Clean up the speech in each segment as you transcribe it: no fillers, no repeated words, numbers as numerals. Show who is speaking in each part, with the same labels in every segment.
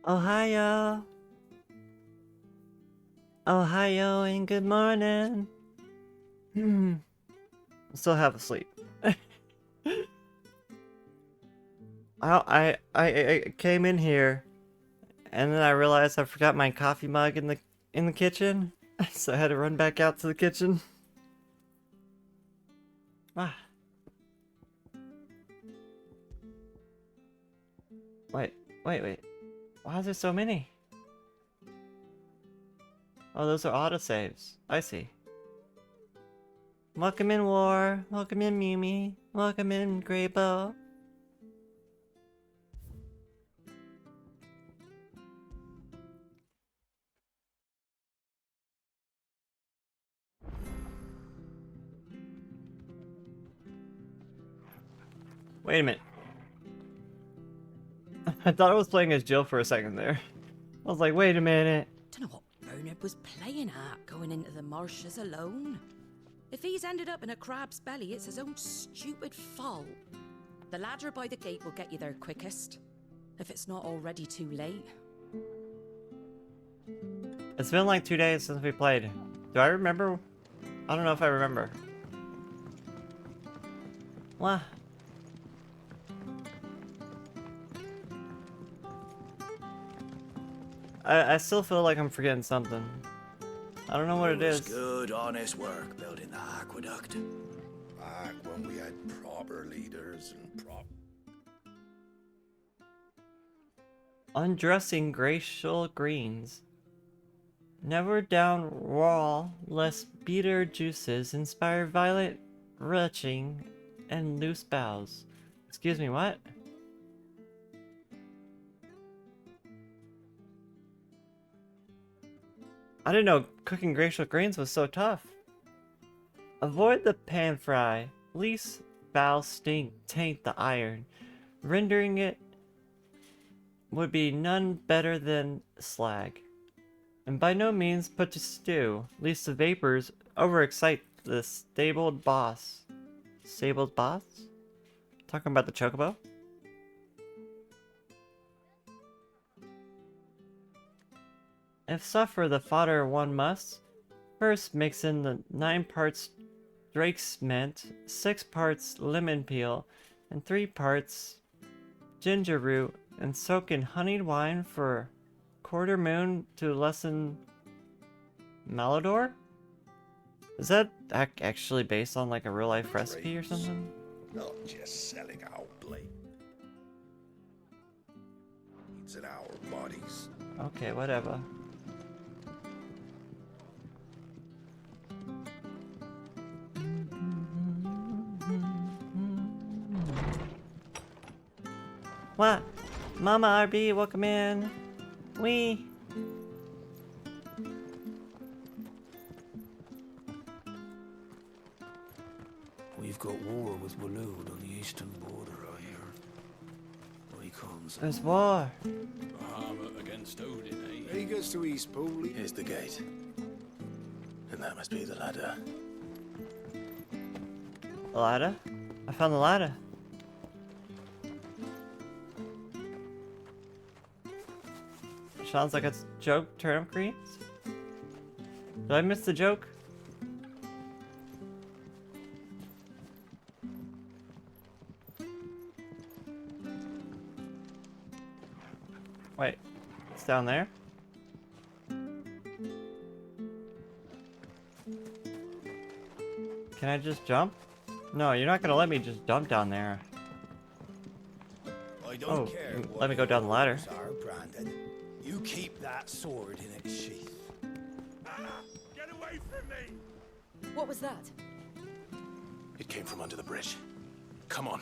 Speaker 1: Ohio. Ohio and good morning. I'm still half asleep. I came in here and then I realized I forgot my coffee mug in the kitchen. So I had to run back out to the kitchen. Ah. Wait. Why is there so many? Oh, those are autosaves. I see. Welcome in, War. Welcome in, Mimi. Welcome in, Graybo. Wait a minute. I thought I was playing as Jill for a second there. I was like, wait a minute.
Speaker 2: Don't know what Bernard was playing at, going into the marshes alone. If he's ended up in a crab's belly, it's his own stupid fault. The ladder by the gate will get you there quickest, if it's not already too late.
Speaker 1: It's been like 2 days since we played. Do I remember? I don't know if I remember. What? I still feel like I'm forgetting something. I don't know what it is.
Speaker 3: Good, honest work building the aqueduct. Back when we had proper leaders and
Speaker 1: Undressing glacial greens. Never down raw, lest bitter juices inspire violet retching and loose boughs. Excuse me, what? I didn't know cooking glacial greens was so tough. Avoid the pan fry, least foul stink taint the iron. Rendering it would be none better than slag. And by no means put to stew, lest the vapors overexcite the stabled boss. Stabled boss? Talking about the chocobo? If suffer the fodder one must, first mix in the 9 parts drake's mint, 6 parts lemon peel, and 3 parts ginger root, and soak in honeyed wine for quarter moon to lessen Malodor? Is that actually based on like a real life recipe or something?
Speaker 3: not just selling out blade. It's in our bodies.
Speaker 1: Okay, whatever. What? Mama RB, welcome in. Wee.
Speaker 4: We've got war with Waloed on the eastern border, I hear. He comes.
Speaker 1: There's war.
Speaker 4: Bahamut against Odin, eh?
Speaker 3: He goes to East Pooley.
Speaker 4: Here's the gate. And that must be the ladder.
Speaker 1: The ladder? I found the ladder. Sounds like a joke, turnip greens? Did I miss the joke? Wait, it's down there? Can I just jump? No, you're not gonna let me just jump down there.
Speaker 3: I don't
Speaker 1: Oh,
Speaker 3: care
Speaker 1: you
Speaker 3: what
Speaker 1: let me go down the ladder.
Speaker 3: yours are, Brandon. You keep that sword in its sheath. Get away from me!
Speaker 2: What was that?
Speaker 4: It came from under the bridge. Come on.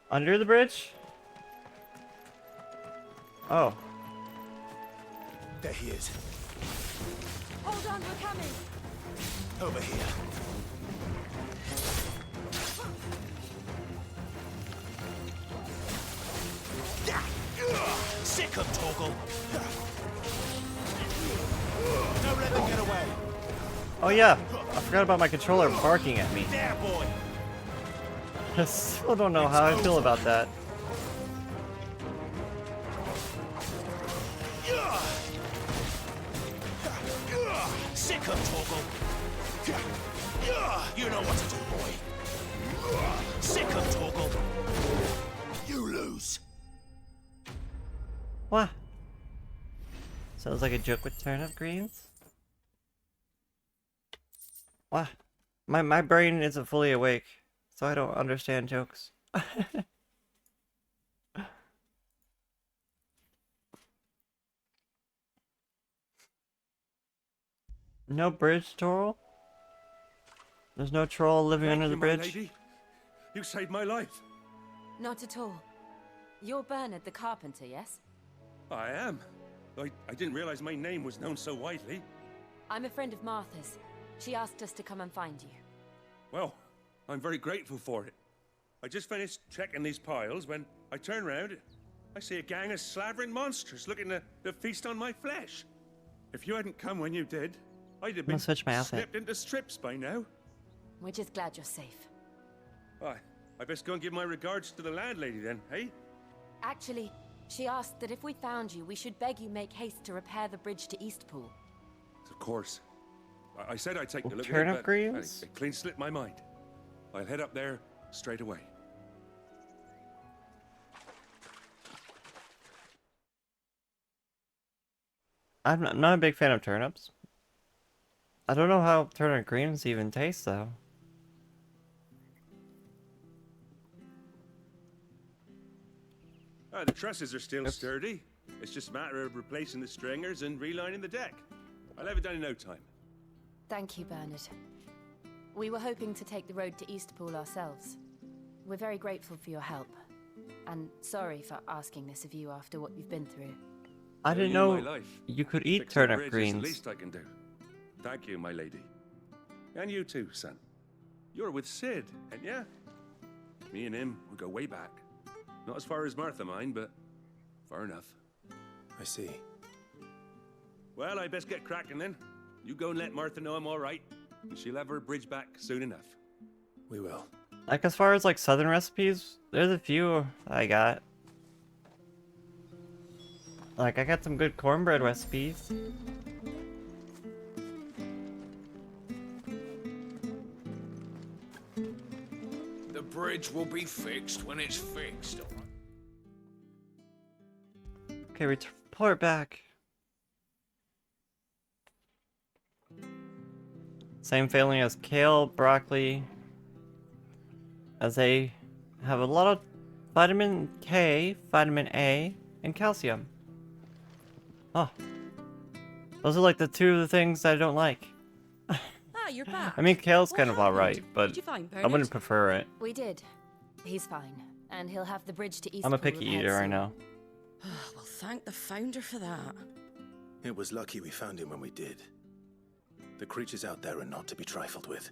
Speaker 1: Under the bridge? Oh.
Speaker 3: There he is.
Speaker 2: Hold on, we're coming!
Speaker 3: Over here. Sick of Toggle. Don't let them get away.
Speaker 1: Oh yeah, I forgot about my controller barking at me.
Speaker 3: There, boy.
Speaker 1: I still don't know how I feel about that.
Speaker 3: Sick of Toggle. You know what to do, boy. Sick of Toggle. You lose.
Speaker 1: What? Sounds like a joke with turnip greens. What? My brain isn't fully awake, so I don't understand jokes. No bridge troll? There's no troll living under the bridge?
Speaker 3: Lady. You saved my life.
Speaker 5: Not at all. You're Bernard the carpenter, yes?
Speaker 3: I am. I didn't realize my name was known so widely.
Speaker 5: I'm a friend of Martha's. She asked us to come and find you.
Speaker 3: Well, I'm very grateful for it. I just finished checking these piles when I turn around. I see a gang of slavering monsters looking to feast on my flesh. If you hadn't come when you did, I'd have been
Speaker 1: switch my outfit.
Speaker 3: snipped into strips by now.
Speaker 5: We're just glad you're safe.
Speaker 3: I best go and give my regards to the landlady then, eh?
Speaker 5: Actually, she asked that if we found you, we should beg you make haste to repair the bridge to Eastpool.
Speaker 3: Of course. I said I'd take a look at it,
Speaker 1: Turnip
Speaker 3: but
Speaker 1: greens?
Speaker 3: it clean slipped my mind. I'll head up there straight away.
Speaker 1: I'm not a big fan of turnips. I don't know how turnip greens even taste though.
Speaker 3: The trusses are still sturdy. It's just a matter of replacing the stringers and relining the deck. I'll have it done in no time.
Speaker 5: Thank you, Bernard. We were hoping to take the road to Eastpool ourselves. We're very grateful for your help. And sorry for asking this of you after what you've been through.
Speaker 1: I didn't
Speaker 3: Value my
Speaker 1: know
Speaker 3: life.
Speaker 1: you could eat
Speaker 3: Fixing the
Speaker 1: turnip
Speaker 3: bridge is
Speaker 1: greens.
Speaker 3: the least I can do. Thank you, my lady. And you too, son. You're with Sid, ain't ya? Me and him, we go way back. Not as far as Martha, mind, but far enough.
Speaker 6: I see.
Speaker 3: Well, I best get cracking then. You go and let Martha know I'm all right, and she'll have her bridge back soon enough.
Speaker 6: We will.
Speaker 1: Like as far as like southern recipes, there's a few I got. Like I got some good cornbread recipes.
Speaker 4: The bridge will be fixed when it's fixed, alright?
Speaker 1: Okay, report back. Same feeling as kale, broccoli, as they have a lot of vitamin K, vitamin A, and calcium. Oh. Those are like the two of the things I don't like.
Speaker 2: Ah, you're back.
Speaker 1: I mean, kale's
Speaker 2: What
Speaker 1: kind of
Speaker 2: happened?
Speaker 1: alright, but
Speaker 2: Did you find
Speaker 1: I
Speaker 2: Bernard?
Speaker 1: wouldn't prefer it.
Speaker 5: We did. He's fine. And he'll have the bridge to Eastpool
Speaker 1: I'm a picky
Speaker 5: repaired
Speaker 1: eater, I
Speaker 5: soon.
Speaker 1: know.
Speaker 2: Well, thank the founder for that.
Speaker 6: It was lucky we found him when we did. The creatures out there are not to be trifled with.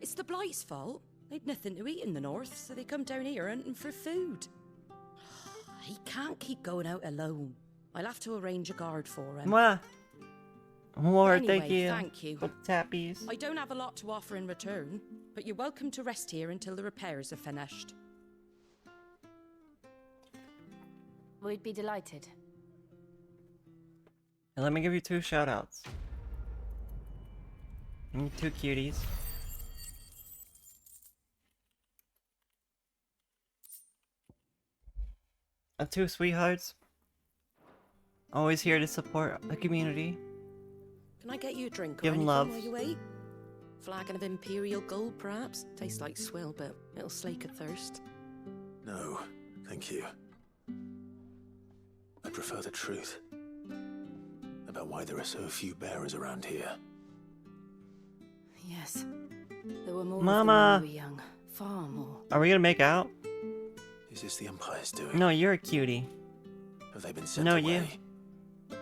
Speaker 2: It's the Blight's fault. They'd nothing to eat in the north, so they come down here hunting for food. He can't keep going out alone. I'll have to arrange a guard for him.
Speaker 1: Mwah! Lord,
Speaker 2: Anyway,
Speaker 1: thank you.
Speaker 2: thank you.
Speaker 1: For the tappies.
Speaker 2: I don't have a lot to offer in return, but you're welcome to rest here until the repairs are finished.
Speaker 5: We'd be delighted.
Speaker 1: And let me give you two shoutouts. Two cuties. Two sweethearts. Always here to support the community.
Speaker 2: Can I get you a drink or
Speaker 1: Give 'em
Speaker 2: anything
Speaker 1: love.
Speaker 2: while you wait? Flagon of Imperial Gold, perhaps? Tastes like swill, but it'll slake a thirst.
Speaker 6: No, thank you. I prefer the truth. About why there are so few bearers around here.
Speaker 5: Yes. There were more
Speaker 1: Mama!
Speaker 5: of them when we were young. Far more.
Speaker 1: Are we gonna make out?
Speaker 6: Is this the Empire's doing?
Speaker 1: No, you're a cutie.
Speaker 6: Have they been sent
Speaker 1: No,
Speaker 6: away?
Speaker 1: you.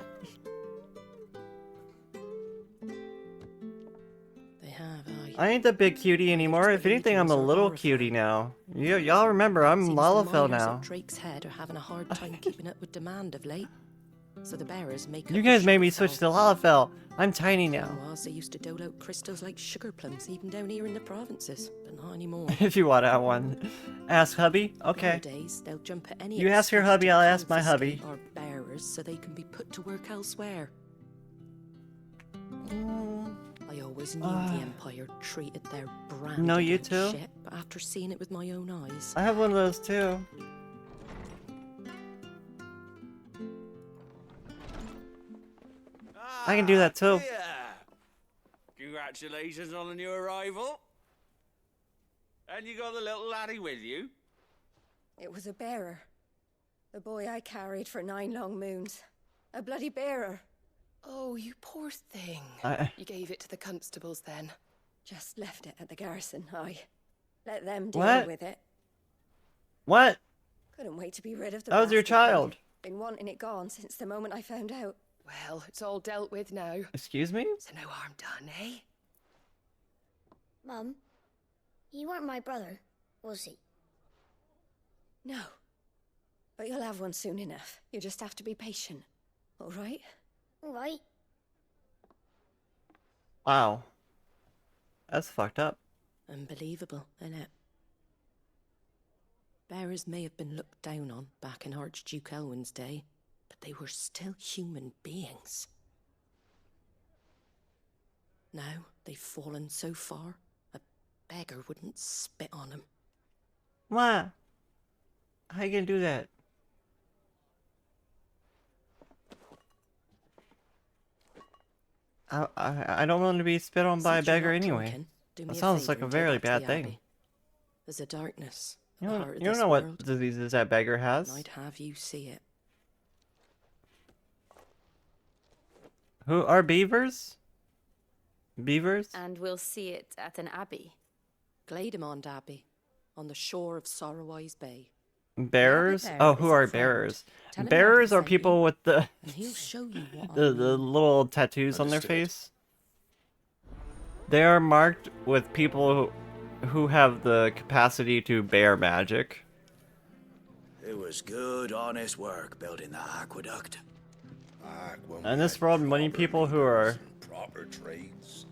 Speaker 2: They have, aye.
Speaker 1: I ain't the big cutie anymore. If anything, I'm a little cutie now. Y'all remember, I'm
Speaker 2: Seems the
Speaker 1: Lalafell
Speaker 2: miners
Speaker 1: now.
Speaker 2: at Drake's Head are having a hard time keeping up with demand of late. so the bearers make.
Speaker 1: You guys made me switch to Lalafell. I'm tiny now.
Speaker 2: Was they used to dole out crystals like sugar plums even down here in the provinces, but not anymore.
Speaker 1: If you want to have one, ask hubby. Okay.
Speaker 2: Nowadays, they'll jump at any
Speaker 1: You ask your
Speaker 2: excuse
Speaker 1: hubby,
Speaker 2: to
Speaker 1: I'll ask my hubby.
Speaker 2: confiscate our bearers so they can be put to work elsewhere. I always knew the Empire treated their brand
Speaker 1: No, you
Speaker 2: like
Speaker 1: too?
Speaker 2: shit, but after seeing it with my own eyes,
Speaker 1: I have one of those too. I can do that too.
Speaker 7: Yeah. Congratulations on the new arrival. And you got the little laddie with you?
Speaker 8: It was a bearer. The boy I carried for 9 long moons. A bloody bearer.
Speaker 9: Oh, you poor thing. You gave it to the constables then?
Speaker 8: Just left it at the garrison, I let them deal
Speaker 1: What?
Speaker 8: with it.
Speaker 1: What?
Speaker 8: Couldn't wait to be rid of the
Speaker 1: That was your
Speaker 8: bastard thing.
Speaker 1: child.
Speaker 8: Been wanting it gone since the moment I found out.
Speaker 9: Well, it's all dealt with now.
Speaker 1: Excuse me?
Speaker 9: So no harm done, eh?
Speaker 10: Mum, he weren't my brother, was he?
Speaker 8: No. But you'll have one soon enough. You just have to be patient. All right?
Speaker 10: All right.
Speaker 1: Wow. That's fucked up.
Speaker 2: unbelievable, innit? Bearers may have been looked down on back in Archduke Elwin's day, but they were still human beings. Now they've fallen so far, a beggar wouldn't spit on them.
Speaker 1: What? How you gonna do that? I don't want to be spit on by a
Speaker 2: Since you're
Speaker 1: beggar
Speaker 2: not
Speaker 1: anyway.
Speaker 2: drunken, do
Speaker 1: That
Speaker 2: me a
Speaker 1: sounds
Speaker 2: favour
Speaker 1: like a
Speaker 2: and go
Speaker 1: very
Speaker 2: back to
Speaker 1: bad
Speaker 2: the
Speaker 1: thing.
Speaker 2: Abbey. There's a darkness at
Speaker 1: You
Speaker 2: the
Speaker 1: don't,
Speaker 2: heart of
Speaker 1: you don't
Speaker 2: this
Speaker 1: know what
Speaker 2: world,
Speaker 1: diseases that beggar
Speaker 2: and
Speaker 1: has.
Speaker 2: I'd have you see it.
Speaker 1: Who are beavers? Beavers?
Speaker 5: And we'll see it at an abbey.
Speaker 2: Glademond Abbey, on the shore of Sorrowise Bay.
Speaker 1: Bearers?
Speaker 2: bearer
Speaker 1: Oh,
Speaker 2: is
Speaker 1: who
Speaker 2: a
Speaker 1: are
Speaker 2: friend.
Speaker 1: bearers?
Speaker 2: Tell him
Speaker 1: Bearers
Speaker 2: what
Speaker 1: are
Speaker 2: to say,
Speaker 1: people with the
Speaker 2: and he'll show you what I
Speaker 1: the
Speaker 2: mean.
Speaker 1: little tattoos on their
Speaker 6: Understood.
Speaker 1: face. They are marked with people who have the capacity to bear magic.
Speaker 4: It was good, honest work building that aqueduct.
Speaker 1: In this world, many people who are
Speaker 6: proper trades,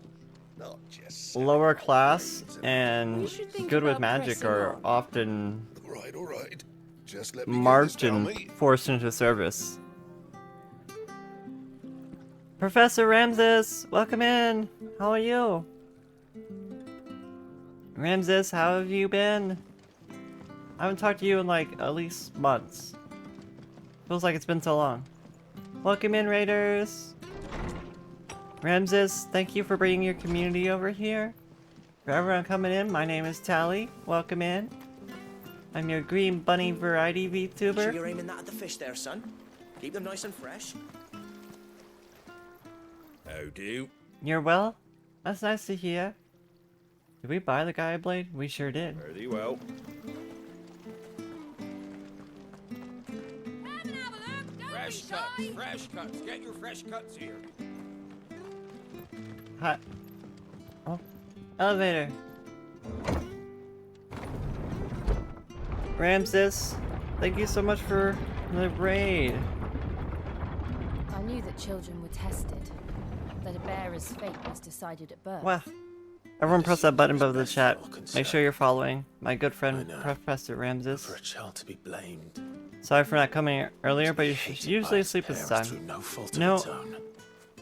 Speaker 6: not just
Speaker 1: lower class and
Speaker 5: We should think
Speaker 1: good with
Speaker 5: about
Speaker 1: magic
Speaker 5: pressing
Speaker 1: are
Speaker 5: on.
Speaker 6: all
Speaker 1: often
Speaker 6: right. Just let me
Speaker 1: marked
Speaker 6: get this,
Speaker 1: and
Speaker 6: Tommy.
Speaker 1: forced into service. Professor Ramses, welcome in. How are you? Ramses, how have you been? I haven't talked to you in like at least months. Feels like it's been so long. Welcome in, Raiders. Ramses, thank you for bringing your community over here. For everyone coming in, my name is Tali. Welcome in. I'm your green bunny variety
Speaker 11: Sure
Speaker 1: VTuber.
Speaker 11: you're aiming that at the fish there, son? Keep them nice and fresh.
Speaker 7: How do?
Speaker 1: You're well? That's nice to hear. Did we buy the Gaia Blade? We sure did.
Speaker 7: Fare thee well. Fresh cuts. Get your fresh cuts here.
Speaker 1: Hi. Oh. Elevator. Ramses, thank you so much for the raid.
Speaker 5: I knew that children were tested, that a bearer's fate was decided at birth.
Speaker 1: Wow. Everyone press that button above the
Speaker 6: Best
Speaker 1: chat.
Speaker 6: for all
Speaker 1: Make
Speaker 6: concerned.
Speaker 1: sure you're following my good
Speaker 6: I
Speaker 1: friend
Speaker 6: know.
Speaker 1: Professor Ramses.
Speaker 6: For a child to be blamed.
Speaker 1: Sorry for not coming earlier, but you
Speaker 6: Hated by
Speaker 1: usually
Speaker 6: his
Speaker 1: asleep this
Speaker 6: parents
Speaker 1: time.
Speaker 6: through no fault
Speaker 1: No.
Speaker 6: of its own.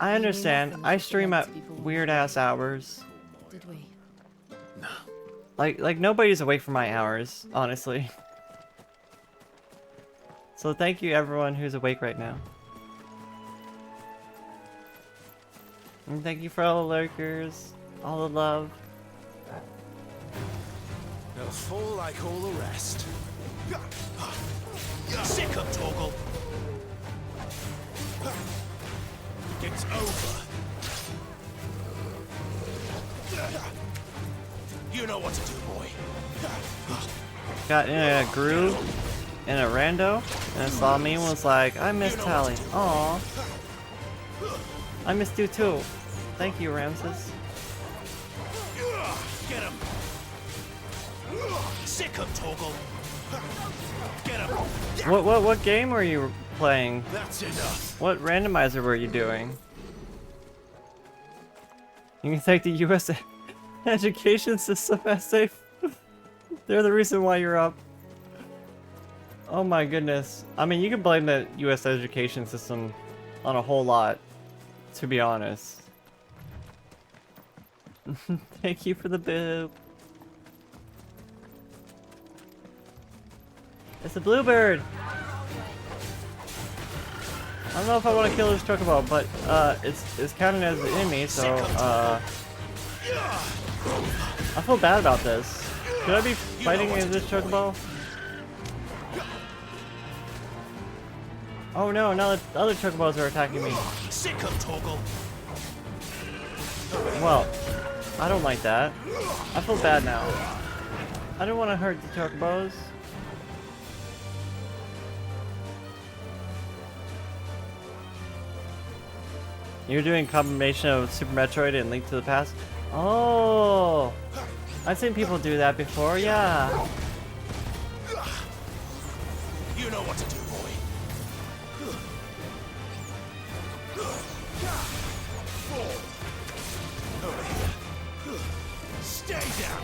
Speaker 1: I
Speaker 5: knew
Speaker 1: understand.
Speaker 5: nothing
Speaker 1: I
Speaker 5: was
Speaker 1: stream
Speaker 5: meant
Speaker 1: at
Speaker 5: to be born.
Speaker 1: weird ass hours.
Speaker 5: Did we?
Speaker 6: No.
Speaker 1: Like nobody's awake for my hours, honestly. So thank you everyone who's awake right now. And thank you for all the lurkers, all the love.
Speaker 4: They'll fall like all the rest. Sick of Torgal. It's over. You know what to do, boy.
Speaker 1: Got in a groove in a rando and saw me and was like, I miss Tali. Aw. I missed you too. Thank you, Ramses.
Speaker 4: Get him. Sick of Torgal.
Speaker 1: What game were you playing?
Speaker 6: That's enough.
Speaker 1: What randomizer were you doing? You can thank the U.S. education system as safe. They're the reason why you're up. Oh my goodness. I mean, you can blame the U.S. education system on a whole lot, to be honest. Thank you for the bib. It's a bluebird! I don't know if I want to kill this chocobo, but it's counted as an enemy, so I feel bad about this. Should I be fighting against this chocobo? Oh no, now the other chocobos are attacking me. Well, I don't like that. I feel bad now. I don't want to hurt the chocobos. You're doing a combination of Super Metroid and Link to the Past? Oh! I've seen people do that before, yeah.
Speaker 6: You know what to do, boy. Over here. Stay down.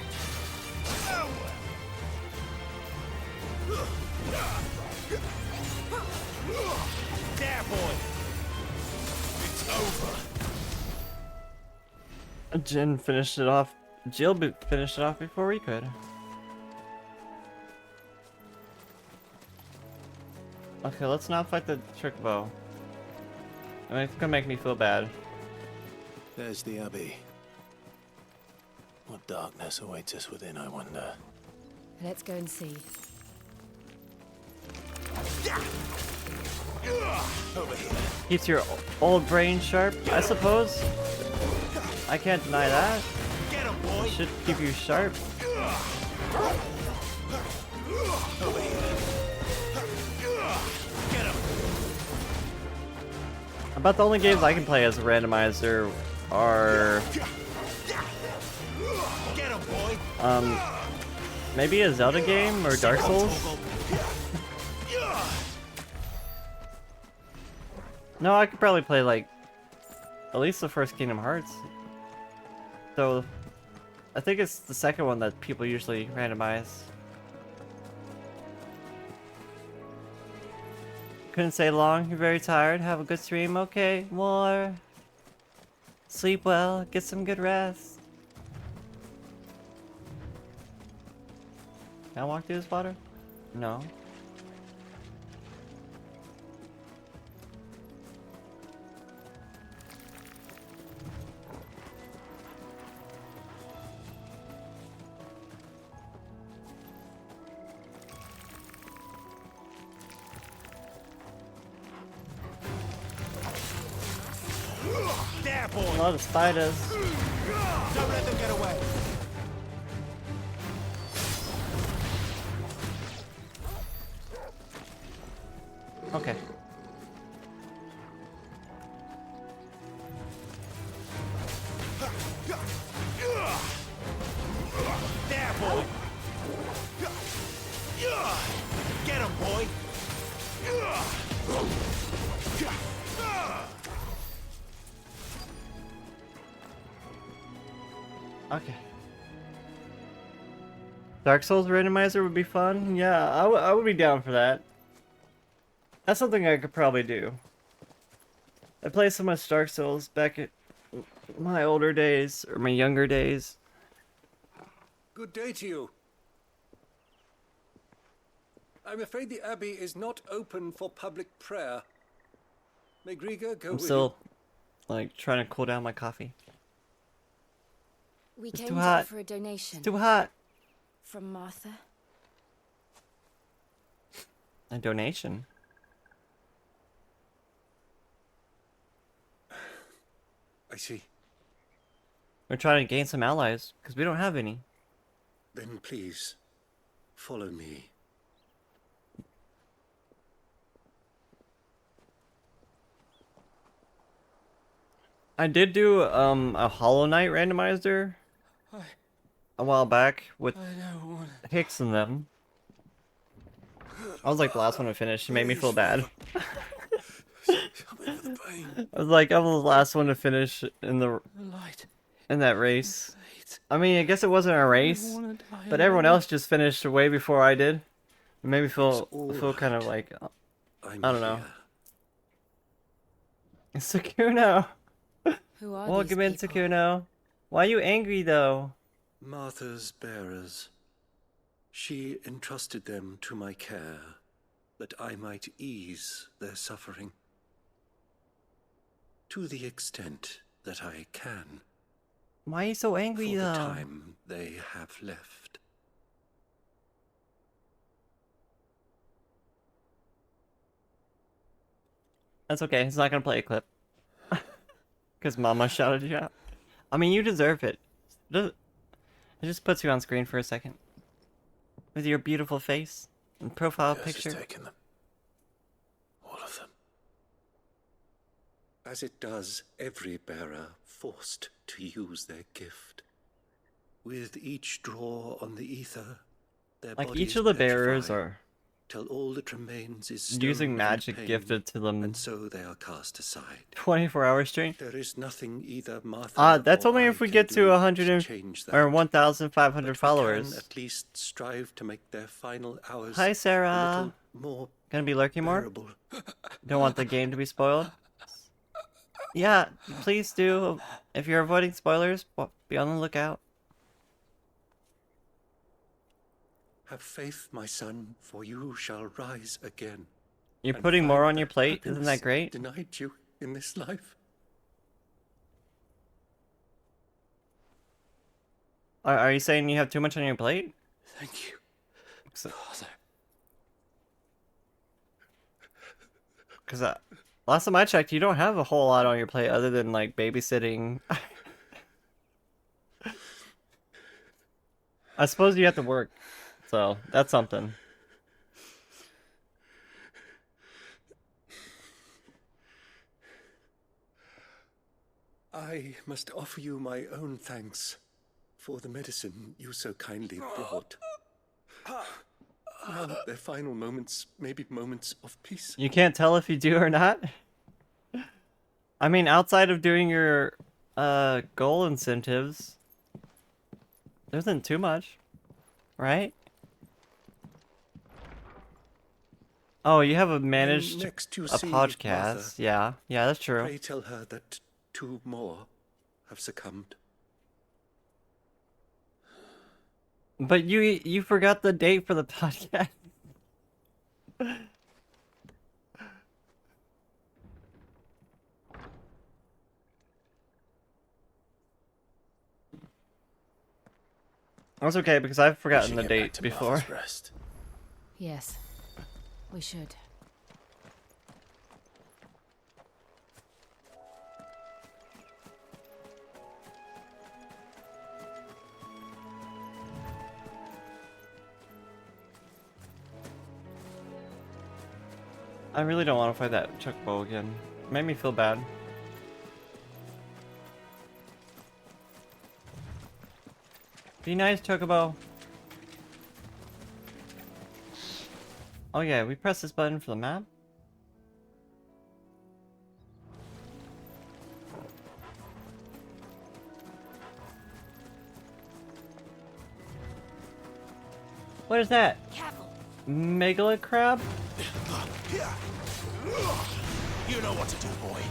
Speaker 6: There, boy. It's over.
Speaker 1: Jin finished it off. Jill finished it off before we could. Okay, let's not fight the chocobo. I mean, it's gonna make me feel bad.
Speaker 6: There's the Abbey. What darkness awaits us within, I wonder.
Speaker 5: Let's go and see.
Speaker 6: Over here.
Speaker 1: Keeps your old brain sharp, I suppose. I can't deny that.
Speaker 6: Get him, boy.
Speaker 1: Should keep you sharp.
Speaker 6: Over here. Get him.
Speaker 1: About the only games I can play as a randomizer are
Speaker 6: Get him, boy.
Speaker 1: maybe a Zelda game or Dark Souls. No, I could probably play like at least the first Kingdom Hearts. So I think it's the second one that people usually randomize. Couldn't stay long. You're very tired. Have a good stream. Okay, more. Sleep well. Get some good rest. Can I walk through this water? No.
Speaker 6: There, boy.
Speaker 1: A lot of spiders.
Speaker 6: Don't let them get away.
Speaker 1: Okay.
Speaker 6: There, boy. Get him, boy.
Speaker 1: Okay. Dark Souls randomizer would be fun. Yeah, I would be down for that. That's something I could probably do. I played so much Dark Souls back at my older days, or my younger days.
Speaker 12: Good day to you. I'm afraid the Abbey is not open for public prayer. May Griga go
Speaker 1: I'm
Speaker 12: with
Speaker 1: still, like, trying to cool down my coffee.
Speaker 5: We
Speaker 1: It's
Speaker 5: came
Speaker 1: too
Speaker 5: to
Speaker 1: hot.
Speaker 5: offer a donation.
Speaker 1: It's too hot.
Speaker 5: From Martha.
Speaker 1: A donation?
Speaker 12: I see.
Speaker 1: We're trying to gain some allies, because we don't have any.
Speaker 12: Then please, follow me.
Speaker 1: I did do a Hollow Knight randomizer a while back with Hicks and them. I was like the last one to finish. It made me feel bad.
Speaker 12: With the pain.
Speaker 1: I was like, I'm the last one to finish in
Speaker 12: Light.
Speaker 1: that race. I mean, I guess it wasn't a race, but everyone else just finished way before I did. It made me feel kind of like I don't know. Sakuno.
Speaker 5: Who are
Speaker 1: Welcome in,
Speaker 5: these people?
Speaker 1: Sakuno. Why are you angry though?
Speaker 12: Martha's bearers. She entrusted them to my care, that I might ease their suffering. To the extent that I can.
Speaker 1: Why are you so angry
Speaker 12: for
Speaker 1: though?
Speaker 12: the time they have left.
Speaker 1: That's okay. It's not gonna play a clip. Because Mama shouted you out. I mean, you deserve it. It just puts you on screen for a second. With your beautiful face and profile picture.
Speaker 6: She's taken them. All of them.
Speaker 12: As it does every bearer forced to use their gift. With each draw on the ether, their
Speaker 1: Like
Speaker 12: bodies
Speaker 1: each of the bearers
Speaker 12: petrify,
Speaker 1: are
Speaker 12: till all that remains is
Speaker 1: using
Speaker 12: stone and
Speaker 1: magic
Speaker 12: pain,
Speaker 1: gifted to them.
Speaker 12: and so they are cast aside.
Speaker 1: 24-hour stream.
Speaker 12: There is nothing either Martha
Speaker 1: That's
Speaker 12: or
Speaker 1: only
Speaker 12: I
Speaker 1: if we
Speaker 12: can
Speaker 1: get to
Speaker 12: do
Speaker 1: 100
Speaker 12: change
Speaker 1: or
Speaker 12: that.
Speaker 1: 1,500
Speaker 12: But we
Speaker 1: followers.
Speaker 12: can at least strive to make their final hours
Speaker 1: Hi,
Speaker 12: a
Speaker 1: Sarah.
Speaker 12: little more
Speaker 1: Gonna be lurking more?
Speaker 12: bearable.
Speaker 1: Don't want the game to be spoiled? Yeah, please do. If you're avoiding spoilers, be on the lookout.
Speaker 12: Have faith, my son, for you shall rise again.
Speaker 1: You're
Speaker 12: and
Speaker 1: putting more
Speaker 12: find
Speaker 1: on your
Speaker 12: that
Speaker 1: plate? Isn't that
Speaker 12: happiness
Speaker 1: great?
Speaker 12: Denied you in this life.
Speaker 1: Are you saying you have too much on your plate?
Speaker 12: Thank you, Father.
Speaker 1: Because last time I checked, you don't have a whole lot on your plate other than like babysitting. I suppose you have to work, so that's something.
Speaker 12: I must offer you my own thanks for the medicine you so kindly brought. Now their final moments may be moments of peace.
Speaker 1: You can't tell if you do or not? I mean, outside of doing your goal incentives, there isn't too much, right? Oh, you have a managed
Speaker 12: next you
Speaker 1: a
Speaker 12: see
Speaker 1: podcast.
Speaker 12: Martha,
Speaker 1: Yeah, that's true.
Speaker 12: Pray tell her that 2 more have succumbed.
Speaker 1: But you forgot the date for the podcast. That's okay because I've forgotten the date before.
Speaker 5: Yes, we should.
Speaker 1: I really don't want to fight that chocobo again. It made me feel bad. Be nice, chocobo. Oh yeah, we press this button for the map. What is that? Megala crab?
Speaker 7: You know what to do, boy.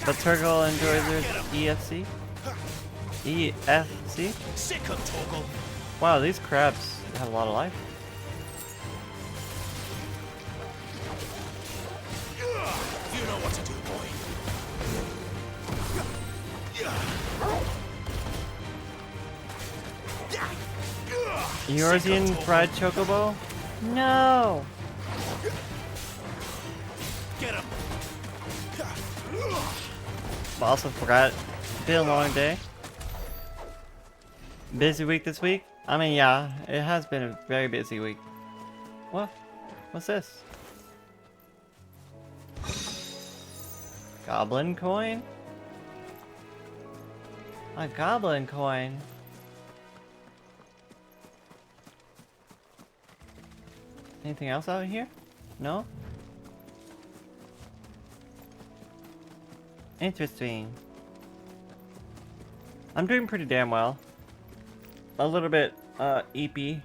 Speaker 1: But Turgle enjoys their EFC? EFC?
Speaker 7: Sick of Torgal.
Speaker 1: Wow, these crabs have a lot of life.
Speaker 7: You know what to do, boy.
Speaker 1: Eorzean fried chocobo? No!
Speaker 7: Get him.
Speaker 1: But also forgot, been a long day. Busy week this week? I mean, yeah, it has been a very busy week. What? What's this? Goblin coin? A goblin coin? Anything else out here? No? Interesting. I'm doing pretty damn well. A little bit, eepy.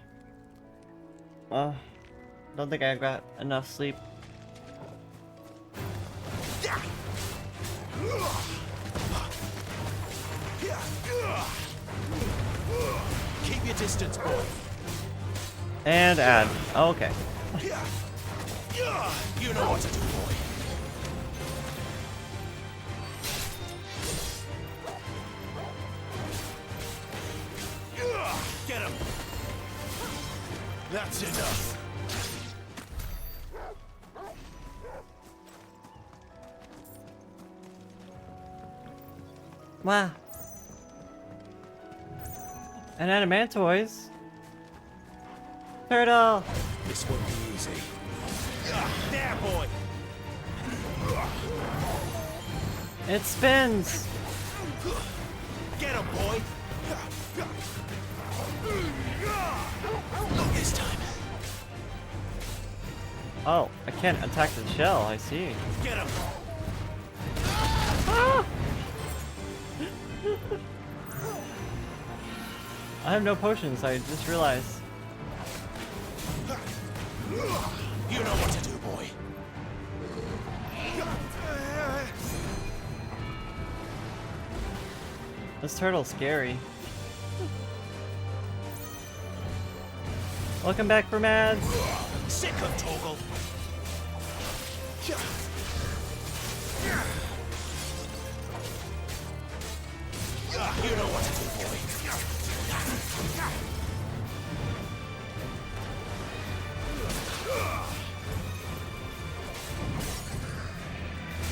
Speaker 1: Don't think I got enough sleep.
Speaker 11: Keep your distance, boy.
Speaker 1: And add. Okay.
Speaker 11: You know what to do, boy. Get him. That's enough.
Speaker 1: Wow. An adamantoise. Turtle.
Speaker 11: This won't be easy. There, boy.
Speaker 1: It spins.
Speaker 11: Get him, boy. Not this time.
Speaker 1: Oh, I can't attack the shell. I see.
Speaker 11: Get him.
Speaker 1: Ah! I have no potions. I just realized.
Speaker 11: You know what to do, boy.
Speaker 1: This turtle's scary. Welcome back for Mads.
Speaker 11: Sick of Toggle. You know what to do, boy.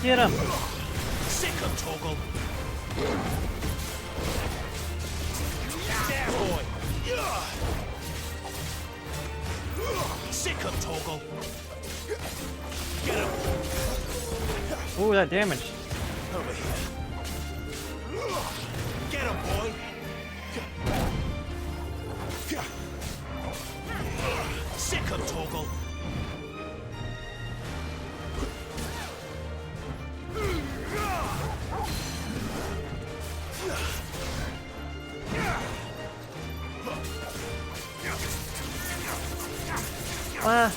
Speaker 1: Get him.
Speaker 11: Sick of Toggle. There, boy. Sick of Toggle. Get him.
Speaker 1: Ooh, that damage.
Speaker 11: Over here. Get him, boy. Sick of Toggle.
Speaker 1: Ah.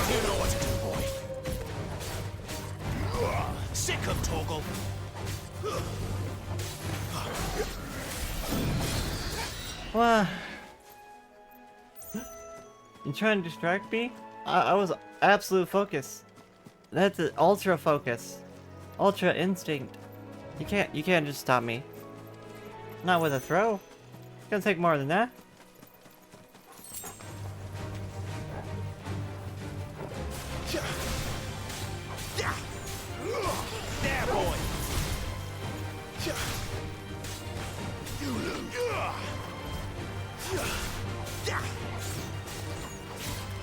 Speaker 11: You know what to do, boy. Sick of Toggle.
Speaker 1: Wow. You trying to distract me? I was absolute focus. That's an ultra focus. Ultra instinct. You can't just stop me. Not with a throw. It's gonna take more than that.
Speaker 11: There, boy.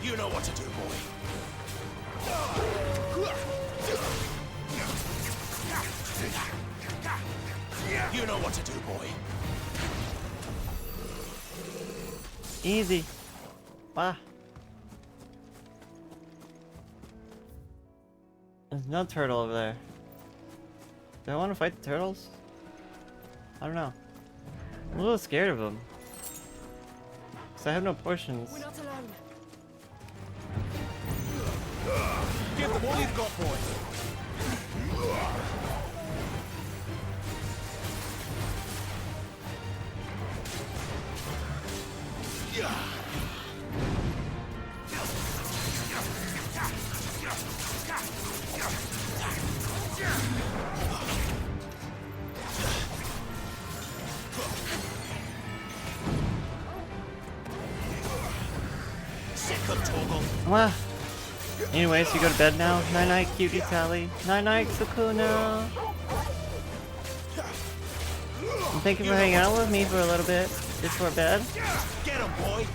Speaker 11: You know what to do, boy. You know what to do, boy.
Speaker 1: Easy. Wow. There's no turtle over there. Do I want to fight the turtles? I don't know. I'm a little scared of them. Because I have no potions.
Speaker 2: We're not alone.
Speaker 11: Give them all you've got, boy. Sick of Toggle.
Speaker 1: Well, anyways, you go to bed now. Night night, cutie Tali. Night night, Sukuna. And thank you for hanging out with me for a little bit before bed.
Speaker 11: Get him, boy.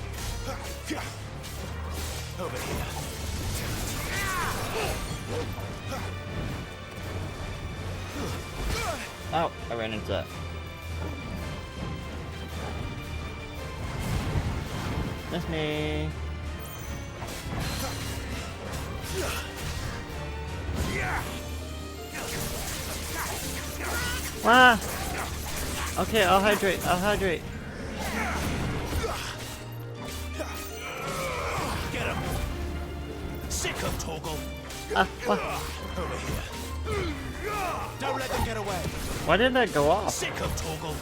Speaker 11: Over here.
Speaker 1: Oh, I ran into that. That's me. Ah! Okay, I'll hydrate. I'll hydrate.
Speaker 11: Get him! Sick of Torgal!
Speaker 1: What?
Speaker 11: Over here. Don't let them get away!
Speaker 1: Why didn't that go off?
Speaker 11: Sick of Torgal!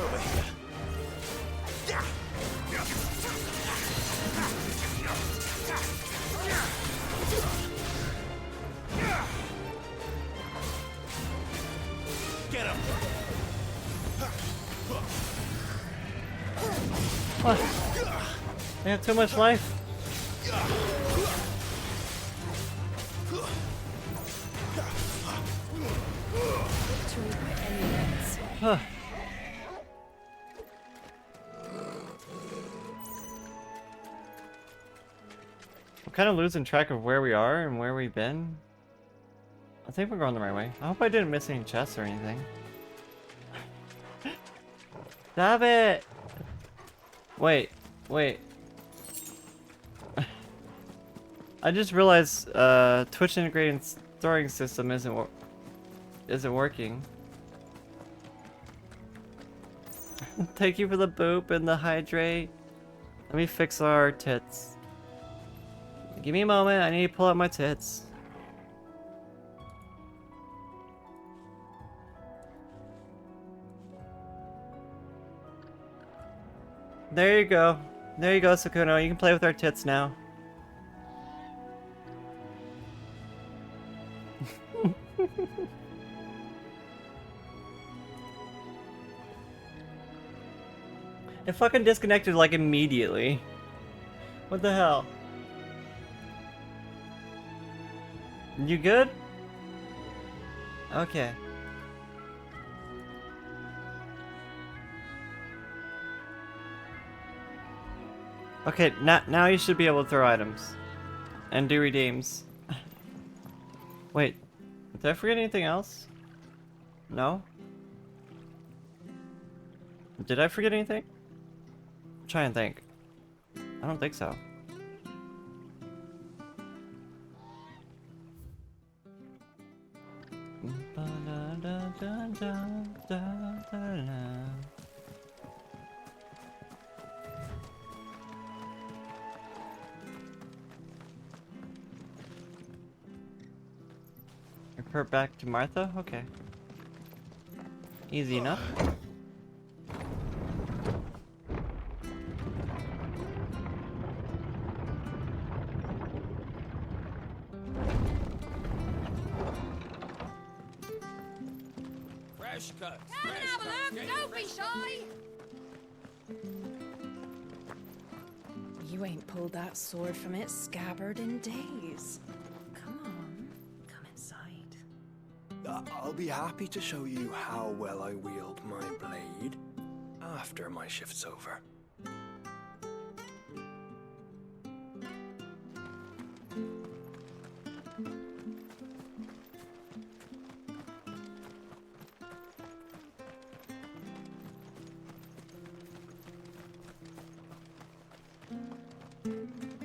Speaker 11: Over here. Get him!
Speaker 1: What? They have too much life. Huh. I'm kind of losing track of where we are and where we've been. I think we're going the right way. I hope I didn't miss any chests or anything. Stop it! Wait. I just realized Twitch integrated storing system isn't working. Thank you for the boop and the hydrate. Let me fix our tits. Give me a moment, I need to pull out my tits. There you go. There you go, Sakuno. You can play with our tits now. It fucking disconnected like immediately. What the hell? You good? Okay. Okay, now you should be able to throw items. And do redeems. Wait, did I forget anything else? No? Did I forget anything? I'm trying to think. I don't think so. Report back to Martha? Okay. Easy enough.
Speaker 7: Fresh cut.
Speaker 2: Come and have a look. Don't be shy.
Speaker 9: You ain't pulled that sword from its scabbard in days. Come on, come inside.
Speaker 13: I'll be happy to show you how well I wield my blade after my shift's over.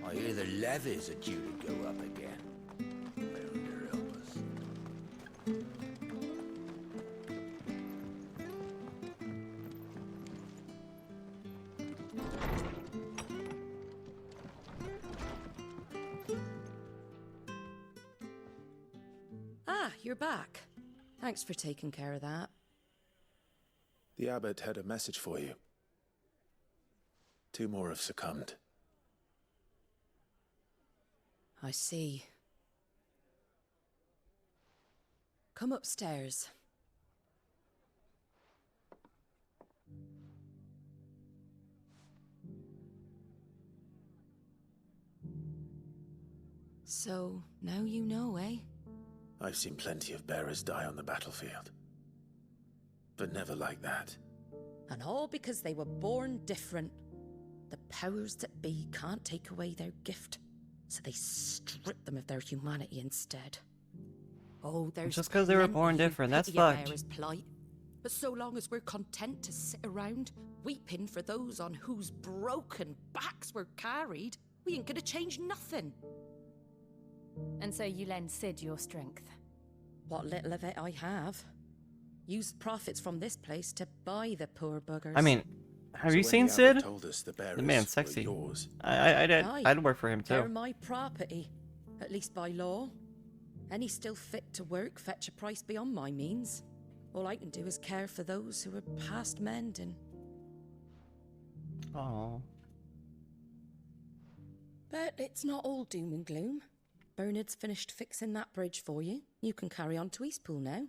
Speaker 11: I hear the levies are due to go up again. Elder help us.
Speaker 2: Ah, you're back. Thanks for taking care of that.
Speaker 6: The abbot had a message for you. 2 more have succumbed.
Speaker 2: I see. Come upstairs. So, now you know, eh?
Speaker 6: I've seen plenty of bearers die on the battlefield. But never like that.
Speaker 2: And all because they were born different. The powers that be can't take away their gift, so they strip them of their humanity instead. Oh, there's
Speaker 1: just because they were born
Speaker 2: plenty who
Speaker 1: different, that's
Speaker 2: pity a
Speaker 1: fucked.
Speaker 2: bearer's plight, But so long as we're content to sit around, weeping for those on whose broken backs we're carried, we ain't gonna change nothing.
Speaker 5: And so you lend Sid your strength.
Speaker 2: What little of it I have. Used profits from this place to buy the poor buggers.
Speaker 1: I mean, have you
Speaker 6: when
Speaker 1: seen
Speaker 6: the abbot
Speaker 1: Sid?
Speaker 6: told us the
Speaker 1: The
Speaker 6: bearers
Speaker 1: man's
Speaker 6: were
Speaker 1: sexy.
Speaker 6: yours.
Speaker 1: I'd work for him
Speaker 2: They're
Speaker 1: too.
Speaker 2: my property, at least by law. Any still fit to work fetch a price beyond my means. All I can do is care for those who are past mending.
Speaker 1: Oh.
Speaker 2: But it's not all doom and gloom. Bernard's finished fixing that bridge for you. You can carry on to Eastpool now.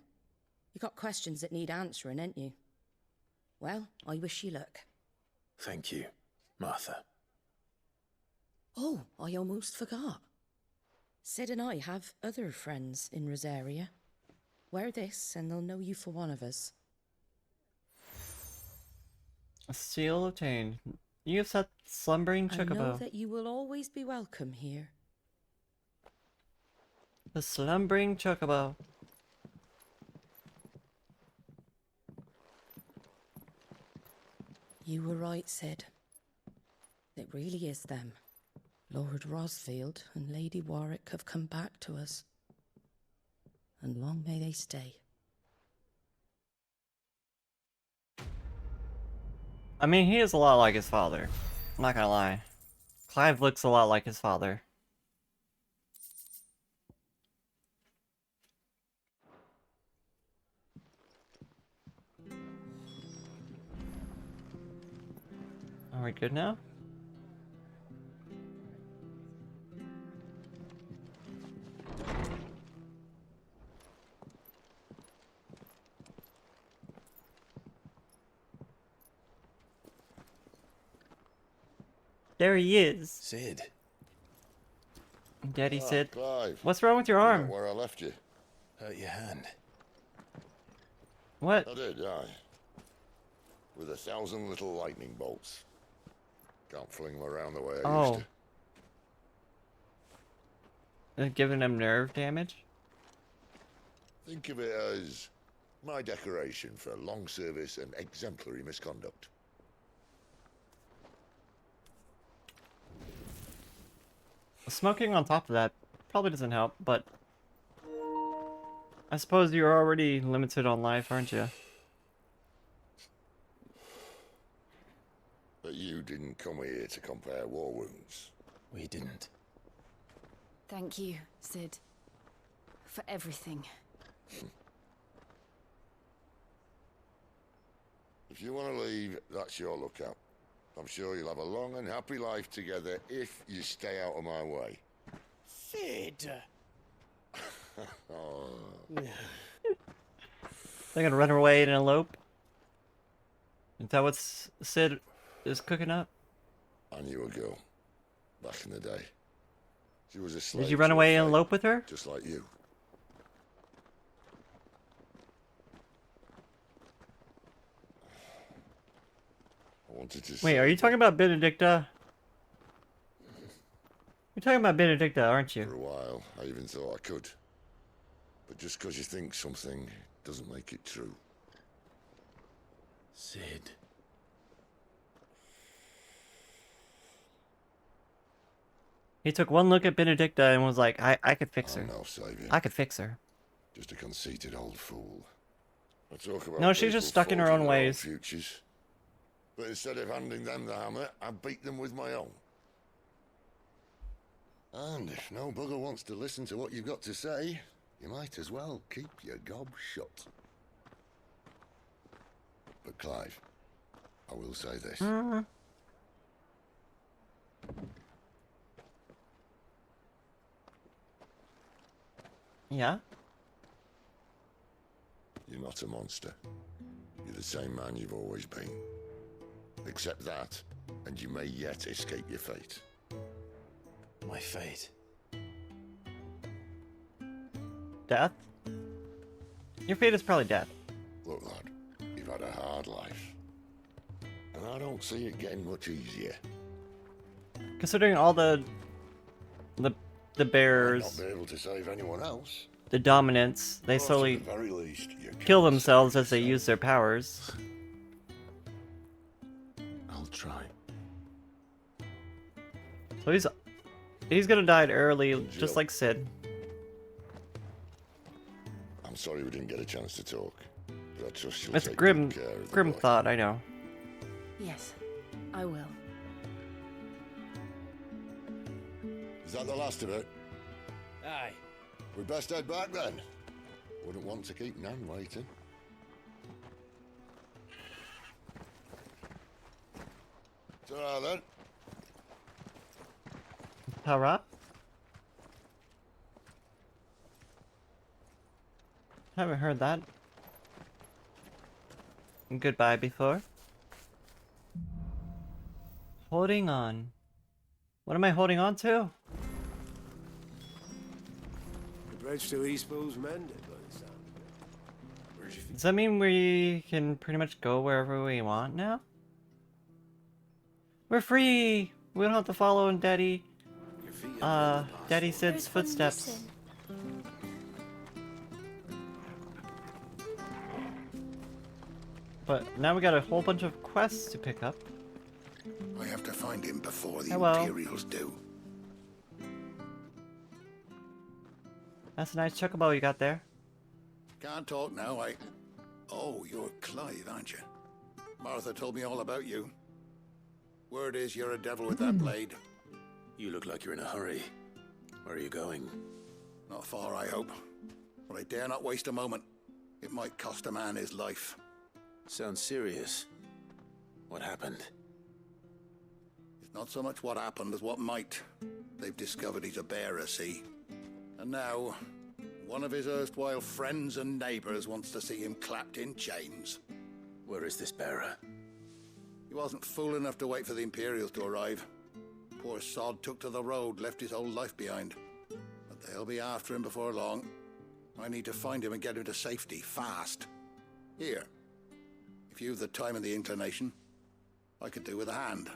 Speaker 2: You got questions that need answering, ain't you? Well, I wish you luck.
Speaker 6: Thank you, Martha.
Speaker 2: Oh, I almost forgot. Sid and I have other friends in Rosaria. Wear this and they'll know you for one of us.
Speaker 1: A seal obtained. You have set slumbering
Speaker 2: I know
Speaker 1: chocobo.
Speaker 2: that you will always be welcome here.
Speaker 1: The slumbering chocobo.
Speaker 2: You were right, Sid. It really is them. Lord Rosfield and Lady Warwick have come back to us. And long may they stay.
Speaker 1: I mean, he is a lot like his father. I'm not gonna lie. Clive looks a lot like his father. Are we good now? There he is.
Speaker 6: Sid.
Speaker 1: Daddy Sid.
Speaker 14: Clive.
Speaker 1: What's wrong with your arm?
Speaker 14: Where I left you.
Speaker 6: Hurt your hand.
Speaker 1: What?
Speaker 14: I did, aye. With 1,000 little lightning bolts. Can't fling them around the way I used to.
Speaker 1: Giving him nerve damage?
Speaker 14: Think of it as my decoration for long service and exemplary misconduct.
Speaker 1: Smoking on top of that probably doesn't help, but I suppose you're already limited on life, aren't you?
Speaker 14: But you didn't come here to compare war wounds.
Speaker 6: We didn't.
Speaker 5: Thank you, Sid. For everything.
Speaker 14: If you want to leave, that's your lookout. I'm sure you'll have a long and happy life together if you stay out of my way.
Speaker 13: Sid!
Speaker 14: Oh.
Speaker 1: They're gonna run away and elope? Is that what Sid is cooking up?
Speaker 14: I knew a girl back in the day. She was a slave.
Speaker 1: Did you run away and elope with her?
Speaker 14: Just like you. I wanted to
Speaker 1: Wait, are you talking about Benedicta? You're talking about Benedicta, aren't you?
Speaker 14: For a while, I even thought I could. But just because you think something doesn't make it true.
Speaker 6: Sid.
Speaker 1: He took one look at Benedicta and was like, I could fix her.
Speaker 14: No, Saviour.
Speaker 1: I could fix her.
Speaker 14: Just a conceited old fool. I talk about
Speaker 1: No, she's just stuck in her own
Speaker 14: forging their
Speaker 1: ways.
Speaker 14: Futures. But instead of handing them the hammer, I beat them with my own. And if no bugger wants to listen to what you've got to say, you might as well keep your gob shut. But Clive, I will say this.
Speaker 1: Yeah?
Speaker 14: You're not a monster. You're the same man you've always been. Accept that, and you may yet escape your fate.
Speaker 6: My fate.
Speaker 1: Death? Your fate is probably death.
Speaker 14: Look, lad, you've had a hard life. And I don't see it getting much easier.
Speaker 1: Considering all the
Speaker 14: Might
Speaker 1: bearers.
Speaker 14: not be able to save anyone else,
Speaker 1: the dominance. They
Speaker 14: Or, to
Speaker 1: slowly
Speaker 14: the very least, you
Speaker 1: kill
Speaker 14: can't
Speaker 1: themselves
Speaker 14: save
Speaker 1: as they
Speaker 14: yourself.
Speaker 1: use their powers.
Speaker 14: I'll try.
Speaker 1: So he's gonna die early, just
Speaker 14: Jill.
Speaker 1: like Sid.
Speaker 14: I'm sorry we didn't get a chance to talk, but I trust you'll
Speaker 1: It's
Speaker 14: take
Speaker 1: grim,
Speaker 14: good care of the
Speaker 1: grim
Speaker 14: boy.
Speaker 1: thought. I know.
Speaker 5: Yes, I will.
Speaker 14: Is that the last of it?
Speaker 7: Aye.
Speaker 14: We best head back then. Wouldn't want to keep Nan waiting. Ta-ra then.
Speaker 1: Tara? Haven't heard that. Goodbye before. Holding on. What am I holding on to?
Speaker 13: The bridge to Eastpool's mended by the sound of it. Where's your
Speaker 1: Does that mean we can pretty much go wherever we want now? We're free! We don't have to follow in Daddy Sid's footsteps. But now we got a whole bunch of quests to pick up.
Speaker 11: I have to find him before the
Speaker 1: Hello.
Speaker 11: Imperials do.
Speaker 1: That's a nice chocobo you got there.
Speaker 11: Can't talk now, Oh, you're Clive, aren't you? Martha told me all about you. Word is you're a devil with that blade.
Speaker 4: You look like you're in a hurry. Where are you going?
Speaker 11: Not far, I hope. But I dare not waste a moment. It might cost a man his life.
Speaker 4: Sounds serious. What happened?
Speaker 11: It's not so much what happened as what might. They've discovered he's a bearer, see? And now, one of his erstwhile friends and neighbors wants to see him clapped in chains.
Speaker 4: Where is this bearer?
Speaker 11: He wasn't fool enough to wait for the Imperials to arrive. Poor sod took to the road, left his whole life behind. But they'll be after him before long. I need to find him and get him to safety, fast. Here. If you've the time and the inclination, I could do with a hand.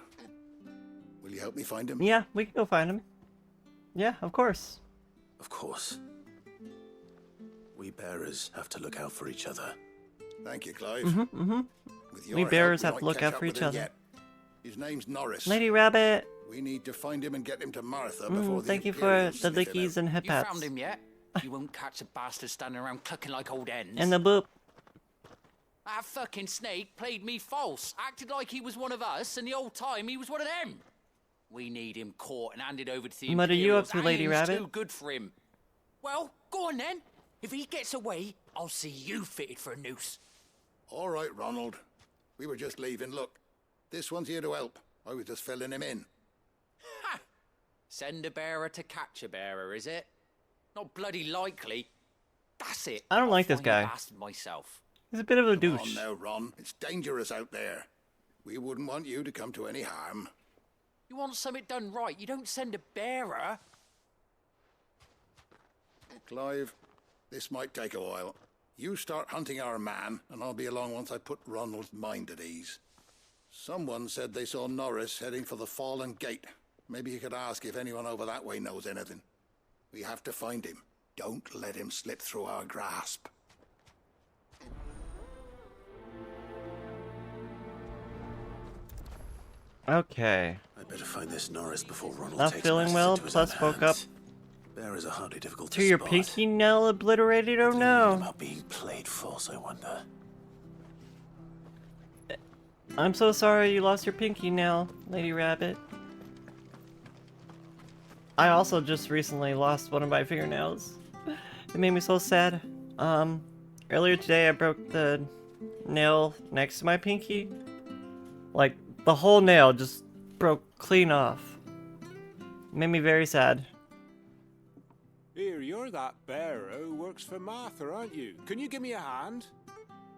Speaker 11: Will you help me find him?
Speaker 1: Yeah, we can go find him. Yeah, of course.
Speaker 4: Of course. We bearers have to look out for each other.
Speaker 11: Thank you, Clive. With your
Speaker 1: We bearers
Speaker 11: help,
Speaker 1: have to
Speaker 11: might
Speaker 1: look
Speaker 11: catch
Speaker 1: out
Speaker 11: up
Speaker 1: for
Speaker 11: with
Speaker 1: each
Speaker 11: him
Speaker 1: other.
Speaker 11: yet. His name's Norris.
Speaker 1: Lady Rabbit!
Speaker 11: We need to find him and get him to Martha before the
Speaker 1: Thank you for
Speaker 11: Imperials
Speaker 1: the
Speaker 11: sniff him
Speaker 1: lickies
Speaker 11: out.
Speaker 1: and hip
Speaker 7: You
Speaker 1: pats.
Speaker 7: found him yet? You won't catch a bastard standing around clucking like old hens.
Speaker 1: And the boop.
Speaker 7: That fucking snake played me false, acted like he was one of us, and the whole time he was one of them. We need him caught and handed over to the
Speaker 1: What are you up
Speaker 7: Imperials.
Speaker 1: to, Lady
Speaker 7: Hanging's
Speaker 1: Rabbit?
Speaker 7: too good for him. Well, go on then. If he gets away, I'll see you fitted for a noose.
Speaker 11: All right, Ronald. We were just leaving. Look, this one's here to help. I was just filling him in.
Speaker 7: Ha! Send a bearer to catch a bearer, is it? Not bloody likely. That's it.
Speaker 1: I don't
Speaker 7: I'll
Speaker 1: like this
Speaker 7: find the
Speaker 1: guy.
Speaker 7: bastard myself.
Speaker 1: He's a bit of a
Speaker 11: Come on
Speaker 1: douche.
Speaker 11: now, Ron. It's dangerous out there. We wouldn't want you to come to any harm.
Speaker 7: You want something done right, you don't send a bearer.
Speaker 11: Clive, this might take a while. You start hunting our man, and I'll be along once I put Ronald's mind at ease. Someone said they saw Norris heading for the Fallen Gate. Maybe you could ask if anyone over that way knows anything. We have to find him. Don't let him slip through our grasp.
Speaker 1: Okay.
Speaker 4: I better find this Norris before Ronald
Speaker 1: Not
Speaker 4: takes
Speaker 1: feeling
Speaker 4: matters
Speaker 1: well,
Speaker 4: into his
Speaker 1: plus
Speaker 4: own
Speaker 1: woke up
Speaker 4: hands. Bearers are hardly difficult
Speaker 1: to your
Speaker 4: spot.
Speaker 1: pinky nail obliterated, oh
Speaker 4: Am
Speaker 1: no.
Speaker 4: I being played false, I wonder?
Speaker 1: I'm so sorry you lost your pinky nail, Lady Rabbit. I also just recently lost one of my fingernails. It made me so sad. Earlier today I broke the nail next to my pinky. Like, the whole nail just broke clean off. Made me very sad.
Speaker 15: Here, you're that bearer who works for Martha, aren't you? Can you give me a hand?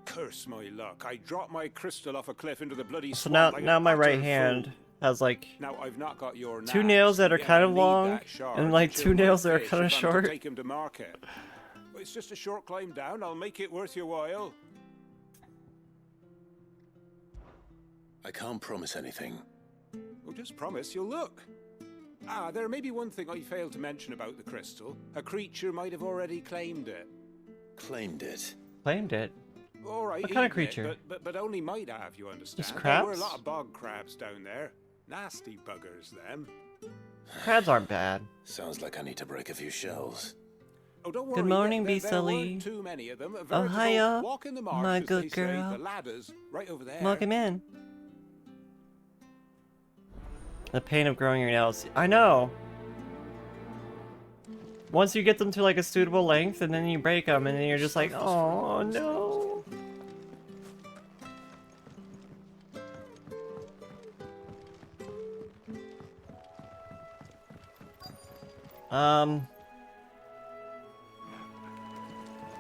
Speaker 15: Curse my luck. I dropped my crystal off a cliff into the bloody
Speaker 1: So
Speaker 15: swamp
Speaker 1: now,
Speaker 15: like
Speaker 1: now
Speaker 15: an
Speaker 1: my
Speaker 15: utter
Speaker 1: right
Speaker 15: fool.
Speaker 1: hand has like
Speaker 15: Now I've not got your
Speaker 1: two
Speaker 15: knack,
Speaker 1: nails that are
Speaker 15: yet
Speaker 1: kind
Speaker 15: I
Speaker 1: of
Speaker 15: need
Speaker 1: long
Speaker 15: that shard
Speaker 1: and
Speaker 15: to
Speaker 1: like
Speaker 15: chill
Speaker 1: two
Speaker 15: my
Speaker 1: nails that are
Speaker 15: fish
Speaker 1: kind of
Speaker 15: if I'm to
Speaker 1: short.
Speaker 15: Take him to market. But it's just a short climb down. I'll make it worth your while.
Speaker 4: I can't promise anything.
Speaker 15: Well, just promise you'll look. There may be one thing I failed to mention about the crystal. A creature might have already claimed it.
Speaker 6: Claimed it?
Speaker 1: Claimed it?
Speaker 15: All right,
Speaker 1: What kind of
Speaker 15: eaten it,
Speaker 1: creature?
Speaker 15: but only might have, you understand.
Speaker 1: Just
Speaker 15: There were a
Speaker 1: crabs?
Speaker 15: lot of bog crabs down there. Nasty buggers, them.
Speaker 1: Crabs aren't bad.
Speaker 6: Sounds like I need to break a few shells.
Speaker 15: Oh, don't worry.
Speaker 1: Good morning,
Speaker 15: there
Speaker 1: Beastly.
Speaker 15: weren't too many of them. A
Speaker 1: Oh,
Speaker 15: veritable
Speaker 1: hiya,
Speaker 15: walk in the marsh,
Speaker 1: my
Speaker 15: as
Speaker 1: good
Speaker 15: they say.
Speaker 1: girl.
Speaker 15: The ladders right over there.
Speaker 1: Welcome in. The pain of growing your nails. I know. Once you get them to like a suitable length, and then you break them, and then you're just like, oh no.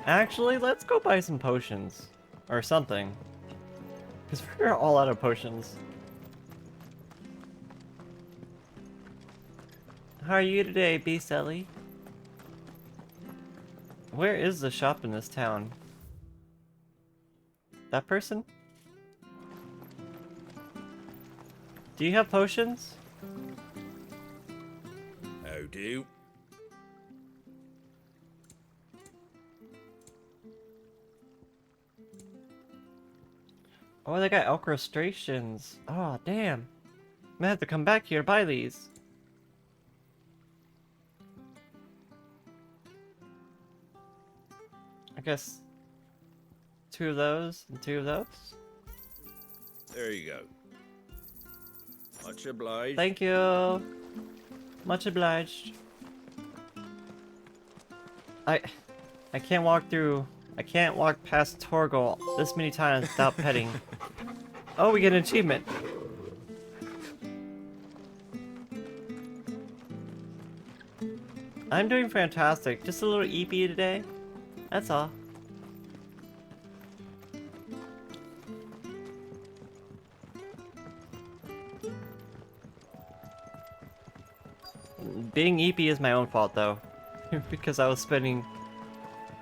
Speaker 1: Actually, let's go buy some potions. Or something. Because we're all out of potions. How are you today, Beast Ellie? Where is the shop in this town? That person? Do you have potions?
Speaker 16: How do?
Speaker 1: Oh, they got elk illustrations. Oh, damn. I'm gonna have to come back here to buy these. I guess 2 of those and 2 of those.
Speaker 16: There you go. Much obliged.
Speaker 1: Thank you. Much obliged. I can't walk through. I can't walk past Torgal this many times without petting. Oh, we get an achievement. I'm doing fantastic. Just a little EP today. That's all. Being EP is my own fault though. Because I was spending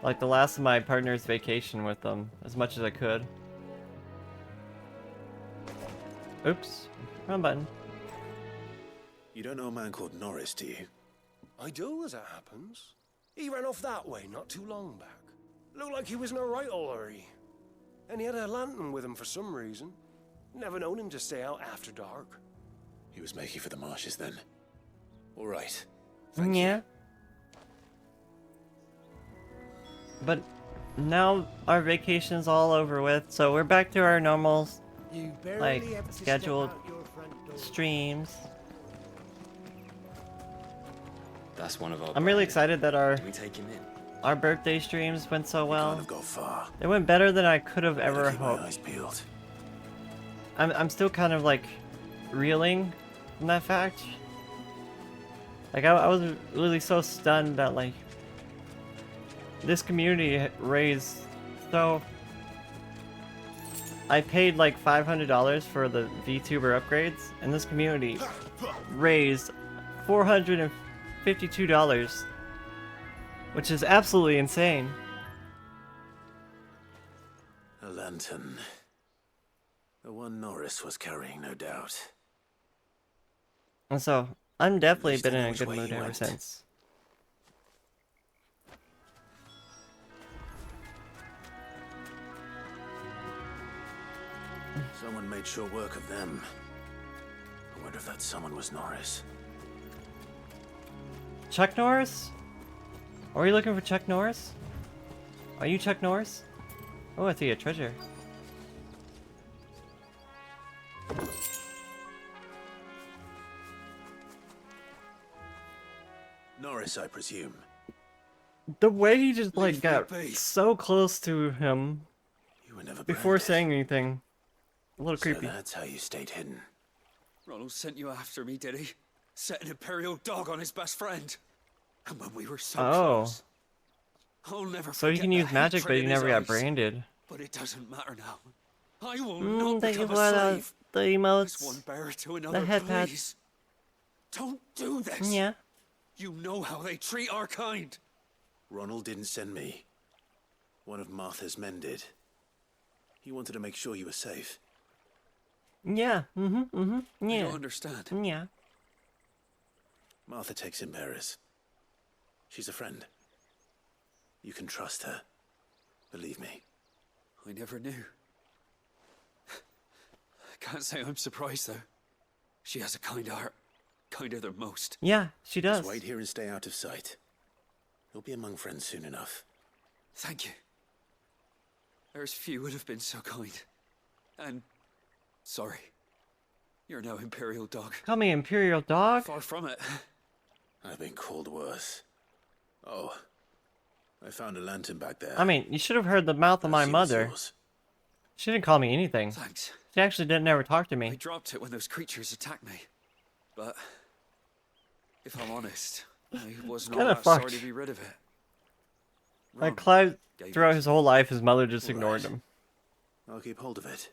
Speaker 1: like the last of my partner's vacation with them as much as I could. Oops. Wrong button.
Speaker 6: You don't know a man called Norris, do you?
Speaker 13: I do, as it happens. He ran off that way not too long back. Looked like he was in a right old hurry. And he had a lantern with him for some reason. Never known him to stay out after dark.
Speaker 6: He was making for the marshes then. All right.
Speaker 1: Yeah. But now our vacation's all over with, so we're back to our normal, like, scheduled streams.
Speaker 17: That's one of our.
Speaker 1: I'm really excited that our
Speaker 17: Do we take him in?
Speaker 1: our birthday streams went so well.
Speaker 6: Can't have gone far.
Speaker 1: It went better than I could have ever
Speaker 6: Keep my
Speaker 1: hoped.
Speaker 6: eyes peeled.
Speaker 1: I'm still kind of like reeling from that fact. Like I was really so stunned that like this community raised so. I paid like $500 for the VTuber upgrades, and this community raised $452, which is absolutely insane.
Speaker 6: A lantern. The one Norris was carrying, no doubt.
Speaker 1: And so, I'm definitely
Speaker 6: least I
Speaker 1: been in
Speaker 6: know
Speaker 1: a
Speaker 6: which
Speaker 1: good
Speaker 6: way
Speaker 1: mood
Speaker 6: he
Speaker 1: ever
Speaker 6: went.
Speaker 1: since.
Speaker 6: Someone made sure work of them. I wonder if that someone was Norris.
Speaker 1: Chuck Norris? Are you looking for Chuck Norris? Are you Chuck Norris? Oh, I see a treasure.
Speaker 6: Norris, I presume.
Speaker 1: The way he just like
Speaker 6: Leave
Speaker 1: got
Speaker 6: me be.
Speaker 1: so close to him
Speaker 6: You were never
Speaker 1: before
Speaker 6: branded.
Speaker 1: saying anything. A little
Speaker 6: So
Speaker 1: creepy.
Speaker 6: that's how you stayed hidden.
Speaker 7: Ronald sent you after me, did he? Set an Imperial dog on his best friend. And when we were so close. I'll never
Speaker 1: So he
Speaker 7: forget
Speaker 1: can
Speaker 7: the
Speaker 1: use magic,
Speaker 7: hatred
Speaker 1: but he
Speaker 7: in his
Speaker 1: never got
Speaker 7: eyes.
Speaker 1: branded.
Speaker 7: But it doesn't matter now. I will not
Speaker 1: Thank you
Speaker 7: become
Speaker 1: for
Speaker 7: a
Speaker 1: the
Speaker 7: slave.
Speaker 1: emotes.
Speaker 7: This one bearer to another,
Speaker 1: head pats.
Speaker 7: please. Don't do this.
Speaker 1: Yeah.
Speaker 7: You know how they treat our kind.
Speaker 6: Ronald didn't send me. One of Martha's men did. He wanted to make sure you were safe.
Speaker 1: Yeah. Yeah.
Speaker 7: I don't understand.
Speaker 1: Yeah.
Speaker 6: Martha takes in bearers. She's a friend. You can trust her. Believe me.
Speaker 17: I never knew. I can't say I'm surprised, though. She has a kind heart. Kinder than most.
Speaker 1: Yeah, she does.
Speaker 6: Just wait here and stay out of sight. You'll be among friends soon enough.
Speaker 17: Thank you. There's few would have been so kind. And sorry. You're no Imperial dog.
Speaker 1: Call me Imperial dog?
Speaker 17: Far from it.
Speaker 6: I've been called worse. Oh, I found a lantern back there.
Speaker 1: I mean, you should have heard the mouth of my mother. She didn't call me anything.
Speaker 17: Thanks.
Speaker 1: She actually didn't ever talk to me.
Speaker 17: I dropped it when those creatures attacked me. But if I'm honest, I wasn't all that sorry to be rid of it.
Speaker 1: Like Clive, throughout his whole life, his mother just ignored him.
Speaker 6: I'll keep hold of it.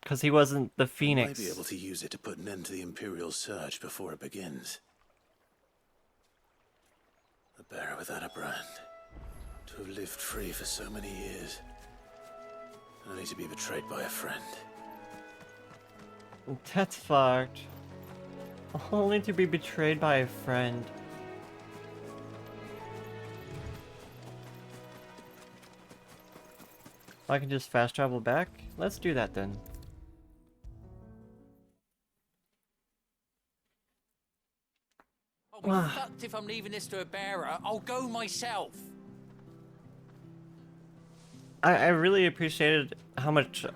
Speaker 1: Because he wasn't the Phoenix.
Speaker 6: I might be able to use it to put an end to the Imperial surge before it begins. A bearer without a brand. To have lived free for so many years. Only to be betrayed by a friend.
Speaker 1: That's fucked. Only to be betrayed by a friend. I can just fast travel back? Let's do that then.
Speaker 7: I'll be fucked if I'm leaving this to a bearer. I'll go myself.
Speaker 1: I really appreciated how much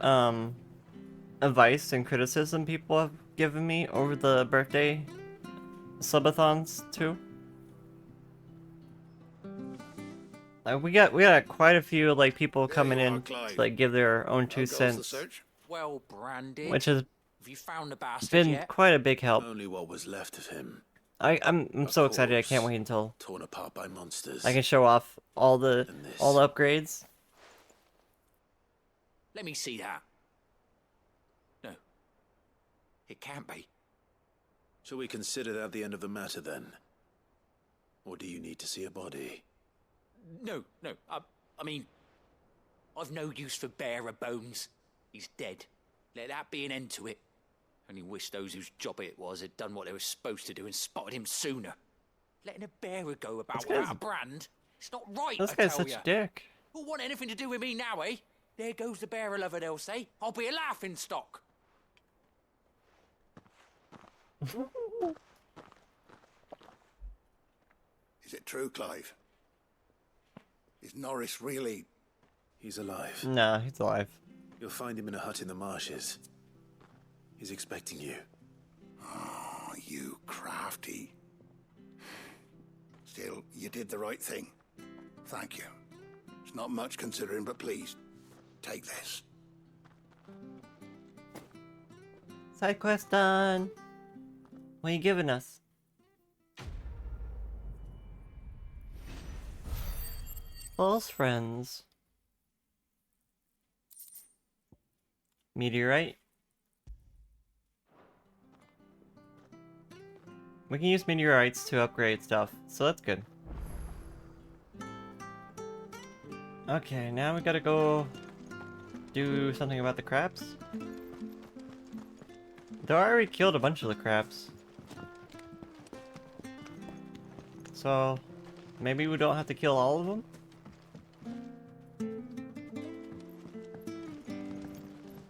Speaker 1: advice and criticism people have given me over the birthday subathons too. We got quite a few like people coming in to like give their own 2 cents,
Speaker 7: Well, Brandy.
Speaker 1: which has
Speaker 7: Have you found the bastard
Speaker 1: been
Speaker 7: yet?
Speaker 1: quite a big help.
Speaker 6: Only what was left of him.
Speaker 1: I'm so excited. I can't wait until
Speaker 6: Torn apart by monsters.
Speaker 1: I can show off all the upgrades.
Speaker 7: Let me see that. No. It can't be.
Speaker 6: Shall we consider that the end of the matter then? Or do you need to see a body?
Speaker 7: No. I mean, I've no use for bearer bones. He's dead. Let that be an end to it. Only wish those whose job it was had done what they were supposed to do and spotted him sooner. Letting a bearer go about without a brand, it's not right,
Speaker 1: This
Speaker 7: I
Speaker 1: guy's
Speaker 7: tell
Speaker 1: such
Speaker 7: ya.
Speaker 1: a dick.
Speaker 7: Who'll want anything to do with me now, eh? There goes the bearer lover, they'll say. I'll be a laughing stock.
Speaker 11: Is it true, Clive? Is Norris really...
Speaker 6: He's alive.
Speaker 1: Nah, he's alive.
Speaker 6: You'll find him in a hut in the marshes. He's expecting you.
Speaker 11: Oh, you crafty. Still, you did the right thing. Thank you. It's not much considering, but please, take this.
Speaker 1: Side quest done. What are you giving us? False friends. Meteorite. We can use meteorites to upgrade stuff, so that's good. Okay, now we gotta go do something about the crabs. Though I already killed a bunch of the crabs. So, maybe we don't have to kill all of them?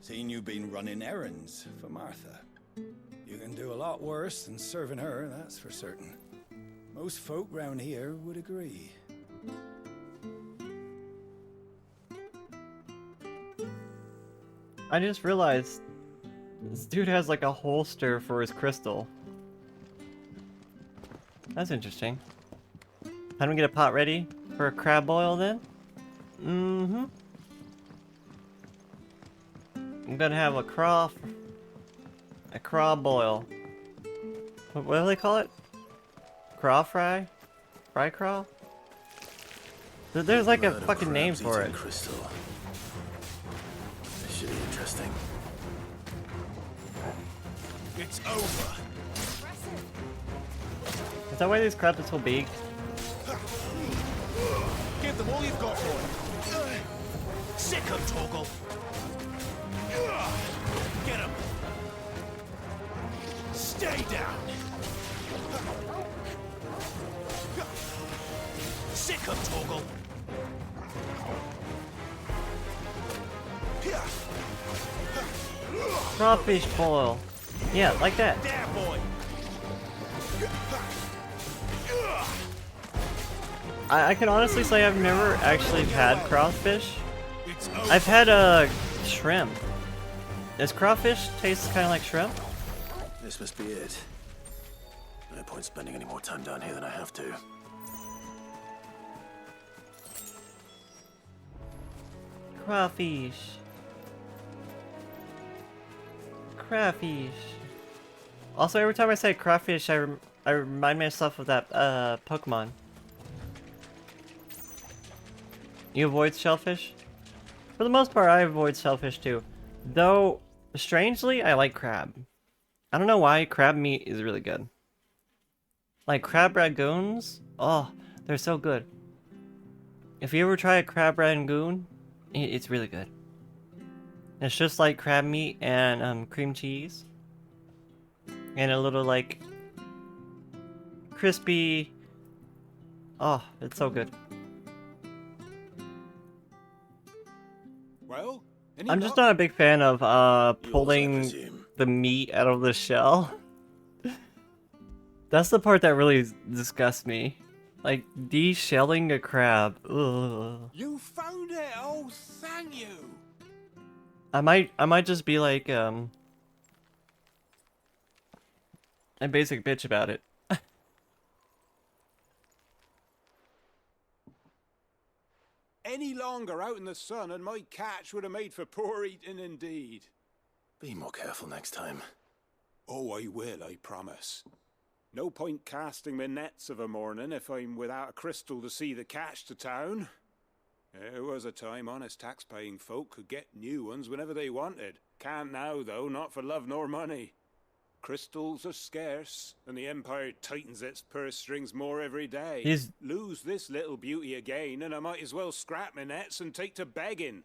Speaker 18: Seen you been running errands for Martha. You can do a lot worse than serving her, that's for certain. Most folk round here would agree.
Speaker 1: I just realized this dude has like a holster for his crystal. That's interesting. How do we get a pot ready for a crab boil then? Mm-hmm. I'm gonna have a craw boil. What do they call it? Craw fry? Fry craw? There's like a fucking name for it.
Speaker 6: Crystal. This should be interesting.
Speaker 18: It's over.
Speaker 1: Is that why these crabs are so big?
Speaker 18: Give them all you've got for them. Sick 'em, Torgal. Get him. Stay down.
Speaker 1: Crawfish boil. Yeah, like that.
Speaker 13: There, boy.
Speaker 1: I can honestly say I've never actually had crawfish. I've had shrimp. Does crawfish taste kind of like shrimp?
Speaker 6: This must be it. No point spending any more time down here than I have to.
Speaker 1: Crawfish. Crawfish. Also, every time I say crawfish, I remind myself of that Pokemon. You avoid shellfish? For the most part, I avoid shellfish too. Though, strangely, I like crab. I don't know why, crab meat is really good. Like crab rangoons? Oh, they're so good. If you ever try a crab rangoon, it's really good. It's just like crab meat and cream cheese. And a little like crispy. Oh, it's so good.
Speaker 15: Well,
Speaker 1: I'm just not a big fan of pulling the meat out of the shell. That's the part that really disgusts me. Like de-shelling a crab. Ugh.
Speaker 15: You found it. Oh, thank you.
Speaker 1: I might just be like a basic bitch about it.
Speaker 15: Any longer out in the sun and my catch would have made for poor eating indeed.
Speaker 6: Be more careful next time.
Speaker 15: Oh, I will, I promise. No point casting my nets of a morning if I'm without a crystal to see the catch to town. There was a time honest tax-paying folk could get new ones whenever they wanted. Can't now, though, not for love nor money. Crystals are scarce, and the Empire tightens its purse strings more every day. Lose this little beauty again, and I might as well scrap my nets and take to begging.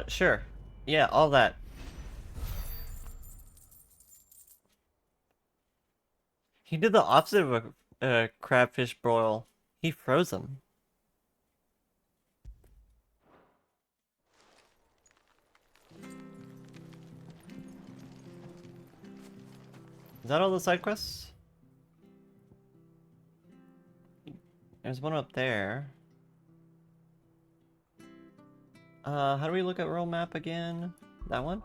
Speaker 1: Sure. Yeah, all that. He did the opposite of a crabfish broil. He froze them. Is that all the side quests? There's one up there. How do we look at world map again? That one?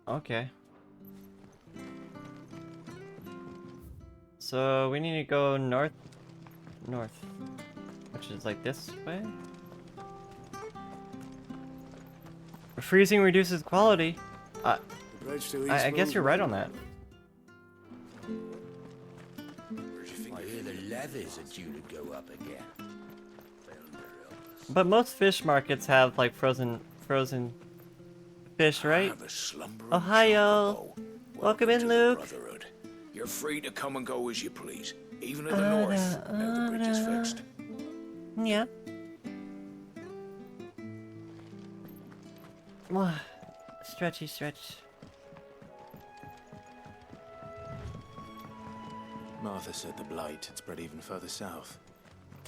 Speaker 1: Okay. So we need to go north, which is like this way. Freezing reduces quality. I guess you're right on that.
Speaker 7: I hear the leathers are due to go up again.
Speaker 1: But most fish markets have like frozen fish, right? Ohio, welcome in, Luke.
Speaker 6: Brotherhood. You're free to come and go as you please, even in the north. Now the bridge is fixed.
Speaker 1: Yeah. Stretchy stretch.
Speaker 6: Martha said the blight had spread even further south,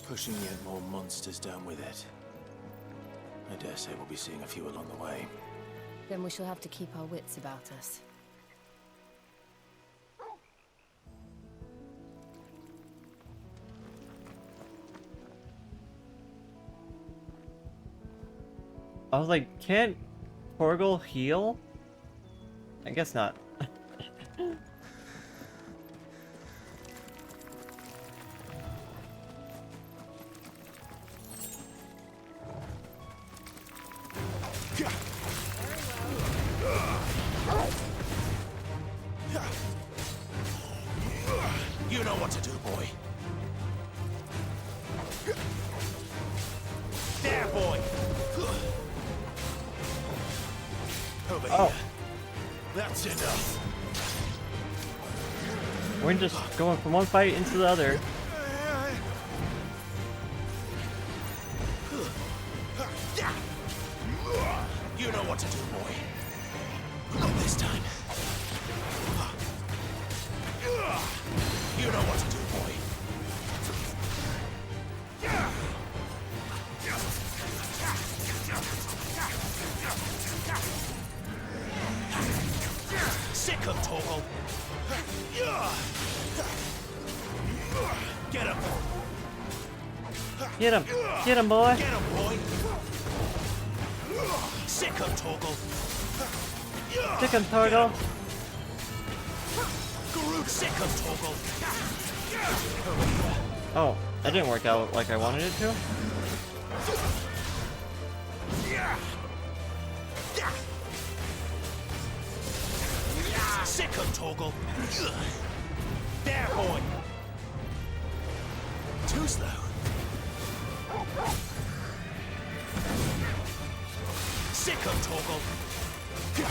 Speaker 6: pushing yet more monsters down with it. I dare say we'll be seeing a few along the way.
Speaker 5: Then we shall have to keep our wits about us.
Speaker 1: I was like, can't Porgal heal? I guess not.
Speaker 6: You know what to do, boy. There, boy. Over here. That's enough.
Speaker 1: We're just going from one fight into the other.
Speaker 6: You know what to do, boy. Not this time.
Speaker 13: Sick of Toggle. Get him.
Speaker 1: Get him. Get him, boy.
Speaker 13: Get him, boy. Sick of Toggle.
Speaker 1: Chicken Torgo.
Speaker 13: Sick of Toggle.
Speaker 1: Oh, that didn't work out like I wanted it to.
Speaker 13: Sick of Toggle. There, boy. Too slow. Sick of Toggle. Get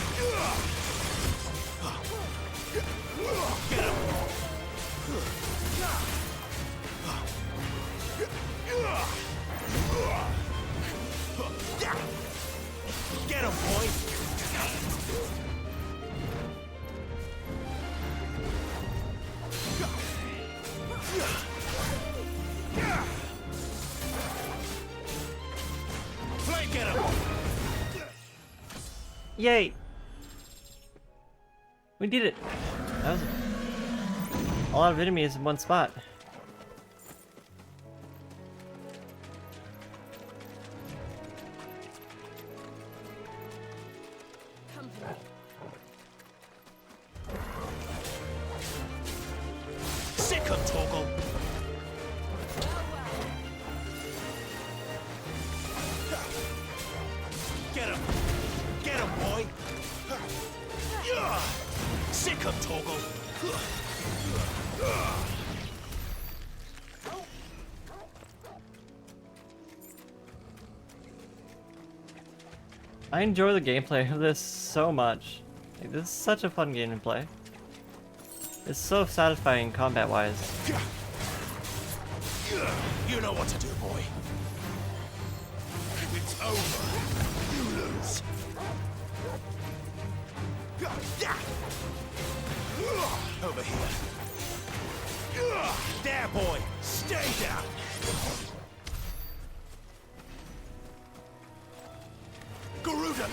Speaker 13: him. Get him, boy. Flank at him.
Speaker 1: Yay! We did it. That was a lot of enemies in one spot.
Speaker 13: Sick of Toggle. Get him. Get him, boy. Sick of Toggle.
Speaker 1: I enjoy the gameplay of this so much. Like, this is such a fun game to play. It's so satisfying combat-wise.
Speaker 13: You know what to do, boy. It's over. You lose. Over here. There, boy. Stay down. Garuda.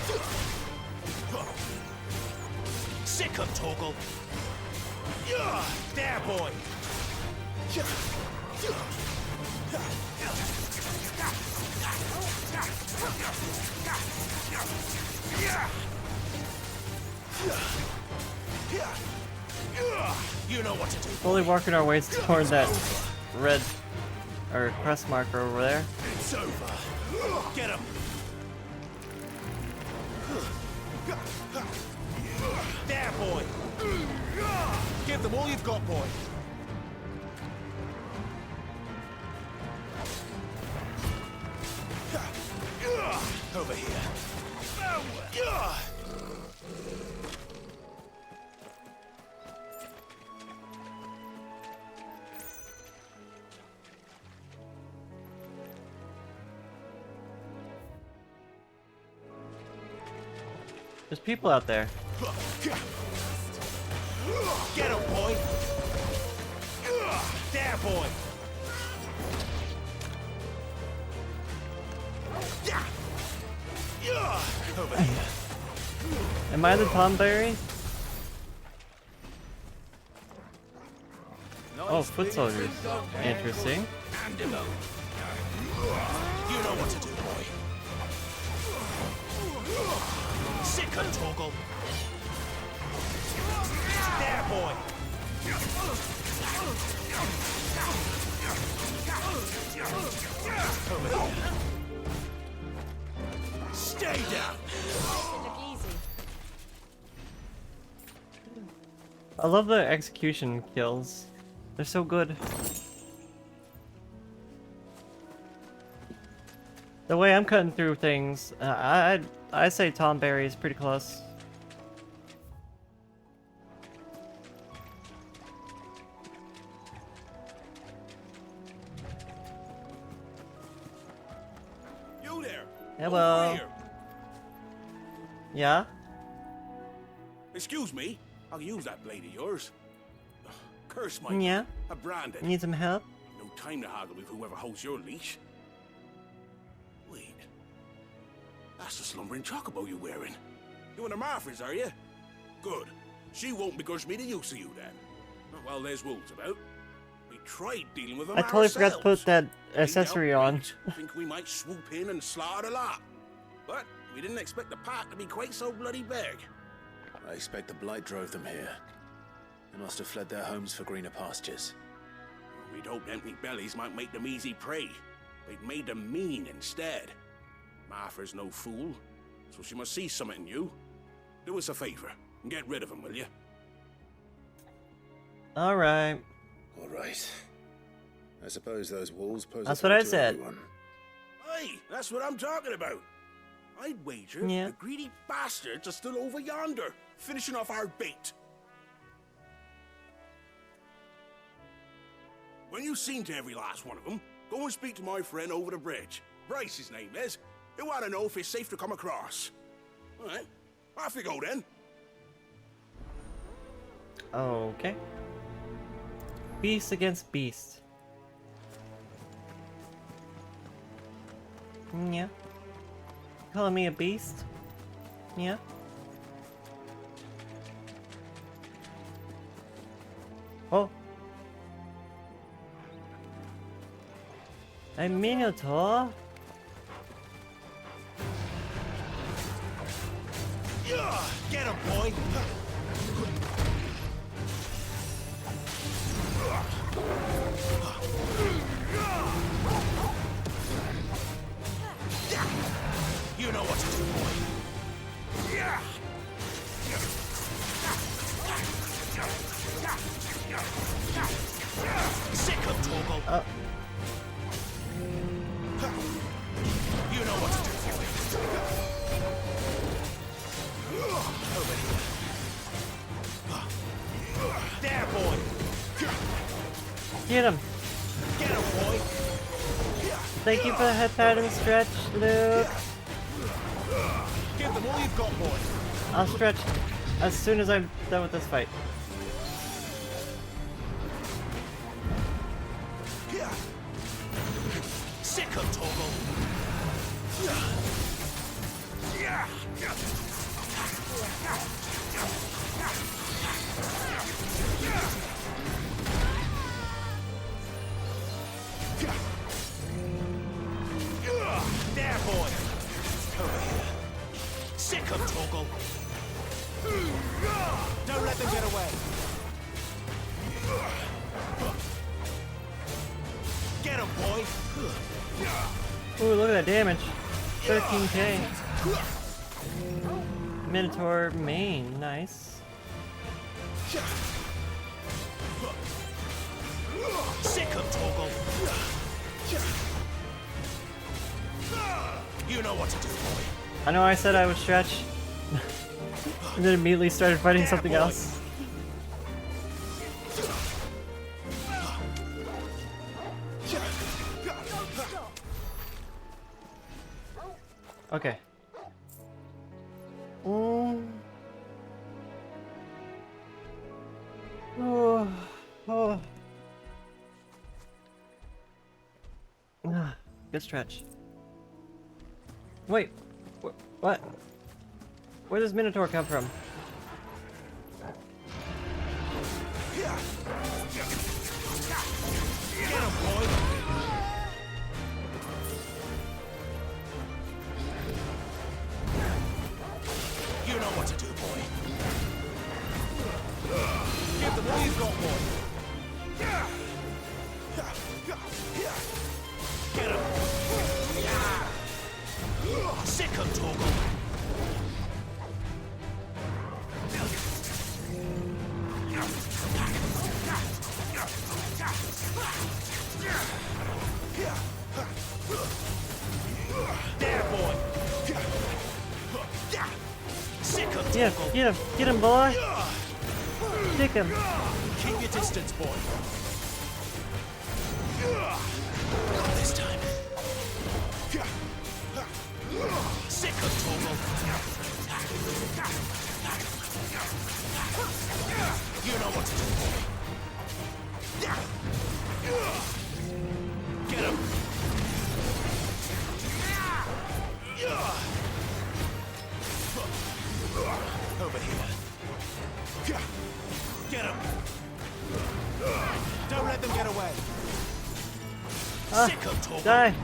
Speaker 13: Sick of Toggle. There, boy. You know what to do.
Speaker 1: Slowly working our ways toward that red or crest marker over there.
Speaker 13: It's over. Get him. There, boy. Give them all you've got, boy. Over here.
Speaker 1: There's people out there.
Speaker 13: Get him, boy. There, boy. Over here.
Speaker 1: Am I the Tomberry? Oh, foot soldiers. Interesting.
Speaker 13: You know what to do, boy. Sick of Toggle. There, boy. Over here. Stay down.
Speaker 1: I love the execution kills. They're so good. The way I'm cutting through things, I say Tomberry is pretty close.
Speaker 13: You there?
Speaker 1: Hello.
Speaker 13: Over here.
Speaker 1: Yeah?
Speaker 13: Excuse me. I'll use that blade of yours. Ugh, curse my
Speaker 1: Yeah?
Speaker 13: a branded.
Speaker 1: Need some help?
Speaker 13: No time to haggle with whoever holds your leash. Wait. That's the slumbering chocobo you're wearing. You in the Marfors, are you? Good.
Speaker 19: She won't begrudge me the use of you then. Not while there's wolves about. We tried dealing with them
Speaker 1: I totally forgot to
Speaker 19: ourselves.
Speaker 1: put that
Speaker 19: They
Speaker 1: accessory on.
Speaker 19: outright think we might swoop in and slaughter the lot. But we didn't expect the pack to be quite so bloody big.
Speaker 6: I expect the blight drove them here. They must have fled their homes for greener pastures.
Speaker 19: We'd hoped empty bellies might make them easy prey. They'd made them mean instead. Martha's no fool, so she must see something in you. Do us a favor and get rid of them, will you?
Speaker 1: Alright.
Speaker 6: All right. I suppose those wolves pose
Speaker 1: That's
Speaker 6: a
Speaker 1: what
Speaker 6: threat
Speaker 1: I
Speaker 6: to
Speaker 1: said.
Speaker 6: everyone.
Speaker 19: Aye, that's what I'm talking about. I'd wager
Speaker 1: Yeah.
Speaker 19: the greedy bastards are still over yonder, finishing off our bait. When you've seen to every last one of them, go and speak to my friend over the bridge. Bryce, his name is. He'll want to know if it's safe to come across. All right, off you go then.
Speaker 1: Okay. Beast against beast. Yeah. Calling me a beast? Yeah. Oh. A minotaur?
Speaker 19: Yeah, get him, boy. You know what to do, boy. Yeah. Sick of Toggle. You know what to do, boy. Over here. There, boy.
Speaker 1: Get him.
Speaker 19: Get him, boy.
Speaker 1: Thank you for the head pat and stretch, Luke.
Speaker 19: Give them all you've got, boy.
Speaker 1: I'll stretch as soon as I'm done with this fight.
Speaker 19: Sick of Toggle. There, boy. Over here. Sick of Toggle. Don't let them get away. Get him, boy.
Speaker 1: Ooh, look at that damage. 13k. Minotaur main, nice.
Speaker 19: Sick of Toggle. You know what to do, boy.
Speaker 1: I know I said I would stretch. And then immediately started fighting something else. Okay. Oh. Oh. Ah, good stretch. Wait. What? Where does Minotaur come from?
Speaker 19: Get him, boy. You know what to do, boy. Give them all you've got, boy. Get him. Sick of Toggle. There, boy. Sick of Toggle.
Speaker 1: Get him, boy. Kick him.
Speaker 19: Keep your distance, boy. Not this time. Sick of Toggle. You know what to do, boy. Get him. Over here. Get him! Don't let them get away! Sick of talking!
Speaker 1: Die!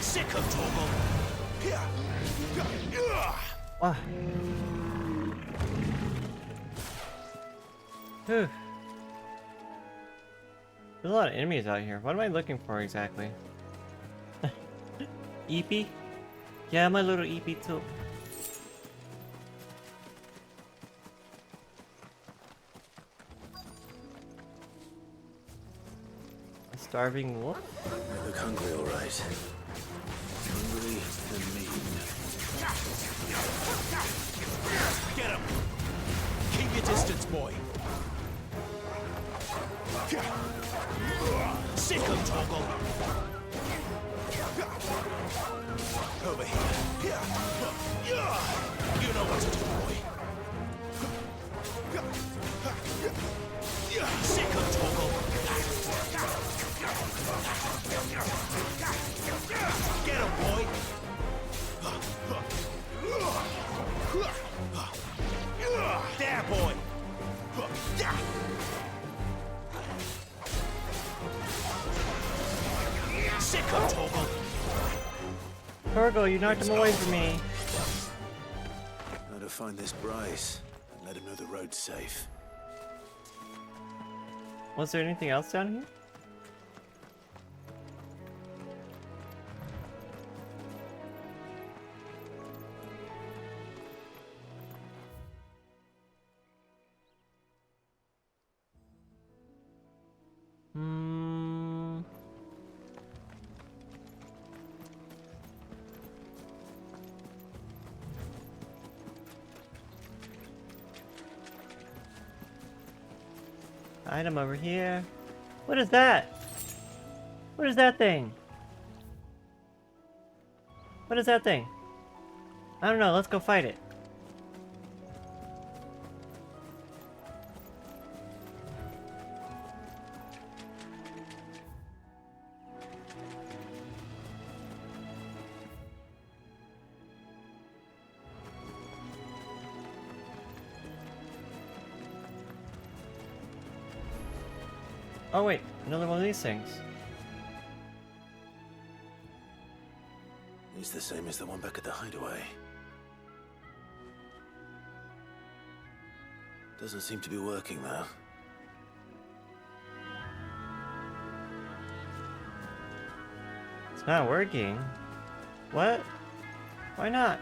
Speaker 19: Sick of Torgal!
Speaker 1: Ah. Whew. There's a lot of enemies out here. What am I looking for exactly? EP? Yeah, my little EP too. A starving wolf?
Speaker 6: You look hungry, all right. Hungry and mean.
Speaker 19: Get him! Keep your distance, boy! Sick of Torgal! Over here. You know what to do, boy. Sick of Torgal! Get him, boy! There, boy! Sick of Torgal!
Speaker 1: Torgal, you knocked him away from me.
Speaker 6: Now to find this Bryce and let him know the road's safe.
Speaker 1: Was there anything else down here? Item over here. What is that? What is that thing? What is that thing? I don't know, let's go fight it. Oh wait, another one of these things.
Speaker 6: It's the same as the one back at the hideaway. Doesn't seem to be working though.
Speaker 1: It's not working. What? Why not?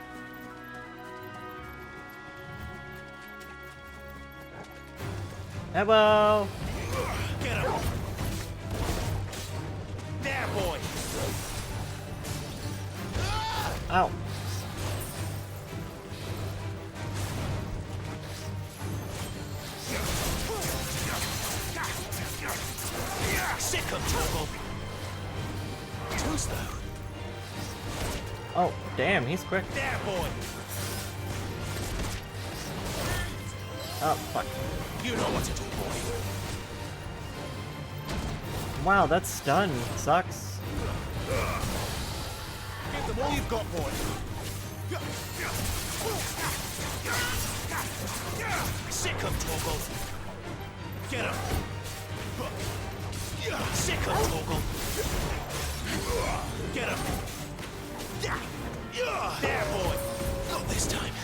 Speaker 1: Hello!
Speaker 19: Get him! There, boy!
Speaker 1: Ow.
Speaker 19: Sick of Torgal! Too slow.
Speaker 1: Oh, damn, he's quick.
Speaker 19: There, boy!
Speaker 1: Oh, fuck.
Speaker 19: You know what to do, boy.
Speaker 1: Wow, that stun sucks.
Speaker 19: Give them all you've got, boy. Sick of Torgal. Get him. Sick of Torgal. Get him. There, boy. Not this time.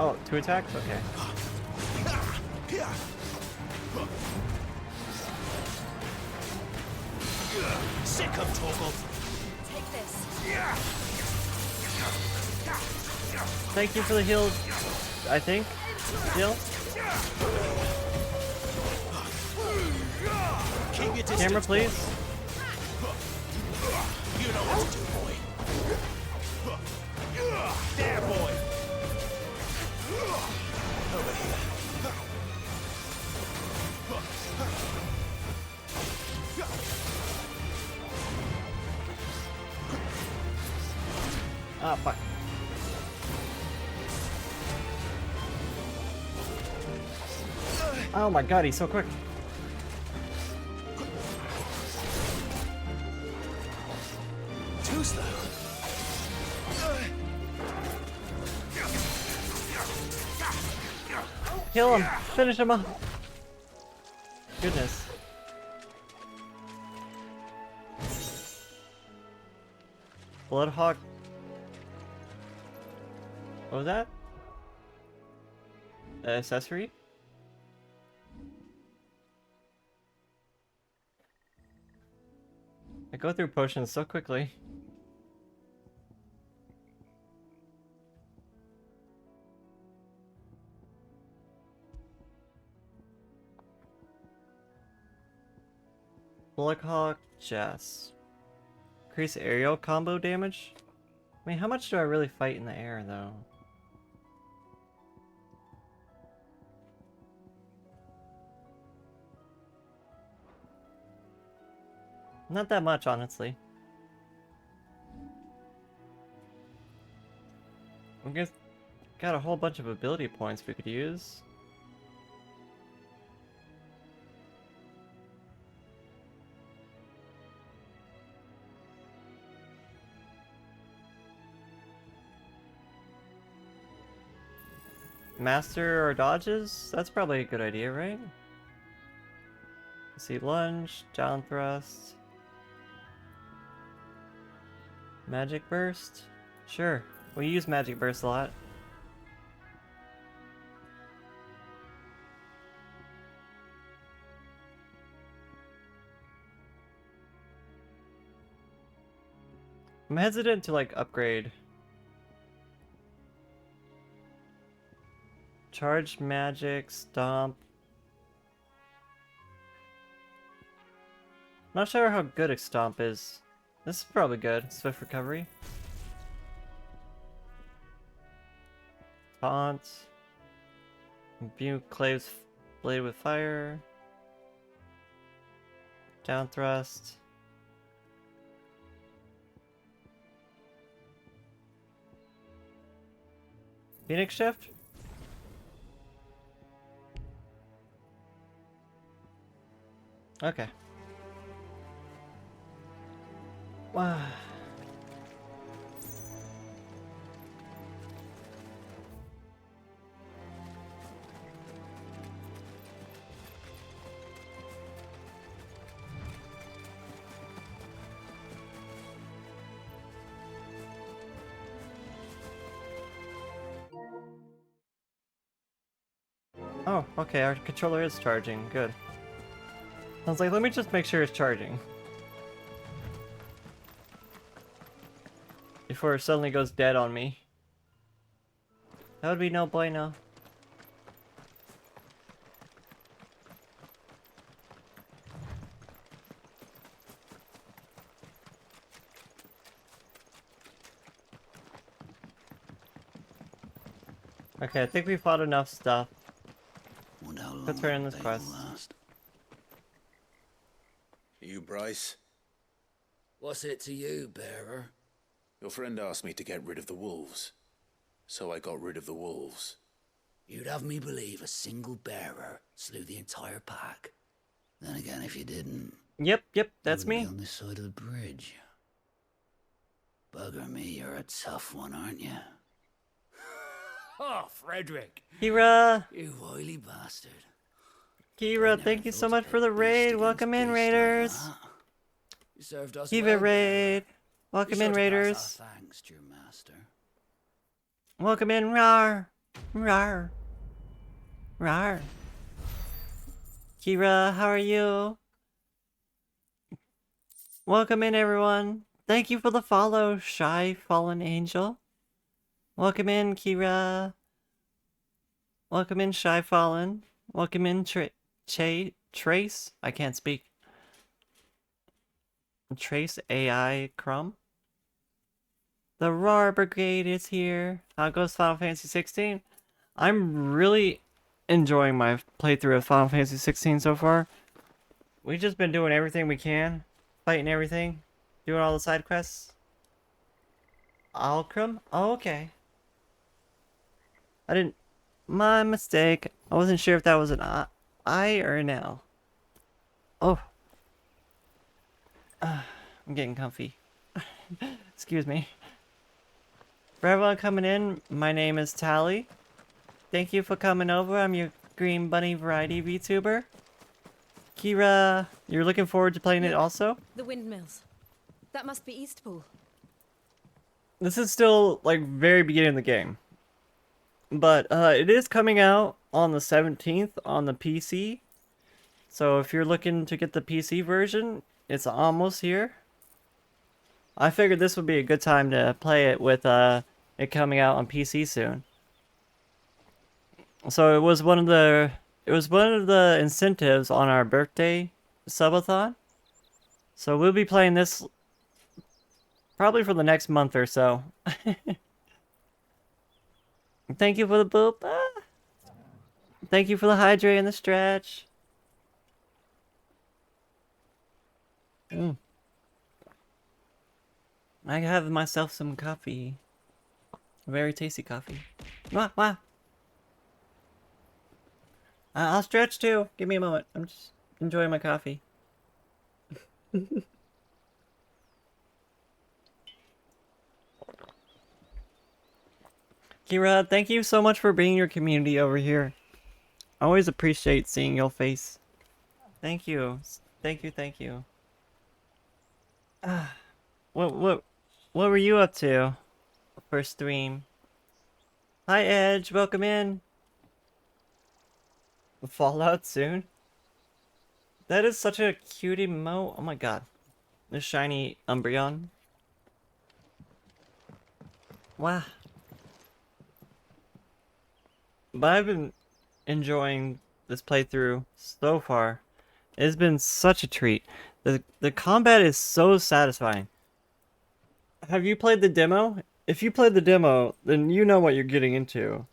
Speaker 1: Oh, 2 attacks? Okay.
Speaker 19: Sick of Torgal.
Speaker 5: Take this.
Speaker 1: Thank you for the heal, I think. Heal?
Speaker 19: Keep your distance,
Speaker 1: Camera, please.
Speaker 19: boy. You know what to do, boy. There, boy. Over here.
Speaker 1: Ah, fuck. Oh my god, he's so quick.
Speaker 18: Who's that?
Speaker 1: Kill him! Finish him off! Goodness. Bloodhawk. What was that? Accessory? I go through potions so quickly. Blackhawk Jess. Increase aerial combo damage? I mean, how much do I really fight in the air, though? Not that much, honestly. I guess got a whole bunch of ability points we could use. Master or dodges? That's probably a good idea, right? Let's see, lunge, down thrust. Magic burst? Sure. We use magic burst a lot. I'm hesitant to like upgrade. Charge magic, stomp. Not sure how good a stomp is. This is probably good. Swift recovery. Taunt. Imbue Clave's blade with fire. Down thrust. Phoenix shift? Okay. Wow. Oh, okay, our controller is charging. Good. I was like, let me just make sure it's charging. Before it suddenly goes dead on me. That would be no bueno. Okay, I think we fought enough stuff. Let's turn in this quest.
Speaker 6: You, Bryce?
Speaker 18: What's it to you, bearer?
Speaker 6: Your friend asked me to get rid of the wolves. So I got rid of the wolves.
Speaker 18: You'd have me believe a single bearer slew the entire pack. Then again, if you didn't...
Speaker 1: Yep, that's me.
Speaker 18: Be on this side of the bridge. Bugger me, you're a tough one, aren't you? Oh, Frederick!
Speaker 1: Kira!
Speaker 18: You wily bastard.
Speaker 1: Kira, thank you so much for the raid. Welcome in, raiders.
Speaker 18: You served us
Speaker 1: Keep
Speaker 18: well,
Speaker 1: it raid. Welcome in, raiders.
Speaker 18: Thanks, dear master.
Speaker 1: Welcome in, rar. Rar. Rar. Kira, how are you? Welcome in, everyone. Thank you for the follow, Shy Fallen Angel. Welcome in, Kira. Welcome in, Shy Fallen. Welcome in, Trace. I can't speak. Trace AI Crumb. The Roar Brigade is here. How goes Final Fantasy 16? I'm really enjoying my playthrough of Final Fantasy 16 so far. We've just been doing everything we can. Fighting everything. Doing all the side quests. Alcrum? Oh, okay. I didn't... My mistake. I wasn't sure if that was an I or an L. Oh. I'm getting comfy. Excuse me. For everyone coming in, my name is Tali. Thank you for coming over. I'm your Green Bunny Variety VTuber. Kira, you're looking forward to playing it also?
Speaker 5: The windmills. That must be Eastpool.
Speaker 1: This is still, like, very beginning of the game. But, it is coming out on the 17th on the PC. So if you're looking to get the PC version, it's almost here. I figured this would be a good time to play it with, it coming out on PC soon. So it was one of the incentives on our birthday subathon. So we'll be playing this probably for the next month or so. Thank you for the boop. Ah. Thank you for the hydrate and the stretch. I have myself some coffee. Very tasty coffee. Wah, wah. I'll stretch too. Give me a moment. I'm just enjoying my coffee. Kira, thank you so much for bringing your community over here. I always appreciate seeing your face. Thank you. Thank you, thank you. What were you up to for stream? Hi Edge, welcome in. Fallout soon? That is such a cute emote. Oh my god. The shiny Umbreon. Wow. But I've been enjoying this playthrough so far. It's been such a treat. The combat is so satisfying. Have you played the demo? If you played the demo, then you know what you're getting into.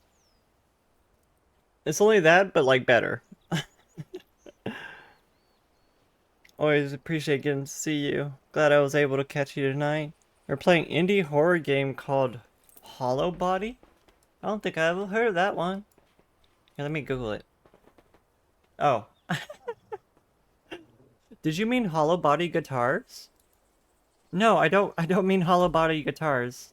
Speaker 1: It's only that, but like better. Always appreciate getting to see you. Glad I was able to catch you tonight. We're playing indie horror game called Hollow Body. I don't think I've heard of that one. Here, let me Google it. Oh. Did you mean Hollow Body Guitars? No, I don't mean Hollow Body Guitars.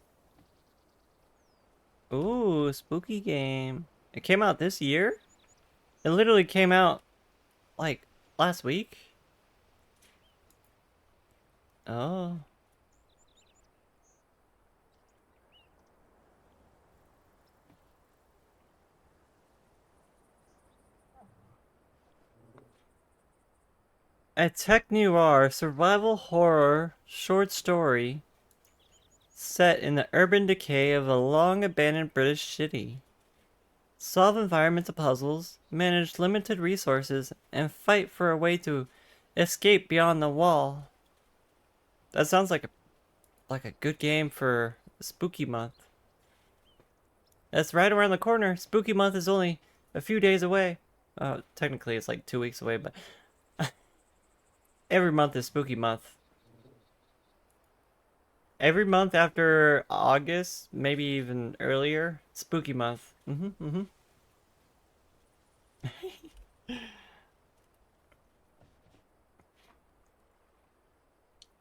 Speaker 1: Ooh, spooky game. It came out this year? It literally came out like last week. Oh. A tech noir survival horror short story set in the urban decay of a long abandoned British city. Solve environmental puzzles, manage limited resources, and fight for a way to escape beyond the wall. That sounds like a good game for Spooky Month. That's right around the corner. Spooky Month is only a few days away. Technically it's like 2 weeks away, but every month is Spooky Month. Every month after August, maybe even earlier, Spooky Month.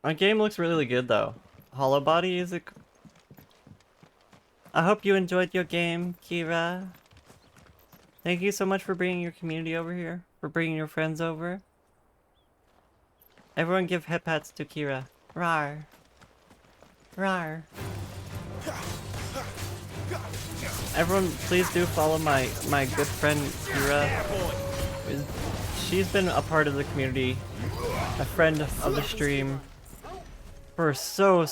Speaker 1: My game looks really good though. Hollow Body is a... I hope you enjoyed your game, Kira. Thank you so much for bringing your community over here, for bringing your friends over. Everyone give head pats to Kira. Rawr. Rawr. Everyone, please do follow my good friend Kira. She's been a part of the community, a friend of the stream for so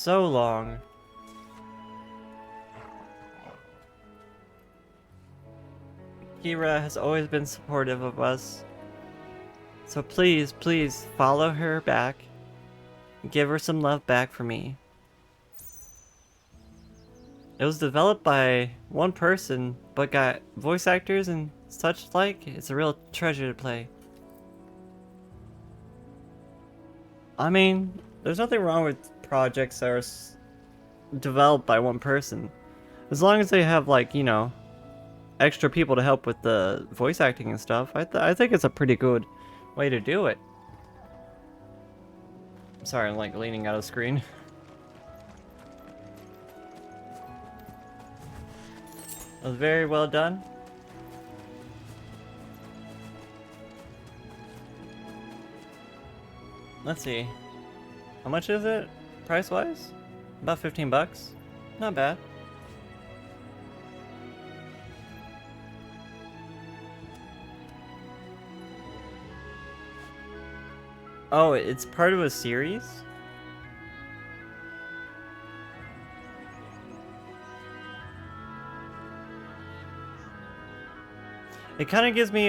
Speaker 1: long. Kira has always been supportive of us. So please follow her back. Give her some love back for me. It was developed by one person, but got voice actors and such like. It's a real treasure to play. I mean, there's nothing wrong with projects that are developed by one person. As long as they have, like, you know, extra people to help with the voice acting and stuff, I think it's a pretty good way to do it. Sorry, I'm like leaning out of screen. It was very well done. Let's see. How much is it, price-wise? About 15 bucks. Not bad. Oh, it's part of a series? It kind of gives me,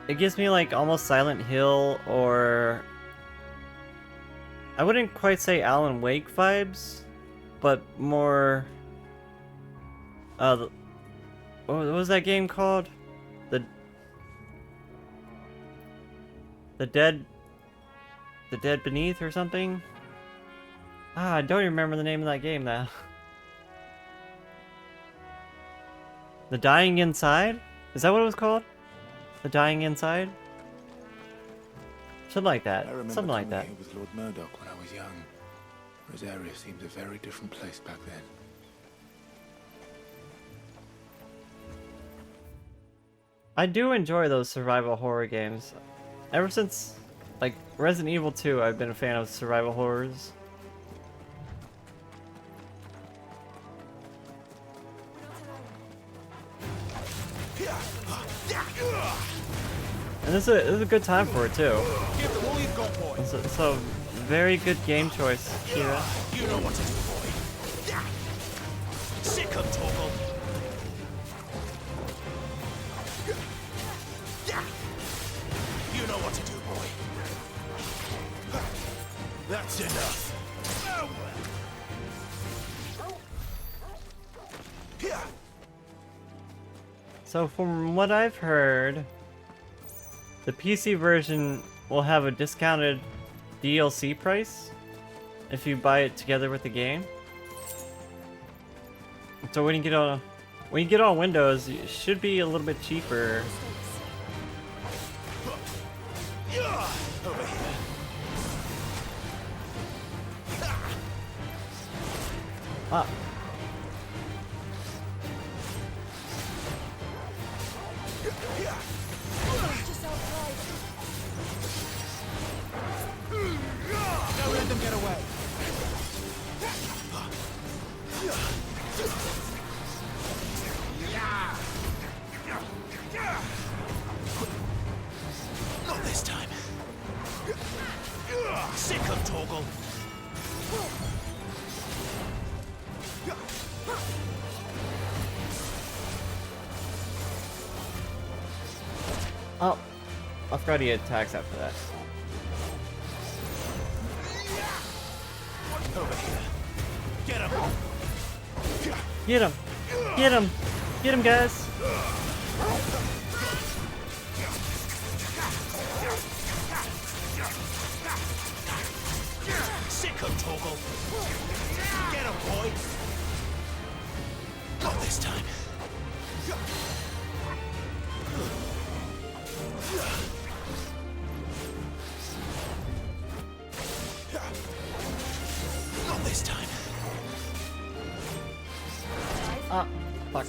Speaker 1: it gives me like almost Silent Hill, or I wouldn't quite say Alan Wake vibes, but more, what was that game called? The Dead Beneath or something? Ah, I don't even remember the name of that game now. The Dying Inside? Is that what it was called? The Dying Inside? Something like that.
Speaker 6: I remember
Speaker 1: Something like
Speaker 6: coming
Speaker 1: that.
Speaker 6: here with Lord Murdoch when I was young. Rosaria seemed a very different place back then.
Speaker 1: I do enjoy those survival horror games. Ever since, like, Resident Evil 2, I've been a fan of survival horrors. And this is a good time for it, too. It's a very good game choice, Kira.
Speaker 19: You know what to do, boy. Sick of Torgal. You know what to do, boy. That's enough.
Speaker 1: So from what I've heard, the PC version will have a discounted DLC price if you buy it together with the game. So when you get on Windows, it should be a little bit cheaper.
Speaker 19: Over here.
Speaker 1: Ah.
Speaker 19: Don't let them get away. Not this time. Sick of Torgal.
Speaker 1: Oh, I forgot he attacks after that.
Speaker 19: Over here. Get him.
Speaker 1: Get him! Get him! Get him, guys!
Speaker 19: Sick of Torgal. Get him, boy. Not this time. Not this time.
Speaker 1: Ah, fuck.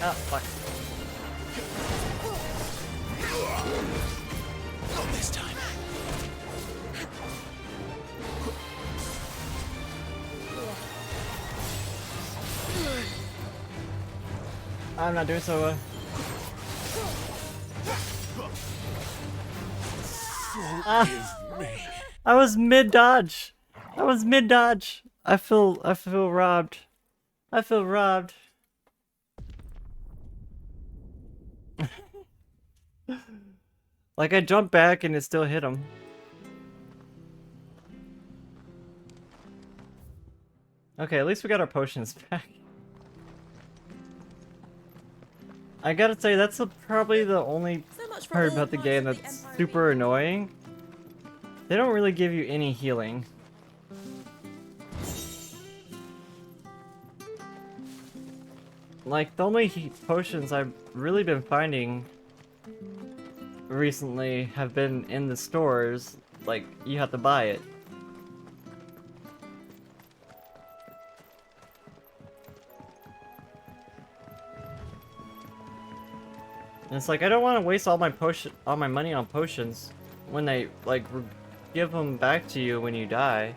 Speaker 1: Ah, fuck.
Speaker 19: Not this time.
Speaker 1: I'm not doing so well. I was mid dodge. I was mid dodge. I feel robbed. I feel robbed. Like I jumped back and it still hit him. Okay, at least we got our potions back. I gotta say, that's probably the only part about the game that's super annoying. They don't really give you any healing. Like, the only potions I've really been finding recently have been in the stores. Like, you have to buy it. And it's like, I don't want to waste all my money on potions when they, like, give them back to you when you die.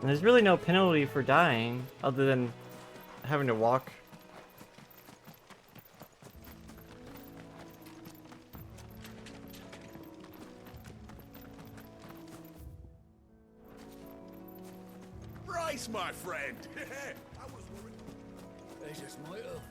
Speaker 1: And there's really no penalty for dying, other than having to walk.
Speaker 19: Bryce, my friend! I was worried.
Speaker 18: They just might have.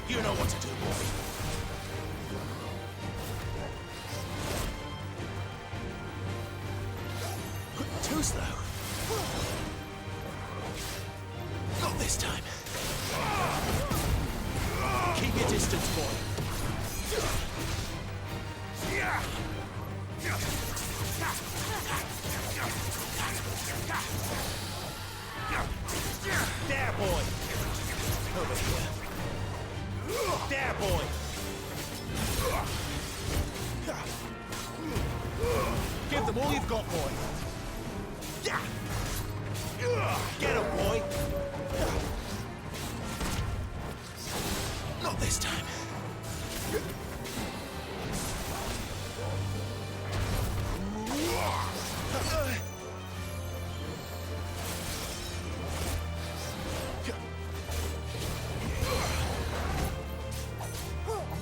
Speaker 19: You know what to do, boy. Too slow. Not this time. Keep your distance, boy. There, boy. Over here. There, boy. Give them all you've got, boy. Get him, boy. Not this time.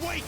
Speaker 19: Wait!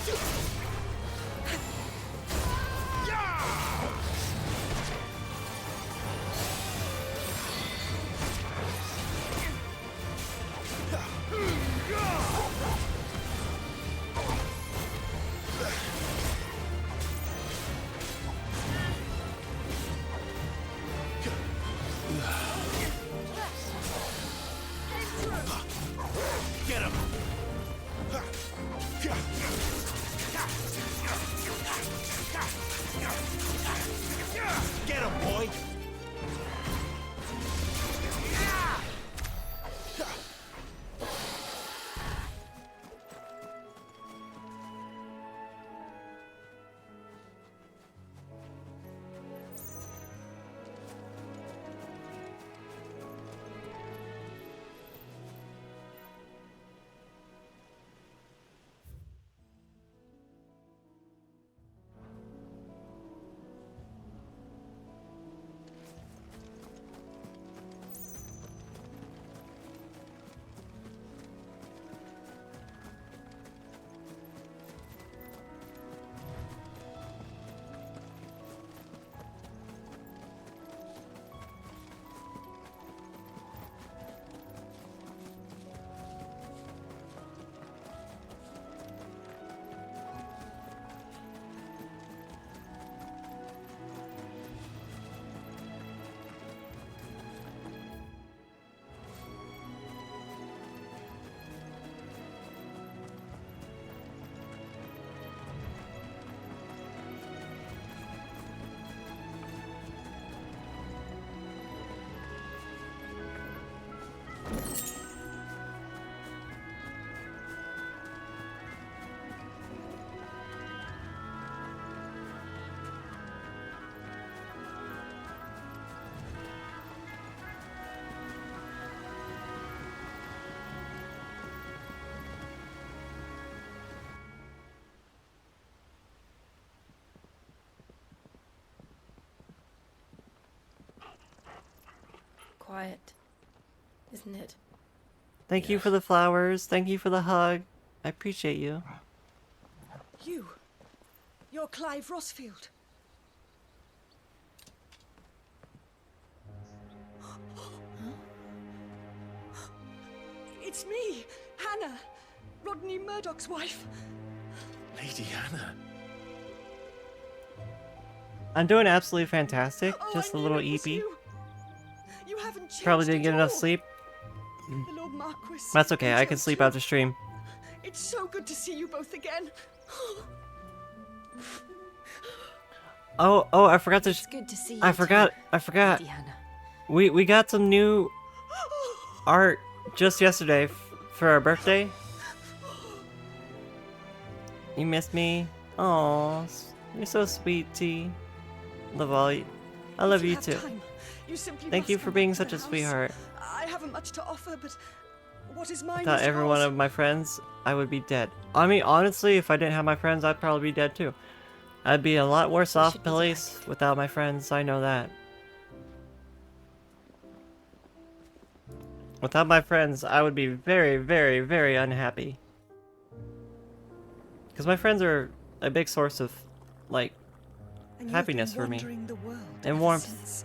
Speaker 5: Quiet, isn't it?
Speaker 1: Thank you for the flowers. Thank you for the hug. I appreciate you.
Speaker 2: You're Clive Rossfield. It's me, Hannah, Rodney Murdoch's wife.
Speaker 6: Lady Hannah.
Speaker 1: I'm doing absolutely fantastic.
Speaker 2: Oh,
Speaker 1: Just
Speaker 2: I
Speaker 1: a
Speaker 2: knew
Speaker 1: little
Speaker 2: it was
Speaker 1: eepy.
Speaker 2: You haven't changed
Speaker 1: Probably didn't
Speaker 2: at
Speaker 1: get enough
Speaker 2: all.
Speaker 1: sleep.
Speaker 2: The Lord Marquis.
Speaker 1: That's okay.
Speaker 2: and
Speaker 1: I can
Speaker 2: Joe
Speaker 1: sleep
Speaker 2: too.
Speaker 1: after stream.
Speaker 2: It's so good to see you both again.
Speaker 1: Oh, I forgot to.
Speaker 5: It's good to see you
Speaker 1: I forgot.
Speaker 5: too,
Speaker 1: I forgot.
Speaker 5: Lady Hannah.
Speaker 1: We got some new art just yesterday for our birthday. You missed me. Aw, you're so sweet, T. Love all you. I love you too. Thank you for being such a sweetheart.
Speaker 2: I haven't much to offer, but what is mine
Speaker 1: Without
Speaker 2: is
Speaker 1: every
Speaker 2: yours.
Speaker 1: one of my friends, I would be dead. I mean, honestly, if I didn't have my friends, I'd probably be dead too. I'd be a lot worse off place without my friends, I know that. Without my friends, I would be very, very, very unhappy. Because my friends are a big source of, like,
Speaker 2: And you've
Speaker 1: happiness
Speaker 2: been
Speaker 1: for me.
Speaker 2: wandering the world
Speaker 1: And
Speaker 2: ever
Speaker 1: warmth.
Speaker 2: since.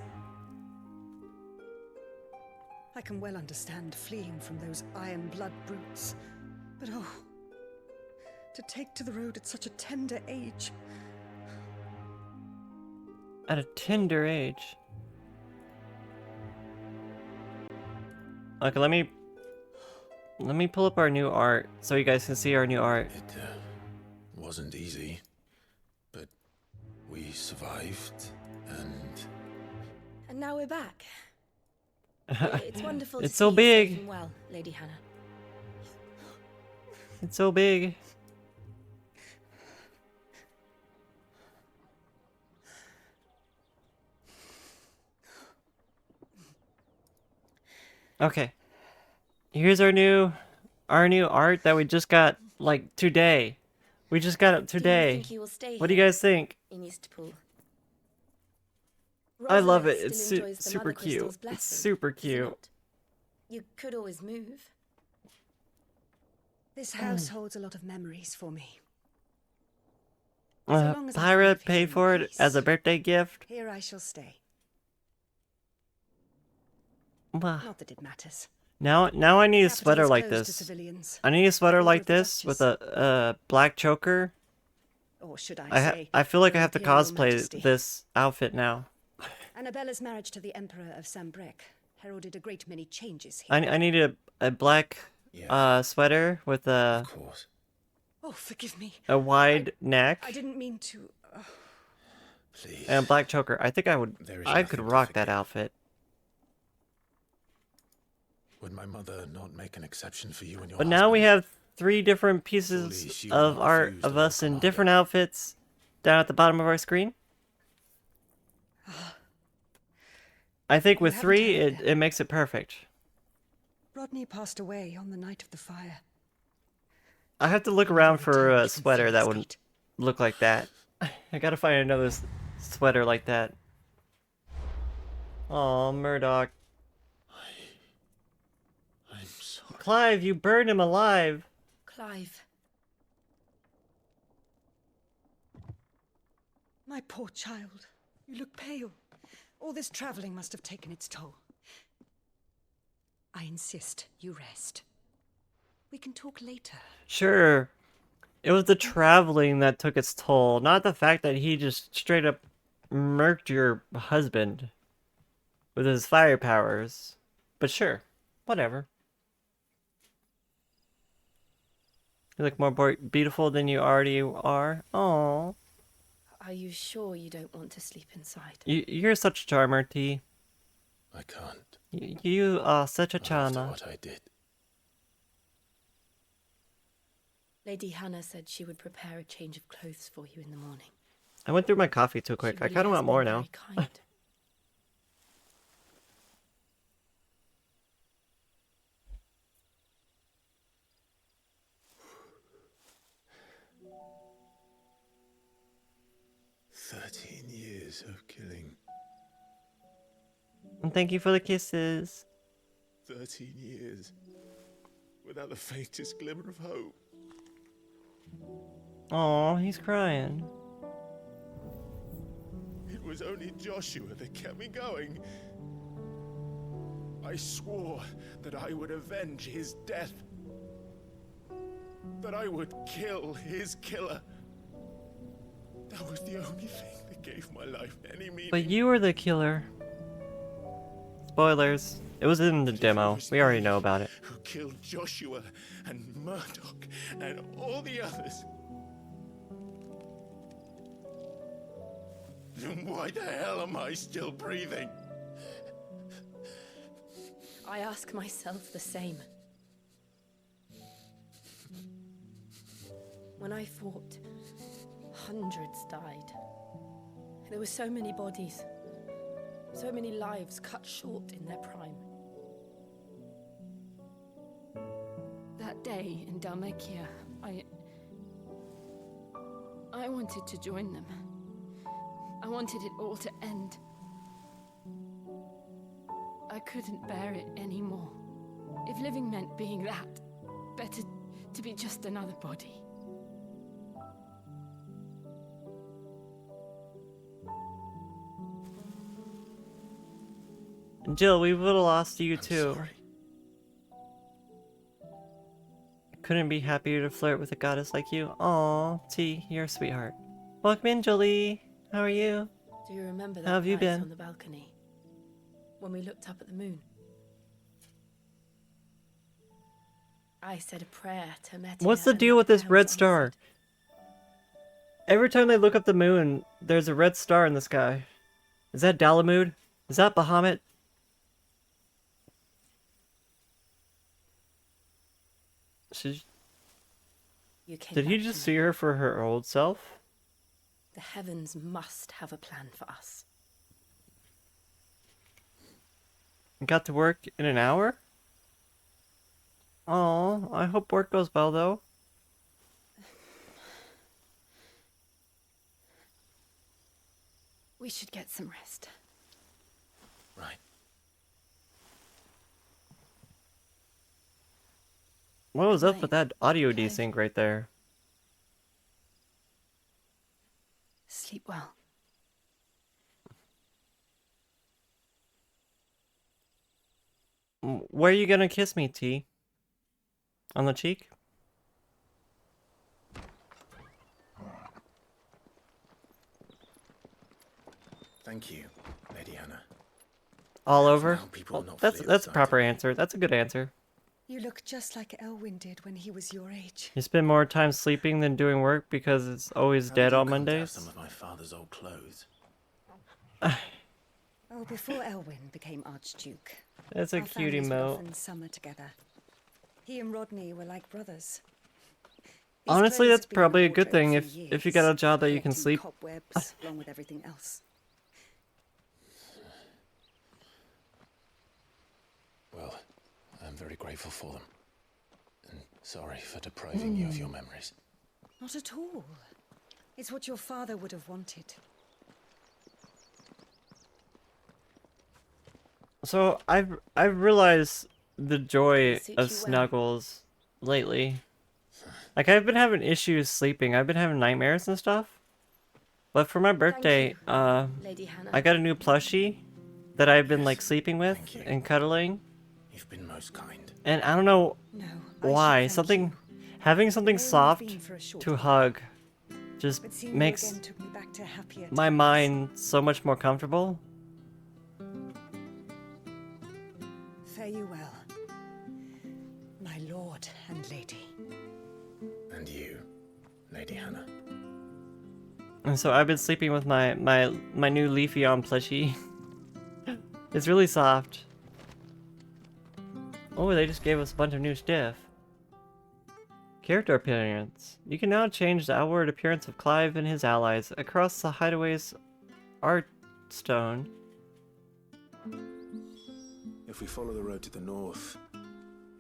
Speaker 2: I can well understand fleeing from those iron blood brutes, but oh, to take to the road at such a tender age.
Speaker 1: At a tender age. Okay, let me pull up our new art so you guys can see our new art.
Speaker 6: It wasn't easy, but we survived, and
Speaker 5: And now we're back. It's wonderful to
Speaker 1: It's
Speaker 5: see
Speaker 1: so
Speaker 5: you
Speaker 1: big.
Speaker 5: safe and well, Lady Hannah.
Speaker 1: It's so big. Okay. Here's our new art that we just got like today. We just got it today.
Speaker 5: think you will stay
Speaker 1: What do you
Speaker 5: here
Speaker 1: guys think?
Speaker 5: in Eastpool?
Speaker 1: I love it.
Speaker 5: Rosalind
Speaker 1: It's
Speaker 5: still enjoys the
Speaker 1: super
Speaker 5: Mother
Speaker 1: cute.
Speaker 5: Crystal's
Speaker 1: It's
Speaker 5: blessing,
Speaker 1: super
Speaker 5: does it
Speaker 1: cute.
Speaker 5: not? You could always move.
Speaker 2: This house holds a lot of memories for me. So long as I can
Speaker 1: Pyra
Speaker 2: live here
Speaker 1: paid
Speaker 2: in
Speaker 1: for it
Speaker 2: peace,
Speaker 1: as a birthday gift.
Speaker 2: Here I shall stay.
Speaker 1: Wow.
Speaker 2: Not that it matters.
Speaker 1: Now I need a
Speaker 2: Capital
Speaker 1: sweater
Speaker 2: is
Speaker 1: like
Speaker 2: closed to
Speaker 1: this.
Speaker 2: civilians.
Speaker 1: I need a sweater
Speaker 2: Order
Speaker 1: like
Speaker 2: of the
Speaker 1: this with
Speaker 2: Duchess.
Speaker 1: a black choker.
Speaker 2: Or should I say,
Speaker 1: I feel like I
Speaker 2: Her
Speaker 1: have to
Speaker 2: Imperial
Speaker 1: cosplay
Speaker 2: Majesty.
Speaker 1: this outfit now.
Speaker 2: Annabella's marriage to the Emperor of Sambrec heralded a great many changes here.
Speaker 1: I need a black sweater with a
Speaker 2: Oh, forgive me.
Speaker 1: a wide neck
Speaker 2: I didn't mean to.
Speaker 1: and a black choker. I think I could rock that outfit.
Speaker 6: would my mother not make an exception for you and your
Speaker 1: But now we have 3 different pieces
Speaker 6: she
Speaker 1: of
Speaker 6: will
Speaker 1: art
Speaker 6: refuse
Speaker 1: of
Speaker 6: the
Speaker 1: us in different outfits down at the bottom of our screen. I think with 3 it makes it perfect.
Speaker 2: Rodney passed away on the night of the fire.
Speaker 1: I have to look around for a sweater that would look like that. I gotta find another sweater like that. Aw, Murdoch.
Speaker 6: I'm sorry.
Speaker 1: Clive, you burned him alive.
Speaker 5: Clive.
Speaker 2: My poor child. You look pale. All this traveling must have taken its toll. I insist you rest. We can talk later.
Speaker 1: Sure. It was the traveling that took its toll, not the fact that he just straight up murked your husband with his fire powers. But sure, whatever. You look more beautiful than you already are. Aww.
Speaker 5: Are you sure you don't want to sleep inside?
Speaker 1: You're such a charmer, T.
Speaker 6: I can't.
Speaker 1: You are such a
Speaker 6: After
Speaker 1: charmer.
Speaker 6: what I did.
Speaker 5: Lady Hannah said she would prepare a change of clothes for you in the morning.
Speaker 1: I went through my coffee too quick.
Speaker 5: She
Speaker 1: I
Speaker 5: really
Speaker 1: kind of
Speaker 5: has
Speaker 1: want more
Speaker 5: been
Speaker 1: now.
Speaker 5: very kind.
Speaker 6: Years of killing.
Speaker 1: And thank you for the kisses.
Speaker 6: 13 years. Without the faintest glimmer of hope.
Speaker 1: Aw, he's crying.
Speaker 6: It was only Joshua that kept me going. I swore that I would avenge his death. That I would kill his killer. That was the only thing that gave my life any meaning.
Speaker 1: But you were the killer. Spoilers. It was in the demo. We already know about it.
Speaker 6: Who killed Joshua and Murdoch and all the others. Then why the hell am I still breathing?
Speaker 5: I ask myself the same. When I fought, hundreds died. There were so many bodies, so many lives cut short in their prime. That day in Dalmekia, I wanted to join them. I wanted it all to end. I couldn't bear it anymore. If living meant being that, better to be just another body.
Speaker 1: Jill, we would have lost you too.
Speaker 6: Sorry.
Speaker 1: Couldn't be happier to flirt with a goddess like you. Aw, T, you're a sweetheart. Welcome in, Jolie. How are you?
Speaker 5: Do you remember that
Speaker 1: How have you
Speaker 5: night
Speaker 1: been?
Speaker 5: on the balcony? When we looked up at the moon? I said a prayer to Metia.
Speaker 1: What's the
Speaker 5: and
Speaker 1: deal with
Speaker 5: that
Speaker 1: this
Speaker 5: bell
Speaker 1: red star?
Speaker 5: answered.
Speaker 1: Every time they look up the moon, there's a red star in the sky. Is that Dalamud? Is that Bahamut?
Speaker 5: You came
Speaker 1: Did he
Speaker 5: back to
Speaker 1: just
Speaker 5: me.
Speaker 1: see her for her old self?
Speaker 5: The heavens must have a plan for us.
Speaker 1: Got to work in an hour? Oh, I hope work goes well though.
Speaker 5: We should get some rest.
Speaker 6: Right.
Speaker 1: What was up with that audio desync right there?
Speaker 5: Sleep well.
Speaker 1: Where are you gonna kiss me, T? On the cheek?
Speaker 6: Thank you, Lady Hannah.
Speaker 1: All over?
Speaker 6: Now people will not
Speaker 1: That's
Speaker 6: flee
Speaker 1: a
Speaker 6: outside
Speaker 1: proper
Speaker 6: of me.
Speaker 1: answer. That's a good answer.
Speaker 20: You look just like Elwyn did when he was your age.
Speaker 1: You spend more time sleeping than doing work because it's always
Speaker 6: How
Speaker 1: dead
Speaker 6: did you
Speaker 1: on
Speaker 6: come to have
Speaker 1: Mondays?
Speaker 6: some of my father's old clothes.
Speaker 20: Oh, before Elwyn became Archduke.
Speaker 1: That's a
Speaker 20: our
Speaker 1: cute
Speaker 20: families would
Speaker 1: emote.
Speaker 20: often summer together. He and Rodney were like brothers. These
Speaker 1: Honestly,
Speaker 20: clothes
Speaker 1: that's
Speaker 20: have been in
Speaker 1: probably a
Speaker 20: the
Speaker 1: good thing
Speaker 20: wardrobe for
Speaker 1: if you got a job that you can
Speaker 20: collecting
Speaker 1: sleep.
Speaker 20: Cobwebs, along with everything else.
Speaker 6: Well, I'm very grateful for them. And sorry for depriving you of your memories.
Speaker 20: Not at all. It's what your father would have wanted.
Speaker 1: So I've realized the joy
Speaker 5: Suit
Speaker 1: of
Speaker 5: you well.
Speaker 1: snuggles lately. Like I've been having issues sleeping. I've been having nightmares and stuff. But for my birthday,
Speaker 5: Lady Hannah.
Speaker 1: I got a new plushie that I've been like sleeping with and cuddling.
Speaker 6: You've been most kind.
Speaker 1: And I don't know why having something soft
Speaker 20: been for a short
Speaker 1: to
Speaker 20: while.
Speaker 1: hug just
Speaker 20: But seeing you
Speaker 1: makes
Speaker 20: again took me back to happier
Speaker 1: my
Speaker 20: times.
Speaker 1: mind so much more comfortable.
Speaker 20: Fare you well, my lord and lady.
Speaker 6: And you, Lady Hannah.
Speaker 1: And so I've been sleeping with my new Leafeon plushie. It's really soft. Oh, they just gave us a bunch of new stuff. Character appearance. You can now change the outward appearance of Clive and his allies across the Hideaway's art stone.
Speaker 6: If we follow the road to the north,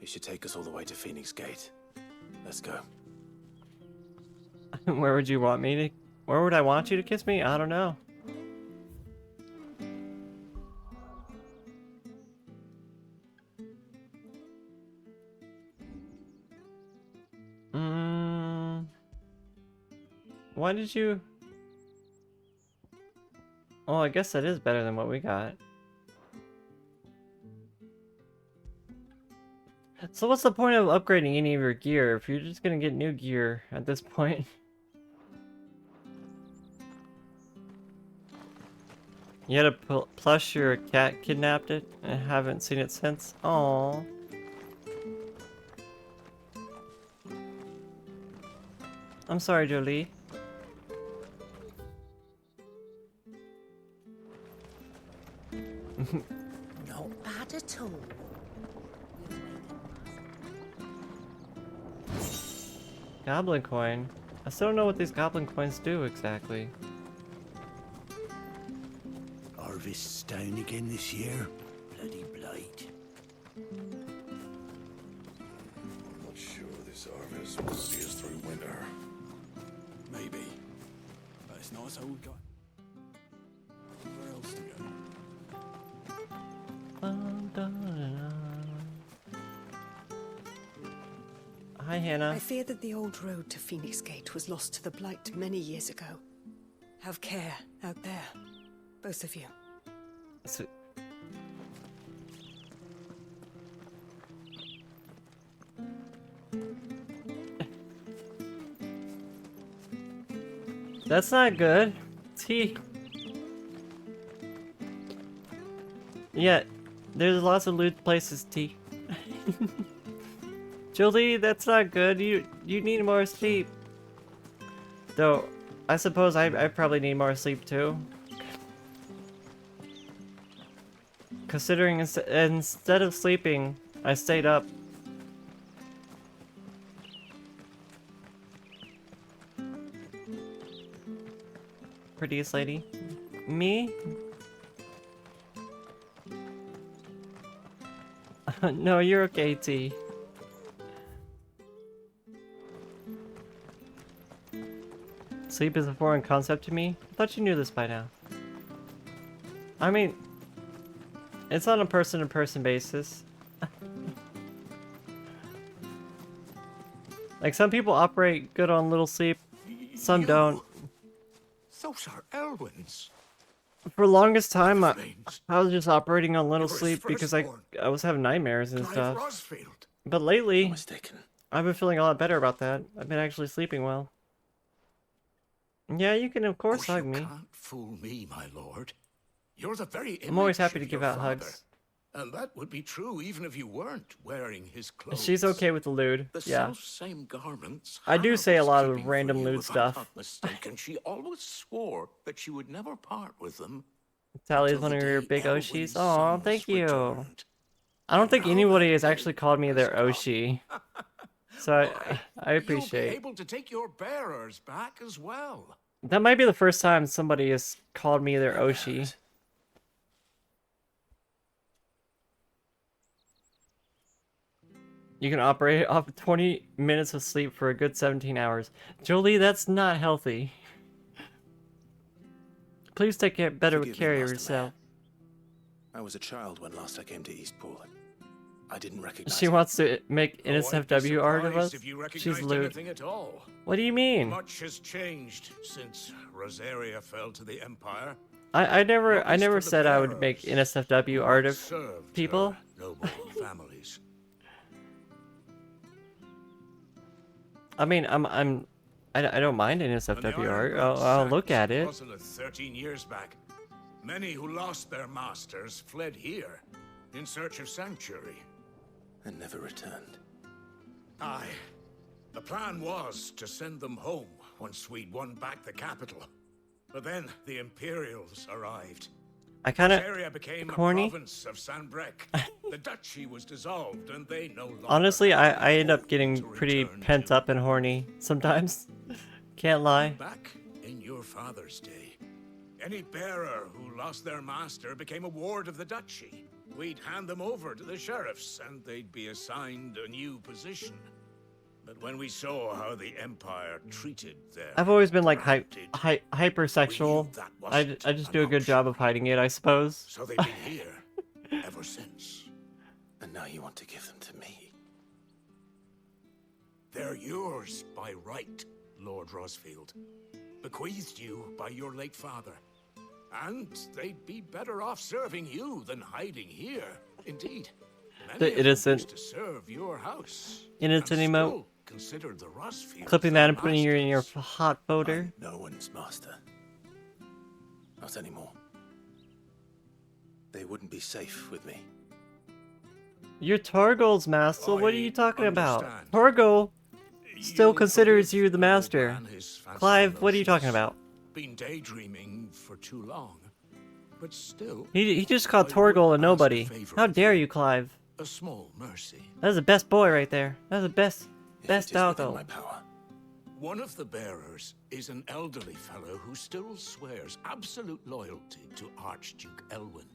Speaker 6: it should take us all the way to Phoenix Gate. Let's go.
Speaker 1: Where would you want me to... Where would I want you to kiss me? I don't know. Why did you... Oh, I guess that is better than what we got. So what's the point of upgrading any of your gear if you're just gonna get new gear at this point? You had a plush your cat kidnapped it and haven't seen it since? Aww. I'm sorry, Jolie.
Speaker 7: Not bad at all.
Speaker 1: Goblin coin. I still don't know what these goblin coins do exactly.
Speaker 18: Harvest's down again this year. Bloody blight.
Speaker 14: I'm not sure this harvest will see us through winter.
Speaker 18: Maybe. But it's not so we got. Where else to go?
Speaker 1: Hi, Hannah.
Speaker 20: I fear that the old road to Phoenix Gate was lost to the Blight many years ago. Have care out there, both of you.
Speaker 1: So that's not good. T. Yeah, there's lots of loot places, T. Julie, that's not good. You need more sleep. Though, I suppose I probably need more sleep too. Considering instead of sleeping, I stayed up. Prettiest lady. Me? No, you're okay, T. Sleep is a foreign concept to me? I thought you knew this by now. I mean, it's on a person-to-person basis. Like, some people operate good on little sleep, some don't.
Speaker 19: Those are Elwyn's.
Speaker 1: For the longest time, I was just operating on little sleep because I was having nightmares and stuff. But lately, I've been feeling a lot better about that. I've been actually sleeping well. Yeah, you can of course hug me.
Speaker 19: You can't fool me, my lord. You're the very
Speaker 1: I'm always
Speaker 19: image
Speaker 1: happy to
Speaker 19: of
Speaker 1: give
Speaker 19: your
Speaker 1: out
Speaker 19: father.
Speaker 1: hugs.
Speaker 19: And that would be true even if you weren't wearing his clothes.
Speaker 1: She's okay with the lewd.
Speaker 19: The
Speaker 1: Yeah.
Speaker 19: same garments.
Speaker 1: I do
Speaker 19: Hannah
Speaker 1: say a
Speaker 19: was
Speaker 1: lot
Speaker 19: keeping
Speaker 1: of
Speaker 19: for
Speaker 1: random
Speaker 19: you,
Speaker 1: lewd
Speaker 19: if I'm
Speaker 1: stuff.
Speaker 19: not mistaken, she always swore that she would never part with them.
Speaker 1: Tali is one of your big Oshis. Aw, thank you. I don't think anybody has actually called me their Oshi. So I
Speaker 19: You'll be
Speaker 1: appreciate.
Speaker 19: able to take your bearers back as well.
Speaker 1: That might be the first time somebody has called me their Oshi. You can operate off 20 minutes of sleep for a good 17 hours. Jolie, that's not healthy. Please take better
Speaker 6: Forgive me,
Speaker 1: care of
Speaker 6: Master
Speaker 1: yourself.
Speaker 6: I was a child when last I came to Eastpool. I didn't recognize
Speaker 1: She
Speaker 6: it.
Speaker 1: wants to make
Speaker 19: Oh, I'd be
Speaker 1: NSFW art of us.
Speaker 19: surprised if you
Speaker 1: She's
Speaker 19: recognized
Speaker 1: lewd.
Speaker 19: anything at all.
Speaker 1: What do you mean?
Speaker 19: Much has changed since Rosaria fell to the Empire.
Speaker 1: I never
Speaker 19: for the
Speaker 1: said I would make NSFW art of
Speaker 19: served
Speaker 1: people.
Speaker 19: her noble families.
Speaker 1: I mean, I don't mind NSFW art. I'll look at it.
Speaker 19: 13 years back, many who lost their masters fled here in search of sanctuary.
Speaker 6: And never returned.
Speaker 19: Aye. The plan was to send them home once we'd won back the capital. But then the Imperials arrived.
Speaker 1: I kind
Speaker 19: This area became
Speaker 1: of
Speaker 19: a
Speaker 1: corny.
Speaker 19: province of Sanbrec. The duchy was dissolved, and they no longer.
Speaker 1: Honestly, I end up getting pretty pent up and horny sometimes. Can't lie.
Speaker 19: Back in your father's day, any bearer who lost their master became a ward of the duchy. We'd hand them over to the sheriffs, and they'd be assigned a new position. But when we saw how the Empire treated their
Speaker 1: I've always been like hypersexual. I just do a good job of hiding it, I suppose.
Speaker 19: So they've been here ever since.
Speaker 6: And now you want to give them to me?
Speaker 19: They're yours by right, Lord Rosfield. Bequeathed you by your late father. And they'd be better off serving you than hiding here. Indeed, many
Speaker 1: The
Speaker 19: of them
Speaker 1: innocent,
Speaker 19: wish to serve your house.
Speaker 1: innocent
Speaker 19: and
Speaker 1: emote.
Speaker 19: still consider the Rosfields
Speaker 1: Clipping
Speaker 19: their
Speaker 1: that and putting it in your hot folder.
Speaker 6: No one's master. Not anymore. They wouldn't be safe with me.
Speaker 1: You're Torgal's master. What are you talking about? Torgal still considers you the master. Clive, what are you talking about?
Speaker 19: Been daydreaming for too long, but still.
Speaker 1: He just called Torgal a nobody. How dare you, Clive?
Speaker 19: A small mercy.
Speaker 1: That's the best boy right there. That's the best doggo.
Speaker 19: One of the bearers is an elderly fellow who still swears absolute loyalty to Archduke Elwyn.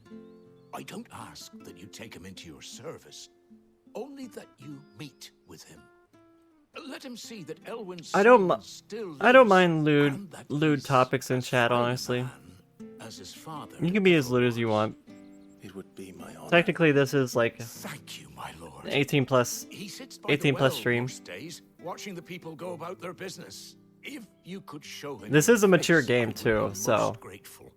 Speaker 19: I don't ask that you take him into your service, only that you meet with him. Let him see that Elwyn's
Speaker 1: I don't mind
Speaker 19: and that
Speaker 1: lewd topics in chat, honestly.
Speaker 19: as his father.
Speaker 1: You can be as lewd as you want.
Speaker 6: It would be my honor.
Speaker 1: Technically, this is like
Speaker 19: Thank you, my lord.
Speaker 1: 18 plus
Speaker 19: He sits by
Speaker 1: 18
Speaker 19: the
Speaker 1: plus
Speaker 19: well
Speaker 1: stream.
Speaker 19: most days, watching the people go about their business. If you could show him
Speaker 1: This
Speaker 19: your
Speaker 1: is a mature
Speaker 19: face, I
Speaker 1: game
Speaker 19: would
Speaker 1: too,
Speaker 19: be
Speaker 1: so
Speaker 19: most grateful.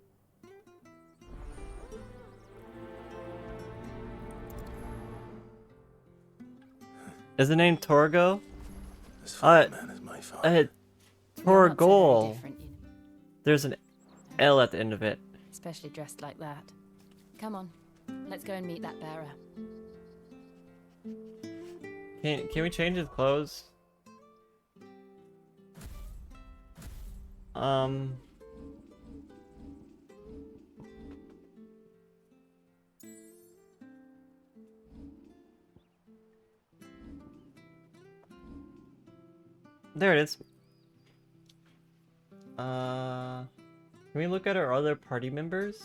Speaker 1: is the name Torgo?
Speaker 5: You're
Speaker 1: Torgol. There's an L at the end of it.
Speaker 5: Especially dressed like that. Come on, let's go and meet that bearer.
Speaker 1: Can we change his clothes? There it is. Can we look at our other party members?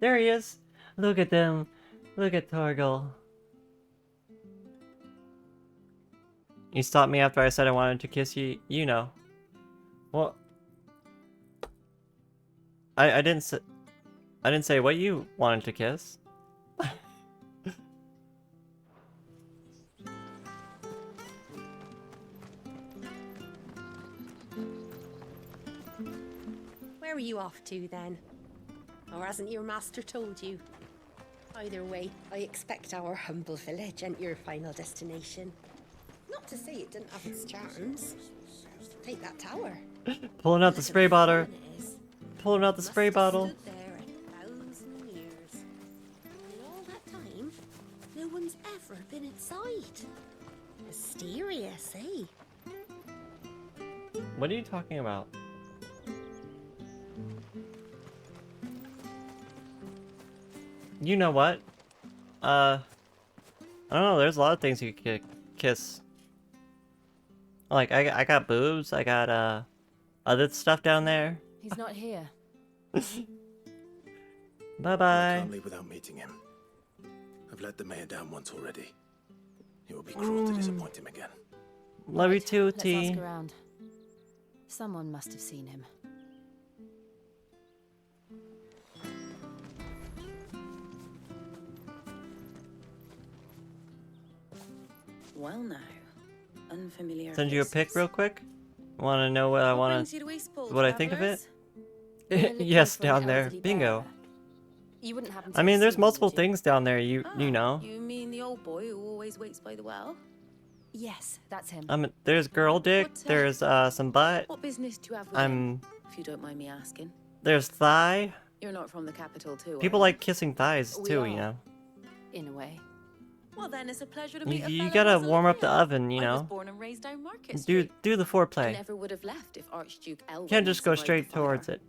Speaker 1: There he is! Look at them! Look at Torgal. You stopped me after I said I wanted to kiss you, you know. Well, I didn't say what you wanted to kiss.
Speaker 21: Where are you off to then? Or hasn't your master told you? Either way, I expect our humble village ain't your final destination. Not to say it didn't have its charms. Take that tower.
Speaker 1: Pulling out the spray bottle. Pulling out the spray bottle.
Speaker 21: Stood there 1,000 years. In all that time, no one's ever been inside. Mysterious, eh?
Speaker 1: What are you talking about? You know what? I don't know, there's a lot of things you could kiss. Like, I got boobs, I got, other stuff down there.
Speaker 5: He's not here.
Speaker 1: Bye-bye.
Speaker 6: I can't leave without meeting him. I've let the mayor down once already. It would be cruel to disappoint him again.
Speaker 1: Love you too,
Speaker 5: Let's
Speaker 1: T.
Speaker 5: ask around. Someone must have seen him.
Speaker 9: Well now, unfamiliar.
Speaker 1: Send you a pic real quick? Want to know what I want to... what I think of it? Yes, down there. Bingo.
Speaker 5: You wouldn't happen
Speaker 1: I mean, there's multiple things down there, you know.
Speaker 2: You mean the old boy who always waits by the well?
Speaker 5: Yes, that's him.
Speaker 1: There's girl dick, there's, some butt.
Speaker 2: What business do you have with him, if you don't mind me asking?
Speaker 1: There's thigh.
Speaker 2: You're not from the capital, too.
Speaker 1: People like kissing thighs, too, you know.
Speaker 5: In a way.
Speaker 2: Well, then it's a pleasure to meet a
Speaker 1: You
Speaker 2: fellow
Speaker 1: gotta
Speaker 2: who's
Speaker 1: warm up the
Speaker 2: alive.
Speaker 1: oven, you
Speaker 2: I was
Speaker 1: know.
Speaker 2: born and raised down Market
Speaker 1: Do
Speaker 2: Street.
Speaker 1: the
Speaker 2: I
Speaker 1: foreplay.
Speaker 2: never would have left if Archduke Elwyn
Speaker 1: Can't just go
Speaker 2: survived the
Speaker 1: straight
Speaker 2: fire.
Speaker 1: towards it.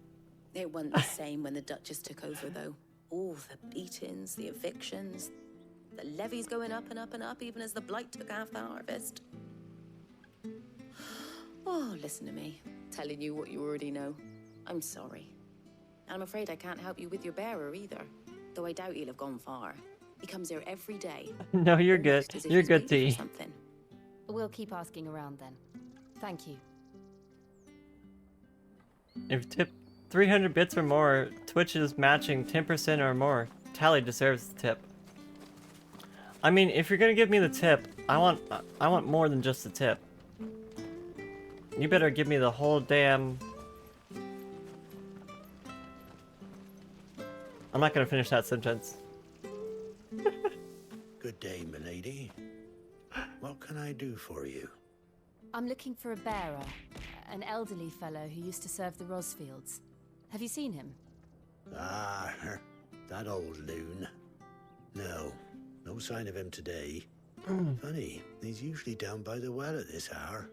Speaker 2: It wasn't the same when the Duchess took over, though. All the beatings, the evictions, the levies going up and up and up, even as the blight took half the harvest. Oh, listen to me, telling you what you already know. I'm sorry. And I'm afraid I can't help you with your bearer either, though I doubt he'll have gone far. He comes here every day.
Speaker 1: No, you're good.
Speaker 2: Almost as if
Speaker 1: You're
Speaker 2: he's
Speaker 1: good,
Speaker 2: waiting
Speaker 1: T.
Speaker 2: for something.
Speaker 5: We'll keep asking around then. Thank you.
Speaker 1: If tip 300 bits or more, Twitch is matching 10% or more. Tali deserves the tip. I mean, if you're gonna give me the tip, I want more than just the tip. You better give me the whole damn... I'm not gonna finish that sentence.
Speaker 3: Good day, milady. What can I do for you?
Speaker 5: I'm looking for a bearer, an elderly fellow who used to serve the Rosfields. Have you seen him?
Speaker 3: Ah, that old loon. No sign of him today. Funny, he's usually down by the well at this hour,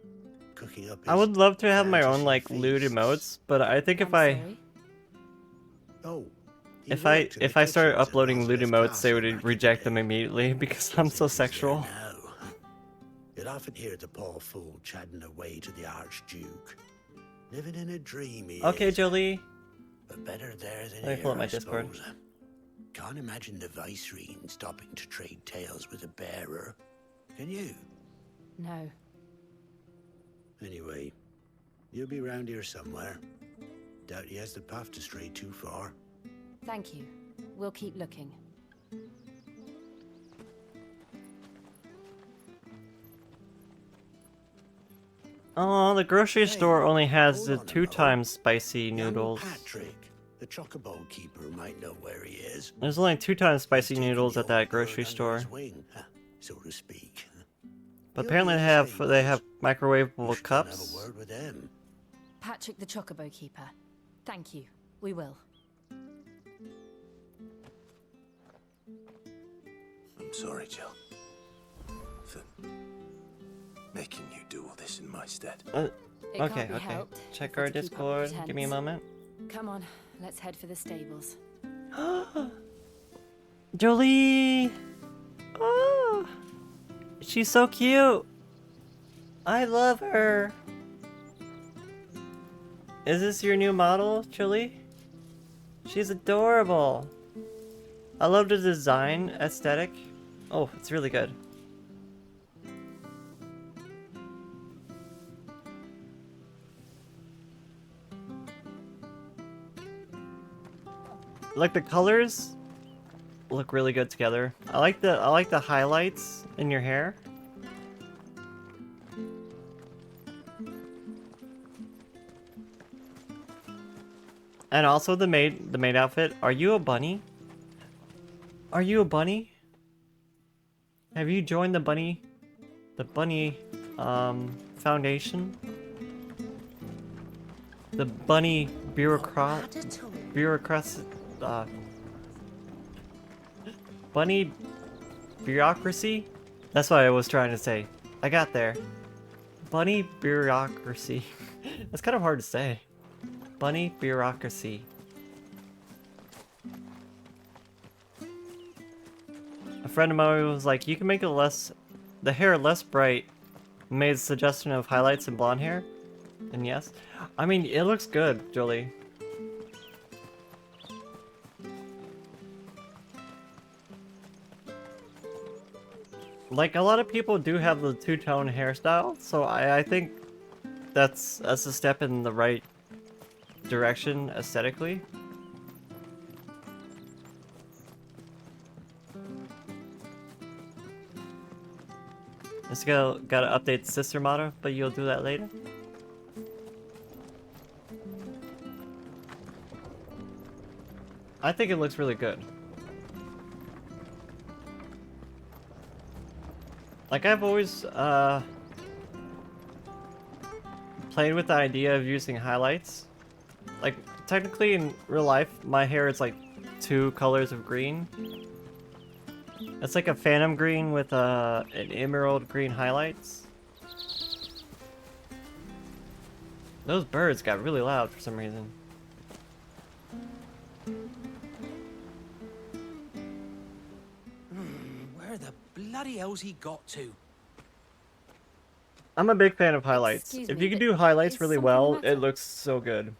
Speaker 3: cooking up his
Speaker 1: I would love to have my own,
Speaker 3: fantasy
Speaker 1: like, lewd
Speaker 3: feasts.
Speaker 1: emotes, but I think if
Speaker 3: Oh,
Speaker 1: if I started uploading lewd emotes, they would reject them immediately because I'm so sexual.
Speaker 3: You'd often hear the poor fool chatting away to the Archduke. Living in a dream, he
Speaker 1: Okay,
Speaker 3: is.
Speaker 1: Jolie.
Speaker 3: But better there than
Speaker 1: Let me
Speaker 3: here,
Speaker 1: pull up my
Speaker 3: I
Speaker 1: Discord.
Speaker 3: suppose. Can't imagine the Viceroy stopping to trade tales with a bearer. Can you?
Speaker 5: No.
Speaker 3: Anyway, you'll be round here somewhere. Doubt he has the path to stray too far.
Speaker 5: Thank you. We'll keep looking.
Speaker 1: Oh, the grocery store only has the 2 times spicy noodles.
Speaker 3: Patrick, the chocobo keeper, might know where he is.
Speaker 1: There's only 2 times spicy noodles at that grocery store.
Speaker 3: Wing, so to speak.
Speaker 1: But apparently they have microwavable cups.
Speaker 3: Have a word with them.
Speaker 5: Patrick the Chocobo Keeper. Thank you. We will.
Speaker 6: I'm sorry, Jill, for making you do all this in my stead.
Speaker 1: Okay. Check our Discord. Give me a moment.
Speaker 5: Come on, let's head for the stables.
Speaker 1: Jolie! Oh, she's so cute. I love her. Is this your new model, Jolie? She's adorable. I love the design aesthetic. Oh, it's really good. Like the colors look really good together. I like the highlights in your hair. And also the maid outfit. Are you a bunny? Are you a bunny? Have you joined the bunny foundation? The bunny bunny bureaucracy? That's what I was trying to say. I got there. Bunny bureaucracy. That's kind of hard to say. Bunny bureaucracy. A friend of mine was like, you can make the hair less bright. Made a suggestion of highlights and blonde hair. And yes. I mean, it looks good, Jolie. Like, a lot of people do have the two-tone hairstyle, so I think that's a step in the right direction aesthetically. Just gotta update the sister motto, but you'll do that later. I think it looks really good. Like, I've always played with the idea of using highlights. Like, technically in real life, my hair is like 2 colors of green. It's like a phantom green with an emerald green highlights. Those birds got really loud for some reason.
Speaker 8: bloody hell's he got to?
Speaker 1: I'm a big fan of highlights.
Speaker 8: Excuse
Speaker 1: If
Speaker 8: me,
Speaker 1: you can
Speaker 8: but
Speaker 1: do highlights
Speaker 8: is
Speaker 1: really
Speaker 8: something
Speaker 1: well,
Speaker 8: the matter?
Speaker 1: it looks so good.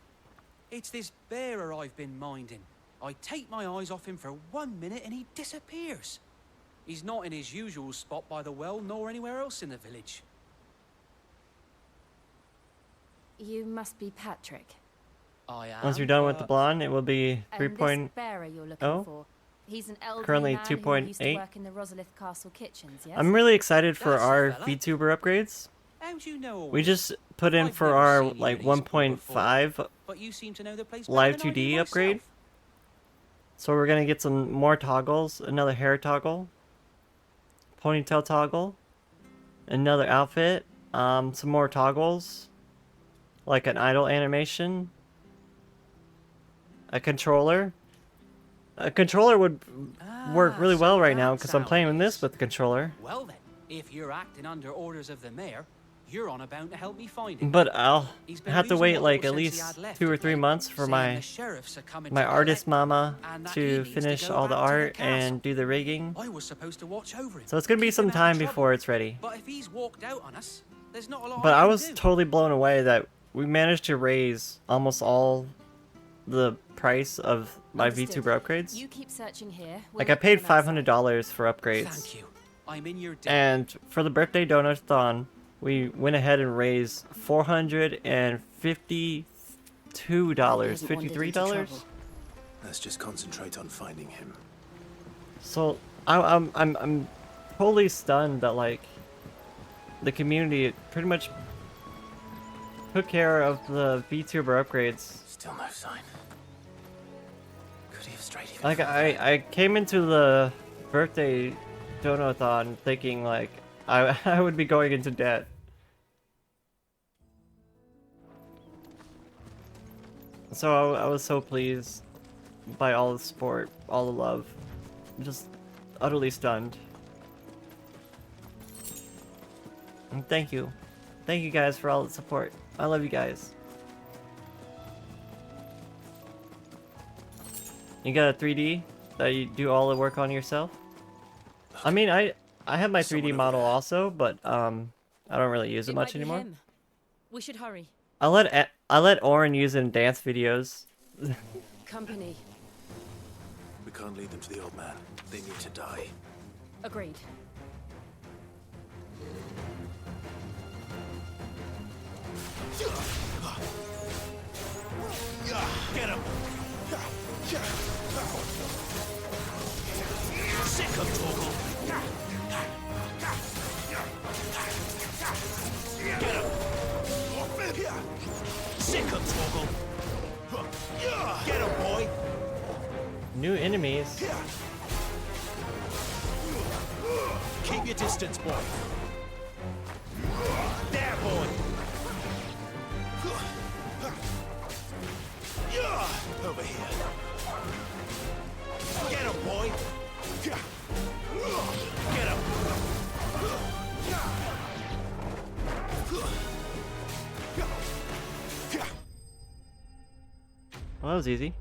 Speaker 8: It's this bearer I've been minding. I take my eyes off him for 1 minute and he disappears. He's not in his usual spot by the well, nor anywhere else in the village.
Speaker 5: You must be Patrick.
Speaker 8: I am.
Speaker 1: Once you're done with the blonde, it will be
Speaker 5: And
Speaker 1: 3.0.
Speaker 5: this bearer you're looking for. He's an elderly
Speaker 1: Currently
Speaker 5: man who used to
Speaker 1: 2.8.
Speaker 5: work in the Rosalith Castle kitchens, yes?
Speaker 1: I'm really excited for
Speaker 8: That's the
Speaker 1: our
Speaker 8: fella.
Speaker 1: VTuber upgrades.
Speaker 8: How'd you know all
Speaker 1: We
Speaker 8: this?
Speaker 1: just put in
Speaker 8: I've
Speaker 1: for
Speaker 8: never
Speaker 1: our
Speaker 8: seen you
Speaker 1: like
Speaker 8: in Eastpool
Speaker 1: 1.5
Speaker 8: but you seem to know the place
Speaker 1: live
Speaker 8: better than I do
Speaker 1: 2D upgrade.
Speaker 8: myself.
Speaker 1: So we're gonna get some more toggles, another hair toggle, ponytail toggle, another outfit, some more toggles, like an idle animation, a controller. A controller would work really well right now because I'm playing this with the controller.
Speaker 8: Well then, if you're acting under orders of the mayor, you're on about to help me find him.
Speaker 1: But I'll
Speaker 8: He's been
Speaker 1: have to
Speaker 8: losing
Speaker 1: wait
Speaker 8: what
Speaker 1: like
Speaker 8: little
Speaker 1: at
Speaker 8: sense he
Speaker 1: least
Speaker 8: had left
Speaker 1: 2 or
Speaker 8: to
Speaker 1: 3
Speaker 8: play,
Speaker 1: months for
Speaker 8: saying
Speaker 1: my
Speaker 8: the sheriffs are coming
Speaker 1: my
Speaker 8: to
Speaker 1: artist
Speaker 8: collect,
Speaker 1: mama
Speaker 8: and that he
Speaker 1: to
Speaker 8: needs to
Speaker 1: finish
Speaker 8: go
Speaker 1: all the
Speaker 8: back to the
Speaker 1: art
Speaker 8: castle.
Speaker 1: and do the rigging.
Speaker 8: I was supposed to watch over him.
Speaker 1: So it's gonna be
Speaker 8: keep
Speaker 1: some
Speaker 8: him out of
Speaker 1: time
Speaker 8: trouble.
Speaker 1: before it's ready.
Speaker 8: But if he's walked out on us, there's not a lot
Speaker 1: But I
Speaker 8: can
Speaker 1: was
Speaker 8: do.
Speaker 1: totally blown away that we managed to raise almost all the price of my
Speaker 5: Understood.
Speaker 1: VTuber upgrades.
Speaker 5: You keep searching here.
Speaker 1: Like I paid $500 for upgrades.
Speaker 8: Thank you. I'm in your debt.
Speaker 1: And for the birthday donut-a-thon, we went ahead and raised $452, $53.
Speaker 6: Let's just concentrate on finding him.
Speaker 1: So I'm totally stunned that like the community pretty much took care of the VTuber upgrades.
Speaker 6: Still no sign. Could he have strayed even
Speaker 1: Like
Speaker 6: further?
Speaker 1: I came into the birthday donathon thinking like I would be going into debt. So I was so pleased by all the support, all the love. Just utterly stunned. And thank you. Thank you guys for all the support. I love you guys. You got a 3D that you do all the work on yourself? I mean, I have my 3D model also, but I don't really use it much
Speaker 2: might be
Speaker 1: anymore.
Speaker 2: him. We should hurry.
Speaker 1: I let Oren use it in dance videos.
Speaker 2: Company.
Speaker 6: We can't lead them to the old man. They need to die.
Speaker 2: Agreed.
Speaker 19: Get him! Sick of Torgal! Get him! Sick of Torgal! Get him, boy!
Speaker 1: New enemies.
Speaker 19: Keep your distance, boy! There, boy! Over here. Get him, boy! Get him!
Speaker 1: Well, that was easy.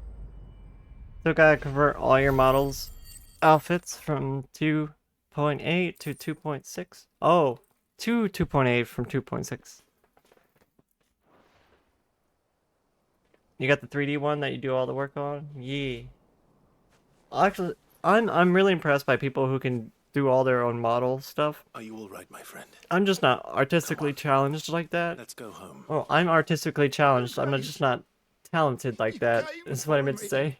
Speaker 1: So gotta convert all your models outfits from 2.8 to 2.6. Oh, to 2.8 from 2.6. You got the 3D one that you do all the work on? Yeah. Actually, I'm really impressed by people who can do all their own model stuff.
Speaker 6: Are you all right, my friend?
Speaker 1: I'm just not artistically challenged like that.
Speaker 6: Let's go home.
Speaker 1: Oh, I'm artistically challenged. I'm just not talented like that. Is what I meant to say.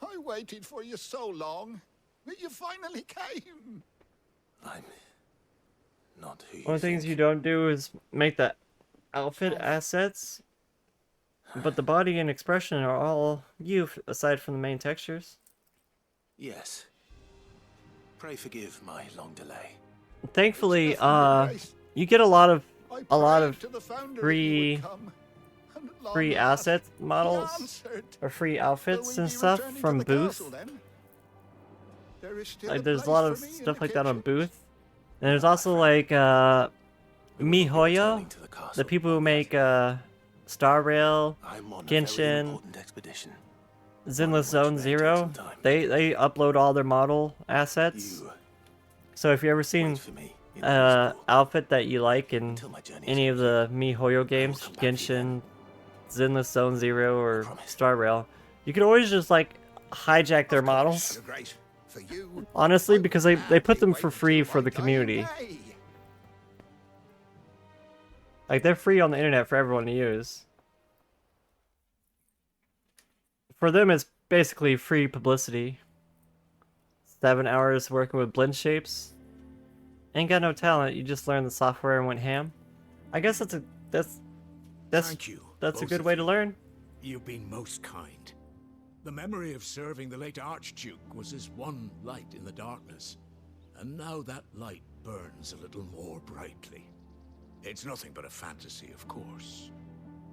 Speaker 11: I waited for you so long, but you finally came.
Speaker 6: I'm not who you
Speaker 1: One of the things you don't do is make the outfit assets, but the body and expression are all you, aside from the main textures.
Speaker 6: Yes. Pray forgive my long delay.
Speaker 1: Thankfully, you get a lot of free asset models or free outfits and stuff from Booth. Like there's a lot of stuff like that on Booth, and there's also like MiHoYo, the people who make Star Rail, Genshin, Zenless Zone Zero. They upload all their model assets. So if you ever seen outfit that you like in any of the MiHoYo games, Genshin, Zenless Zone Zero, or Star Rail, you could always just like hijack their models. Honestly, because they put them for free for the community. Like, they're free on the internet for everyone to use. For them, it's basically free publicity. 7 hours working with blend shapes. Ain't got no talent, you just learned the software and went ham. I guess that's
Speaker 10: Thank you,
Speaker 1: a
Speaker 10: both
Speaker 1: good
Speaker 10: of
Speaker 1: way to
Speaker 10: you.
Speaker 1: learn.
Speaker 10: You've been most kind. The memory of serving the late Archduke was as one light in the darkness, and now that light burns a little more brightly. It's nothing but a fantasy, of course,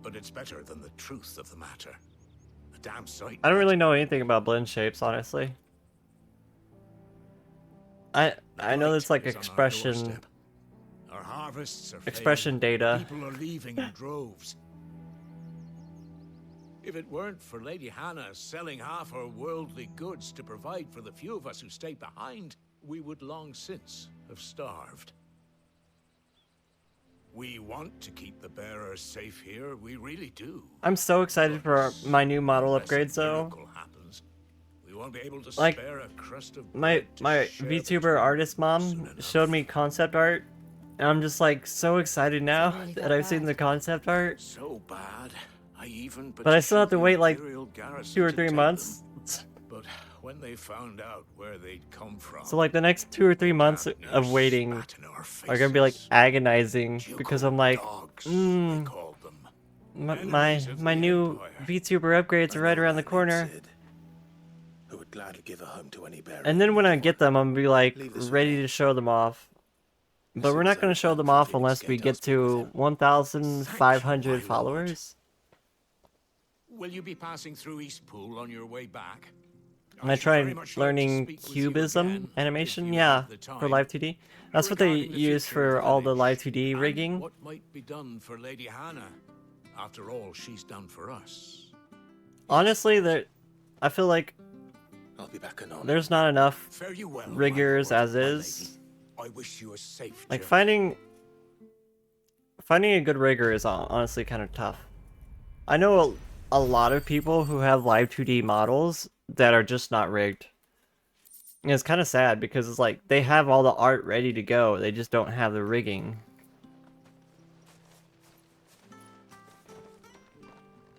Speaker 10: but it's better than the truth of the matter. A damn sight.
Speaker 1: I don't really know anything about blend shapes, honestly. I know it's like expression
Speaker 10: Our harvests are
Speaker 1: expression
Speaker 10: failing.
Speaker 1: data.
Speaker 10: People are leaving in droves. If it weren't for Lady Hannah selling half her worldly goods to provide for the few of us who stayed behind, we would long since have starved. We want to keep the bearers safe here, we really do.
Speaker 1: I'm so excited for my new model upgrades though.
Speaker 10: We won't be able to
Speaker 1: Like,
Speaker 10: spare a crust of
Speaker 1: my
Speaker 10: bread to share
Speaker 1: VTuber artist mom showed me concept art, and I'm just like so excited now that I've seen the concept art.
Speaker 10: So bad, I even
Speaker 1: But I still have to wait like
Speaker 10: Imperial garrison
Speaker 1: 2 or
Speaker 10: to
Speaker 1: 3
Speaker 10: take
Speaker 1: months.
Speaker 10: But when they found out where they'd come from,
Speaker 1: So like the next 2 or 3 months of waiting are gonna be like agonizing because I'm like, my new VTuber upgrades are right around the corner.
Speaker 6: Who would gladly give a home to any bearer.
Speaker 1: And then when I get them, I'm gonna be like ready to show them off. But we're not gonna show them off unless we get to 1,500 followers.
Speaker 10: will you be passing through Eastpool on your way back?
Speaker 1: Am I trying learning cubism animation? Yeah, for Live 2D. That's what they use for all the Live 2D rigging.
Speaker 10: What might be done for Lady Hannah? After all, she's done for us.
Speaker 1: Honestly, I feel like
Speaker 6: I'll be back anon.
Speaker 1: there's not enough
Speaker 10: Fare you well,
Speaker 1: riggers as is.
Speaker 10: I wish you a safe
Speaker 1: Like
Speaker 10: journey.
Speaker 1: finding a good rigger is honestly kind of tough. I know a lot of people who have Live 2D models that are just not rigged. And it's kind of sad because it's like they have all the art ready to go, they just don't have the rigging.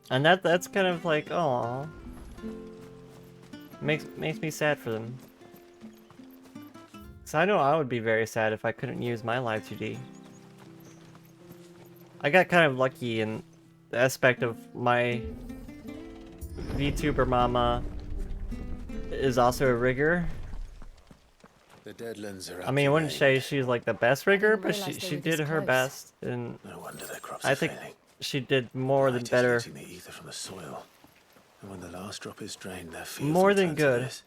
Speaker 1: And that's kind of like, aw, makes me sad for them. So I know I would be very sad if I couldn't use my Live 2D. I got kind of lucky in the aspect of my VTuber mama is also a rigger.
Speaker 6: The Deadlands are
Speaker 1: I mean, I wouldn't say she's like the best rigger, but she did her best, and
Speaker 6: no wonder their crops
Speaker 1: I
Speaker 6: are
Speaker 1: think
Speaker 6: failing.
Speaker 1: she did more than
Speaker 6: Light is
Speaker 1: better.
Speaker 6: eating the ether from the soil. And when the last drop is drained, their fields
Speaker 1: More
Speaker 6: will
Speaker 1: than
Speaker 6: turn to
Speaker 1: good.
Speaker 6: this.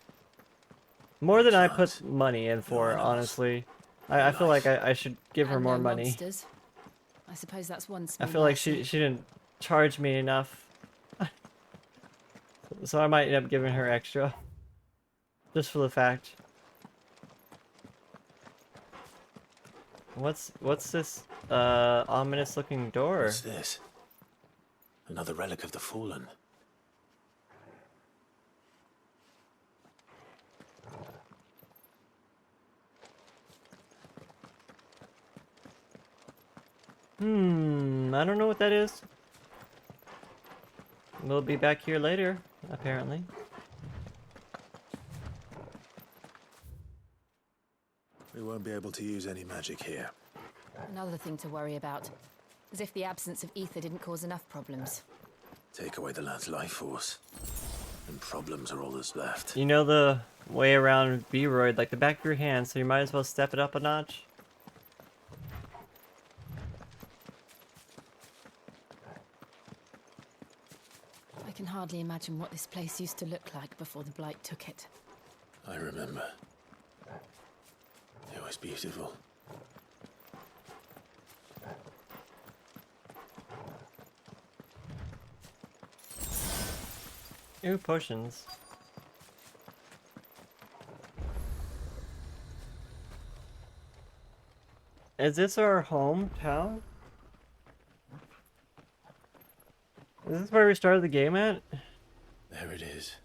Speaker 1: More than I put money in for, honestly. I feel like I should give her
Speaker 5: And
Speaker 1: more
Speaker 5: no
Speaker 1: money.
Speaker 5: monsters. I suppose that's one
Speaker 1: I
Speaker 5: small
Speaker 1: feel like
Speaker 5: mercy.
Speaker 1: she didn't charge me enough. So I might end up giving her extra. Just for the fact. What's this ominous looking door?
Speaker 6: What's this? Another relic of the fallen.
Speaker 1: I don't know what that is. We'll be back here later, apparently.
Speaker 6: We won't be able to use any magic here.
Speaker 5: Another thing to worry about. As if the absence of ether didn't cause enough problems.
Speaker 6: Take away the lad's life force, and problems are all that's left.
Speaker 1: You know the way around B-Royd like the back of your hand, so you might as well step it up a notch.
Speaker 5: I can hardly imagine what this place used to look like before the Blight took it.
Speaker 6: I remember. It was beautiful.
Speaker 1: Ooh, potions. Is this our hometown? Is this where we started the game at?
Speaker 6: There it is.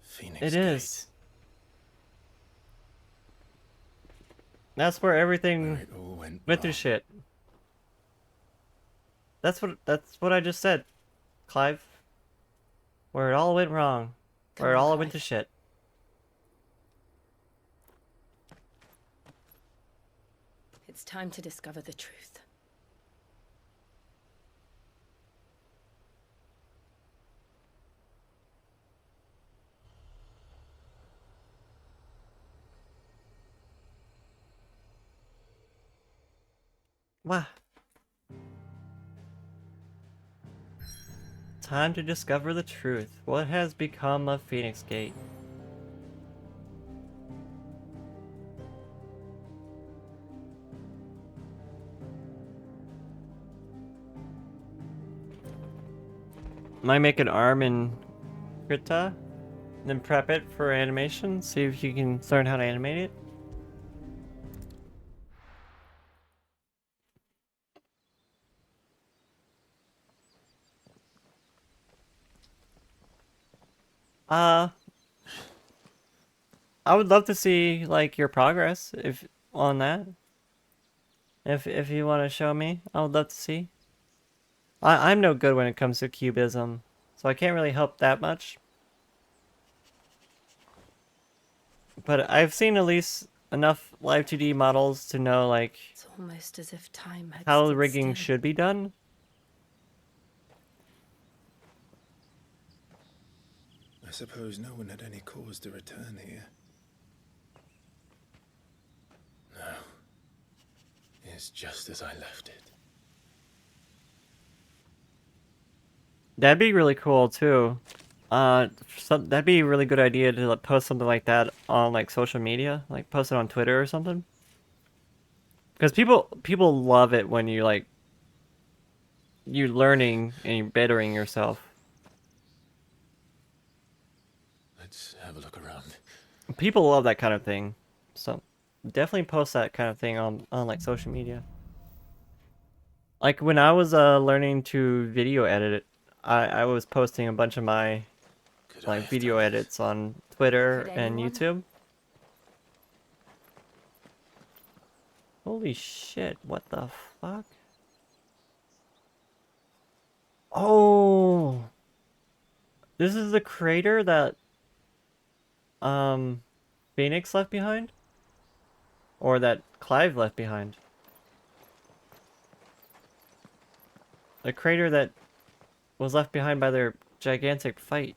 Speaker 6: Phoenix
Speaker 1: It
Speaker 6: Gate.
Speaker 1: is. That's where everything
Speaker 6: Where it all went
Speaker 1: went through
Speaker 6: wrong.
Speaker 1: shit. That's what I just said, Clive. Where it all went wrong. Where it
Speaker 5: Come on,
Speaker 1: all went to
Speaker 5: Clive.
Speaker 1: shit.
Speaker 5: It's time to discover the truth.
Speaker 1: Wow. Time to discover the truth. What has become of Phoenix Gate? Might make an arm in Krita, then prep it for animation. See if you can learn how to animate it. I would love to see like your progress if on that. If you want to show me, I would love to see. I'm no good when it comes to cubism, so I can't really help that much. But I've seen at least enough live 2D models to know like
Speaker 5: It's almost as if time had
Speaker 1: how
Speaker 5: stood
Speaker 1: rigging
Speaker 5: still.
Speaker 1: should be done.
Speaker 6: I suppose no one had any cause to return here. No. It's just as I left it.
Speaker 1: That'd be really cool too. That'd be a really good idea to like, post something like that on like social media, like post it on Twitter or something. Because people love it when you like you're learning and you're bettering yourself.
Speaker 6: Let's have a look around.
Speaker 1: People love that kind of thing, so definitely post that kind of thing on like social media. Like when I was learning to video edit it, I was posting a bunch of my like video edits on Twitter
Speaker 5: Could
Speaker 1: and
Speaker 5: anyone?
Speaker 1: YouTube. Holy shit, what the fuck? Oh, this is the crater that Phoenix left behind? Or that Clive left behind? The crater that was left behind by their gigantic fight.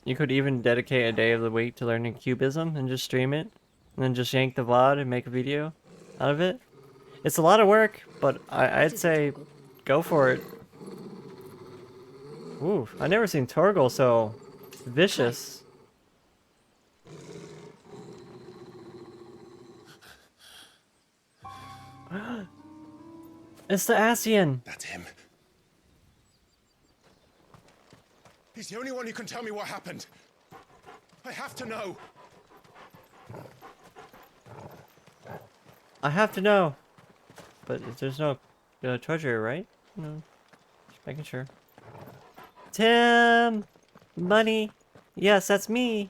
Speaker 1: You could even dedicate a day of the week to learning cubism and just stream it, and then just yank the VOD and make a video out of it. It's a lot of work, but I'd say go for it. Ooh, I've never seen Torgal so vicious. It's the Asian.
Speaker 10: That's him. He's the only one who can tell me what happened. I have to know.
Speaker 1: I have to know. But there's no treasure, right? No. Just making sure. Tim! Money! Yes, that's me!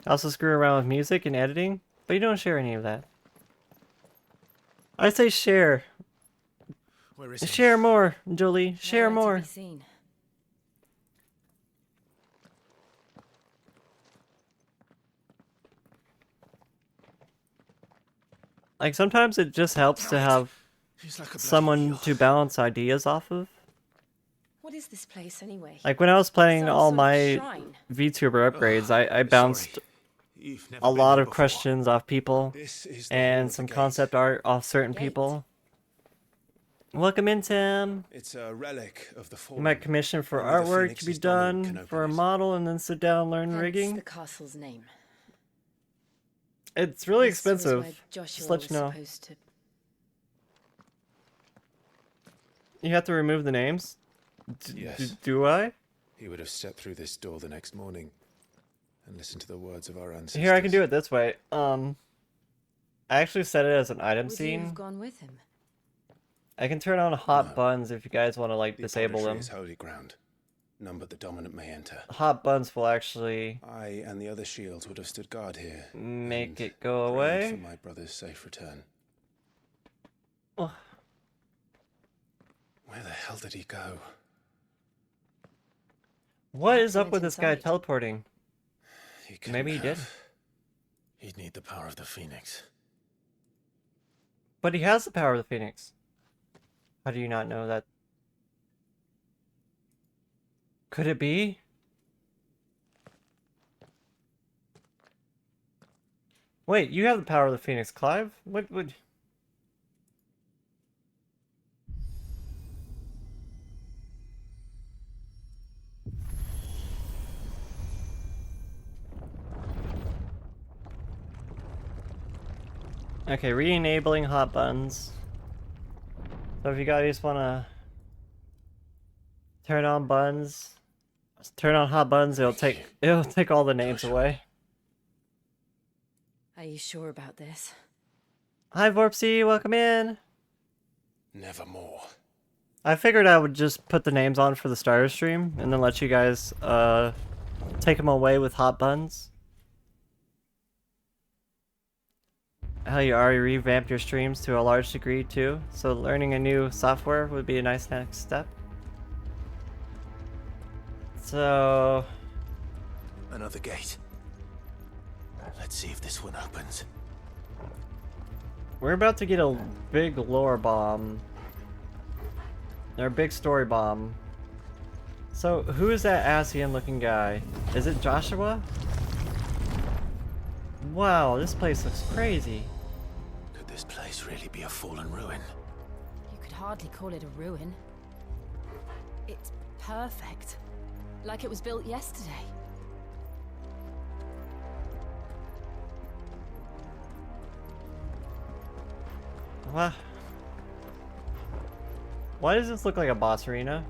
Speaker 1: I also screw around with music and editing, but you don't share any of that. I say share.
Speaker 10: Where is he?
Speaker 1: Share more, Julie. Share
Speaker 5: Nowhere
Speaker 1: more.
Speaker 5: to be seen.
Speaker 1: Like sometimes it just helps to have
Speaker 10: He's like a bloody
Speaker 1: someone
Speaker 10: eel.
Speaker 1: to bounce ideas off of.
Speaker 5: What is this place anyway?
Speaker 1: Like when I was playing
Speaker 5: Some
Speaker 1: all
Speaker 5: sort of
Speaker 1: my
Speaker 5: shrine?
Speaker 1: VTuber upgrades, I bounced
Speaker 10: You've never
Speaker 1: a
Speaker 10: been
Speaker 1: lot
Speaker 10: here
Speaker 1: of
Speaker 10: before.
Speaker 1: questions off people
Speaker 10: This is the
Speaker 1: and
Speaker 10: hall of
Speaker 1: some
Speaker 10: the gate.
Speaker 1: concept art off certain
Speaker 5: Gate.
Speaker 1: people. Welcome in, Tim.
Speaker 10: It's a relic of the
Speaker 1: You
Speaker 10: fallen.
Speaker 1: might commission for
Speaker 10: Only the
Speaker 1: artwork
Speaker 10: Phoenix
Speaker 1: to be
Speaker 10: is dominant
Speaker 1: done
Speaker 10: can
Speaker 1: for a
Speaker 10: open it.
Speaker 1: model and then sit down and learn
Speaker 5: Hence
Speaker 1: rigging.
Speaker 5: the castle's name.
Speaker 1: It's really
Speaker 5: This was
Speaker 1: expensive.
Speaker 5: where Joshua
Speaker 1: Just let
Speaker 5: was
Speaker 1: you know.
Speaker 5: supposed to.
Speaker 1: You have to remove the names?
Speaker 6: Yes.
Speaker 1: Do I?
Speaker 6: He would have stepped through this door the next morning and listen to the words of our ancestors.
Speaker 1: Here, I can do it this way. I actually set it as an item
Speaker 5: Would you
Speaker 1: scene.
Speaker 5: have gone with him?
Speaker 1: I can turn on hot buns if you guys want to like
Speaker 6: The
Speaker 1: disable
Speaker 6: apodicry
Speaker 1: them.
Speaker 6: is holy ground. None but the dominant may enter.
Speaker 1: Hot buns will actually
Speaker 6: I and the other shields would have stood guard here.
Speaker 1: make it go
Speaker 6: Prayed for
Speaker 1: away.
Speaker 6: my brother's safe return.
Speaker 1: Oh.
Speaker 6: Where the hell did he go?
Speaker 1: What is up
Speaker 5: went
Speaker 1: with this guy
Speaker 5: inside.
Speaker 1: teleporting?
Speaker 6: He
Speaker 1: Maybe he
Speaker 6: couldn't
Speaker 1: did.
Speaker 6: have. He'd need the power of the Phoenix.
Speaker 1: But he has the power of the Phoenix. How do you not know that? Could it be? Wait, you have the power of the Phoenix, Clive? What would... Okay, re-enabling hot buns. So if you guys wanna turn on buns, turn on hot buns, it'll take all the names away.
Speaker 5: Are you sure about this?
Speaker 1: Hi Vorpsy, welcome in.
Speaker 6: Nevermore.
Speaker 1: I figured I would just put the names on for the starter stream and then let you guys take them away with hot buns. Hell, you already revamped your streams to a large degree too, so learning a new software would be a nice next step. So...
Speaker 6: Another gate. Let's see if this one opens.
Speaker 1: we're about to get a big lore bomb. Or a big story bomb. So, who is that Asian looking guy? Is it Joshua? Wow, this place looks crazy.
Speaker 6: Could this place really be a fallen ruin?
Speaker 5: You could hardly call it a ruin. It's perfect. Like it was built yesterday.
Speaker 1: What? Why does this look like a boss arena?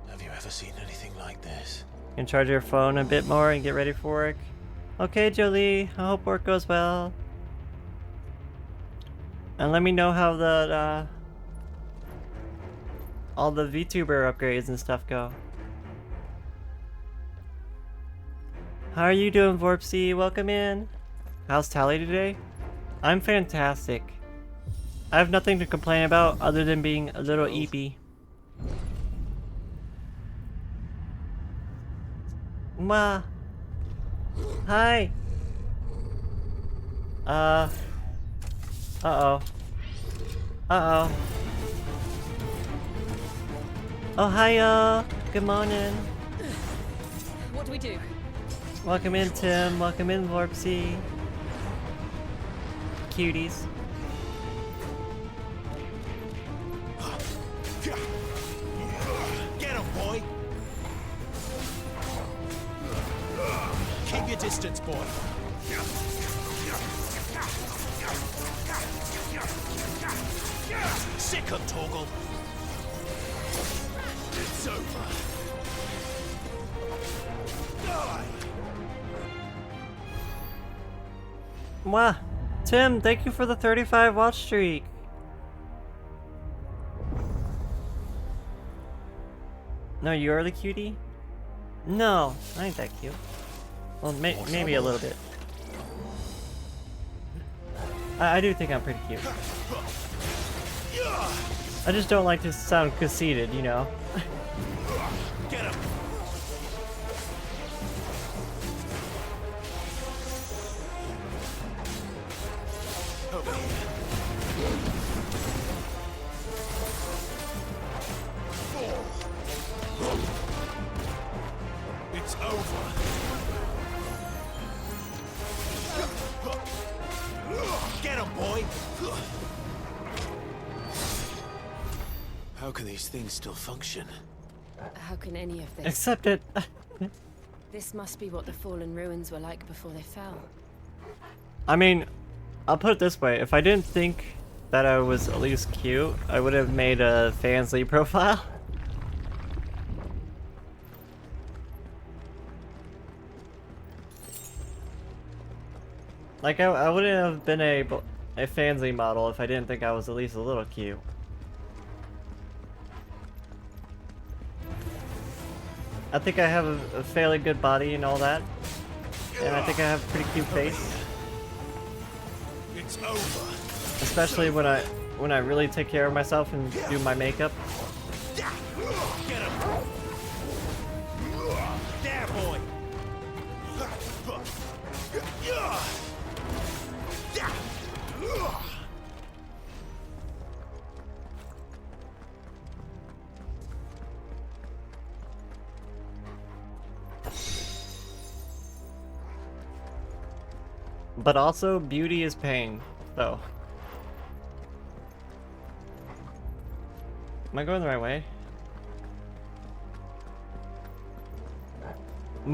Speaker 6: Have you ever seen anything like this?
Speaker 1: You can charge your phone a bit more and get ready for work. Okay, Jolie, I hope work goes well. And let me know how the all the VTuber upgrades and stuff go. How are you doing, Vorpsy? Welcome in. How's Tali today? I'm fantastic. I have nothing to complain about other than being a little eepy. Ma. Hi. Uh-oh. Uh-oh. Oh, hiya. Good morning.
Speaker 5: What do we do?
Speaker 1: Welcome in, Tim. Welcome in, Vorpsy. Cuties.
Speaker 19: Get him, boy! Keep your distance, boy. Sick of Torgal. It's over. Die!
Speaker 1: Mwah. Tim, thank you for the 35 watch streak. No, you're the cutie? No, I ain't that cute. Well, maybe a little bit. I do think I'm pretty cute. I just don't like to sound conceited, you know?
Speaker 19: Get him! Over here. It's over. Get him, boy!
Speaker 6: How can these things still function?
Speaker 5: How can any of this?
Speaker 1: Accept it.
Speaker 5: This must be what the fallen ruins were like before they fell.
Speaker 1: I mean, I'll put it this way. If I didn't think that I was at least cute, I would have made a Fansly profile. Like, I wouldn't have been a fancy model if I didn't think I was at least a little cute. I think I have a fairly good body and all that. And I think I have a pretty cute face.
Speaker 19: It's over.
Speaker 1: Especially when I really take care of myself and do my makeup.
Speaker 19: Get him. There, boy.
Speaker 1: But also, beauty is pain, though. Am I going the right way?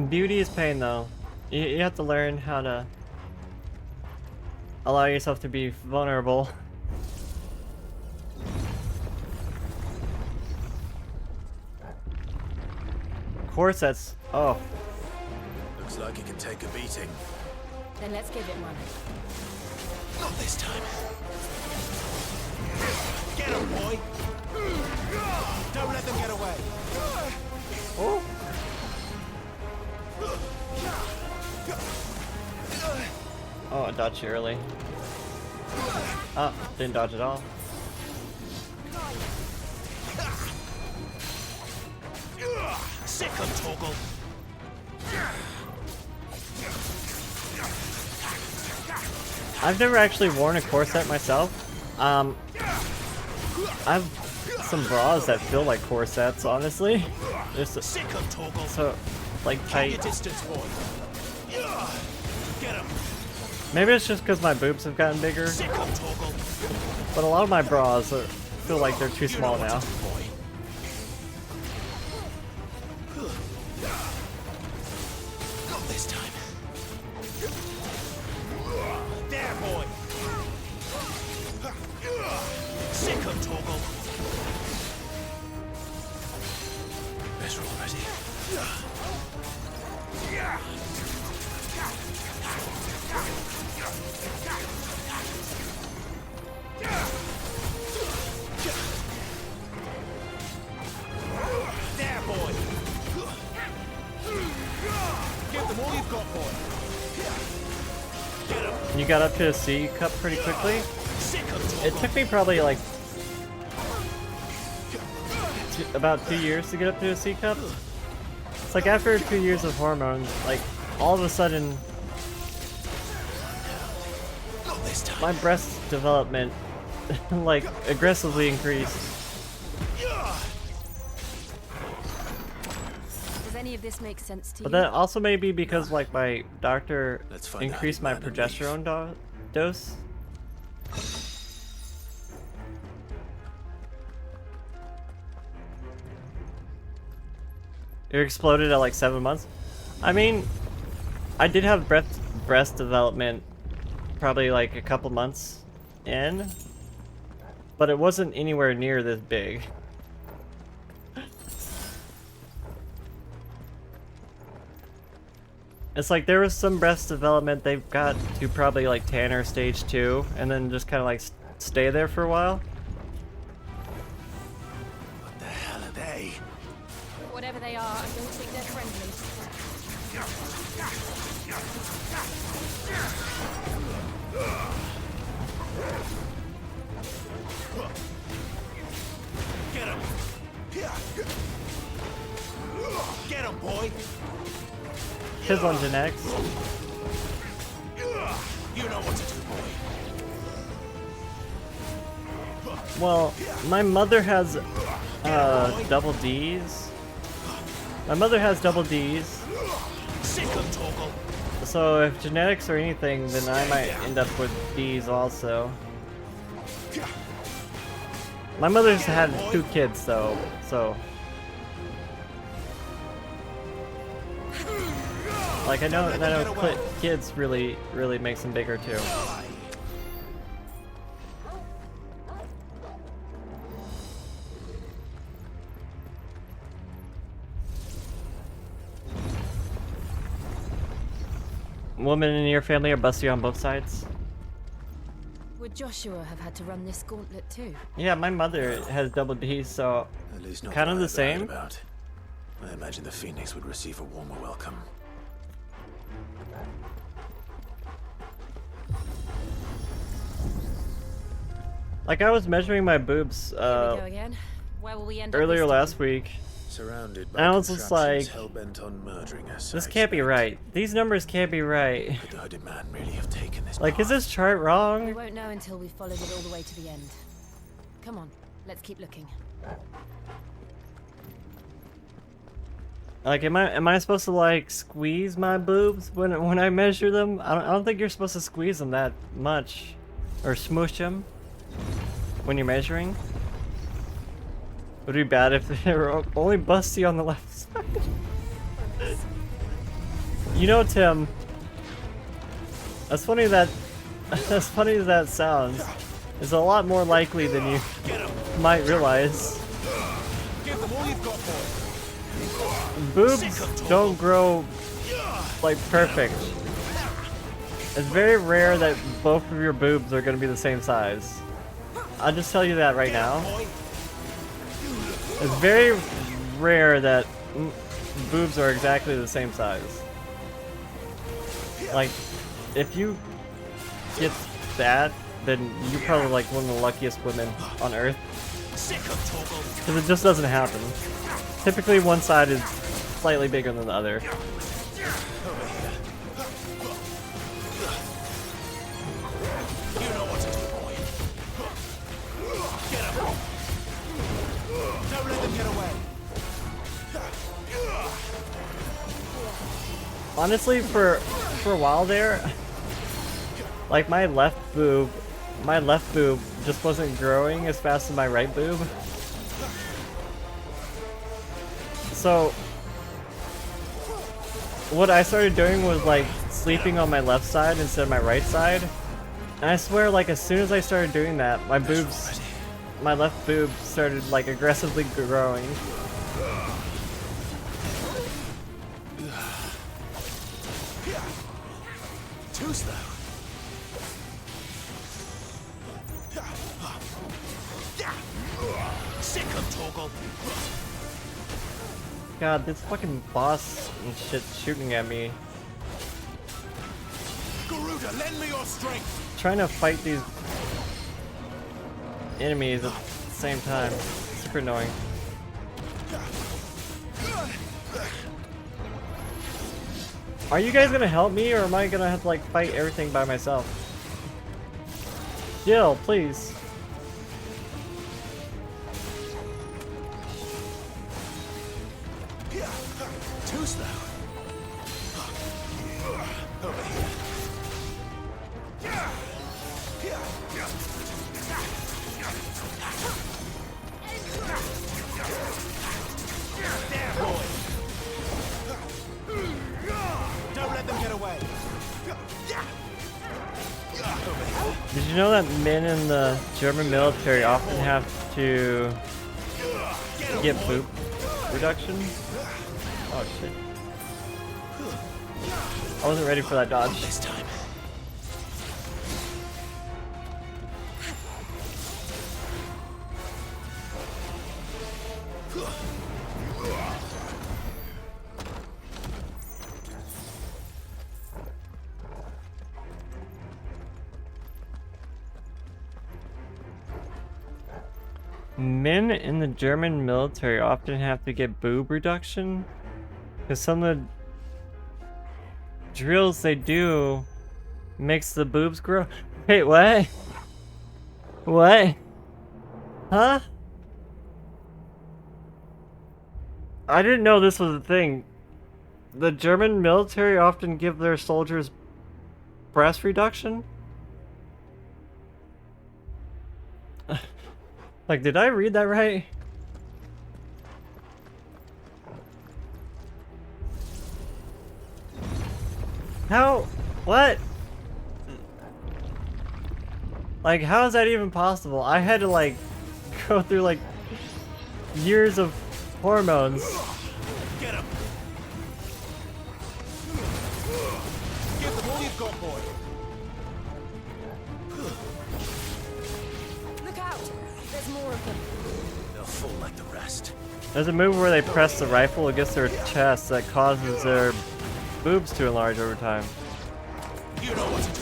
Speaker 1: Beauty is pain, though. You have to learn how to allow yourself to be vulnerable. Corsets. Oh.
Speaker 19: Looks like it can take a beating.
Speaker 5: Then let's give it one.
Speaker 19: Not this time. Get him, boy. Don't let them get away.
Speaker 1: Oh. Oh, I dodged you early. Oh, didn't dodge at all.
Speaker 19: Sick of Toggle.
Speaker 1: I've never actually worn a corset myself. I have some bras that feel like corsets, honestly. They're so like tight. Maybe it's just because my boobs have gotten bigger. But a lot of my bras feel like they're too small now.
Speaker 19: Not this time. There, boy. Sick of Toggle. Better already. There, boy. Give them all you've got, boy. Get him.
Speaker 1: You got up to a C cup pretty quickly. It took me probably like about 2 years to get up to a C cup. It's like after 2 years of hormones, like all of a sudden my breast development like aggressively increased.
Speaker 5: Does any of this make sense to you?
Speaker 1: But that also may be because like my doctor
Speaker 6: find
Speaker 1: increased my progesterone dose. It exploded at like 7 months. I mean, I did have breast development probably like a couple months in, but it wasn't anywhere near this big. It's like there was some breast development they've got to probably like Tanner stage 2 and then just kind of like stay there for a while.
Speaker 19: What the hell are they?
Speaker 5: Whatever they are, I don't think they're friendly.
Speaker 19: Get him. Get him, boy.
Speaker 1: Kids on genetics.
Speaker 19: You know what to do, boy.
Speaker 1: Well, my mother has double D's. My mother has double D's. So if genetics or anything, then I might end up with D's also. My mother's had 2 kids though, so like I know kids really makes them bigger too. women in your family are busty on both sides?
Speaker 5: Would Joshua have had to run this gauntlet too?
Speaker 1: Yeah, my mother has double D's, so
Speaker 6: At least not
Speaker 1: kind of
Speaker 6: what
Speaker 1: the
Speaker 6: I've heard
Speaker 1: same.
Speaker 6: About. I imagine the Phoenix would receive a warmer welcome.
Speaker 1: Like I was measuring my boobs
Speaker 5: Here we go again. Where will we end up
Speaker 1: earlier
Speaker 5: this
Speaker 1: last
Speaker 5: time?
Speaker 1: week.
Speaker 6: Surrounded by
Speaker 1: And I was just like,
Speaker 6: hell-bent on murdering us.
Speaker 1: this can't be right. These numbers can't be right.
Speaker 6: Could the hooded man really have taken this?
Speaker 1: Like, is this chart
Speaker 5: We
Speaker 1: wrong?
Speaker 5: won't know until we've followed it all the way to the end. Come on, let's keep looking.
Speaker 1: Like, am I supposed to like squeeze my boobs when I measure them? I don't think you're supposed to squeeze them that much, or smoosh them when you're measuring. It would be bad if they were only busty on the left side. You know, Tim. As funny as that sounds, is a lot more likely than you might realize. Boobs don't grow like perfect. It's very rare that both of your boobs are going to be the same size. I'll just tell you that right now. It's very rare that boobs are exactly the same size. Like, if you get that, then you're probably like one of the luckiest women on Earth. Because it just doesn't happen. Typically one side is slightly bigger than the other. Honestly, for a while there, like my left boob just wasn't growing as fast as my right boob. So what I started doing was like sleeping on my left side instead of my right side. And I swear, like as soon as I started doing that, my left boob started like aggressively growing.
Speaker 19: Too slow. Sick of Torgal.
Speaker 1: God, this fucking boss and shit shooting at me.
Speaker 19: Garuda, lend me your strength.
Speaker 1: Trying to fight these enemies at the same time. Super annoying. Are you guys gonna help me, or am I gonna have to like fight everything by myself? Jill, please.
Speaker 19: Too slow. Over here. There, boy. Don't let them get away.
Speaker 1: Did you know that men in the German military often have to get boob reduction? Oh shit. I wasn't ready for that dodge.
Speaker 19: This time.
Speaker 1: Men in the German military often have to get boob reduction because some of the drills they do makes the boobs grow. Wait, what? What? Huh? I didn't know this was a thing. The German military often give their soldiers breast reduction? Like, did I read that right? How? What? Like, how is that even possible? I had to, like, go through, like, years of hormones.
Speaker 19: Get him. Give them all
Speaker 13: you've got, boy.
Speaker 5: Look out! There's more of them.
Speaker 19: They'll fall like the rest.
Speaker 1: There's a move where they press the rifle against their chest that causes their boobs to enlarge over time.
Speaker 19: You know what to do,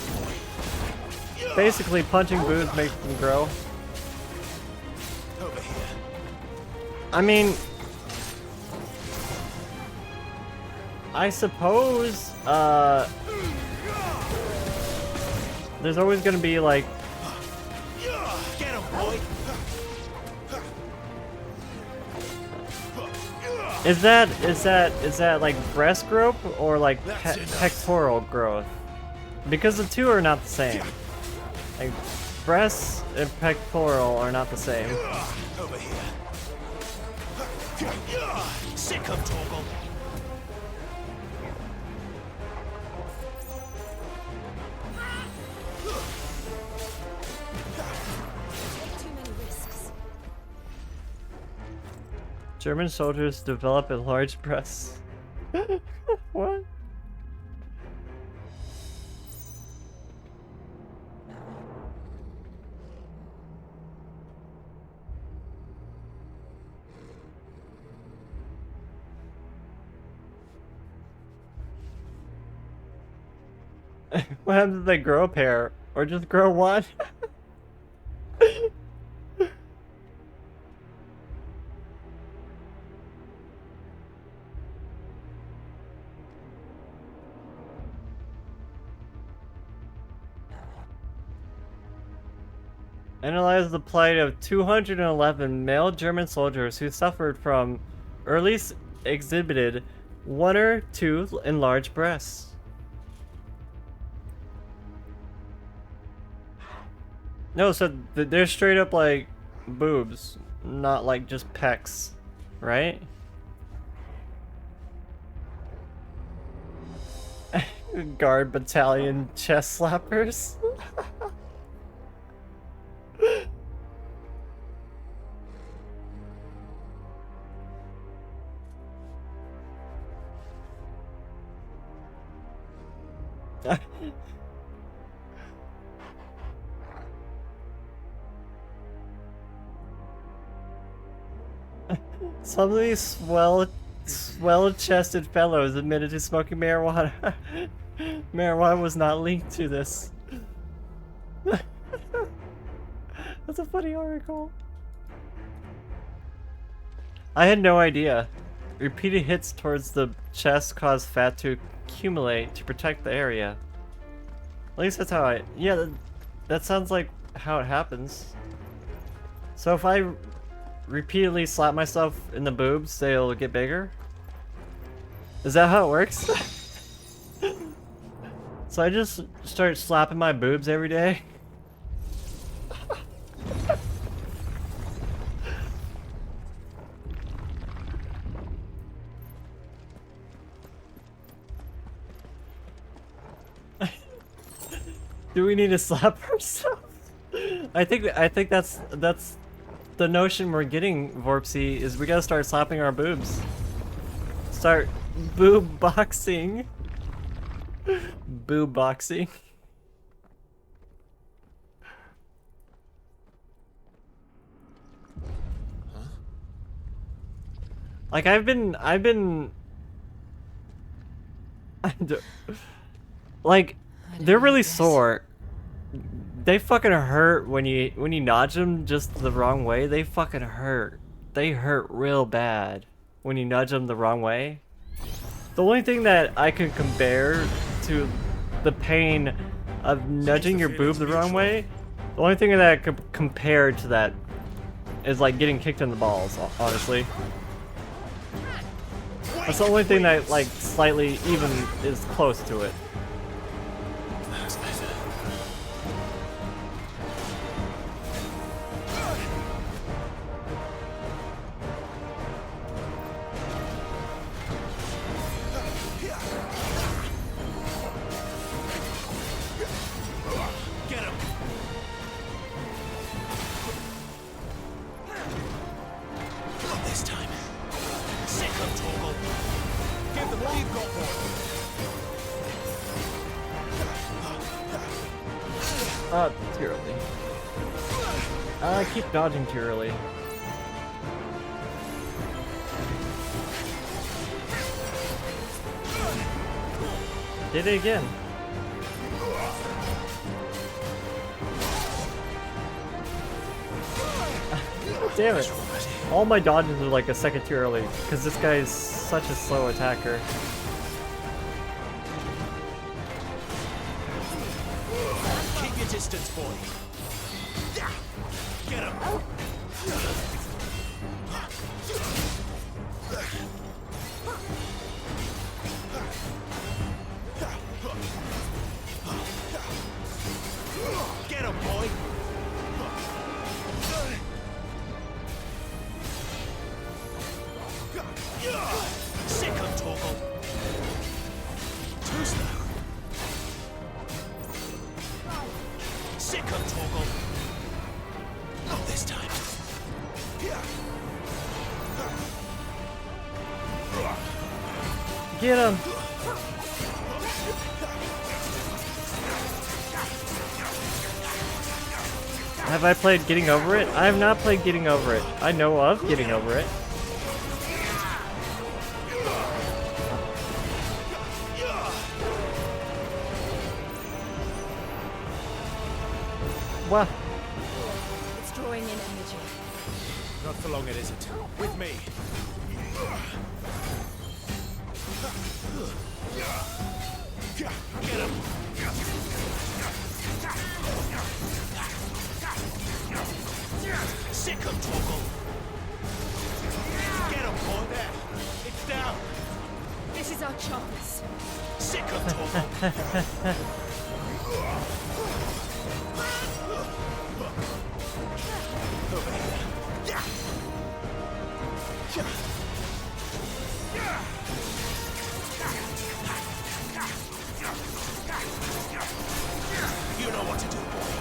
Speaker 19: boy.
Speaker 1: Basically, punching boobs makes them grow.
Speaker 19: Over here.
Speaker 1: I mean, I suppose, there's always gonna be like,
Speaker 19: Get him, boy.
Speaker 1: is that like breast growth or like pectoral growth? Because the two are not the same. Like breasts and pectoral are not the same.
Speaker 19: Over here. Sick of Torgal.
Speaker 5: Too many risks.
Speaker 1: German soldiers develop enlarged breasts. What? What happens if they grow a pair? Or just grow one? Analyze the plight of 211 male German soldiers who suffered from, or at least exhibited, one or two enlarged breasts. No, so they're straight up like boobs, not like just pecs, right? Guard battalion chest slappers. Some of these swell-chested fellows admitted to smoking marijuana. Marijuana was not linked to this. That's a funny article. I had no idea. Repeated hits towards the chest cause fat to accumulate to protect the area. At least that's how I... Yeah, that sounds like how it happens. So if I repeatedly slap myself in the boobs, they'll get bigger? Is that how it works? So I just start slapping my boobs every day? Do we need to slap ourselves? I think that's the notion we're getting, Vorpsy, is we gotta start slapping our boobs. Start boob boxing. Boob boxing.
Speaker 6: Huh?
Speaker 1: Like I've been like they're really sore. They fucking hurt when you nudge them just the wrong way. They fucking hurt. They hurt real bad when you nudge them the wrong way. The only thing that I can compare to the pain of nudging your boob the wrong way, the only thing that I could compare to that is like getting kicked in the balls, honestly. That's the only thing that like slightly even is close to it. Too early. I keep dodging too early. Did it again. Damn it. All my dodges are like a second too early, because this guy is such a slow attacker.
Speaker 19: Keep your distance, boy. Get him. Get him, boy. Sick of Torgal. Too slow. Sick of Torgal. Not this time.
Speaker 1: Get him! Have I played Getting Over It? I have not played Getting Over It. I know of Getting Over It. What?
Speaker 9: It's drawing in energy.
Speaker 19: Not for long, it isn't. With me. Get him. Sick of Torgal. Get him, boy. There. It's down.
Speaker 9: This is our chance.
Speaker 19: Sick of Torgal. Over here. You know what to do, boy.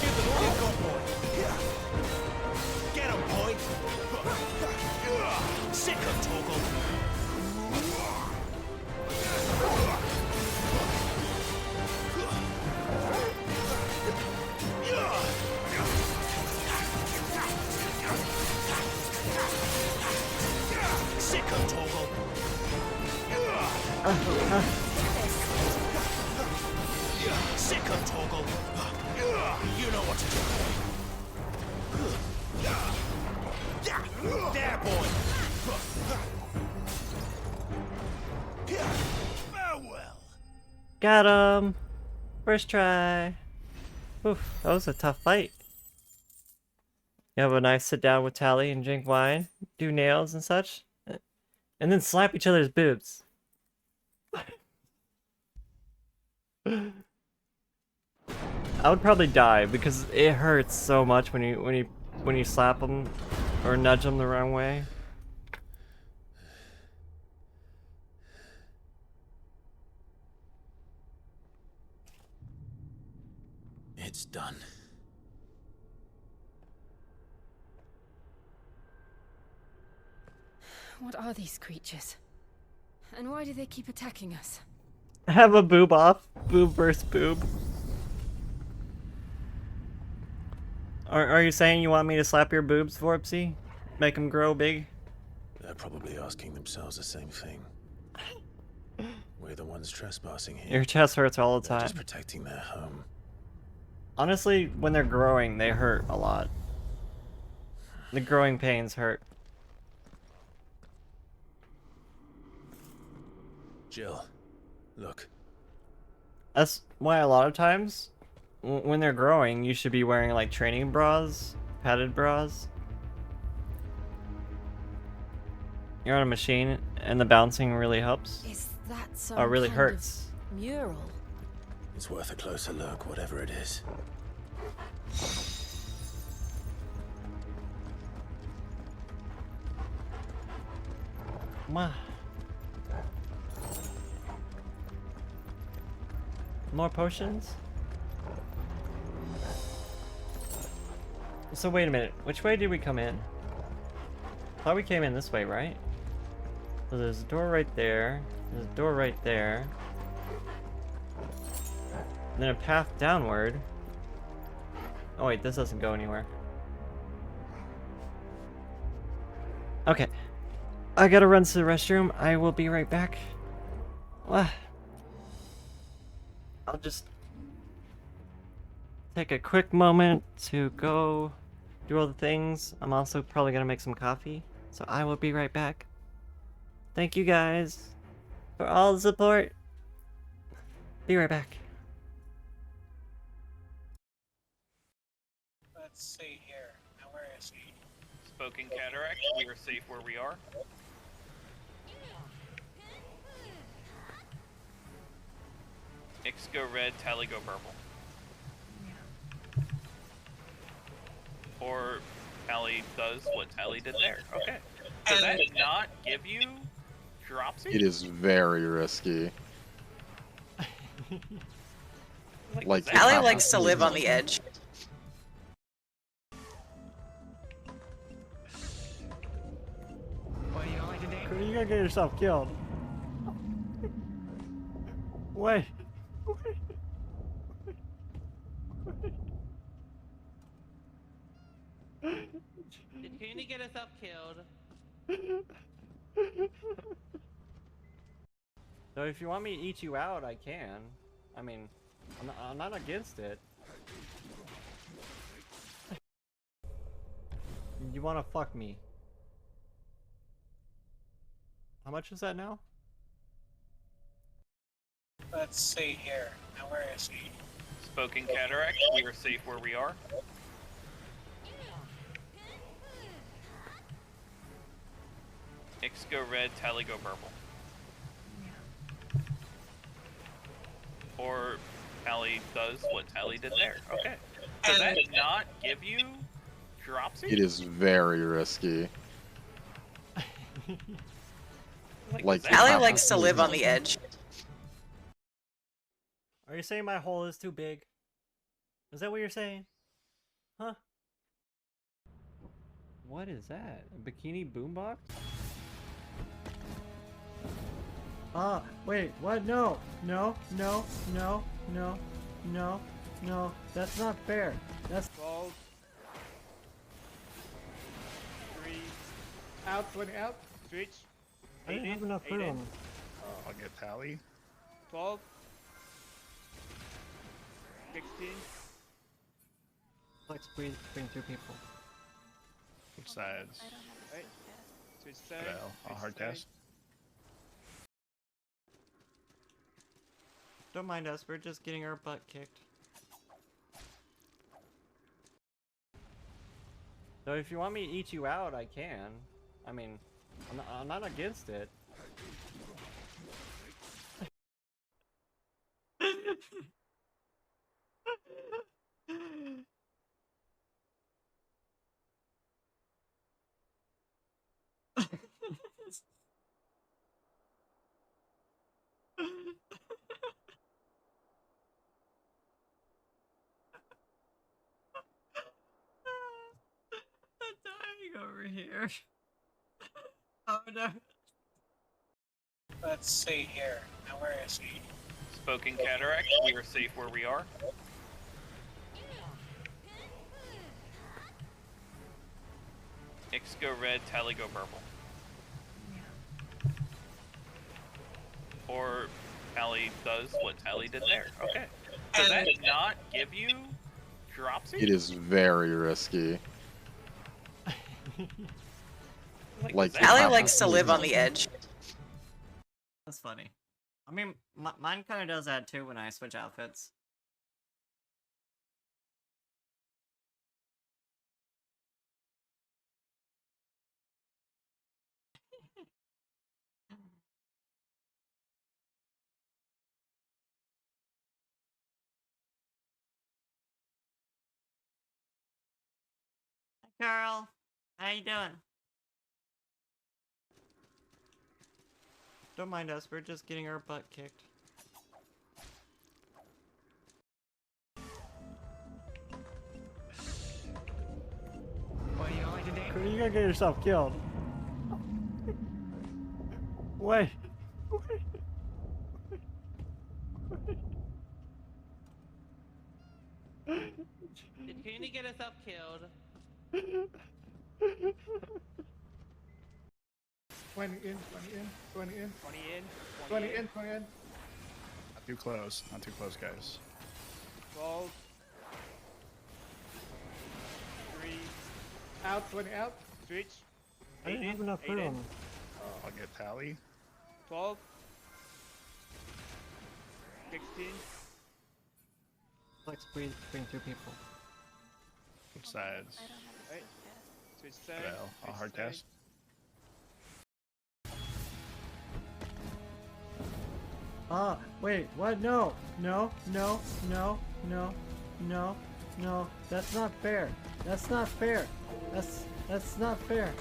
Speaker 19: Give them all you've got, boy. Get him, boy. Sick of Torgal. Sick of Torgal. Sick of Torgal. You know what to do. There, boy. Farewell.
Speaker 1: Got him! First try. Oof, that was a tough fight. You have a nice sit down with Tali and drink wine, do nails and such, and then slap each other's boobs. I would probably die because it hurts so much when you slap them or nudge them the wrong way.
Speaker 6: It's done.
Speaker 5: What are these creatures? And why do they keep attacking us?
Speaker 1: Have a boob off. Boob versus boob. Are you saying you want me to slap your boobs, Vorpsy? Make them grow big?
Speaker 6: They're probably asking themselves the same thing. We're the ones trespassing here.
Speaker 1: Your chest hurts all the
Speaker 6: They're
Speaker 1: time.
Speaker 6: just protecting their home.
Speaker 1: Honestly, when they're growing, they hurt a lot. The growing pains hurt.
Speaker 6: Jill, look.
Speaker 1: That's why a lot of times, when they're growing, you should be wearing like training bras, padded bras. You're on a machine, and the bouncing really helps.
Speaker 5: Is that some
Speaker 1: Oh, it really
Speaker 5: kind
Speaker 1: hurts.
Speaker 5: of mural?
Speaker 6: It's worth a closer look, whatever it is.
Speaker 1: Mwah. More potions? So wait a minute, which way did we come in? Thought we came in this way, right? So there's a door right there. There's a door right there. And then a path downward. Oh wait, this doesn't go anywhere. Okay. I gotta run to the restroom. I will be right back. I'll just take a quick moment to go do all the things. I'm also probably gonna make some coffee. So I will be right back. Thank you guys for all the support. Be right back.
Speaker 12: Let's see here. Now where is he?
Speaker 22: Spoken Cataract, we are safe where we are. X go red, Tali go purple. Or Tali does what Tali did there. Okay. Does that not give you dropsy?
Speaker 23: It is very risky. Like
Speaker 24: Tali likes to live on the edge.
Speaker 1: You're gonna get yourself killed. Wait.
Speaker 25: Did Cooney get herself killed?
Speaker 1: So if you want me to eat you out, I can. I mean, I'm not against it. You wanna fuck me? How much is that now?
Speaker 12: Let's see here. Now where is he?
Speaker 22: Spoken Cataract, we are safe where we are. X go red, Tali go purple. Or Tali does what Tali did there. Okay. Does that not give you dropsy?
Speaker 23: It is very risky. Like
Speaker 24: Tali likes to live on the edge.
Speaker 1: Are you saying my hole is too big? Is that what you're saying? Huh? What is that? A bikini boombox? Wait, what? No, no, no, no, no, no, no. That's not fair. That's
Speaker 12: 12. 3. Out, 20 out. Switch.
Speaker 1: I didn't have enough room.
Speaker 23: I'll get Tali.
Speaker 12: 12. 16.
Speaker 1: Like squeeze between two people.
Speaker 23: Which sides?
Speaker 12: Right. Switch side.
Speaker 23: I'll hard cast.
Speaker 1: Don't mind us, we're just getting our butt kicked. So if you want me to eat you out, I can. I mean, I'm not against it. Over here. Oh no.
Speaker 12: Let's see here. Now where is he?
Speaker 22: Spoken Cataract, we are safe where we are. X go red, Tali go purple. Or Tali does what Tali did there. Okay. Does that not give you dropsy?
Speaker 23: It is very risky.
Speaker 24: Like Tali likes to live on the edge.
Speaker 1: That's funny. I mean, mine kind of does that too when I switch outfits. Girl, how you doing? Don't mind us, we're just getting our butt kicked.
Speaker 12: What are you going to do?
Speaker 1: You're gonna get yourself killed. Wait.
Speaker 25: Did Cooney get herself killed?
Speaker 4: 20 in, 20 in, 20 in.
Speaker 12: 20 in.
Speaker 4: 20 in, 20 in.
Speaker 23: Not too close. Not too close, guys.
Speaker 12: 12. 3.
Speaker 4: Out, 20 out.
Speaker 12: Switch.
Speaker 1: I didn't
Speaker 12: 8
Speaker 1: have
Speaker 12: in.
Speaker 1: enough
Speaker 12: 8 in.
Speaker 1: room.
Speaker 23: I'll get Tali.
Speaker 12: 12. 16.
Speaker 1: Like squeeze between two people.
Speaker 23: Which sides?
Speaker 12: Right. Switch side.
Speaker 23: I'll hard
Speaker 12: switch side.
Speaker 23: cast.
Speaker 1: Ah, wait, what? No, no, no, no, no, no, no. That's not fair. That's not fair. That's not fair.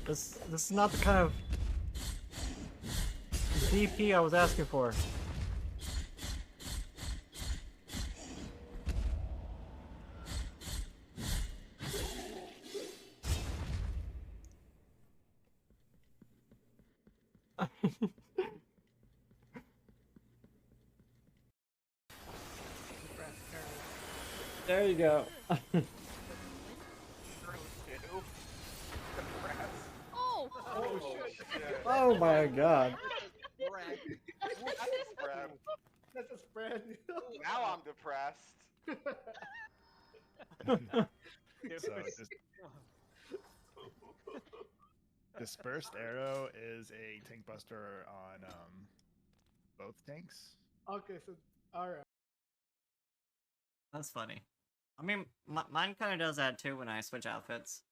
Speaker 1: This is not the kind of DP I was asking for. There you go.
Speaker 7: Oh!
Speaker 1: Oh my god.
Speaker 4: That's a spread.
Speaker 7: Now I'm depressed.
Speaker 23: So dispersed arrow is a tank buster on both tanks.
Speaker 4: Okay, so alright.
Speaker 1: That's funny. I mean, mine kind of does that too when I switch outfits.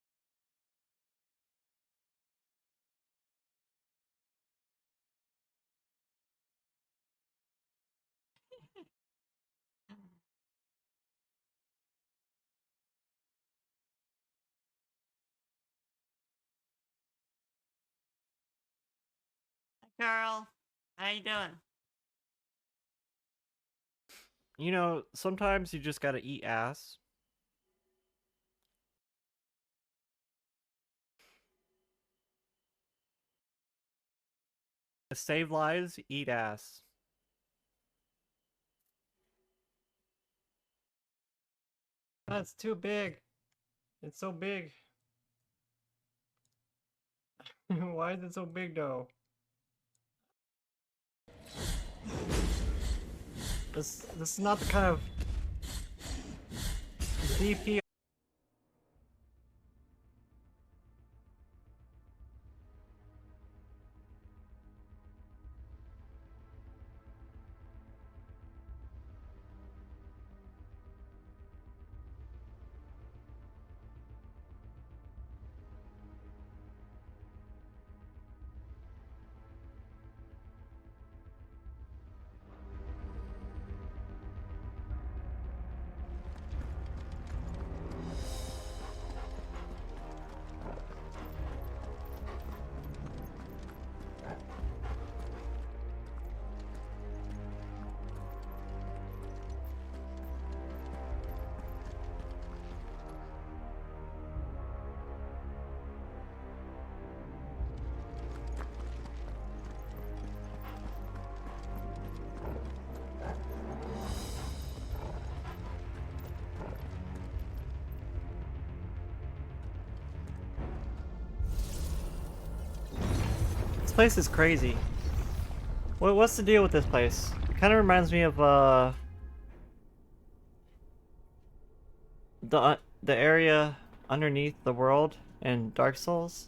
Speaker 1: Girl, how you doing? You know, sometimes you just gotta eat ass. To save lives, eat ass. That's too big. It's so big. Why is it so big though? This is not the kind of DP. This place is crazy. What's the deal with this place? It kind of reminds me of the area underneath the world in Dark Souls,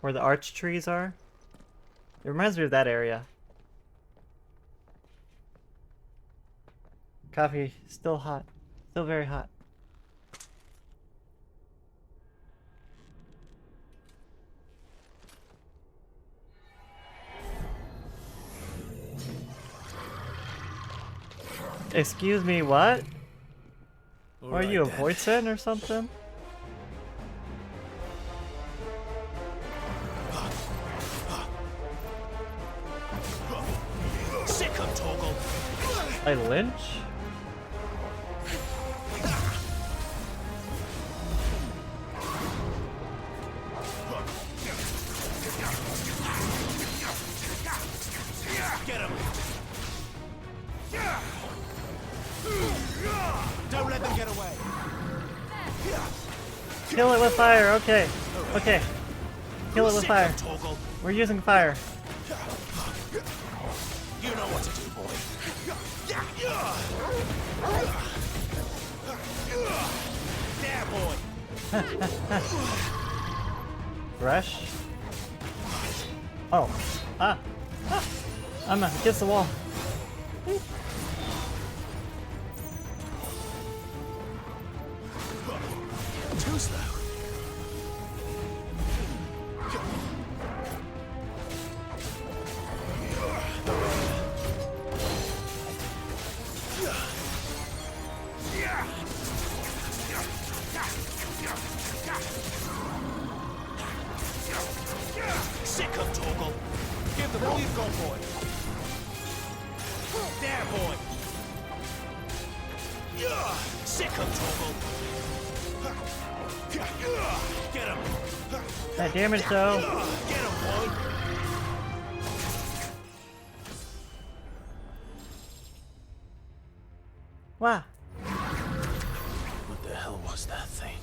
Speaker 1: where the arch trees are. It reminds me of that area. Coffee still hot, still very hot. Excuse me, what? Are you a voice in or something?
Speaker 19: Sick of Toggle.
Speaker 1: I lynch? Kill it with fire. Okay. Okay. Kill it with fire. We're using fire.
Speaker 6: You know what to do, boy.
Speaker 13: There, boy.
Speaker 1: Rush. Oh. Ah. Ah. I'm against the wall.
Speaker 6: Too slow.
Speaker 13: Sick of Torgal. Give them all you've got, boy. There, boy. Sick of Torgal. Get him.
Speaker 1: That damage though.
Speaker 13: Get him, boy.
Speaker 1: Wow.
Speaker 6: What the hell was that thing?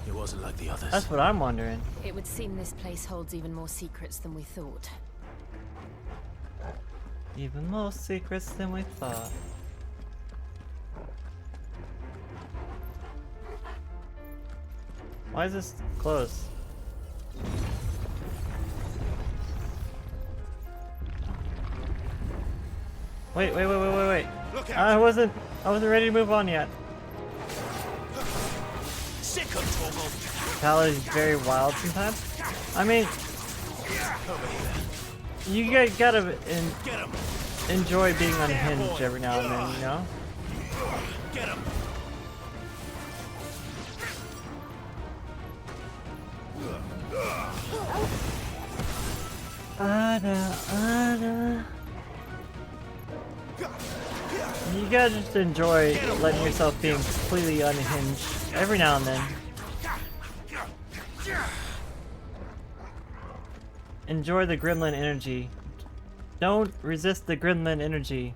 Speaker 6: It wasn't like the others.
Speaker 1: That's what I'm wondering.
Speaker 5: It would seem this place holds even more secrets than we thought.
Speaker 1: Even more secrets than we thought. Why is this closed? Wait. I wasn't ready to move on yet.
Speaker 13: Sick of Torgal.
Speaker 1: Tali's very wild sometimes. I mean, you gotta enjoy being unhinged every now and then, you know?
Speaker 13: Get him.
Speaker 1: You gotta just enjoy letting yourself being completely unhinged every now and then. Enjoy the gremlin energy. Don't resist the gremlin energy.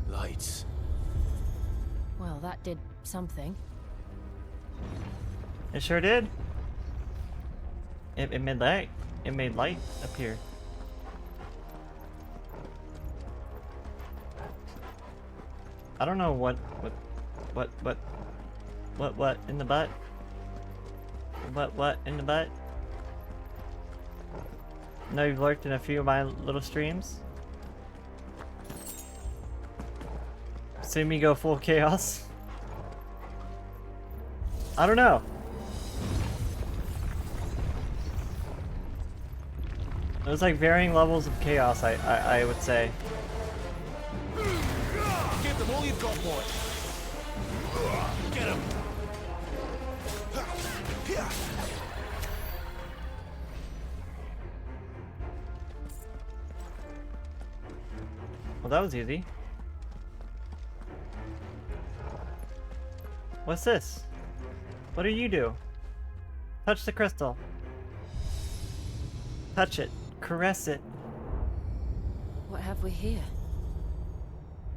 Speaker 6: Lights.
Speaker 5: Well, that did something.
Speaker 1: It sure did. It made light. It made light appear. I don't know what in the butt? What in the butt? No, you've lurked in a few of my little streams. See me go full chaos? I don't know. There's like varying levels of chaos, I would say.
Speaker 13: Give them all you've got, boy. Get him.
Speaker 1: Well, that was easy. What's this? What do you do? Touch the crystal. Touch it. Caress it.
Speaker 5: What have we here?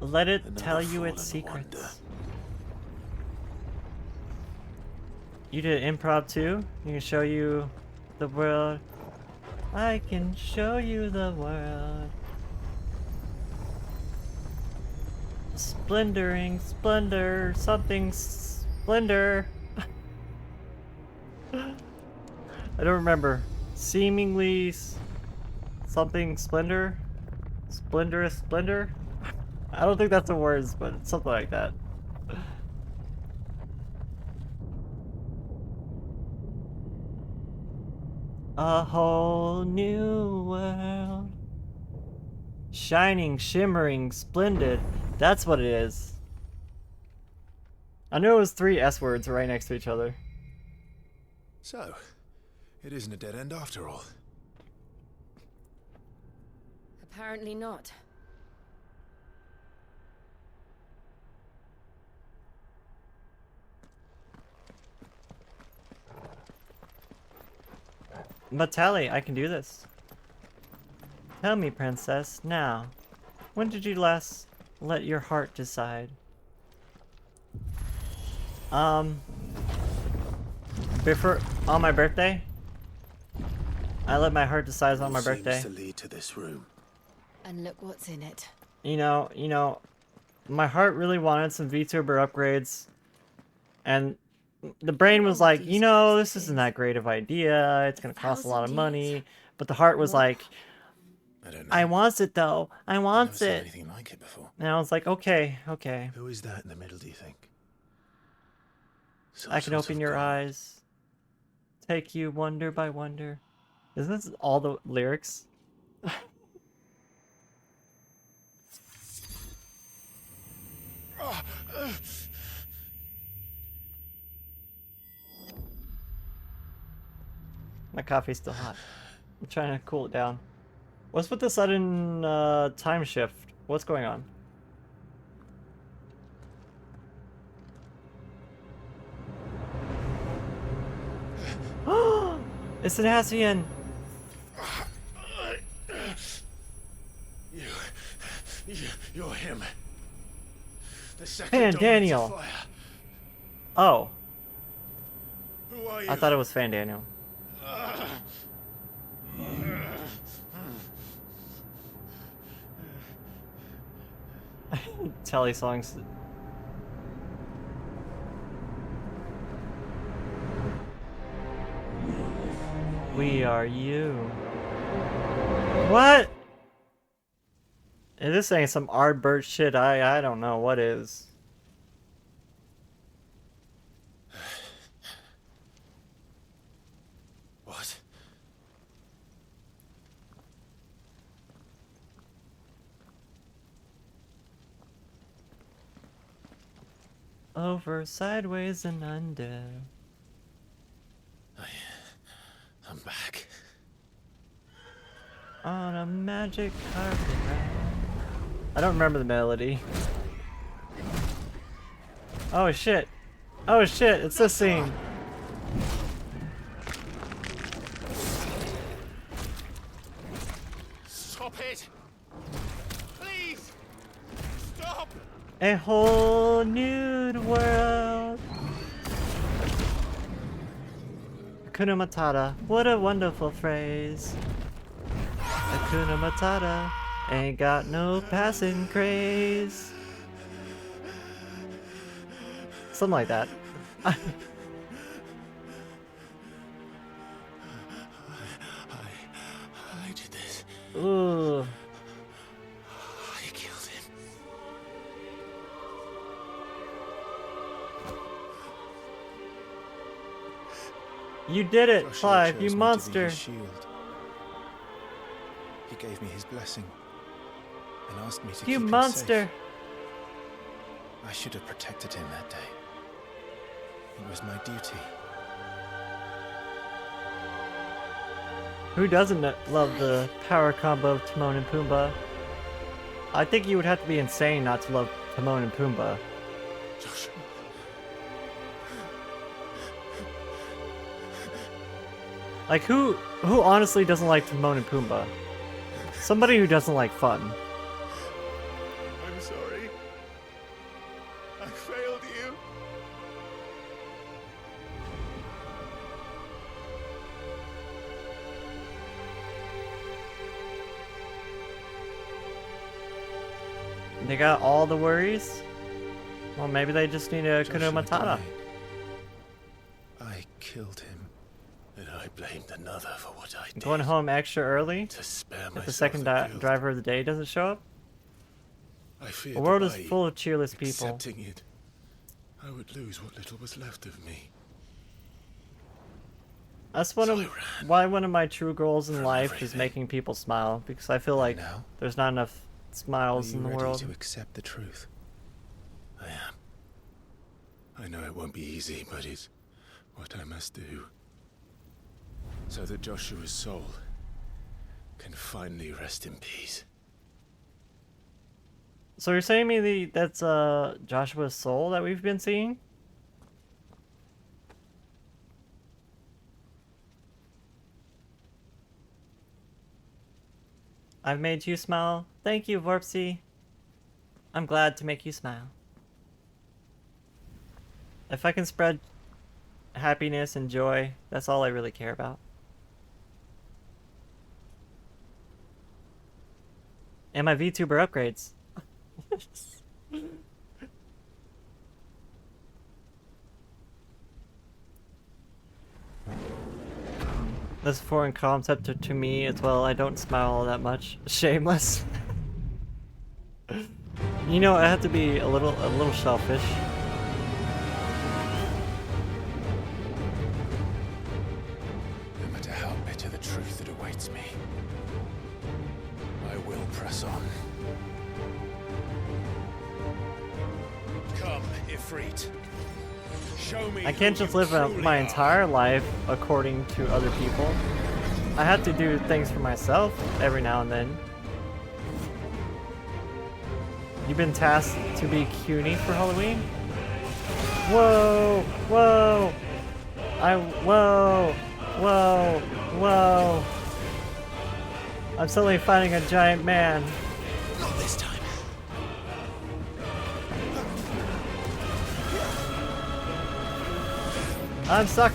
Speaker 1: Let it tell you its secrets. You did improv too? You can show you the world. I can show you the world. Splendoring splendor, something splendor. I don't remember. Seemingly something splendor? Splendorous splendor? I don't think that's the words, but it's something like that. A whole new world. Shining, shimmering, splendid. That's what it is. I knew it was 3 S words right next to each other.
Speaker 6: So, it isn't a dead end after all.
Speaker 5: Apparently not.
Speaker 1: But Tali, I can do this. Tell me, princess, now. When did you last Let your heart decide. Before on my birthday, I let my heart decide on my birthday.
Speaker 6: Seems to lead to this room.
Speaker 5: And look what's in it.
Speaker 1: You know, my heart really wanted some VTuber upgrades, and the brain was like, you know, this isn't that great of idea. It's gonna cost a lot of money. But the heart was like,
Speaker 6: I don't know.
Speaker 1: I wants it though. I wants
Speaker 6: Never seen
Speaker 1: it.
Speaker 6: anything like it before.
Speaker 1: And I was like, okay, okay.
Speaker 6: Who is that in the middle, do you think?
Speaker 1: I can open your eyes. Take you wonder by wonder. Isn't this all the lyrics? My coffee's still hot. I'm trying to cool it down. What's with the sudden time shift? What's going on? It's an Asian.
Speaker 6: You're him. The second
Speaker 1: Fan
Speaker 6: dominant
Speaker 1: Daniel.
Speaker 6: of fire.
Speaker 1: Oh.
Speaker 6: Who are you?
Speaker 1: I thought it was Fan Daniel. Tali songs. We are you. What? Is this saying some Ardbert shit? I don't know what is.
Speaker 6: What?
Speaker 1: Over, sideways, and under.
Speaker 6: I'm back.
Speaker 1: On a magic carpet ride. I don't remember the melody. Oh shit. Oh shit, it's this scene.
Speaker 19: Stop it! Please! Stop!
Speaker 1: A whole new world. Hakuna Matata. What a wonderful phrase. Hakuna Matata. Ain't got no passing craze. Something like that.
Speaker 6: I did this.
Speaker 1: Ooh.
Speaker 6: I killed him.
Speaker 1: You did it,
Speaker 6: Joshua
Speaker 1: Clive,
Speaker 6: chose
Speaker 1: you
Speaker 6: me to be
Speaker 1: monster.
Speaker 6: his shield. He gave me his blessing and asked me to
Speaker 1: You
Speaker 6: keep
Speaker 1: monster.
Speaker 6: him safe. I should have protected him that day. It was my duty.
Speaker 1: Who doesn't love the power combo of Timon and Pumbaa? I think you would have to be insane not to love Timon and Pumbaa.
Speaker 6: Joshua.
Speaker 1: Like who honestly doesn't like Timon and Pumbaa? Somebody who doesn't like fun.
Speaker 6: I'm sorry. I failed you.
Speaker 1: They got all the worries? Well, maybe they just need a Hakuna Matata.
Speaker 6: died. I killed him, and I blamed another for what I did.
Speaker 1: Going home extra early?
Speaker 6: To spare
Speaker 1: If the
Speaker 6: myself
Speaker 1: second
Speaker 6: the guilt.
Speaker 1: driver of the day doesn't show up?
Speaker 6: I feared
Speaker 1: The world
Speaker 6: that
Speaker 1: is
Speaker 6: by
Speaker 1: full of cheerless people.
Speaker 6: accepting it, I would lose what little was left of me.
Speaker 1: That's why one of my true goals in life is making people smile, because I feel like there's not enough smiles in the
Speaker 6: ready
Speaker 1: world.
Speaker 6: to accept the truth? I am. I know it won't be easy, but it's what I must do. So that Joshua's soul can finally rest in peace.
Speaker 1: So you're saying me that's Joshua's soul that we've been seeing? I've made you smile. Thank you, Vorpsy. I'm glad to make you smile. If I can spread happiness and joy, that's all I really care about. And my VTuber upgrades. This foreign concept to me as well. I don't smile all that much. Shameless. You know, I have to be a little selfish.
Speaker 6: No matter how bitter the truth that awaits me, I will press on. Come, Ifrit. Show me.
Speaker 1: I can't just live my entire life according to other people. I have to do things for myself every now and then. You've been tasked to be CUNY for Halloween? Whoa! Whoa! Whoa! Whoa! Whoa! I'm suddenly fighting a giant man.
Speaker 13: Not this time.
Speaker 1: I'm stuck.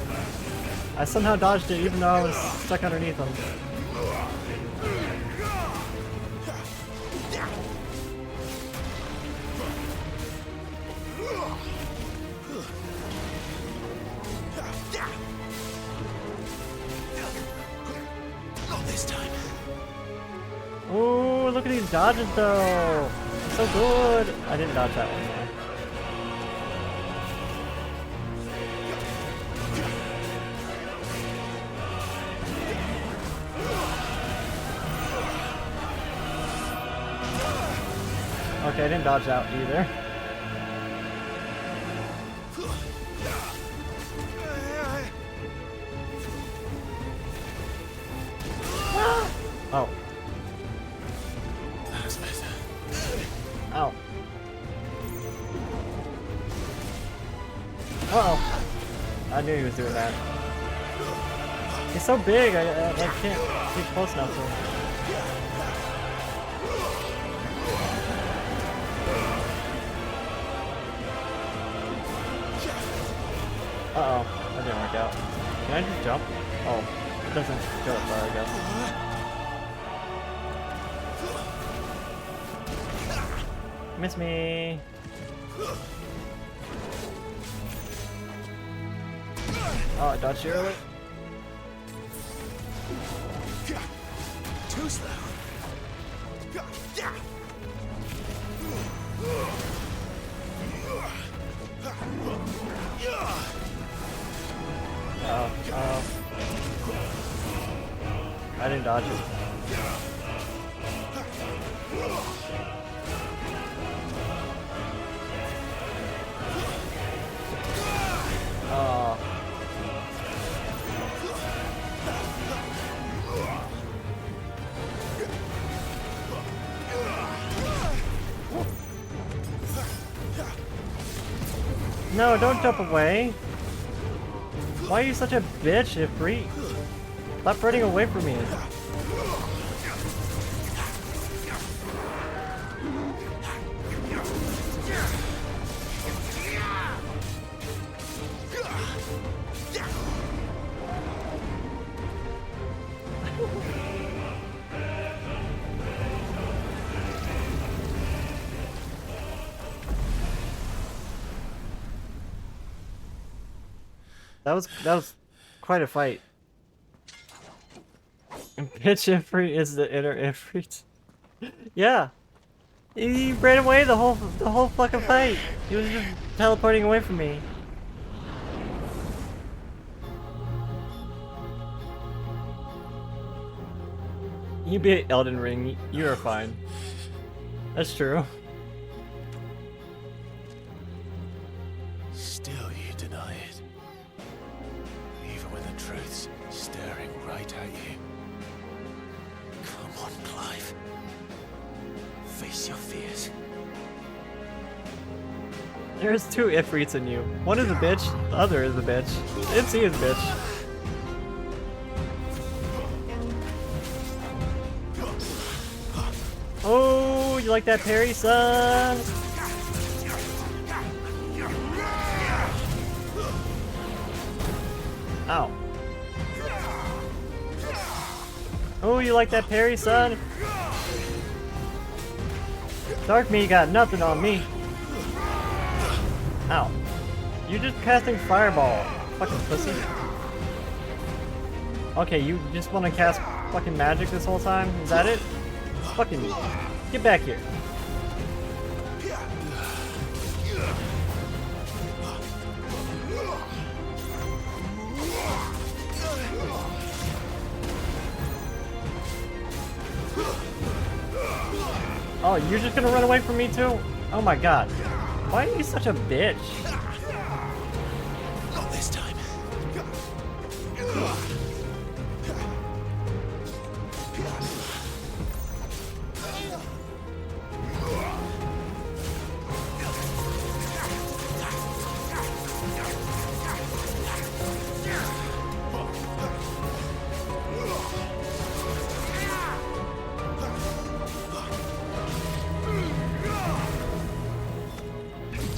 Speaker 1: I somehow dodged it even though I was stuck underneath him.
Speaker 13: Not this time.
Speaker 1: Ooh, look at these dodges though. So good. I didn't dodge that one. Okay, I didn't dodge out either. Oh.
Speaker 6: That's better.
Speaker 1: Ow. Uh-oh. I knew he was doing that. He's so big, I can't get close enough to him. Uh-oh, that didn't work out. Can I just jump? Oh, it doesn't go that far, I guess. Miss me. Oh, I dodged you early.
Speaker 13: Too slow.
Speaker 1: Uh-oh. I didn't dodge it. Oh. No, don't jump away. Why are you such a bitch, Ifrit? Stop running away from me. That was quite a fight. And Pitch Ifrit is the inner Ifrit. Yeah. He ran away the whole fucking fight. He was just teleporting away from me. You beat Elden Ring, you are fine. That's true.
Speaker 6: Still you deny it. Even when the truth's staring right at you. Come on, Clive. Face your fears.
Speaker 1: There's two Ifrits in you. One is a bitch, the other is a bitch. Itzy is a bitch. Oh, you like that parry, son? Ow. Oh, you like that parry, son? Dark me got nothing on me. Ow. You're just casting fireball. Fucking pussy. Okay, you just want to cast fucking magic this whole time? Is that it? Fucking get back here. Oh, you're just gonna run away from me too? Oh my god. Why are you such a bitch?
Speaker 6: Not this time.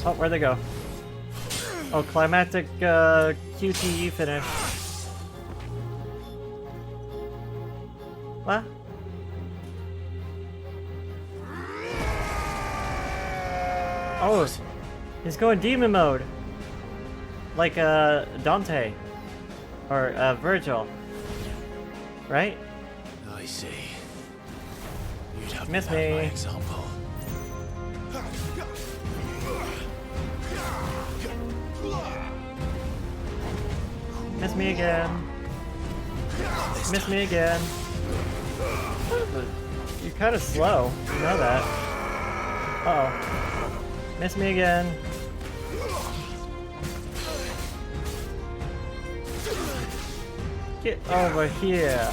Speaker 1: Oh, where'd they go? Oh, climactic QTE finish. What? Oh, he's going demon mode. Like Dante. Or Virgil. Right?
Speaker 6: I see. You'd have
Speaker 1: Miss
Speaker 6: me have my
Speaker 1: me.
Speaker 6: example.
Speaker 1: Miss me again. Miss me again. You're kind of slow. You know that. Uh-oh. Miss me again. Get over here.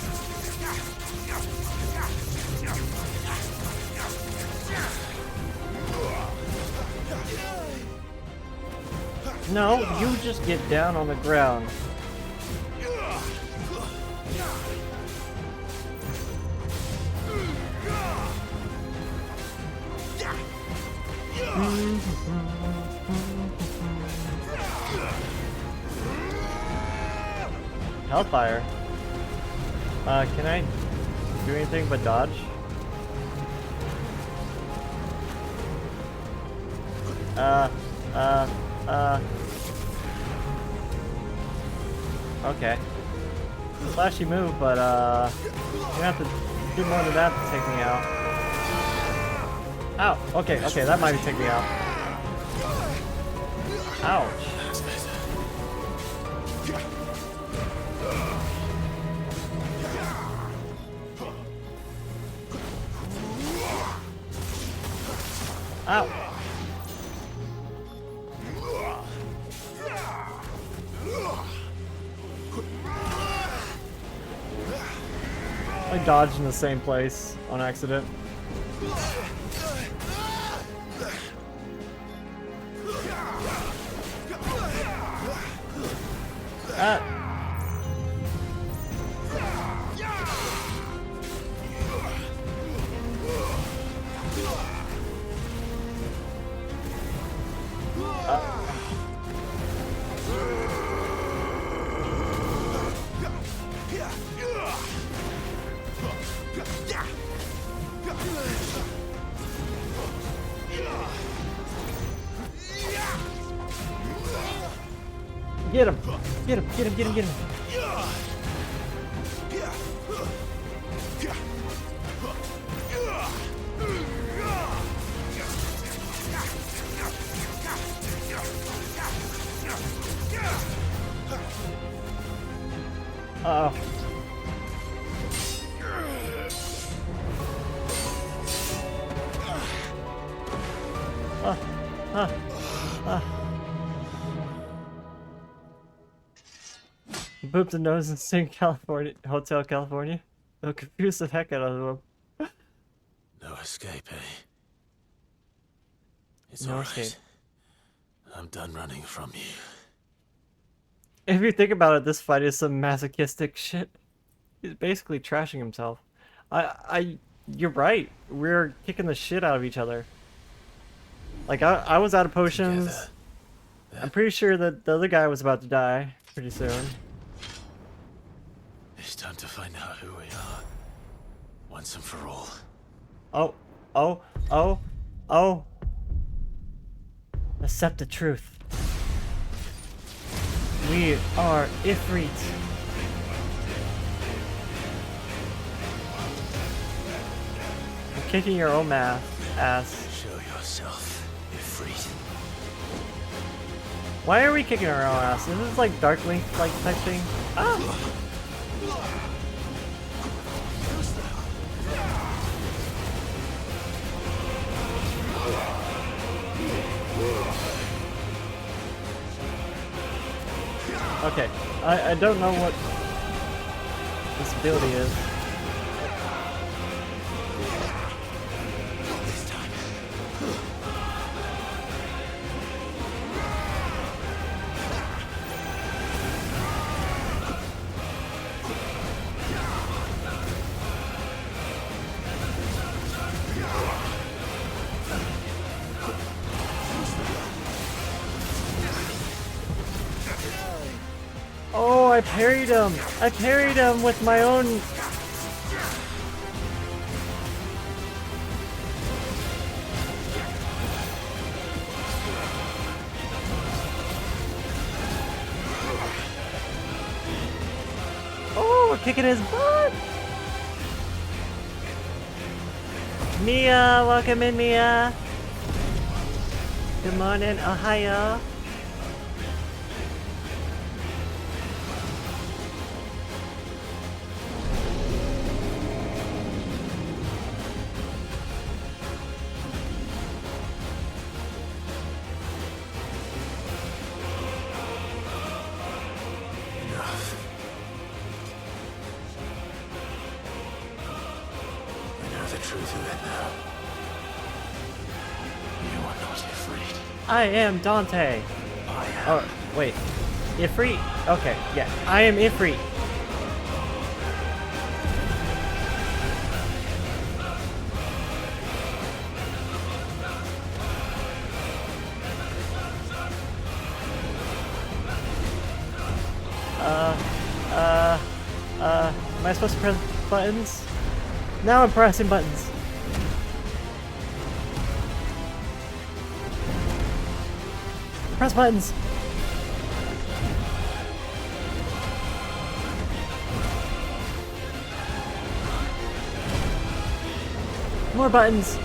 Speaker 1: No, you just get down on the ground. Hellfire. Can I do anything but dodge? Okay. Flashy move, but you have to do more than that to take me out. Ow! Okay, okay, that might be taking me out. Ouch. Ow! I dodged in the same place on accident. Ah! Get him! Get him! Get him! Get him! Get him! Uh-oh. Booped a nose in St. California Hotel California. They'll confuse the heck out of them.
Speaker 6: No escape, eh? It's
Speaker 1: No
Speaker 6: all right.
Speaker 1: escape.
Speaker 6: I'm done running from you.
Speaker 1: If you think about it, this fight is some masochistic shit. He's basically trashing himself. I You're right. We're kicking the shit out of each other. Like, I was out of potions. I'm pretty sure that the other guy was about to die pretty soon.
Speaker 6: It's time to find out who we are. Once and for all.
Speaker 1: Oh, oh, oh, oh. Accept the truth. We are Ifrit. You're kicking your own ass.
Speaker 6: Show yourself, Ifrit.
Speaker 1: Why are we kicking our own ass? Is this like Dark Link like type thing? Ah! Okay, I don't know what this ability is. Oh, I parried him! I parried him with my own... Oh, we're kicking his butt! Mia, welcome in, Mia! Good morning, Ohio! I am Dante. Oh, wait. Ifrit? Okay, yeah. I am Ifrit. Am I supposed to press buttons? Now I'm pressing buttons. Press buttons. More buttons.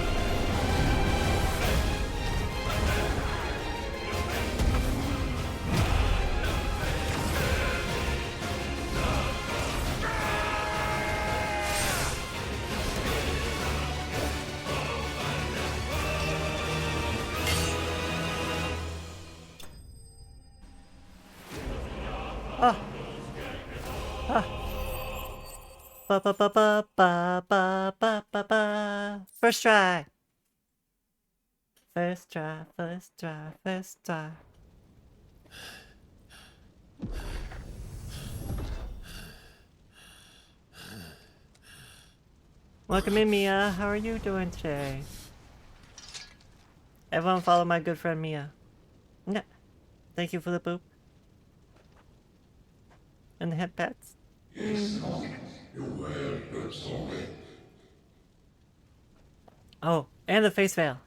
Speaker 1: Ba ba ba ba ba ba ba ba ba. First try. First try. First try. First try. Welcome in, Mia. How are you doing today? Everyone follow my good friend Mia. Yeah. Thank you for the boop. And the head pats. Oh, and the face veil.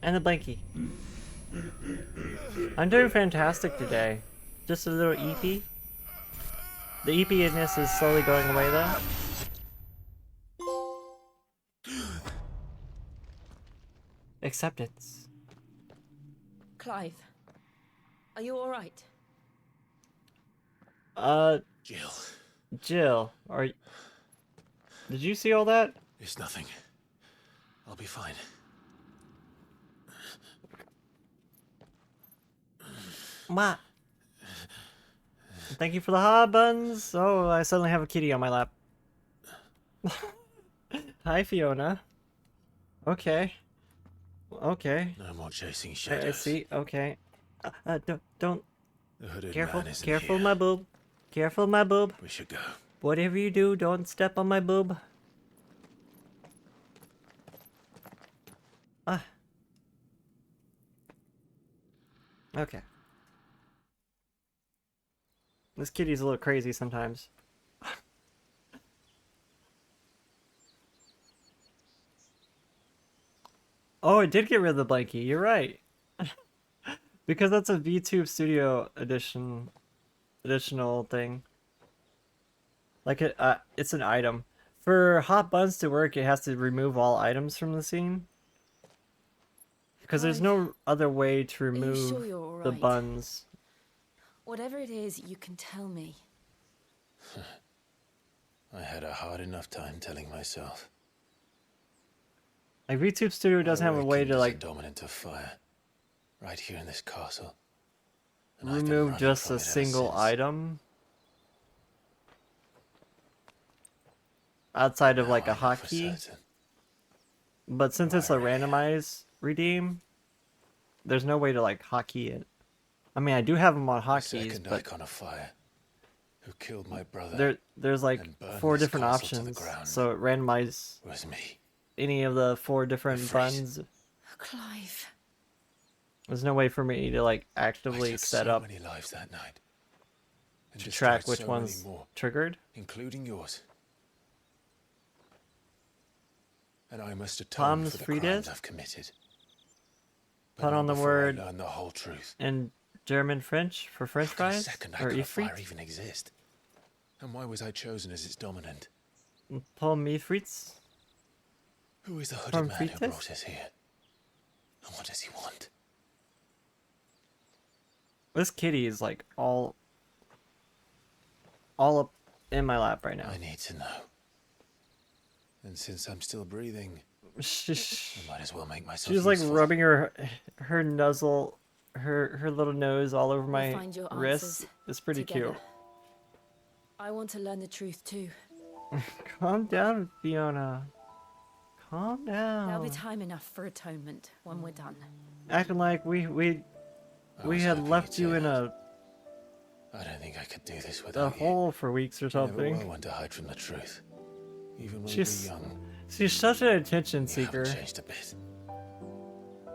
Speaker 1: And the blankie. I'm doing fantastic today. Just a little EP. The EP-ness is slowly going away though. Acceptance.
Speaker 2: Clive, are you alright?
Speaker 6: Jill.
Speaker 1: Jill, did you see all that?
Speaker 6: It's nothing. I'll be fine.
Speaker 1: What? Thank you for the hot buns. Oh, I suddenly have a kitty on my lap. Hi, Fiona. Okay. Okay.
Speaker 6: No more chasing shadows.
Speaker 1: I see. Okay. Don't.
Speaker 6: The hooded
Speaker 1: Careful,
Speaker 6: man isn't
Speaker 1: careful,
Speaker 6: here.
Speaker 1: my boob. Careful, my boob.
Speaker 6: We should go.
Speaker 1: Whatever you do, don't step on my boob. Ah. Okay. This kitty's a little crazy sometimes. Oh, it did get rid of the blankie. You're right. Because that's a VTube Studio additional thing. Like it's an item. For hot buns to work, it has to remove all items from the scene. Because there's no other way to remove
Speaker 5: sure you're all
Speaker 1: the
Speaker 5: right?
Speaker 1: buns.
Speaker 5: Whatever it is, you can tell me.
Speaker 6: I had a hard enough time telling myself.
Speaker 1: Like VTube Studio doesn't have a way
Speaker 6: awakened
Speaker 1: to
Speaker 6: as
Speaker 1: like
Speaker 6: dominant of fire, right here in this castle. And I've been
Speaker 1: remove
Speaker 6: running
Speaker 1: just
Speaker 6: from
Speaker 1: a
Speaker 6: it ever
Speaker 1: single
Speaker 6: since.
Speaker 1: item. Outside of
Speaker 6: Now
Speaker 1: like a
Speaker 6: I know for
Speaker 1: hotkey.
Speaker 6: certain.
Speaker 1: But since it's a randomized redeem, there's no way to like hotkey it. I mean, I do have them on
Speaker 6: The
Speaker 1: hotkeys,
Speaker 6: second
Speaker 1: but
Speaker 6: icon of fire, who killed my brother,
Speaker 1: there's like
Speaker 6: and burned
Speaker 1: 4
Speaker 6: this
Speaker 1: different
Speaker 6: castle to the
Speaker 1: options,
Speaker 6: ground,
Speaker 1: so it randomizes
Speaker 6: was me.
Speaker 1: any of the 4 different
Speaker 6: Ifrit.
Speaker 1: buttons.
Speaker 5: Clive.
Speaker 1: There's no way for me to like
Speaker 6: I
Speaker 1: actively
Speaker 6: took
Speaker 1: set
Speaker 6: so
Speaker 1: up
Speaker 6: many lives that night, and
Speaker 1: to track
Speaker 6: destroyed
Speaker 1: which
Speaker 6: so many
Speaker 1: one's
Speaker 6: more,
Speaker 1: triggered.
Speaker 6: including yours. And I must atone
Speaker 1: Tom's
Speaker 6: for the
Speaker 1: free
Speaker 6: crimes
Speaker 1: disc?
Speaker 6: I've committed. But
Speaker 1: Put
Speaker 6: not
Speaker 1: on the
Speaker 6: before I
Speaker 1: word
Speaker 6: learn the whole truth.
Speaker 1: in German French for French
Speaker 6: How can a
Speaker 1: fries
Speaker 6: second
Speaker 1: or
Speaker 6: icon of fire
Speaker 1: Ifrit.
Speaker 6: even exist? And why was I chosen as its dominant?
Speaker 1: Paul Mifritz.
Speaker 6: Who is the hooded
Speaker 1: From
Speaker 6: man who
Speaker 1: Frites?
Speaker 6: brought us here? And what does he want?
Speaker 1: This kitty is like all up in my lap right now.
Speaker 6: I need to know. And since I'm still breathing, I might as well make myself
Speaker 1: She's like
Speaker 6: useful.
Speaker 1: rubbing her nuzzle, her little nose all over my
Speaker 5: find your
Speaker 1: wrist.
Speaker 5: answers
Speaker 1: It's pretty
Speaker 5: together. I want to learn the truth too.
Speaker 1: cute. Calm down, Fiona. Calm
Speaker 5: There'll be
Speaker 1: down.
Speaker 5: time enough for atonement when we're done.
Speaker 1: Acting like we
Speaker 6: was
Speaker 1: had
Speaker 6: hoping
Speaker 1: left
Speaker 6: you'd
Speaker 1: you
Speaker 6: say
Speaker 1: in
Speaker 6: that. I don't think I could do this
Speaker 1: a
Speaker 6: without you.
Speaker 1: hole for weeks or
Speaker 6: You never
Speaker 1: something.
Speaker 6: were one to hide from the truth, even when
Speaker 1: She's
Speaker 6: we were young.
Speaker 1: she's such an attention
Speaker 6: You haven't
Speaker 1: seeker.
Speaker 6: changed a bit.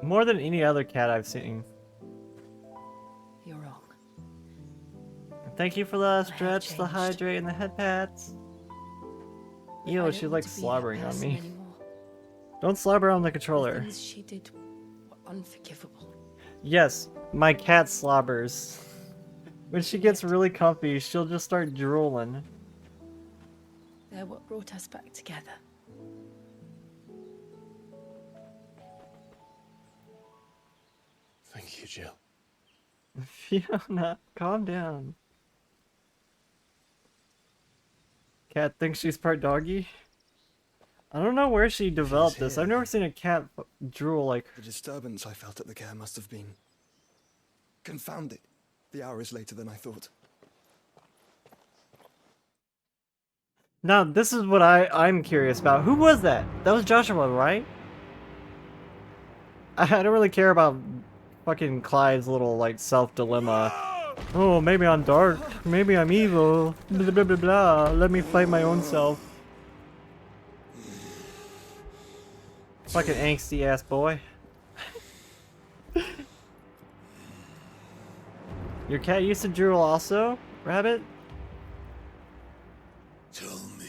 Speaker 1: More than any other cat I've seen.
Speaker 5: You're wrong.
Speaker 1: Thank you for the
Speaker 5: have
Speaker 1: stretch, the
Speaker 5: changed.
Speaker 1: hydrate, and the head pats. Ew,
Speaker 5: I don't
Speaker 1: she's
Speaker 5: want
Speaker 1: like
Speaker 5: to be that
Speaker 1: slobbering on
Speaker 5: person
Speaker 1: me.
Speaker 5: anymore.
Speaker 1: Don't slobber on the
Speaker 5: The
Speaker 1: controller.
Speaker 5: things she did were unforgivable.
Speaker 1: Yes, my cat slobbers. When she gets really comfy, she'll just start drooling.
Speaker 5: They're what brought us back together.
Speaker 6: Thank you, Jill.
Speaker 1: Fiona, calm down. Cat thinks she's part doggy? I don't know where she developed this. I've never seen a cat drool like.
Speaker 14: The disturbance I felt at the care must have been confounded. The hour is later than I thought.
Speaker 1: Now, this is what I'm curious about. Who was that? That was Joshua, right? I don't really care about fucking Clive's little, like, self-dilemma. Oh, maybe I'm dark. Maybe I'm evil. Blah, blah, blah, blah. Let me fight my own self. Fucking angsty-ass boy. Your cat used to drool also, Rabbit?
Speaker 10: Tell me.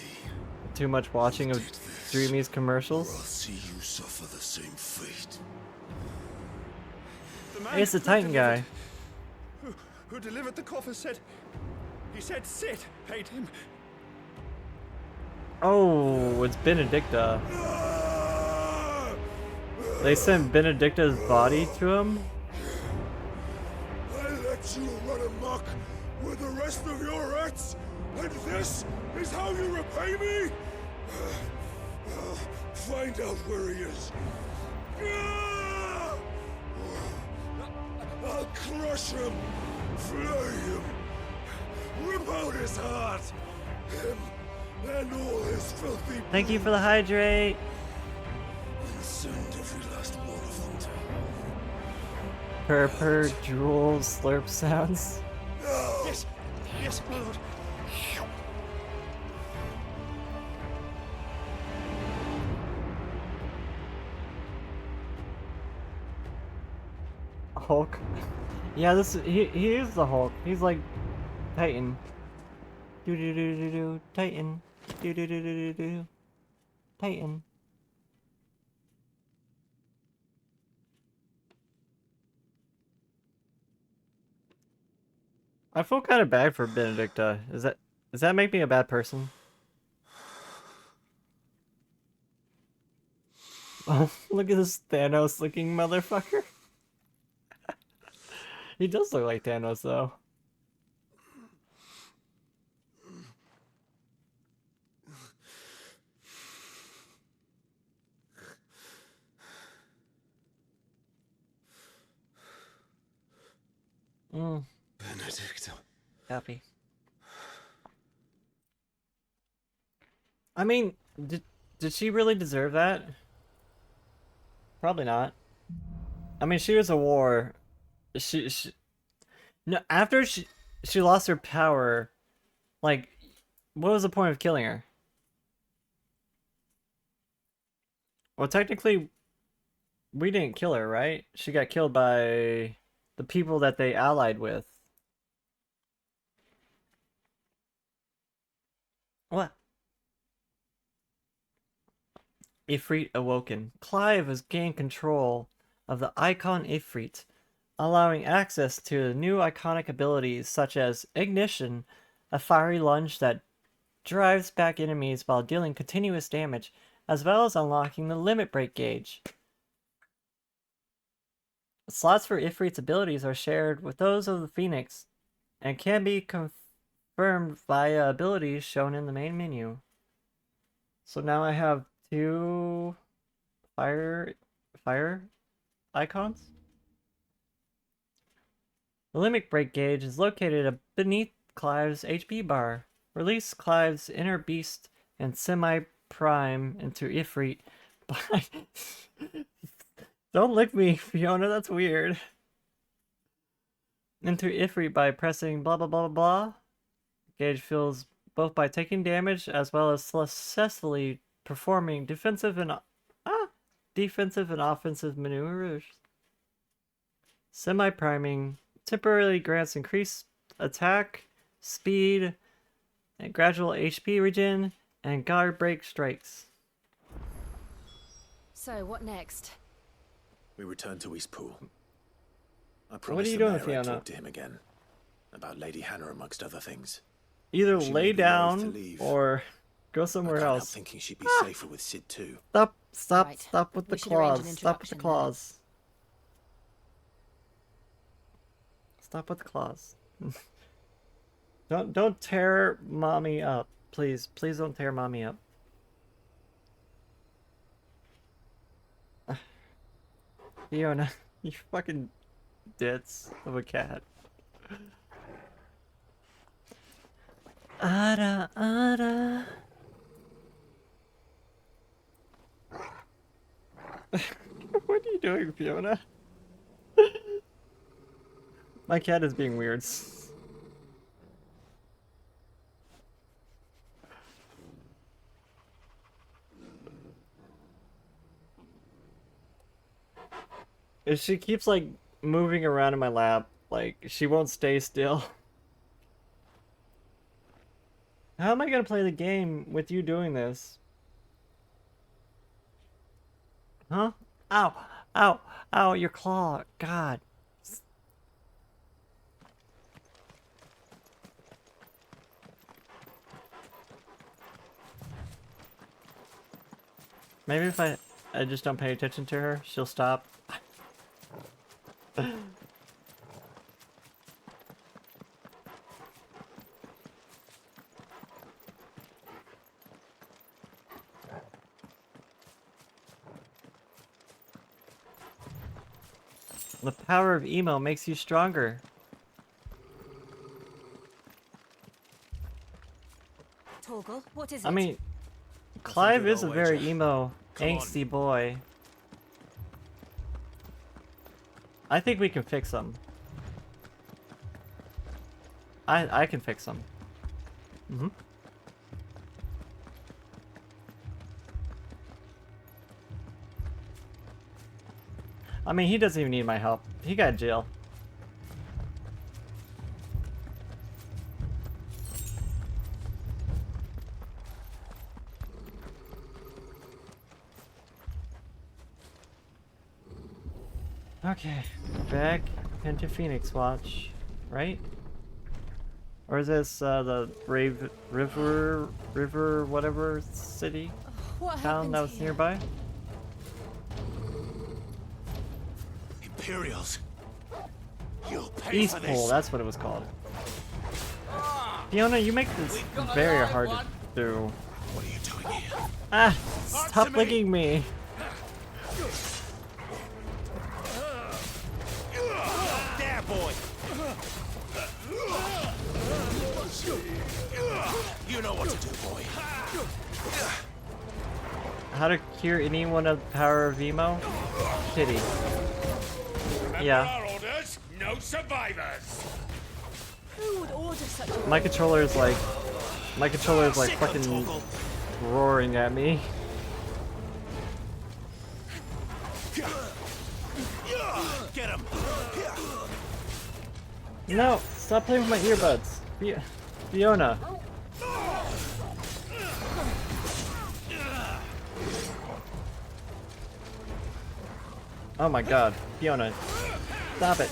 Speaker 1: Too much watching of Dreamy's
Speaker 10: Or
Speaker 1: commercials?
Speaker 10: I'll see you suffer the same fate.
Speaker 1: Hey, it's the Titan guy.
Speaker 14: Who delivered the coffer said... He said Sid paid him.
Speaker 1: Oh, it's Benedicta. They sent Benedicta's body to him?
Speaker 10: I let you run amok with the rest of your rats, and this is how you repay me? Find out where he is. I'll crush him, flay him, rip out his heart, him and all his filthy
Speaker 1: Thank you for the hydrate.
Speaker 10: and send every last one of them to
Speaker 1: Purr, drool, slurp sounds.
Speaker 13: Yes, my lord.
Speaker 1: Hulk. Yeah, he is the Hulk. He's like Titan. Do do do do do Titan. Do do do do do do Titan. I feel kind of bad for Benedicta. Does that make me a bad person? Oh, look at this Thanos looking motherfucker. He does look like Thanos though.
Speaker 13: Benedicta.
Speaker 1: Happy. I mean, did she really deserve that? Probably not. I mean, she was a war. She no, after she lost her power, like, what was the point of killing her? Well, technically, we didn't kill her, right? She got killed by the people that they allied with. What? Ifrit awoken. Clive has gained control of the Icon Ifrit, allowing access to new iconic abilities such as Ignition, a fiery lunge that drives back enemies while dealing continuous damage, as well as unlocking the Limit Break gauge. Slots for Ifrit's abilities are shared with those of the Phoenix, and can be confirmed via abilities shown in the main menu. So now I have 2 fire icons. The Limit Break gauge is located beneath Clive's HP bar. Release Clive's inner beast and semi-prime into Ifrit by... Don't lick me, Fiona, that's weird. Into Ifrit by pressing blah blah blah blah blah. Gauge fills both by taking damage as well as successfully performing defensive and offensive maneuvers. Semi-priming temporarily grants increased attack, speed, and gradual HP regen, and guard break strikes.
Speaker 5: So, what next?
Speaker 6: We return to Eastpool. I
Speaker 1: What
Speaker 6: promised
Speaker 1: are you
Speaker 6: the
Speaker 1: doing,
Speaker 6: mayor I'd
Speaker 1: Fiona?
Speaker 6: talk to him again. About Lady Hannah amongst other things.
Speaker 1: Either
Speaker 6: She
Speaker 1: lay
Speaker 6: may be loath to
Speaker 1: down
Speaker 6: leave.
Speaker 1: or go
Speaker 6: I
Speaker 1: somewhere
Speaker 6: can't help
Speaker 1: else.
Speaker 6: thinking she'd be safer with Sid too.
Speaker 1: Stop with
Speaker 5: We
Speaker 1: the
Speaker 5: should arrange an
Speaker 1: claws. Stop with the
Speaker 5: introduction then.
Speaker 1: claws. Stop with the claws. Don't tear mommy up. Please don't tear mommy up. Fiona, you fucking ditz of a cat. Ada, Ada. What are you doing, Fiona? My cat is being weird. If she keeps like moving around in my lap, like she won't stay still. How am I gonna play the game with you doing this? Huh? Ow! Ow! Ow! Your claw! God! Maybe if I just don't pay attention to her, she'll stop. The power of emo makes you stronger.
Speaker 5: Torgal, what is it?
Speaker 1: I mean, Clive is a
Speaker 5: our
Speaker 1: very
Speaker 5: wager.
Speaker 1: emo,
Speaker 5: Come on.
Speaker 1: angsty boy. I think we can fix him. I can fix them. Mm-hmm. I mean, he doesn't even need my help. He got jail. Okay, back into Phoenix Watch, right? Or is this the river whatever city
Speaker 5: What
Speaker 1: town
Speaker 5: happened
Speaker 1: that was
Speaker 5: here?
Speaker 1: nearby?
Speaker 10: Imperials. You'll pay
Speaker 1: East
Speaker 10: for
Speaker 1: Pole,
Speaker 10: this.
Speaker 1: that's what it was called. Fiona, you make this very hard to do.
Speaker 10: What are you doing here?
Speaker 1: Ah! Stop licking me!
Speaker 10: There, boy. You know what to do, boy.
Speaker 1: How to cure anyone of the power of emo? Pity. Yeah.
Speaker 10: Our orders, no survivors.
Speaker 5: Who would order such a
Speaker 1: My controller is like fucking roaring at me.
Speaker 10: Get him.
Speaker 1: No! Stop playing with my earbuds! Fiona! Oh my god, Fiona. Stop it.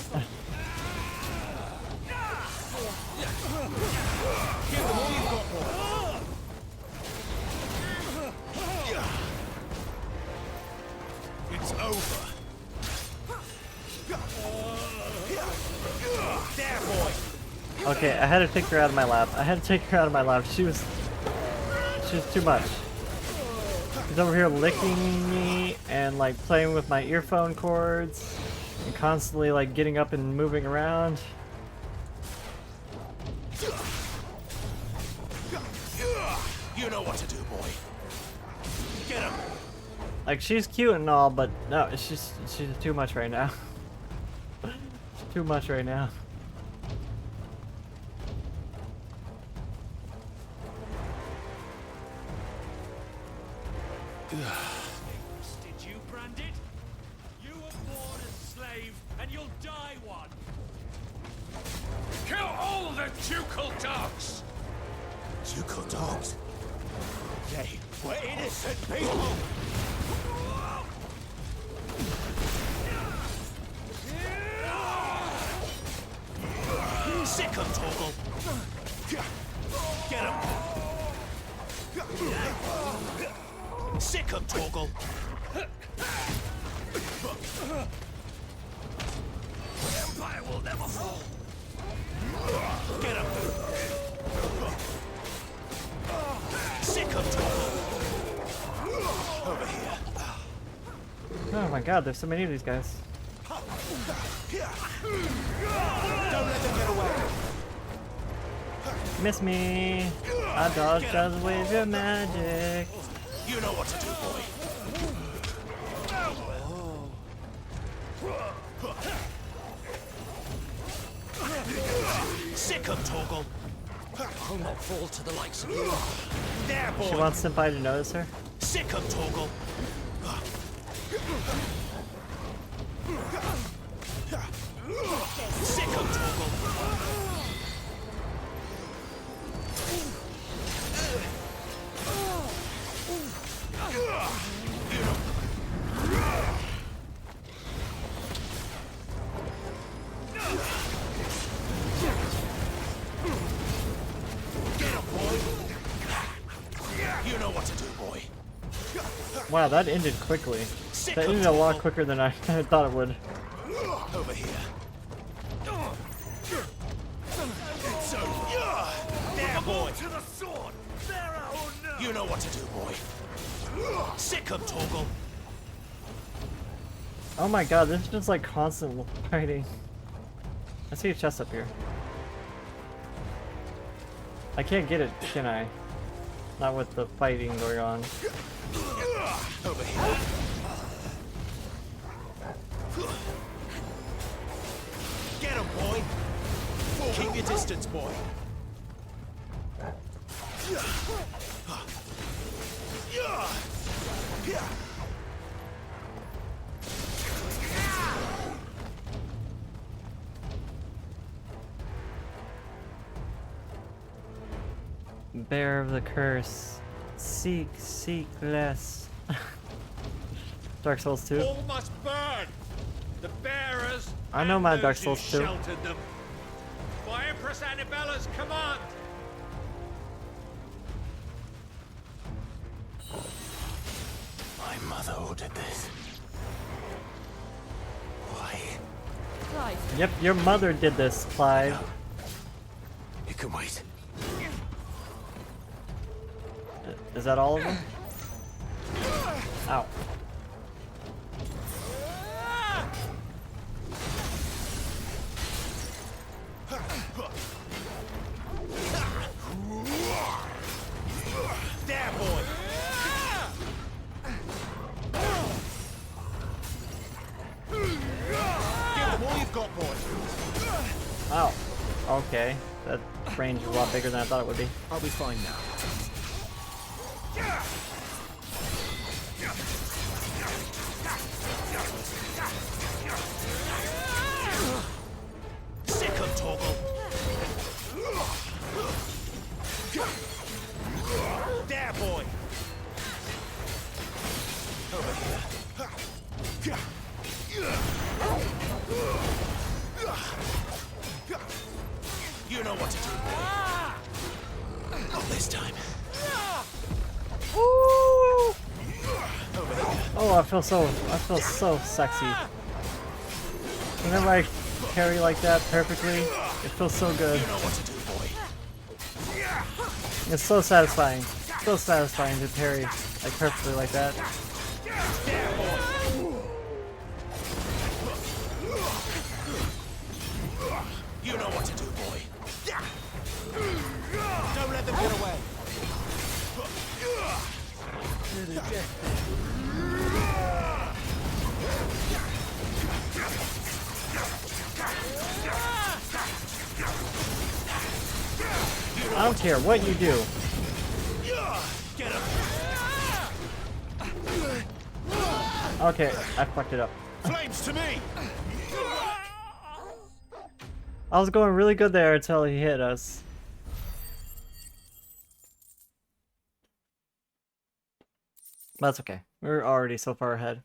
Speaker 10: It's over. There, boy.
Speaker 1: Okay, I had to take her out of my lap. She was too much. She's over here licking me and like playing with my earphone cords and constantly like getting up and moving around.
Speaker 10: You know what to do, boy. Get him.
Speaker 1: Like she's cute and all, but no, she's too much right now. She's too much right now.
Speaker 10: Did you brand it? You were born a slave, and you'll die one. Kill all the ducal dogs. Ducal dogs? They were innocent people. Sick 'em, Torgal. Get 'em. Sick 'em, Torgal. The Empire will never fall. Get him. Sick 'em, Torgal. Over here.
Speaker 1: Oh my god, there's so many of these guys.
Speaker 10: Don't let them get away.
Speaker 1: Miss me. I dodged out of the way of your magic.
Speaker 10: You know what to do, boy. Sick 'em, Torgal. I'll not fall to the likes of you. There, boy.
Speaker 1: She wants somebody to notice her.
Speaker 10: Sick 'em, Torgal. Sick 'em, Torgal. Get him, boy. You know what to do, boy.
Speaker 1: Wow, that ended quickly.
Speaker 10: Sick
Speaker 1: That
Speaker 10: 'em,
Speaker 1: ended a lot
Speaker 10: Torgal.
Speaker 1: quicker than I thought it would.
Speaker 10: Over here. It's over. There, boy. To the sword. You know what to do, boy. Sick 'em, Torgal.
Speaker 1: Oh my god, this is just like constant fighting. I see a chest up here. I can't get it, can I? Not with the fighting going on.
Speaker 10: Over here. Get him, boy.
Speaker 13: Keep your distance, boy.
Speaker 1: Bear of the curse. Seek less. Dark Souls 2.
Speaker 10: All must burn. The bearers.
Speaker 1: I know
Speaker 10: and
Speaker 1: my
Speaker 10: those
Speaker 1: Dark
Speaker 10: who
Speaker 1: Souls 2.
Speaker 10: sheltered them. By Empress Annabella's command.
Speaker 6: My mother ordered this. Why?
Speaker 5: Clive.
Speaker 1: Yep, your mother did this, Clive.
Speaker 6: You can wait.
Speaker 1: Is that all of them? Ow.
Speaker 10: There, boy. Give them all you've got, boy.
Speaker 1: Ow. Okay. That range is a lot bigger than I thought it would be.
Speaker 13: I'll be fine now.
Speaker 10: Second toggle. There, boy. Over here. You know what to do, boy. Not this time.
Speaker 1: Ooh.
Speaker 10: Over there.
Speaker 1: Oh, I feel so sexy. Whenever I carry like that perfectly, it feels so good.
Speaker 10: You know what to do, boy.
Speaker 1: It's so satisfying. So satisfying to parry like perfectly like that.
Speaker 10: There, boy. You know what to do, boy. Don't let them get away.
Speaker 1: I don't care what you do.
Speaker 10: Get him.
Speaker 1: Okay, I fucked it up.
Speaker 10: Flames to me.
Speaker 1: I was going really good there until he hit us. But that's okay. We're already so far ahead.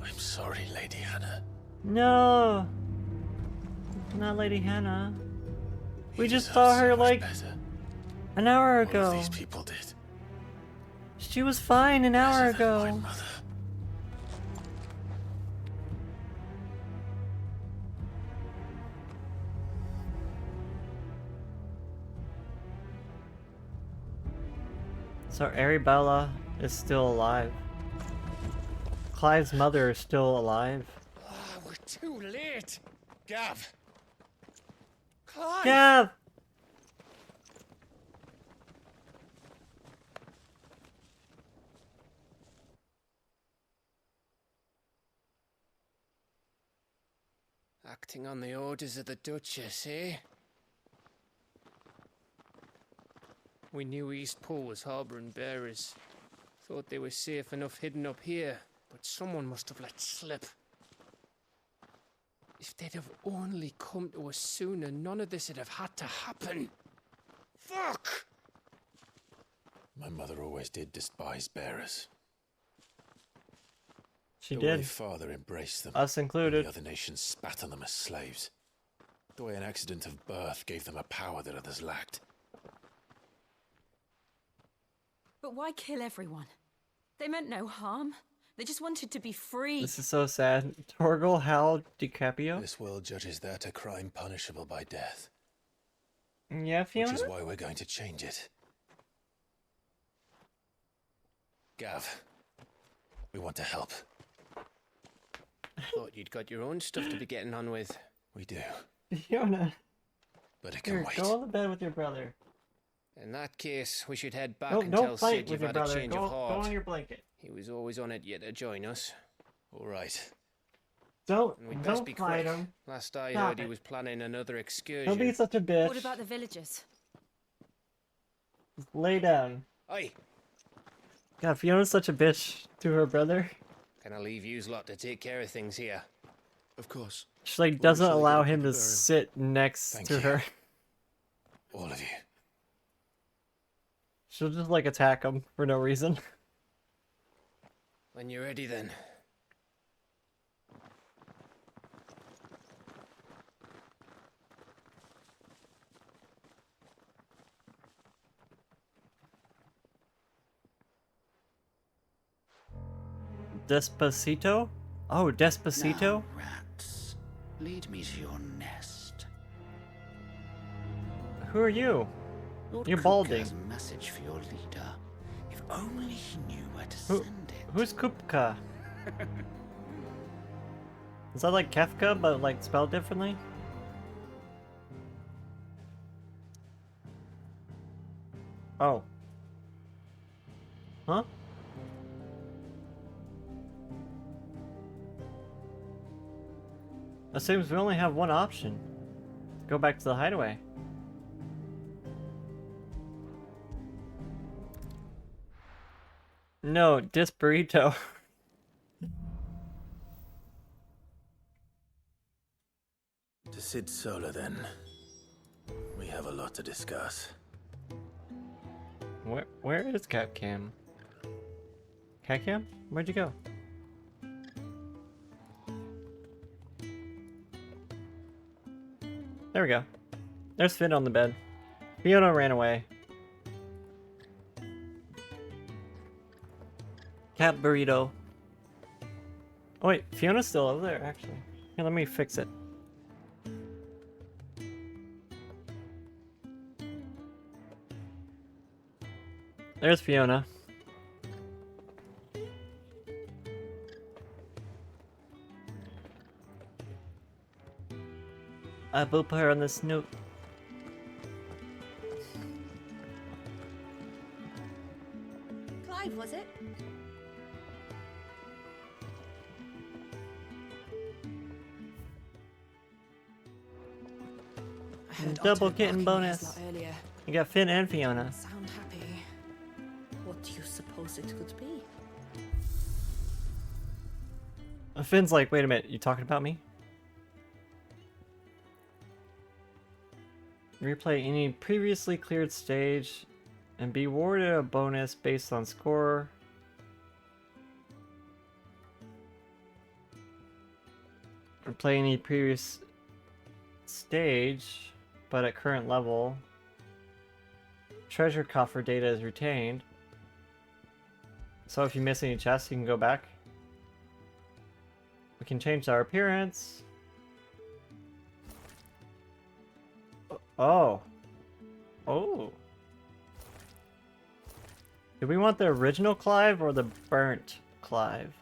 Speaker 6: I'm sorry, Lady Hannah.
Speaker 1: No! Not Lady Hannah. We just
Speaker 6: deserve
Speaker 1: saw
Speaker 6: so
Speaker 1: her
Speaker 6: much
Speaker 1: like
Speaker 6: better.
Speaker 1: an hour
Speaker 6: All
Speaker 1: ago.
Speaker 6: of these people did.
Speaker 1: She was fine an hour ago.
Speaker 6: My mother.
Speaker 1: So Arabella is still alive. Clive's mother is still alive.
Speaker 13: We're too late. Gav. Clive.
Speaker 1: Gav!
Speaker 13: Acting on the orders of the Duchess, eh? We knew Eastpool was harbouring bearers. Thought they were safe enough hidden up here, but someone must have let slip. If they'd have only come to us sooner, none of this would have had to happen. Fuck!
Speaker 6: My mother always did despise bearers.
Speaker 1: She
Speaker 6: The way
Speaker 1: did.
Speaker 6: father embraced them.
Speaker 1: Us included.
Speaker 6: The other nations spat on them as slaves. The way an accident of birth gave them a power that others lacked.
Speaker 5: But why kill everyone? They meant no harm. They just wanted to be free.
Speaker 1: This is so sad. Torgal, Hal, DiCaprio?
Speaker 6: This world judges that a crime punishable by death.
Speaker 1: Yeah, Fiona?
Speaker 6: Which is why we're going to change it. Gav, we want to help.
Speaker 13: Thought you'd got your own stuff to be getting on with.
Speaker 6: We do.
Speaker 1: Fiona.
Speaker 15: but it can
Speaker 1: Here,
Speaker 15: wait.
Speaker 1: go on the bed with your brother.
Speaker 15: In that case, we should head back
Speaker 1: No,
Speaker 15: and
Speaker 1: don't
Speaker 15: tell
Speaker 1: fight
Speaker 15: Sid
Speaker 1: with
Speaker 15: you've
Speaker 1: your
Speaker 15: had
Speaker 1: brother.
Speaker 15: a change
Speaker 1: Go,
Speaker 15: of
Speaker 1: go
Speaker 15: heart.
Speaker 1: on your blanket.
Speaker 15: He was always on it yet to join us. All right.
Speaker 1: Don't
Speaker 15: And we'd best
Speaker 1: don't
Speaker 15: be
Speaker 1: fight
Speaker 15: quick.
Speaker 1: him.
Speaker 15: Last I
Speaker 1: Stop
Speaker 15: heard, he
Speaker 1: it.
Speaker 15: was planning another excursion.
Speaker 1: Don't be such a bitch.
Speaker 5: What about the villagers?
Speaker 1: Just lay down.
Speaker 15: Aye.
Speaker 1: God, Fiona's such a bitch to her brother.
Speaker 15: Can I leave yous lot to take care of things here?
Speaker 14: Of course.
Speaker 1: She like
Speaker 14: We'll be
Speaker 1: doesn't
Speaker 14: sure to get
Speaker 1: allow
Speaker 14: a
Speaker 1: him
Speaker 14: proper
Speaker 1: to
Speaker 14: burial.
Speaker 1: sit next
Speaker 15: Thank
Speaker 1: to
Speaker 15: you.
Speaker 1: her.
Speaker 15: All of you.
Speaker 1: She'll just like attack him for no reason.
Speaker 15: When you're ready, then.
Speaker 1: Despacito? Oh, Despacito?
Speaker 16: Now, rats, lead me to your nest.
Speaker 1: Who are you?
Speaker 16: Lord
Speaker 1: You're
Speaker 16: Kupka
Speaker 1: balding.
Speaker 16: has a message for your leader. If only he knew where to
Speaker 1: Who,
Speaker 16: send it.
Speaker 1: who's Kupka? Is that like Kefka, but like spelled differently? Oh. Huh? Assumes we only have one option. Go back to the hideaway. No, Disburrito.
Speaker 6: To Sid Solar, then. We have a lot to discuss.
Speaker 1: Where is Catcam? Catcam? Where'd you go? There we go. There's Finn on the bed. Fiona ran away. Cat burrito. Oh wait, Fiona's still over there, actually. Here, let me fix it. There's Fiona. I will put her on the snoot.
Speaker 21: Clive, was it?
Speaker 2: I heard
Speaker 1: Double
Speaker 2: Otto
Speaker 1: kitten
Speaker 2: barking at us
Speaker 1: bonus.
Speaker 2: lot earlier.
Speaker 1: You got Finn and Fiona.
Speaker 2: Sound happy.
Speaker 21: What do you suppose it could be?
Speaker 1: Finn's like, wait a minute, you talking about me? Replay any previously cleared stage and be awarded a bonus based on score. Replay any previous stage, but at current level. Treasure coffer data is retained. So if you miss any chests, you can go back. We can change our appearance. Oh. Oh. Do we want the original Clive or the burnt Clive?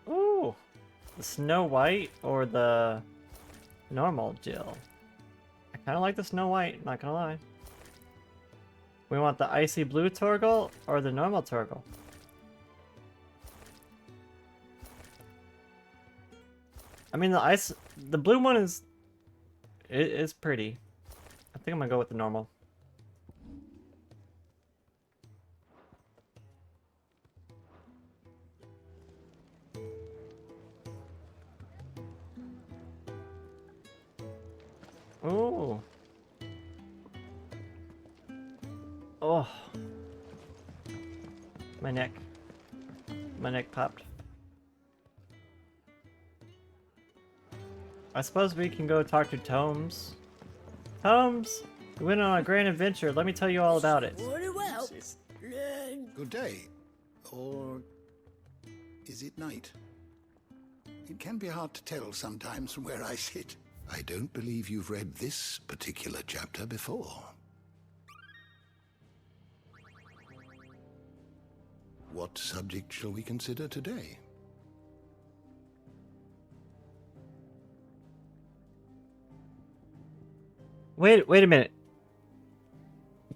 Speaker 1: Ooh. The Snow White or the normal Jill? I kind of like the Snow White, not gonna lie. We want the icy blue Torgal or the normal Torgal? I mean, the blue one is pretty. I think I'm gonna go with the normal. Ooh. Oh. My neck. My neck popped. I suppose we can go talk to Tomes. Tomes! We went on a grand adventure. Let me tell you all about it.
Speaker 11: Good day. Or is it night? It can be hard to tell sometimes from where I sit. I don't believe you've read this particular chapter before. What subject shall we consider today?
Speaker 1: Wait a minute.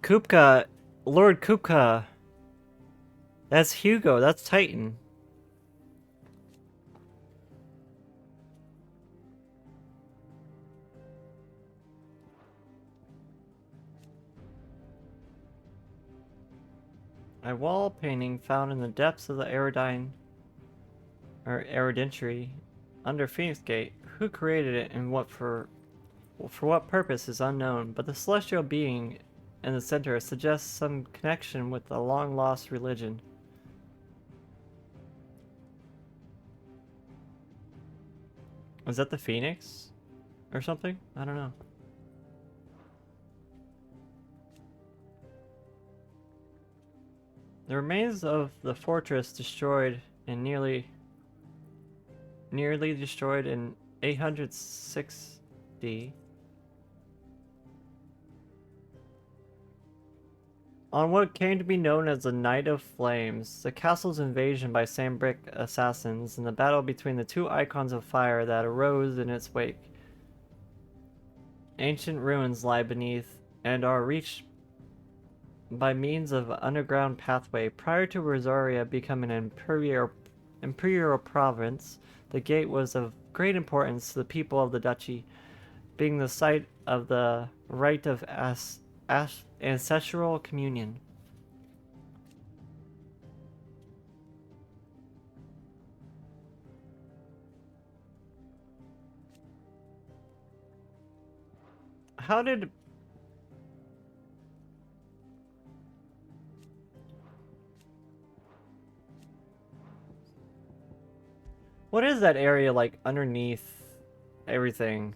Speaker 1: Kupka, Lord Kupka. That's Hugo. That's Titan. A wall painting found in the depths of the Aerodentry under Phoenix Gate. Who created it and for what purpose is unknown, but the celestial being in the center suggests some connection with a long-lost religion. Is that the Phoenix? Or something? I don't know. The remains of the fortress destroyed and nearly destroyed in 860. On what came to be known as the Night of Flames, the castle's invasion by Sandbrick assassins and the battle between the two icons of fire that arose in its wake. Ancient ruins lie beneath and are reached by means of an underground pathway. Prior to Rosaria becoming an imperial province, the gate was of great importance to the people of the duchy, being the site of the rite of ancestral communion. How did... What is that area like underneath everything?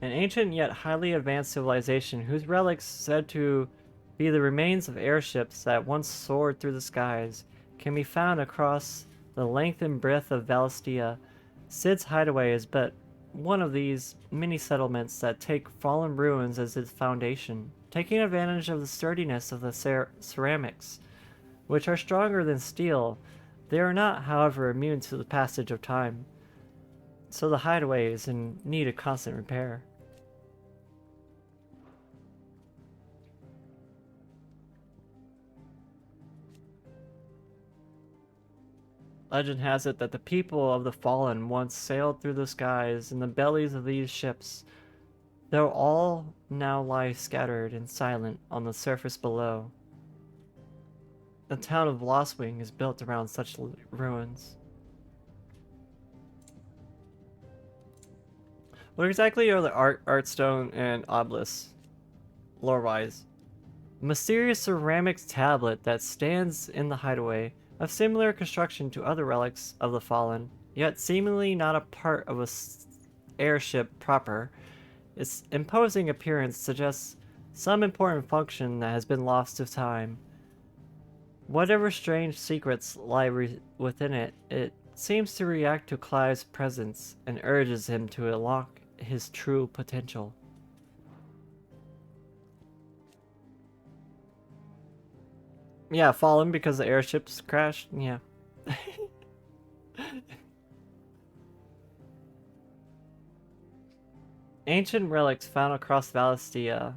Speaker 1: An ancient yet highly advanced civilization whose relics said to be the remains of airships that once soared through the skies can be found across the length and breadth of Valistia. Sid's Hideaway is but one of these many settlements that take fallen ruins as its foundation, taking advantage of the sturdiness of the ceramics, which are stronger than steel. They are not, however, immune to the passage of time, so the hideaway is in need of constant repair. Legend has it that the people of the Fallen once sailed through the skies in the bellies of these ships, though all now lie scattered and silent on the surface below. The town of Lostwing is built around such ruins. What exactly are the Artstone and Obelisk, lore-wise? A mysterious ceramic tablet that stands in the hideaway, of similar construction to other relics of the Fallen, yet seemingly not a part of an airship proper. Its imposing appearance suggests some important function that has been lost to time. Whatever strange secrets lie within it, it seems to react to Clive's presence and urges him to unlock his true potential. Yeah, fallen because the airships crashed. Yeah. Ancient relics found across Valistia.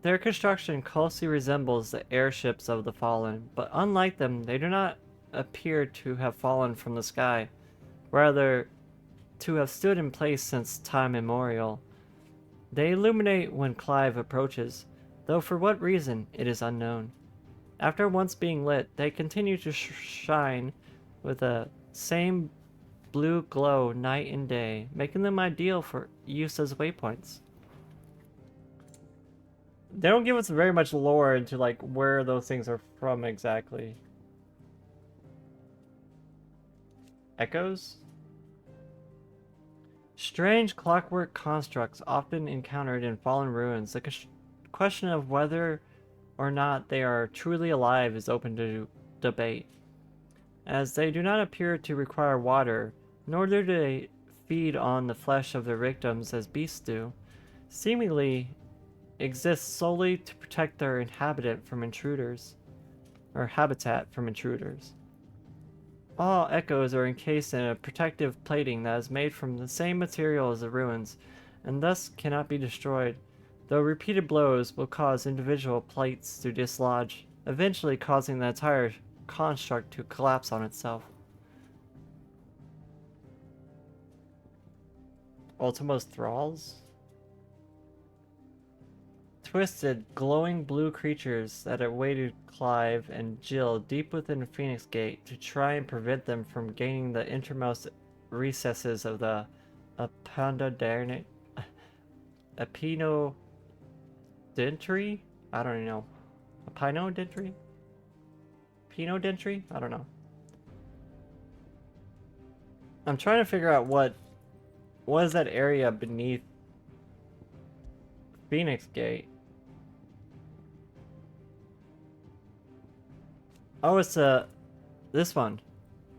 Speaker 1: Their construction closely resembles the airships of the Fallen, but unlike them, they do not appear to have fallen from the sky, rather to have stood in place since time immemorial. They illuminate when Clive approaches, though for what reason it is unknown. After once being lit, they continue to shine with the same blue glow night and day, making them ideal for use as waypoints. They don't give us very much lore into like where those things are from exactly. Echoes? Strange clockwork constructs often encountered in fallen ruins. The question of whether or not they are truly alive is open to debate, as they do not appear to require water, nor do they feed on the flesh of their victims as beasts do, seemingly exist solely to protect their inhabitant from intruders. or habitat from intruders. All echoes are encased in a protective plating that is made from the same material as the ruins, and thus cannot be destroyed, though repeated blows will cause individual plates to dislodge, eventually causing the entire construct to collapse on itself. Ultimo's thralls? Twisted, glowing blue creatures that awaited Clive and Jill deep within Phoenix Gate to try and prevent them from gaining the innermost recesses of the Apinodentry? I don't know. Apinodentry? Pinodentry? I don't know. I'm trying to figure out what is that area beneath Phoenix Gate. Oh, it's this one.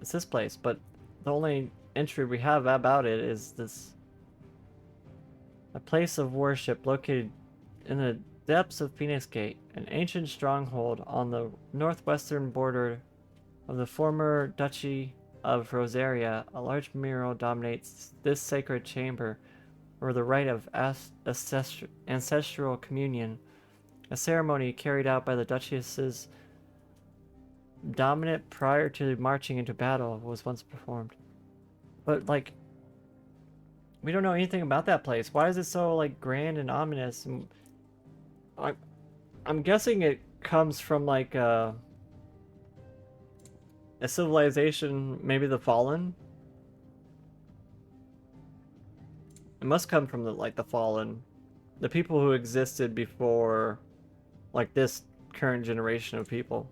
Speaker 1: It's this place, but the only entry we have about it is this. A place of worship located in the depths of Phoenix Gate, an ancient stronghold on the northwestern border of the former Duchy of Rosaria. A large mural dominates this sacred chamber, where the rite of ancestral communion, a ceremony carried out by the Duchess's dominant prior to marching into battle, was once performed. But, like, we don't know anything about that place. Why is it so, like, grand and ominous? And I'm guessing it comes from, like, a civilization, maybe the Fallen? It must come from the Fallen. The people who existed before, like, this current generation of people.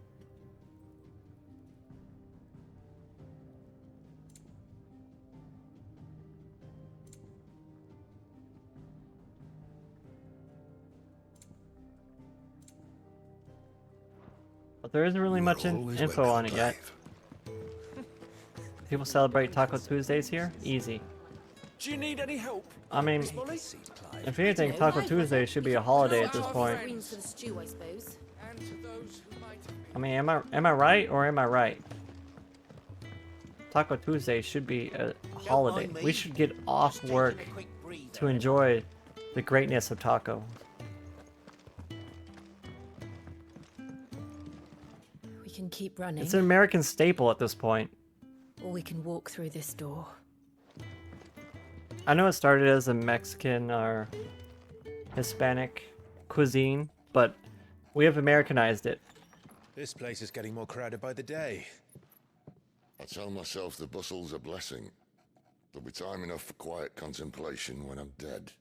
Speaker 1: But there isn't really much info on it yet. People celebrate Taco Tuesdays here? Easy.
Speaker 13: Do you need any help?
Speaker 1: I mean, if anything, Taco Tuesday should be a holiday at this point. I mean, am I right or am I right? Taco Tuesday should be a holiday. We should get off work to enjoy the greatness of taco.
Speaker 9: We can keep running.
Speaker 1: It's an American staple at this point.
Speaker 9: Or we can walk through this door.
Speaker 1: I know it started as a Mexican or Hispanic cuisine, but we have Americanized it.
Speaker 6: This place is getting more crowded by the day.
Speaker 3: I tell myself the bustle's a blessing. There'll be time enough for quiet contemplation when I'm dead.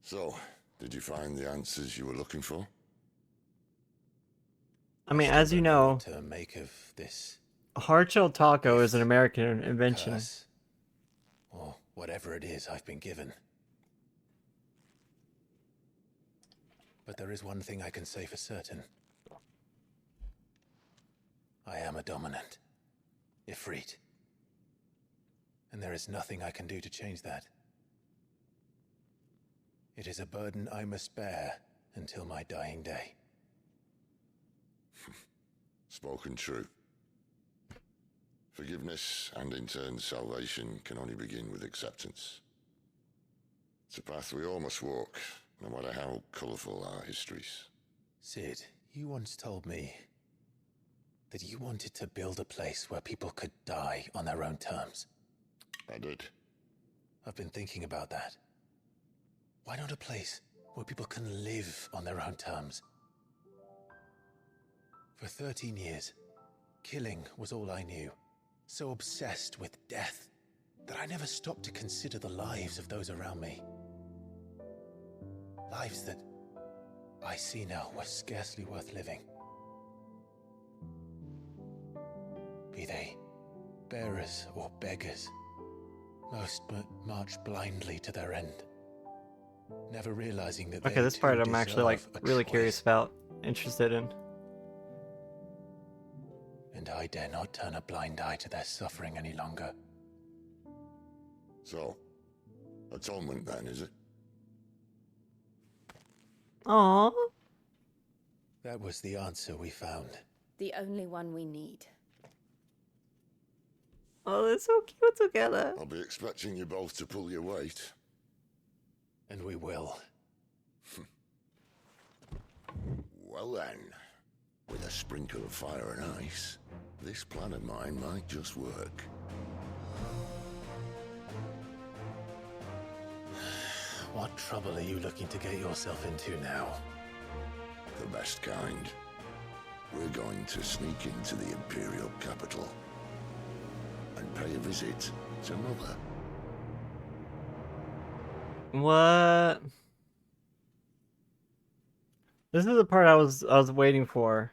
Speaker 3: So, did you find the answers you were looking for?
Speaker 1: I mean, as you know,
Speaker 15: To make of this
Speaker 1: hard-shelled taco is an American invention.
Speaker 15: curse, or whatever it is I've been given. But there is one thing I can say for certain. I am a dominant, Ifrit. And there is nothing I can do to change that. It is a burden I must bear until my dying day.
Speaker 3: Spoken true. Forgiveness and in turn salvation can only begin with acceptance. It's a path we all must walk, no matter how colourful our histories.
Speaker 15: Sid, you once told me that you wanted to build a place where people could die on their own terms.
Speaker 3: I did.
Speaker 15: I've been thinking about that. Why not a place where people can live on their own terms? For 13 years, killing was all I knew. So obsessed with death that I never stopped to consider the lives of those around me. Lives that I see now were scarcely worth living. Be they bearers or beggars, most march blindly to their end, never realizing that
Speaker 1: Okay, this part I'm actually like really curious about, interested in.
Speaker 15: And I dare not turn a blind eye to their suffering any longer.
Speaker 3: So, atonement then, is it?
Speaker 1: Aww.
Speaker 15: That was the answer we found.
Speaker 5: The only one we need.
Speaker 1: Oh, they're so cute together.
Speaker 3: I'll be expecting you both to pull your weight.
Speaker 15: And we will.
Speaker 3: Well then, with a sprinkle of fire and ice, this plan of mine might just work.
Speaker 15: What trouble are you looking to get yourself into now?
Speaker 3: The best kind. We're going to sneak into the Imperial capital and pay a visit to Mother.
Speaker 1: What? This is the part I was waiting for.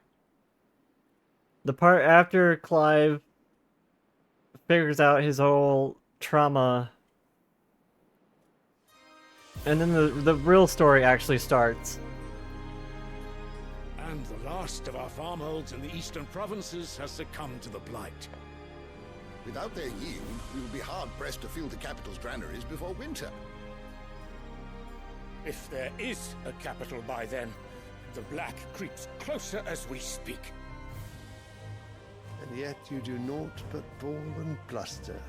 Speaker 1: The part after Clive figures out his whole trauma, and then the real story actually starts.
Speaker 10: And the last of our farmholds in the eastern provinces has succumbed to the blight.
Speaker 11: Without their yield, we will be hard-pressed to fill the capital's granaries before winter.
Speaker 13: If there is a capital by then, the black creeps closer as we speak.
Speaker 8: And yet you do naught but bawl and bluster.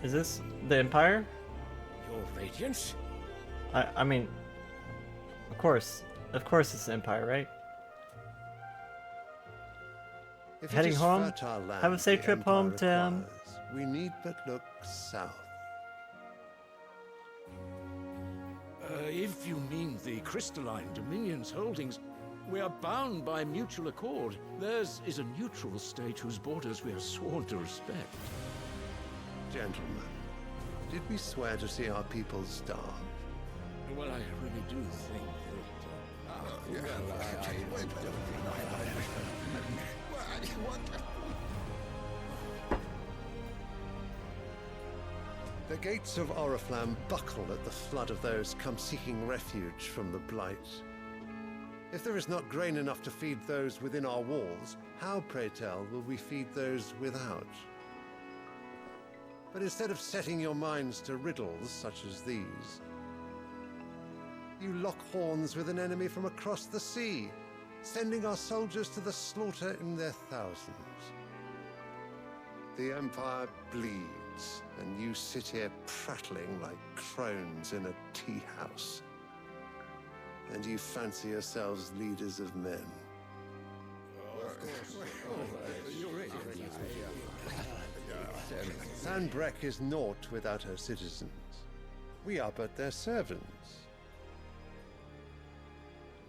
Speaker 1: Is this the Empire?
Speaker 13: Your Radiance?
Speaker 1: I mean, of course it's the Empire, right?
Speaker 8: If
Speaker 1: Heading
Speaker 8: it is
Speaker 1: home?
Speaker 8: fertile land
Speaker 1: Have a safe
Speaker 8: the
Speaker 1: trip home,
Speaker 8: Empire
Speaker 1: Tim.
Speaker 8: requires, we need but look south.
Speaker 10: If you mean the crystalline Dominion's holdings, we are bound by mutual accord. Theirs is a neutral state whose borders we are sworn to respect.
Speaker 8: Gentlemen, did we swear to see our people starve?
Speaker 10: Well, I really do think
Speaker 8: The gates of Oriflamme buckle at the flood of those come seeking refuge from the blight. If there is not grain enough to feed those within our walls, how, pray tell, will we feed those without? But instead of setting your minds to riddles such as these, you lock horns with an enemy from across the sea, sending our soldiers to the slaughter in their thousands. The Empire bleeds, and you sit here prattling like crones in a tea house. And you fancy yourselves leaders of men. Sanbreque is naught without her citizens. We are but their servants.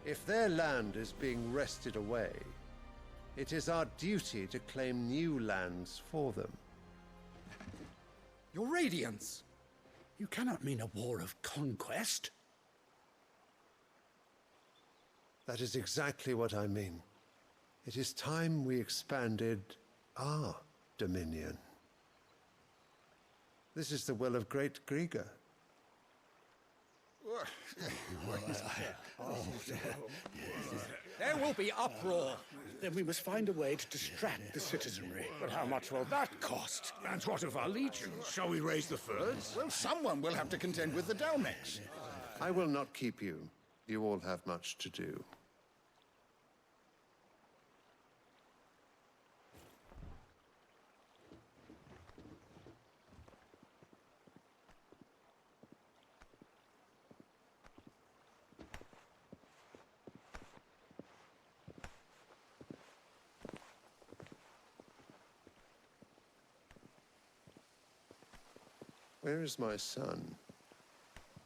Speaker 8: If their land is being wrested away, it is our duty to claim new lands for them.
Speaker 17: Your Radiance! You cannot mean a war of conquest.
Speaker 8: That is exactly what I mean. It is time we expanded our dominion. This is the will of great Grieger.
Speaker 17: There will be uproar. Then we must find a way to distract the citizenry. But how much will that cost?
Speaker 10: And what of our legions? Shall we raise the furs?
Speaker 11: Well, someone will have to contend with the Dalmex.
Speaker 8: I will not keep you. You all have much to do. Where is my son?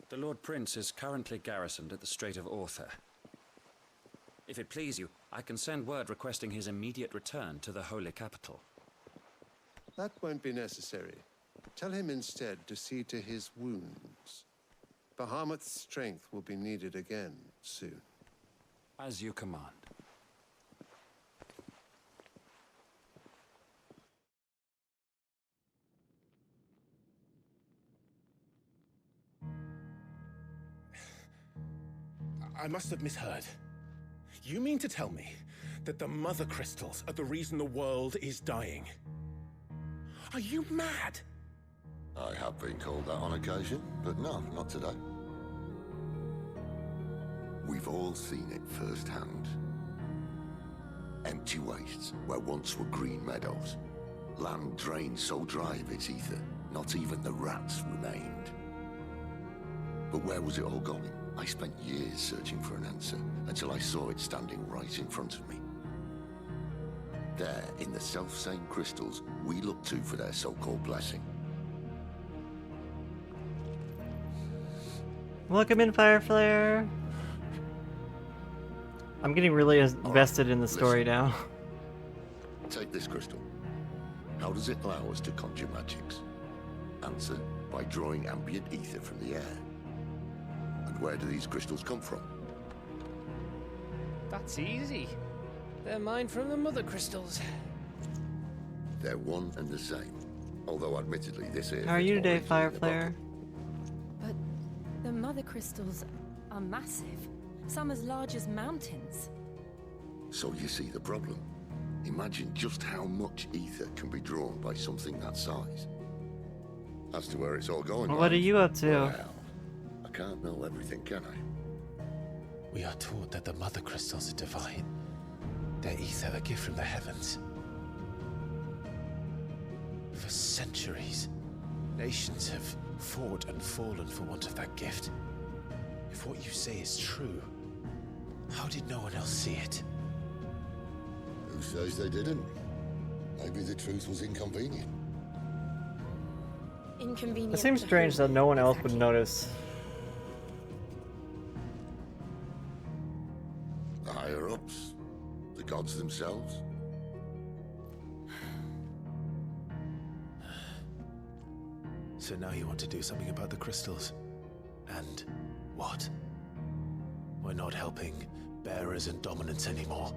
Speaker 18: The Lord Prince is currently garrisoned at the Strait of Author. If it please you, I can send word requesting his immediate return to the Holy Capital.
Speaker 8: That won't be necessary. Tell him instead to see to his wounds. Bahamut's strength will be needed again soon.
Speaker 18: As you command.
Speaker 15: I must have misheard. You mean to tell me that the Mother Crystals are the reason the world is dying?
Speaker 13: Are you mad?
Speaker 3: I have been called that on occasion, but no, not today. We've all seen it firsthand. Empty wastes where once were green meadows. Land drained so dry of its ether, not even the rats remained. But where was it all going? I spent years searching for an answer, until I saw it standing right in front of me. There, in the self-same crystals we look to for their so-called blessing.
Speaker 1: Welcome in, Fireflare. I'm getting really invested in the story now.
Speaker 3: Take this crystal. How does it allow us to conjure magics? Answer, by drawing ambient ether from the air. And where do these crystals come from?
Speaker 12: That's easy. They're mined from the mother crystals.
Speaker 3: They're one and the same. Although admittedly this is...
Speaker 1: How are you today, Fireflare?
Speaker 5: But the mother crystals are massive. Some as large as mountains.
Speaker 3: So you see the problem. Imagine just how much ether can be drawn by something that size. As to where it's all going.
Speaker 1: What are you up to?
Speaker 3: Well, I can't know everything, can I?
Speaker 15: We are taught that the mother crystals are divine. Their ether a gift from the heavens. For centuries, nations have fought and fallen for want of that gift. If what you say is true, how did no one else see it?
Speaker 3: Who says they didn't? Maybe the truth was inconvenient.
Speaker 9: Inconvenient.
Speaker 1: It seems strange that no one else would notice.
Speaker 3: The higher-ups? The gods themselves?
Speaker 15: So now you want to do something about the crystals? And what? We're not helping bearers and dominants anymore.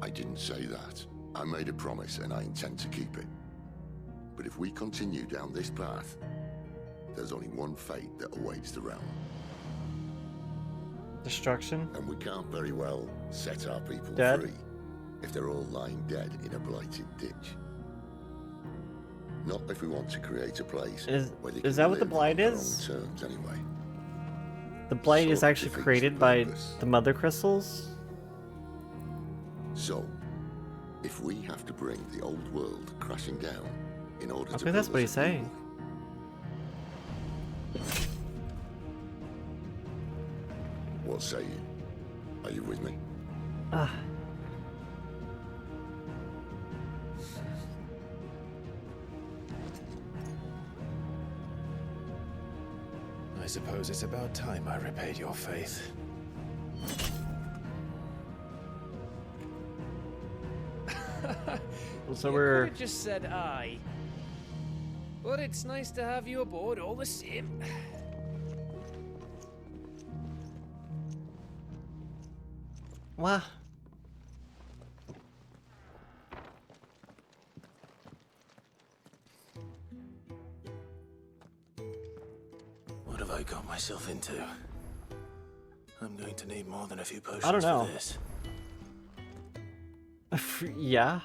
Speaker 3: I didn't say that. I made a promise and I intend to keep it. But if we continue down this path, there's only one fate that awaits the realm.
Speaker 1: Destruction?
Speaker 3: And we can't very well set our people
Speaker 1: Dead?
Speaker 3: free if they're all lying dead in a blighted ditch. Not if we want to create a place where they
Speaker 1: Is
Speaker 3: can
Speaker 1: that what the
Speaker 3: live
Speaker 1: blight
Speaker 3: on their
Speaker 1: is?
Speaker 3: own terms anyway.
Speaker 1: The blight is
Speaker 3: So
Speaker 1: actually
Speaker 3: defeats
Speaker 1: created
Speaker 3: the
Speaker 1: by
Speaker 3: purpose.
Speaker 1: the mother crystals?
Speaker 3: So, if we have to bring the old world crashing down in order to
Speaker 1: Okay, that's
Speaker 3: build
Speaker 1: what
Speaker 3: us
Speaker 1: he's
Speaker 3: a new
Speaker 1: saying.
Speaker 3: one. What say you? Are you with me?
Speaker 1: Ah.
Speaker 15: I suppose it's about time I repaid your faith.
Speaker 1: So
Speaker 12: You
Speaker 1: we're...
Speaker 12: could have just said aye. But it's nice to have you aboard all the same.
Speaker 1: Wow.
Speaker 15: What have I got myself into? I'm going to need more than a few potions
Speaker 1: I don't know.
Speaker 15: for this.
Speaker 1: Yeah.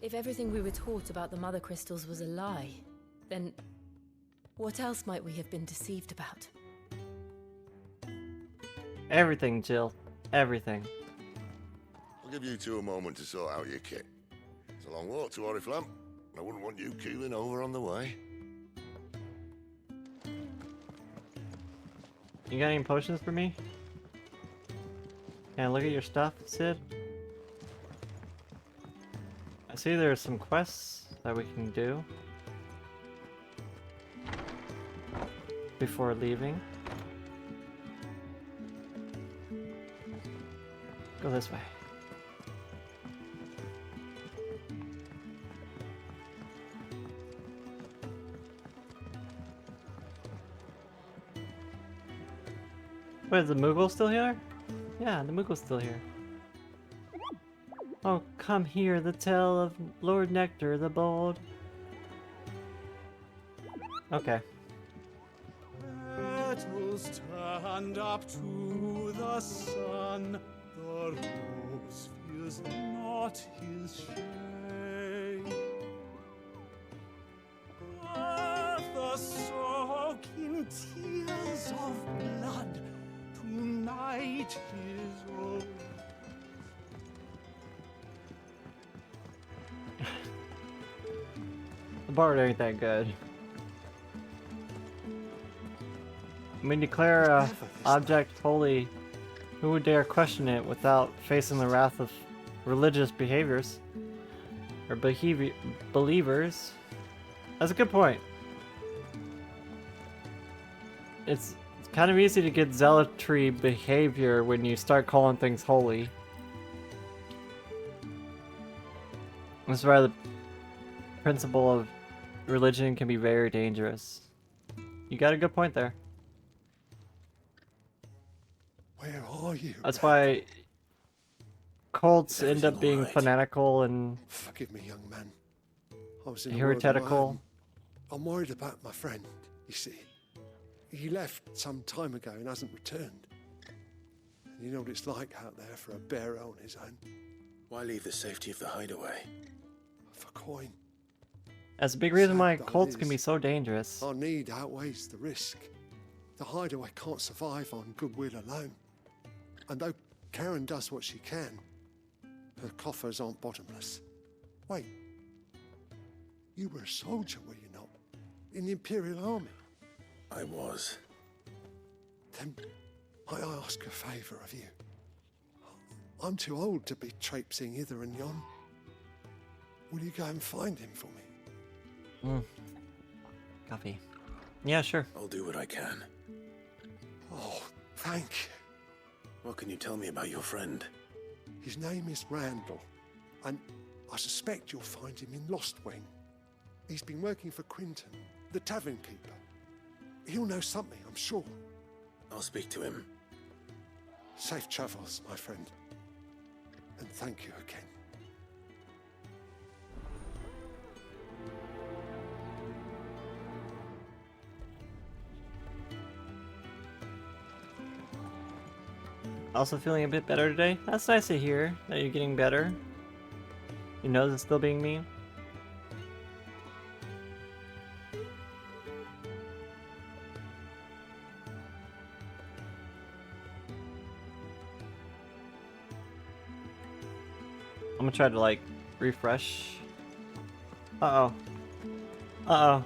Speaker 5: If everything we were taught about the mother crystals was a lie, then what else might we have been deceived about?
Speaker 1: Everything, Jill. Everything.
Speaker 3: I'll give you two a moment to sort out your kit. It's a long walk to Oriflamme. I wouldn't want you keeling over on the way.
Speaker 1: You got any potions for me? Can I look at your stuff, Sid? I see there's some quests that we can do before leaving. Go this way. Wait, is the Moogle still here? Yeah, the Moogle's still here. Oh, come here, the tale of Lord Nectar the Bold. Okay.
Speaker 20: Petals stand up to the sun. The rose feels not his shade.
Speaker 17: blood. Tonight is over.
Speaker 1: The bard ain't that good. We declare a object holy. Who would dare question it without facing the wrath of religious behaviors or believers? That's a good point. It's kind of easy to get zealotry behavior when you start calling things holy. That's why the principle of religion can be very dangerous. You got a good point there.
Speaker 8: Where are you?
Speaker 1: That's why cults end up being fanatical and
Speaker 8: Forgive me, young man. I was in a world of my
Speaker 1: heretical.
Speaker 8: own. I'm worried about my friend, you see. He left some time ago and hasn't returned. And you know what it's like out there for a bearer on his own.
Speaker 6: Why leave the safety of the hideaway?
Speaker 8: For coin.
Speaker 1: That's a big reason why
Speaker 8: Sad
Speaker 1: cults
Speaker 8: though it
Speaker 1: can be
Speaker 8: is.
Speaker 1: so dangerous.
Speaker 8: Our need outweighs the risk. The hideaway can't survive on goodwill alone. And though Karen does what she can, her coffers aren't bottomless. Wait. You were a soldier, were you not? In the Imperial Army?
Speaker 6: I was.
Speaker 8: Then I ask a favour of you. I'm too old to be traipsing hither and yon. Will you go and find him for me?
Speaker 1: Coffee. Yeah, sure.
Speaker 6: I'll do what I can.
Speaker 8: Oh, thank you.
Speaker 6: What can you tell me about your friend?
Speaker 8: His name is Randall, and I suspect you'll find him in Lost Wing. He's been working for Quinton, the tavern keeper. He'll know something, I'm sure.
Speaker 6: I'll speak to him.
Speaker 8: Safe travels, my friend. And thank you again.
Speaker 1: Also feeling a bit better today. That's nice to hear that you're getting better. Your nose is still being mean. I'm gonna try to like refresh. Uh-oh. Uh-oh.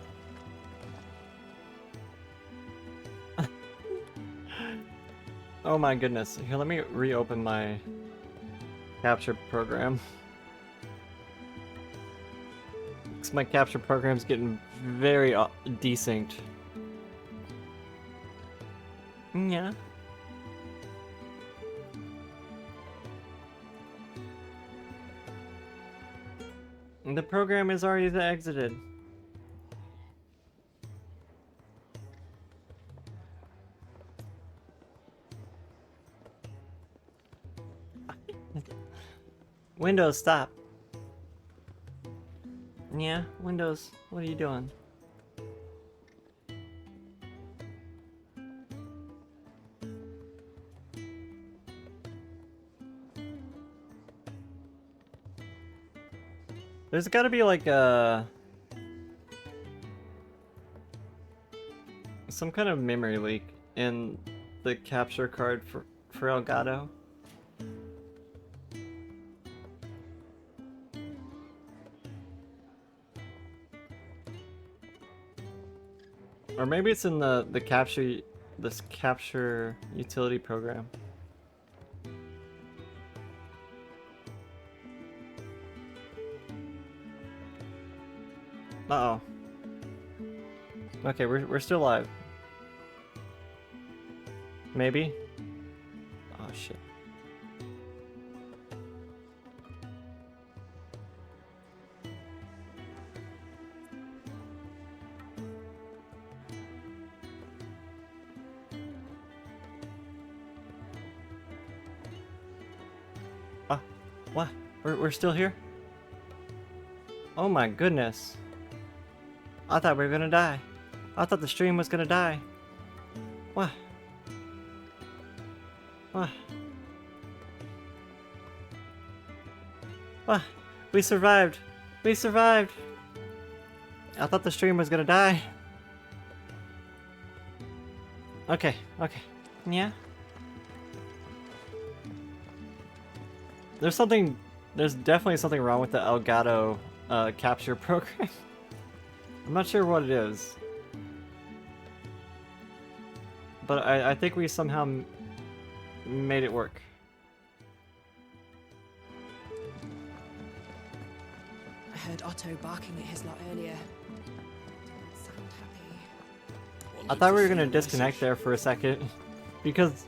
Speaker 1: Oh my goodness. Here, let me reopen my capture program. Because my capture program's getting very desynced. Yeah. The program is already exited. Windows, stop. Yeah, Windows, what are you doing? There's gotta be like some kind of memory leak in the capture card for Elgato. Or maybe it's in the capture utility program. Uh-oh. Okay, we're still live. Maybe? Oh shit. What? We're still here? Oh my goodness. I thought we were gonna die. I thought the stream was gonna die. What? What? What? We survived. We survived. I thought the stream was gonna die. Okay, okay. Yeah. There's definitely something wrong with the Elgato capture program. I'm not sure what it is. But I think we somehow made it work.
Speaker 2: I heard Otto barking at his lot earlier. Didn't sound happy.
Speaker 1: I thought we were gonna disconnect there for a second. Because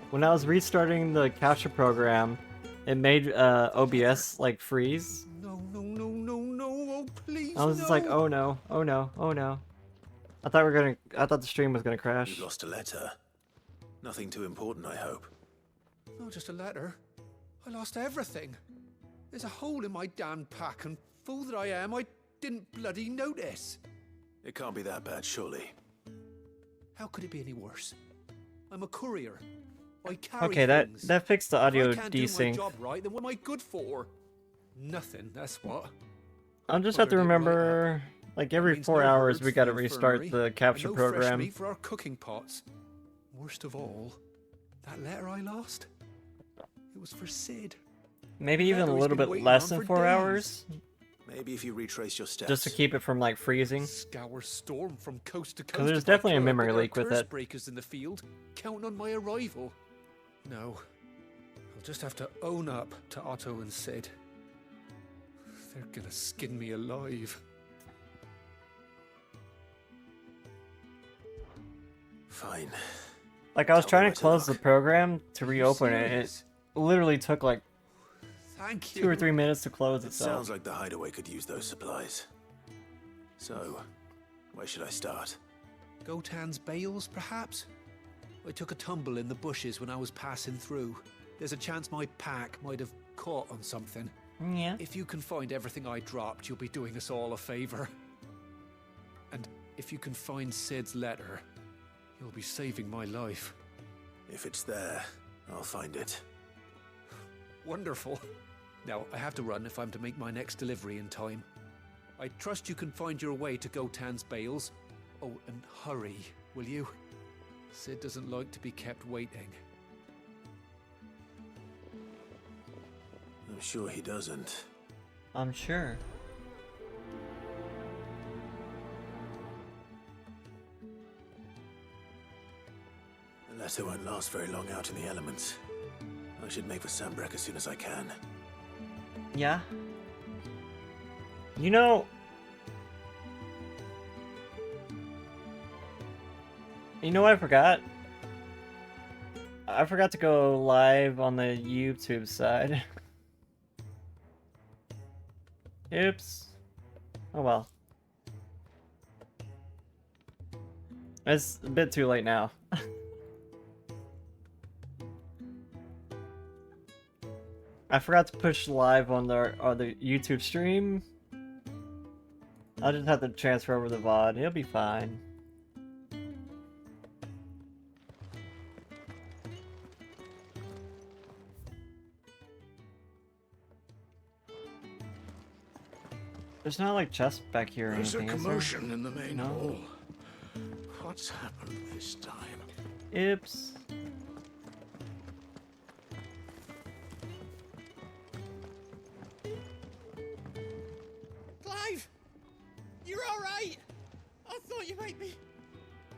Speaker 1: when I was restarting the capture program, it made OBS like freeze.
Speaker 10: No, oh please.
Speaker 1: I was just like, oh no, oh no, oh no. I thought the stream was gonna crash.
Speaker 6: You've lost a letter. Nothing too important, I hope.
Speaker 10: Not just a letter. I lost everything. There's a hole in my damn pack, and fool that I am, I didn't bloody notice.
Speaker 6: It can't be that bad, surely.
Speaker 10: How could it be any worse? I'm a courier. I carry
Speaker 1: Okay,
Speaker 10: things.
Speaker 1: that fixed the audio
Speaker 10: If I can't do my
Speaker 1: desync.
Speaker 10: job right, then what am I good for? Nothing, that's what.
Speaker 1: I'll just have to remember, like every 4 hours we gotta restart the capture
Speaker 10: and no fresh
Speaker 1: program.
Speaker 10: meat for our cooking pots. Worst of all, that letter I lost, it was for Sid.
Speaker 1: Maybe even a
Speaker 10: Letter he's
Speaker 1: little
Speaker 10: been
Speaker 1: bit
Speaker 10: waiting
Speaker 1: less
Speaker 10: on
Speaker 1: than
Speaker 10: for
Speaker 1: 4
Speaker 10: days.
Speaker 1: hours.
Speaker 6: Maybe if you retrace your steps.
Speaker 1: Just to keep it from like freezing.
Speaker 10: Scour storm from coast to coast.
Speaker 1: 'Cause there's
Speaker 10: if I
Speaker 1: definitely a
Speaker 10: could,
Speaker 1: memory
Speaker 10: but there
Speaker 1: leak
Speaker 10: are
Speaker 1: with
Speaker 10: curse
Speaker 1: it.
Speaker 10: breakers in the field, counting on my arrival. No, I'll just have to own up to Otto and Sid. They're gonna skin me alive.
Speaker 6: Fine.
Speaker 1: Like I was
Speaker 6: Tell me
Speaker 1: trying
Speaker 6: where
Speaker 1: to
Speaker 6: to
Speaker 1: close the
Speaker 6: look.
Speaker 1: program to reopen it. It
Speaker 10: serious?
Speaker 1: literally took like
Speaker 10: Thank
Speaker 1: 2 or 3 minutes to close
Speaker 6: It
Speaker 1: itself.
Speaker 6: sounds like the hideaway could use those supplies. So, where should I start?
Speaker 10: Gotan's bales, perhaps? I took a tumble in the bushes when I was passing through. There's a chance my pack might have caught on something.
Speaker 1: Yeah.
Speaker 10: If you can find everything I dropped, you'll be doing us all a favor. And if you can find Sid's letter, you'll be saving my life.
Speaker 6: If it's there, I'll find it.
Speaker 10: Wonderful. Now, I have to run if I'm to make my next delivery in time. I trust you can find your way to Gotan's bales. Oh, and hurry, will you? Sid doesn't like to be kept waiting.
Speaker 6: I'm sure he doesn't.
Speaker 1: I'm sure.
Speaker 6: The letter won't last very long out in the elements. I should make for Sambrek as soon as I can.
Speaker 1: Yeah. You know, what I forgot? I forgot to go live on the YouTube side. Oops. Oh well. It's a bit too late now. I forgot to push live on the YouTube stream. I'll just have to transfer over the VOD. It'll be fine. There's not like chests back here or
Speaker 10: There's a
Speaker 1: anything, is there?
Speaker 10: commotion in the main
Speaker 1: No.
Speaker 10: hall. What's happened this time?
Speaker 1: Oops.
Speaker 7: Clive! You're alright! I thought you might be.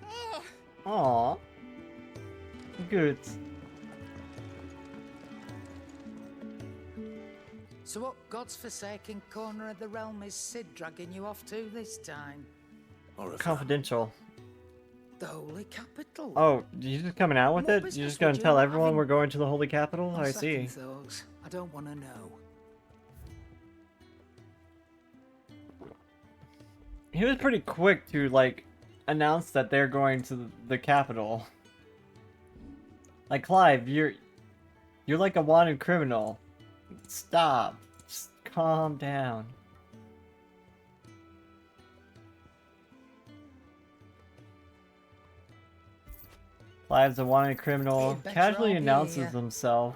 Speaker 7: Ah!
Speaker 1: Aww. Good.
Speaker 22: So what God's forsaken corner of the realm is Sid dragging you off to this time?
Speaker 1: Confidential.
Speaker 22: The Holy Capital.
Speaker 1: Oh, you just coming out with
Speaker 22: What
Speaker 1: it? You're
Speaker 22: business
Speaker 1: just gonna
Speaker 22: would you
Speaker 1: tell
Speaker 22: have
Speaker 1: everyone
Speaker 22: in-
Speaker 1: we're going to the Holy Capital?
Speaker 22: On
Speaker 1: I see.
Speaker 22: second thoughts, I don't want to know.
Speaker 1: He was pretty quick to like announce that they're going to the capital. Like Clive, you're like a wanted criminal. Stop. Just calm down. Clive's a wanted criminal,
Speaker 22: Better
Speaker 1: casually
Speaker 22: I'll be
Speaker 1: announces
Speaker 22: here.
Speaker 1: himself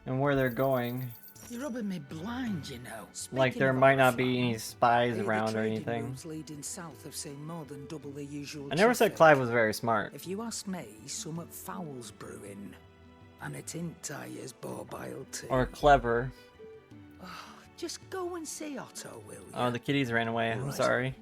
Speaker 1: and where they're going.
Speaker 22: You're rubbing me blind, you know.
Speaker 1: Like there might not be any spies around or anything.
Speaker 22: Routes leading south have seen more than double the usual.
Speaker 1: I never said
Speaker 22: traffic.
Speaker 1: Clive was very smart.
Speaker 22: If you ask me, somewhat foul's brewing. And it ain't Tyre's bile too.
Speaker 1: Or clever.
Speaker 22: Just go and see Otto, will you?
Speaker 1: Oh, the kitties ran away. I'm sorry.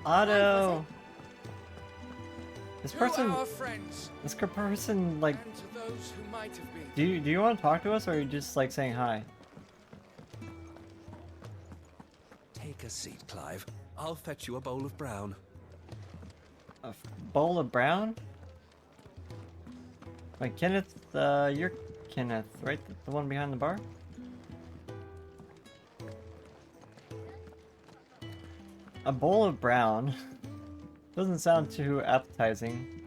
Speaker 1: Otto. This person.
Speaker 7: To our friends,
Speaker 1: This person like.
Speaker 7: and to those who might have been.
Speaker 1: Do you want to talk to us, or are you just like saying hi?
Speaker 4: Take a seat, Clive. I'll fetch you a bowl of brown.
Speaker 1: A bowl of brown? Wait, Kenneth, you're Kenneth, right? The one behind the bar? A bowl of brown? Doesn't sound too appetizing.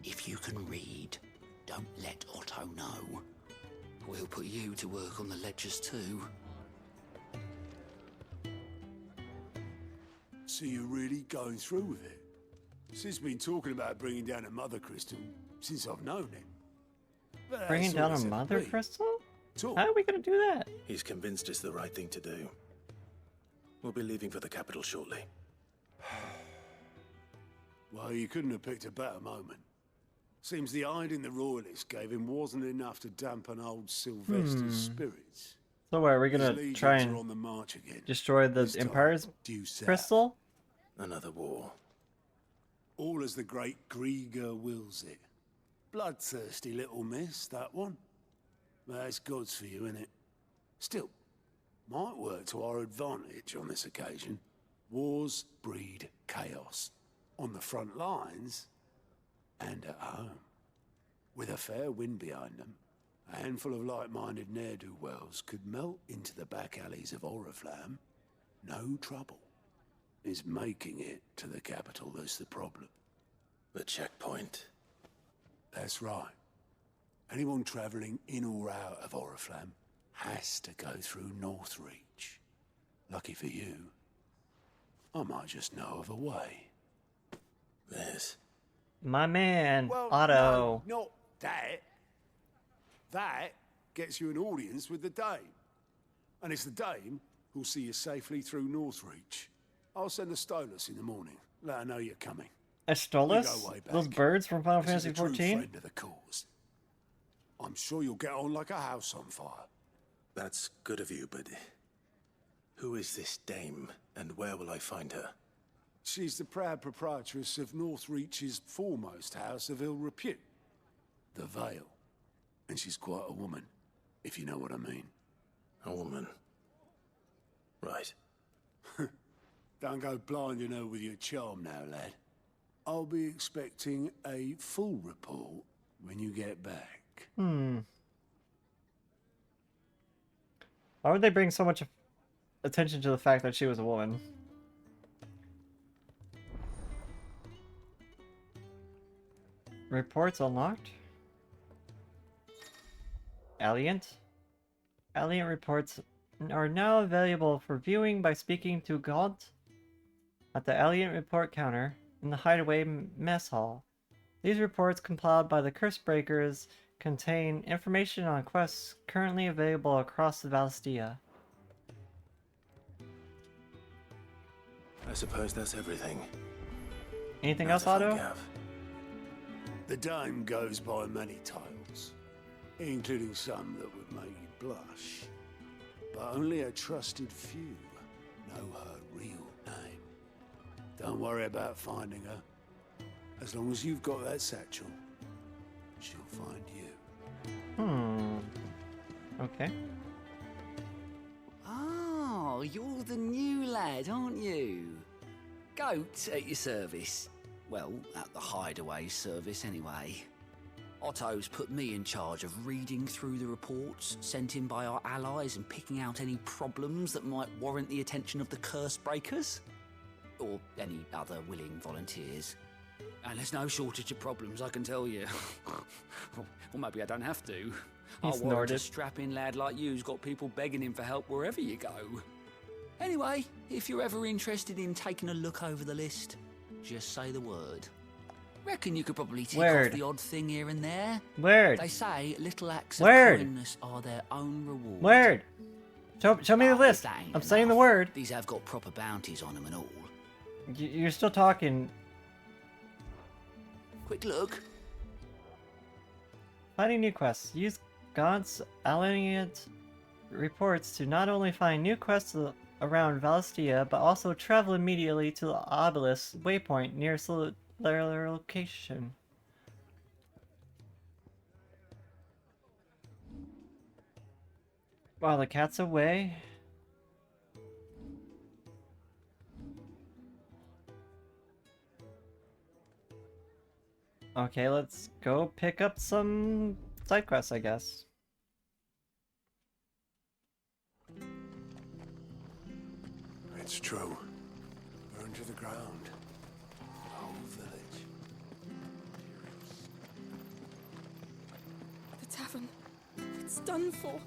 Speaker 16: If you can read, don't let Otto know. We'll put you to work on the ledgers too.
Speaker 19: So you're really going through with it? Sis been talking about bringing down a mother crystal since I've known him. But that's
Speaker 1: Bringing down
Speaker 19: all
Speaker 1: a
Speaker 19: it's ever
Speaker 1: mother
Speaker 19: been.
Speaker 1: crystal?
Speaker 19: Talk.
Speaker 1: How are we gonna do that?
Speaker 6: He's convinced it's the right thing to do. We'll be leaving for the capital shortly.
Speaker 19: Well, you couldn't have picked a better moment. Seems the hiding the royalists gave him wasn't enough to dampen old Sylvester's spirits.
Speaker 1: So what, are we
Speaker 19: His
Speaker 1: gonna
Speaker 19: legions
Speaker 1: try
Speaker 19: are on
Speaker 1: and
Speaker 19: the march again.
Speaker 1: destroy the
Speaker 19: This time,
Speaker 1: Empire's
Speaker 19: due south.
Speaker 1: crystal?
Speaker 6: Another war.
Speaker 19: All as the great Grieger wills it. Bloodthirsty little miss, that one. That's God's for you, innit? Still, might work to our advantage on this occasion. Wars breed chaos. On the front lines, and at home. With a fair wind behind them, a handful of like-minded ne'er-do-wells could melt into the back alleys of Oriflamme. No trouble. Is making it to the capital that's the problem.
Speaker 6: The checkpoint.
Speaker 19: That's right. Anyone travelling in or out of Oriflamme has to go through Northreach. Lucky for you, I might just know of a way.
Speaker 6: There's...
Speaker 1: My man,
Speaker 19: Well,
Speaker 1: Otto.
Speaker 19: no, not that. That gets you an audience with the Dame. And it's the Dame who'll see you safely through Northreach. I'll send a Stolas in the morning. Let her know you're coming.
Speaker 1: Astolas?
Speaker 19: We go way back.
Speaker 1: Those birds from Final
Speaker 19: This is
Speaker 1: Fantasy
Speaker 19: a true
Speaker 1: 14?
Speaker 19: friend of the cause. I'm sure you'll get on like a house on fire.
Speaker 6: That's good of you, but... Who is this dame, and where will I find her?
Speaker 19: She's the proud proprietress of Northreach's foremost house of ill repute, the Vale. And she's quite a woman, if you know what I mean.
Speaker 6: A woman. Right.
Speaker 19: Don't go blinding her with your charm now, lad. I'll be expecting a full report when you get back.
Speaker 1: Why would they bring so much attention to the fact that she was a woman? Reports unlocked? Alliant? Alliant reports are now available for viewing by speaking to Gaunt at the Alliant report counter in the Hideaway Mess Hall. These reports, compiled by the Cursebreakers, contain information on quests currently available across the Valstia.
Speaker 6: I suppose that's everything.
Speaker 1: Anything
Speaker 6: Not
Speaker 1: else,
Speaker 6: if I
Speaker 1: Otto?
Speaker 6: gav.
Speaker 19: The Dame goes by many titles, including some that would make you blush. But only a trusted few know her real name. Don't worry about finding her. As long as you've got that satchel, she'll find you.
Speaker 1: Okay.
Speaker 16: Oh, you're the new lad, aren't you? Goat at your service. Well, at the Hideaway service anyway. Otto's put me in charge of reading through the reports sent in by our allies and picking out any problems that might warrant the attention of the Cursebreakers. Or any other willing volunteers. And there's no shortage of problems, I can tell you. Or maybe I don't have to. I warrant a
Speaker 1: snorted.
Speaker 16: strapping lad like you's got people begging him for help wherever you go. Anyway, if you're ever interested in taking a look over the list, just say the word. Reckon you could probably tick off the odd thing here and there.
Speaker 1: Word.
Speaker 16: They say little acts
Speaker 1: Word.
Speaker 16: of kindness are their own reward.
Speaker 1: Word. Show me the list. I'm saying the word.
Speaker 16: These have got proper bounties on them and all.
Speaker 1: You're still talking.
Speaker 16: Quick look.
Speaker 1: Finding new quests. Use Gaunt's Alliant reports to not only find new quests around Valestia, but also travel immediately to the Obelisk waypoint near their location. While the cat's away. Okay, let's go pick up some side quests, I guess.
Speaker 8: It's true. Burned to the ground. Whole village.
Speaker 14: The tavern. It's done for.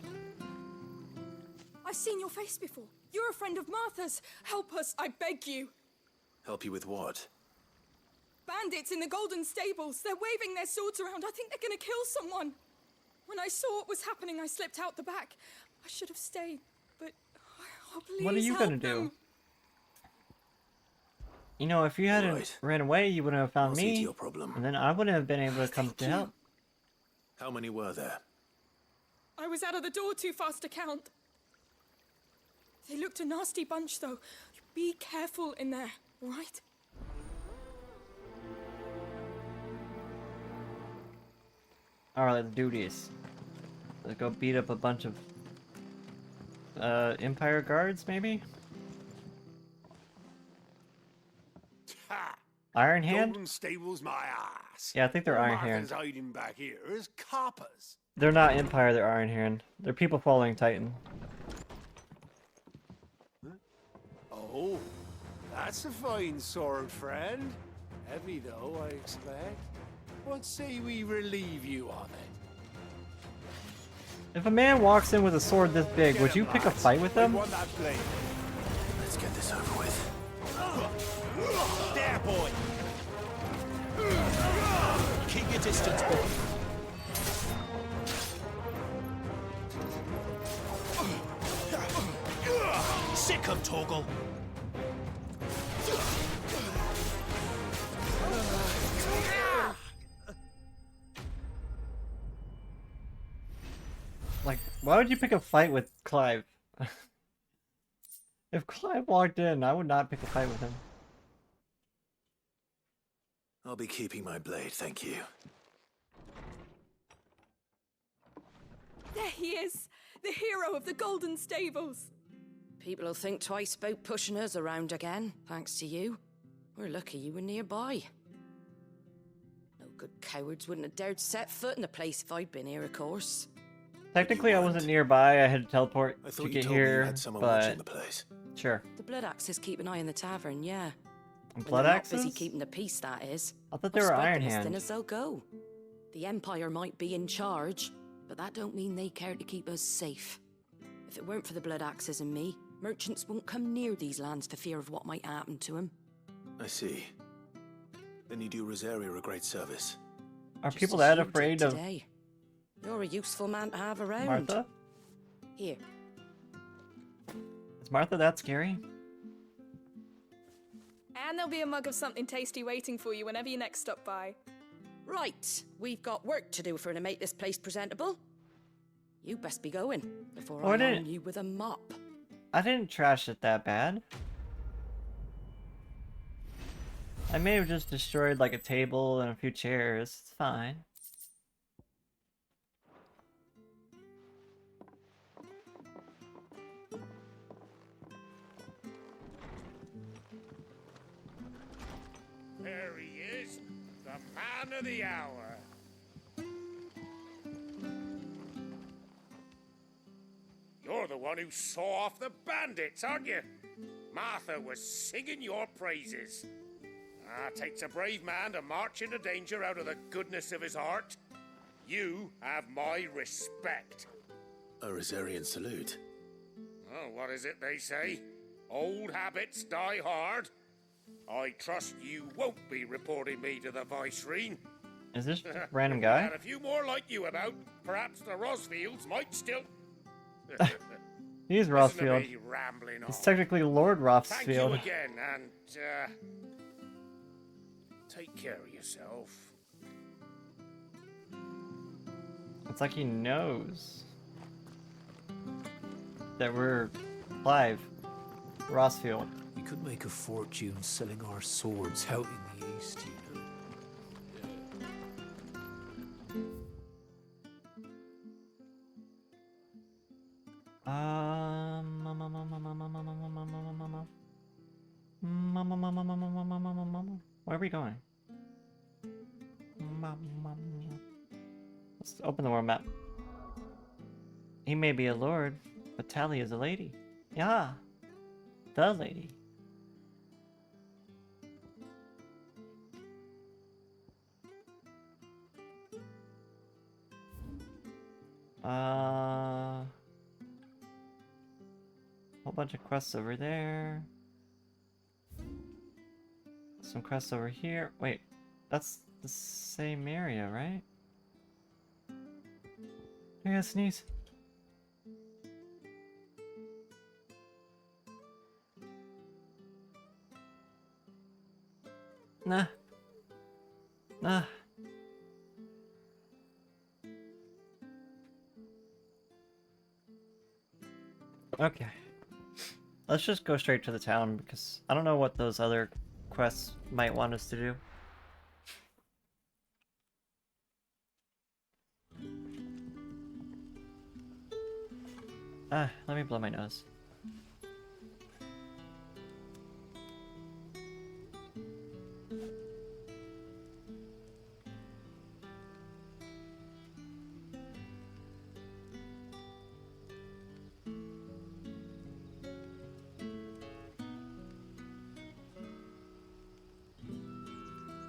Speaker 14: I've seen your face before. You're a friend of Martha's. Help us, I beg you.
Speaker 6: Help you with what?
Speaker 14: Bandits in the Golden Stables. They're waving their swords around. I think they're gonna kill someone. When I saw what was happening, I slipped out the back. I should have stayed, but oh, please
Speaker 1: What are you gonna do?
Speaker 14: them.
Speaker 1: You know, if you hadn't ran away, you wouldn't have found
Speaker 6: I'll see to
Speaker 1: me,
Speaker 6: your problem.
Speaker 1: and then I wouldn't have been able to come to help.
Speaker 6: How many were there?
Speaker 14: I was out of the door too fast to count. They looked a nasty bunch, though. Be careful in there, all right?
Speaker 1: Alright, let's do this. Let's go beat up a bunch of Empire guards, maybe? Iron Hand?
Speaker 19: Golden Stables, my ass.
Speaker 1: Yeah, I think they're
Speaker 19: All
Speaker 1: Iron Hand.
Speaker 19: Martha's hiding back here is coppers.
Speaker 1: They're not Empire, they're Iron Hand. They're people following Titan.
Speaker 19: Oh, that's a fine sword, friend. Heavy though, I expect. What say we relieve you of it?
Speaker 1: If a man walks in with a sword this big, would you pick a fight with them?
Speaker 6: Let's get this over with.
Speaker 15: There, boy! Keep your distance, boy. Sick 'em, Torgal.
Speaker 1: Like, why would you pick a fight with Clive? If Clive walked in, I would not pick a fight with him.
Speaker 6: I'll be keeping my blade, thank you.
Speaker 14: There he is, the hero of the Golden Stables.
Speaker 2: People will think twice about pushing us around again, thanks to you. We're lucky you were nearby. No good cowards wouldn't have dared set foot in the place if I'd been here, of course.
Speaker 1: Technically, I wasn't nearby. I had to teleport
Speaker 6: I
Speaker 1: to
Speaker 6: thought you
Speaker 1: get
Speaker 6: told me you
Speaker 1: here,
Speaker 6: had someone
Speaker 1: but
Speaker 6: watching the place.
Speaker 1: sure.
Speaker 2: The Blood Axes keep an eye on the tavern, yeah.
Speaker 1: And
Speaker 2: When
Speaker 1: Blood
Speaker 2: they're not busy
Speaker 1: Axes?
Speaker 2: keeping the peace, that is.
Speaker 1: I thought
Speaker 2: They'll
Speaker 1: they were
Speaker 2: spread
Speaker 1: Iron
Speaker 2: them as thin
Speaker 1: Hand.
Speaker 2: as they'll go. The Empire might be in charge, but that don't mean they care to keep us safe. If it weren't for the Blood Axes and me, merchants won't come near these lands for fear of what might happen to them.
Speaker 6: I see. Then you do Rosaria a great service.
Speaker 1: Are
Speaker 2: Just
Speaker 1: people
Speaker 2: as
Speaker 1: that
Speaker 2: you did
Speaker 1: afraid of
Speaker 2: today. You're a useful man to have around.
Speaker 1: Martha?
Speaker 2: Here.
Speaker 1: Is Martha that scary?
Speaker 14: And there'll be a mug of something tasty waiting for you whenever you next stop by.
Speaker 2: Right, we've got work to do for to make this place presentable. You best be going before
Speaker 1: Oh, I
Speaker 2: I
Speaker 1: didn't-
Speaker 2: arm you with a mop.
Speaker 1: I didn't trash it that bad. I may have just destroyed like a table and a few chairs. It's fine.
Speaker 21: There he is, the man of the hour. You're the one who saw off the bandits, aren't you? Martha was singing your praises. Takes a brave man to march into danger out of the goodness of his heart. You have my respect.
Speaker 6: A Rosarian salute.
Speaker 21: Oh, what is it they say? Old habits die hard. I trust you won't be reporting me to the Viceroy.
Speaker 1: Is this a random
Speaker 21: If we
Speaker 1: guy?
Speaker 21: had a few more like you about, perhaps the Rosfields might still...
Speaker 1: He's
Speaker 21: Listen to
Speaker 1: Rothfield.
Speaker 21: me rambling
Speaker 1: He's
Speaker 21: on.
Speaker 1: technically Lord
Speaker 21: Thank you
Speaker 1: Rothfield.
Speaker 21: again, and, take care of yourself.
Speaker 1: It's like he knows that we're Clive Rothfield.
Speaker 4: You could make a fortune selling our swords out in the east, you know.
Speaker 1: Where are we going? Let's open the world map. He may be a lord, but Tali is a lady. Yeah, the lady. Whole bunch of quests over there. Some quests over here. Wait, that's the same area, right? I gotta sneeze. Nah. Nah. Okay. Let's just go straight to the town because I don't know what those other quests might want us to do. Let me blow my nose.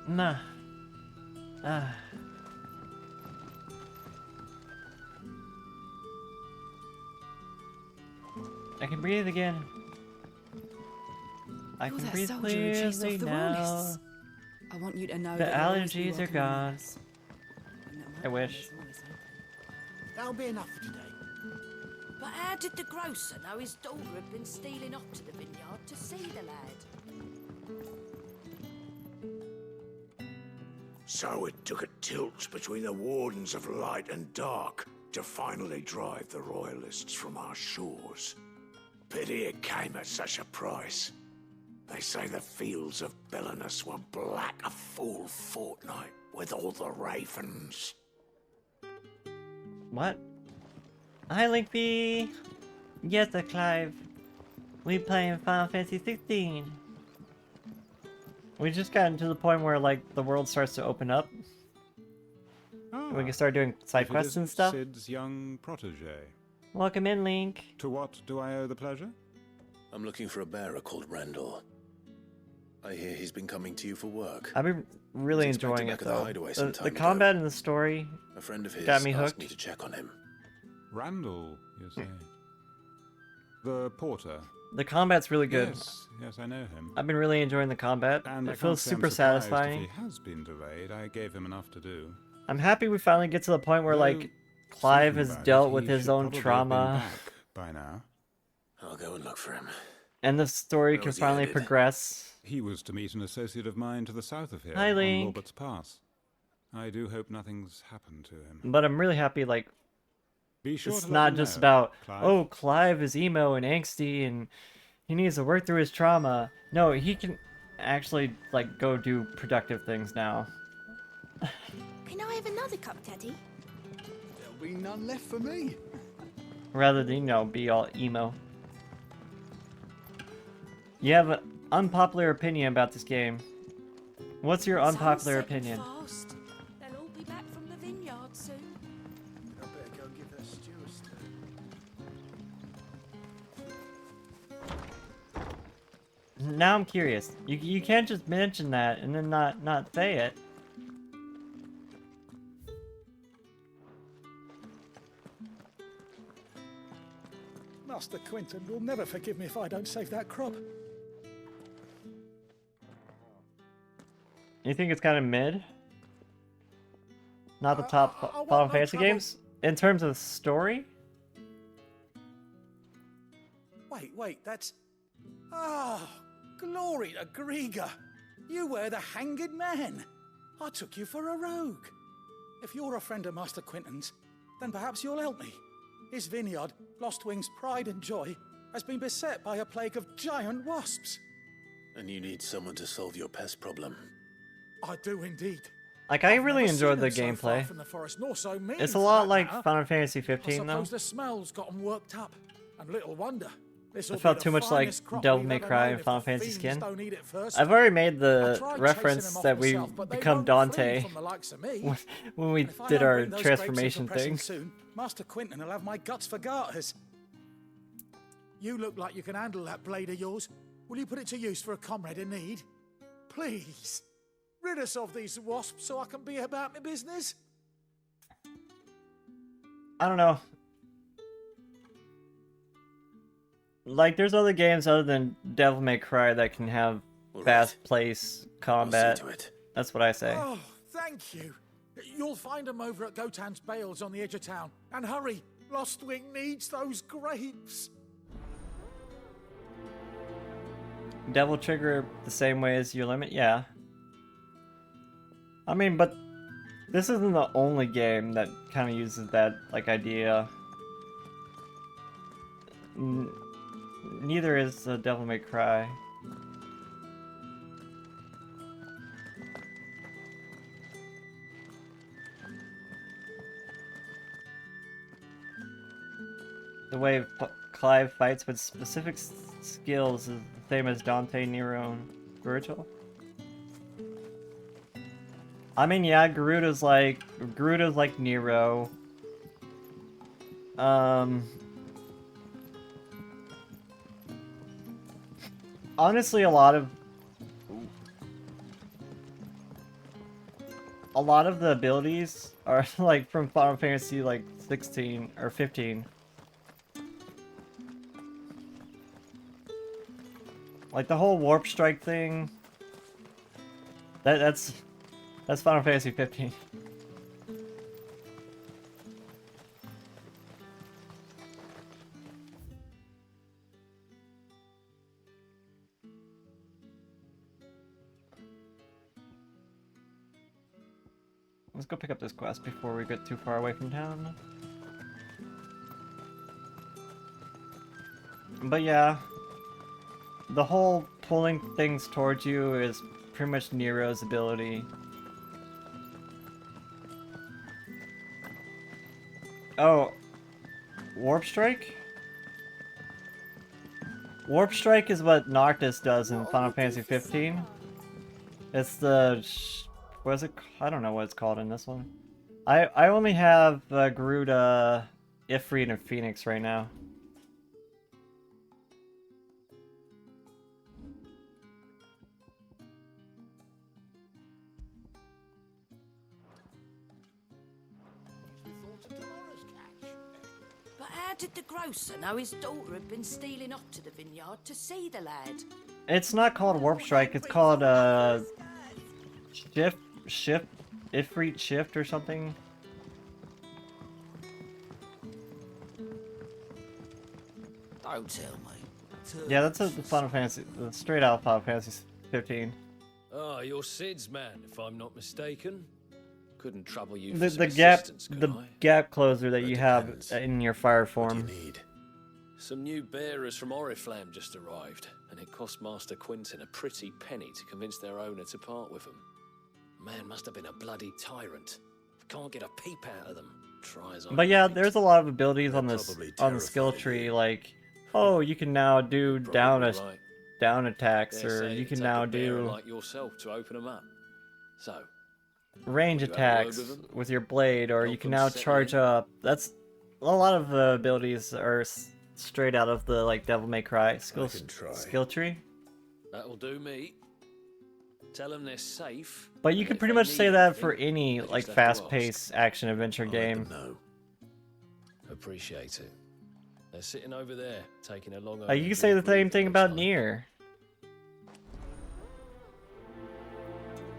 Speaker 1: Nah. I can breathe again. I
Speaker 2: You're
Speaker 1: can
Speaker 2: that
Speaker 1: breathe
Speaker 2: soldier who chased
Speaker 1: clearly
Speaker 2: off the
Speaker 1: now.
Speaker 2: Royalists. I want you to know
Speaker 1: The
Speaker 2: that you'll always be
Speaker 1: allergies are
Speaker 2: welcome
Speaker 1: gone.
Speaker 2: among us. And that my
Speaker 1: I wish.
Speaker 2: door is always open.
Speaker 17: That'll be enough for today.
Speaker 2: But how did the grocer know his daughter had been stealing off to the vineyard to see the lad?
Speaker 10: So it took a tilt between the Wardens of Light and Dark to finally drive the Royalists from our shores. Pity it came at such a price. They say the fields of Belenus were black a full fortnight with all the ravens.
Speaker 1: What? Hi, Linkby! Yes, Clive. We playing Final Fantasy 16. We just gotten to the point where, like, the world starts to open up. And we can start doing side quests and stuff.
Speaker 6: Sid's young protege.
Speaker 1: Welcome in, Link.
Speaker 6: To what do I owe the pleasure?
Speaker 15: I'm looking for a bearer called Randall. I hear he's been coming to you for work.
Speaker 1: I've been really
Speaker 15: He's expected
Speaker 1: enjoying it,
Speaker 15: back at the
Speaker 1: though.
Speaker 15: hideaway some
Speaker 1: The
Speaker 15: time ago.
Speaker 1: combat and the story
Speaker 15: A friend of his
Speaker 1: got me
Speaker 15: asked
Speaker 1: hooked.
Speaker 15: me to check on him.
Speaker 6: Randall, you say? The porter.
Speaker 1: The combat's really good.
Speaker 6: Yes, I know him.
Speaker 1: I've been really enjoying the combat.
Speaker 6: And I
Speaker 1: It
Speaker 6: can't
Speaker 1: feels
Speaker 6: say I'm
Speaker 1: super
Speaker 6: surprised
Speaker 1: satisfying.
Speaker 6: If he has been delayed. I gave him enough to do.
Speaker 1: I'm happy we finally get to the point where, like, Clive has
Speaker 6: Thinking about
Speaker 1: dealt
Speaker 6: it,
Speaker 1: with
Speaker 6: he
Speaker 1: his
Speaker 6: should
Speaker 1: own
Speaker 6: probably have been
Speaker 1: trauma.
Speaker 6: back by now.
Speaker 15: I'll go and look for him.
Speaker 1: And the story
Speaker 15: Where
Speaker 1: can
Speaker 15: was he
Speaker 1: finally
Speaker 15: headed?
Speaker 1: progress.
Speaker 6: He was to meet an associate of mine to the south of here,
Speaker 1: Hi,
Speaker 6: on
Speaker 1: Link.
Speaker 6: Robert's Pass. I do hope nothing's happened to him.
Speaker 1: But I'm really happy, like,
Speaker 6: Be sure
Speaker 1: it's
Speaker 6: to let
Speaker 1: not
Speaker 6: me
Speaker 1: just
Speaker 6: know,
Speaker 1: about,
Speaker 6: Clive.
Speaker 1: oh, Clive is emo and angsty and he needs to work through his trauma. No, he can actually, like, go do productive things now.
Speaker 11: Can I have another cup, Teddy?
Speaker 17: There'll be none left for me.
Speaker 1: Rather than, you know, be all emo. You have an unpopular opinion about this game. What's your unpopular opinion?
Speaker 2: Fast. They'll all be back from the vineyard soon.
Speaker 13: I better go give that stew a stir.
Speaker 1: Now I'm curious. You can't just mention that and then not say it.
Speaker 17: Master Quinton will never forgive me if I don't save that crop.
Speaker 1: You think it's kind of mid? Not the top Final Fantasy games? In terms of story?
Speaker 17: Wait, that's... Ah, glory to Griga! You were the hanged man! I took you for a rogue. If you're a friend of Master Quinton's, then perhaps you'll help me. His vineyard, Lostwing's pride and joy, has been beset by a plague of giant wasps.
Speaker 6: And you need someone to solve your pest problem.
Speaker 17: I do indeed.
Speaker 1: Like, I really enjoyed the
Speaker 17: So far
Speaker 1: gameplay.
Speaker 17: from the forest, nor so mean,
Speaker 1: It's a
Speaker 17: for
Speaker 1: lot
Speaker 17: that
Speaker 1: like
Speaker 17: matter.
Speaker 1: Final Fantasy
Speaker 17: I
Speaker 1: 15, though.
Speaker 17: suppose the smell's got 'em worked up, and little wonder.
Speaker 1: I felt too much like Devil May Cry and Final Fantasy Skin. I've already made the reference that we become Dante when we did our transformation thing.
Speaker 17: Soon, Master Quinton will have my guts for garters. You look like you can handle that blade of yours. Will you put it to use for a comrade in need? Please, rid us of these wasps so I can be about my business.
Speaker 1: I don't know. Like, there's other games other than Devil May Cry that can have fast-paced combat. That's what I say.
Speaker 17: Oh, thank you. You'll find them over at Gotan's Bales on the edge of town. And hurry, Lostwing needs those grapes.
Speaker 1: Devil Trigger the same way as your limit? Yeah. I mean, but this isn't the only game that kind of uses that, like, idea. Neither is Devil May Cry. The way Clive fights with specific skills is the same as Dante, Nero, and Virgil. I mean, yeah, Garuda's like Nero. Honestly, a lot of the abilities are like from Final Fantasy like 16 or 15. Like the whole warp strike thing. That's Final Fantasy 15. Let's go pick up this quest before we get too far away from town. But yeah, the whole pulling things towards you is pretty much Nero's ability. Oh, Warp Strike? Warp Strike is what Noctis does in Final Fantasy 15. It's the... what is it? I don't know what it's called in this one. I only have Garuda, Ifrit, and Phoenix right now.
Speaker 2: But how did the grocer know his daughter had been stealing off to the vineyard to see the lad?
Speaker 1: It's not called Warp Strike, it's called Shift, Ifrit Shift or something.
Speaker 16: Don't tell me.
Speaker 1: Yeah, that's the Final Fantasy, straight out Final Fantasy 15.
Speaker 9: Ah, you're Sid's man, if I'm not mistaken. Couldn't trouble you for
Speaker 1: The
Speaker 9: some
Speaker 1: gap,
Speaker 9: assistance, could
Speaker 1: the
Speaker 9: I?
Speaker 1: gap closer that you have in your fire form.
Speaker 9: Some new bearers from Oriflamme just arrived, and it cost Master Quinton a pretty penny to convince their owner to part with them. Man must have been a bloody tyrant. Can't get a peep out of them. Try as I
Speaker 1: But yeah,
Speaker 9: might.
Speaker 1: there's a lot of abilities on this on the skill tree, like, oh, you can now do down attacks,
Speaker 9: Dare
Speaker 1: or
Speaker 9: say
Speaker 1: you
Speaker 9: it'd
Speaker 1: can
Speaker 9: take
Speaker 1: now
Speaker 9: a bearer
Speaker 1: do
Speaker 9: like yourself to open them up. So,
Speaker 1: range
Speaker 9: you have a word
Speaker 1: attacks
Speaker 9: with them?
Speaker 1: with your blade, or you
Speaker 9: Help
Speaker 1: can
Speaker 9: them
Speaker 1: now
Speaker 9: settle
Speaker 1: charge
Speaker 9: in?
Speaker 1: up. That's a lot of the abilities are straight out of the like Devil May Cry skill tree.
Speaker 9: That'll do me. Tell them they're safe.
Speaker 1: But you
Speaker 9: and
Speaker 1: can
Speaker 9: if
Speaker 1: pretty
Speaker 9: they
Speaker 1: much
Speaker 9: need
Speaker 1: say that
Speaker 9: anything,
Speaker 1: for any
Speaker 9: they
Speaker 1: like
Speaker 9: just have to ask.
Speaker 1: fast-paced action adventure game.
Speaker 9: Appreciate it. They're sitting over there, taking a long.
Speaker 1: You can say the same thing about Nier.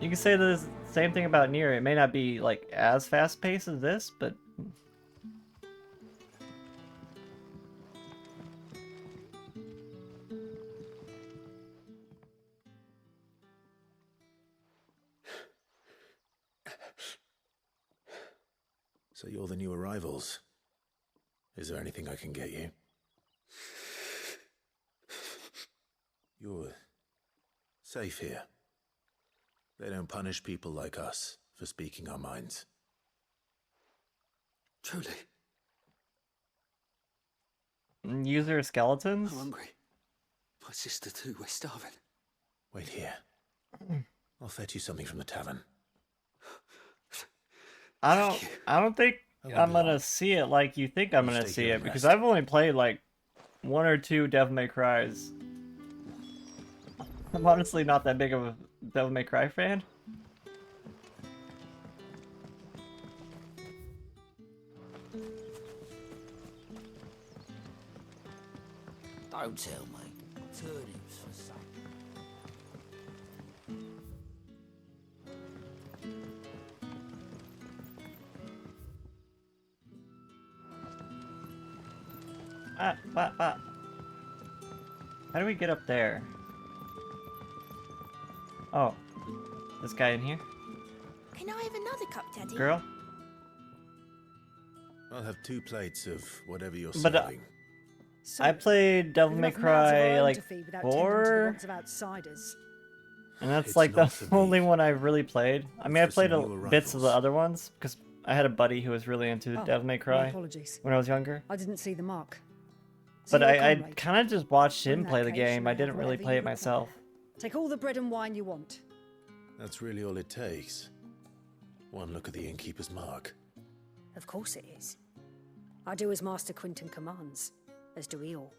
Speaker 1: You can say the same thing about Nier. It may not be like as fast paced as this, but
Speaker 6: So you're the new arrivals. Is there anything I can get you? You're safe here. They don't punish people like us for speaking our minds.
Speaker 16: Truly.
Speaker 1: User skeletons?
Speaker 16: I'm hungry. My sister too, we're starving.
Speaker 6: Wait here. I'll fetch you something from the tavern.
Speaker 1: I don't think I'm gonna see it like you think I'm gonna see it, because I've only played like 1 or 2 Devil May Cries. I'm honestly not that big of a Devil May Cry fan.
Speaker 16: Don't tell me. Turnips for some.
Speaker 1: How do we get up there? Oh, this guy in here?
Speaker 11: Can I have another cup, Teddy?
Speaker 1: Girl?
Speaker 6: I'll have 2 plates of whatever you're
Speaker 1: But,
Speaker 6: serving.
Speaker 1: I played Devil May Cry like
Speaker 12: without
Speaker 1: 4,
Speaker 12: wants of outsiders.
Speaker 1: and that's
Speaker 6: It's
Speaker 1: like the
Speaker 6: not for me.
Speaker 1: only one I've really played. I mean, I
Speaker 6: It's for
Speaker 1: played
Speaker 6: some new
Speaker 1: bits of the
Speaker 6: arrivals.
Speaker 1: other ones because I had a buddy who was really into
Speaker 12: Oh,
Speaker 1: Devil May
Speaker 12: my
Speaker 1: Cry
Speaker 12: apologies.
Speaker 1: when I was younger.
Speaker 12: I didn't see the mark.
Speaker 1: But
Speaker 12: See your
Speaker 1: I
Speaker 12: comrade.
Speaker 1: kind of just watched
Speaker 12: In
Speaker 1: him
Speaker 12: that
Speaker 1: play the
Speaker 12: case,
Speaker 1: game.
Speaker 12: you
Speaker 1: I
Speaker 12: may
Speaker 1: didn't
Speaker 12: have
Speaker 1: really
Speaker 12: whatever
Speaker 1: play
Speaker 12: you
Speaker 1: it
Speaker 12: require.
Speaker 1: myself.
Speaker 12: Take all the bread and wine you want.
Speaker 6: That's really all it takes. One look at the innkeeper's mark.
Speaker 12: Of course it is. I do as Master Quinton commands, as do we all.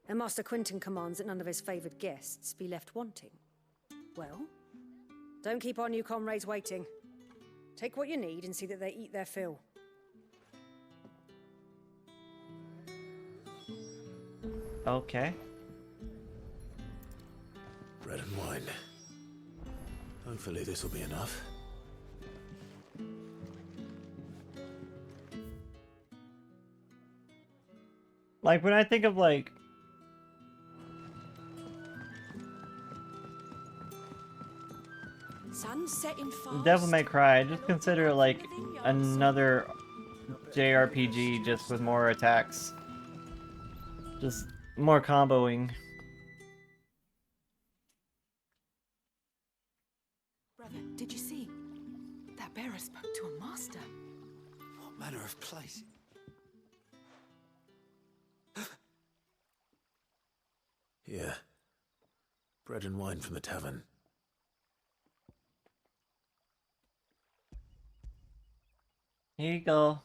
Speaker 12: And Master Quinton commands that none of his favoured guests be left wanting. Well, don't keep our new comrades waiting. Take what you need and see that they eat their fill.
Speaker 1: Okay.
Speaker 6: Bread and wine. Hopefully this will be enough.
Speaker 1: Like when I think of like
Speaker 2: Sun's setting fast.
Speaker 1: Devil May Cry, I just consider it like another JRPG just with more attacks. Just more comboing.
Speaker 2: Brother, did you see? That bearer spoke to a master.
Speaker 16: What manner of place?
Speaker 6: Here. Bread and wine from the tavern.
Speaker 1: Here you go.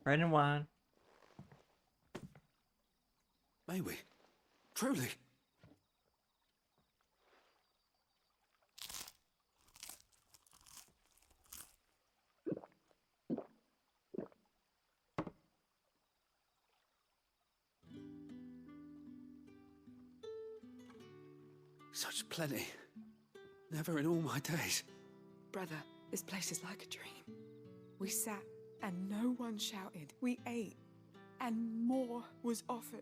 Speaker 1: Bread and wine.
Speaker 16: May we? Truly? Such plenty. Never in all my days.
Speaker 14: Brother, this place is like a dream. We sat and no one shouted. We ate and more was offered.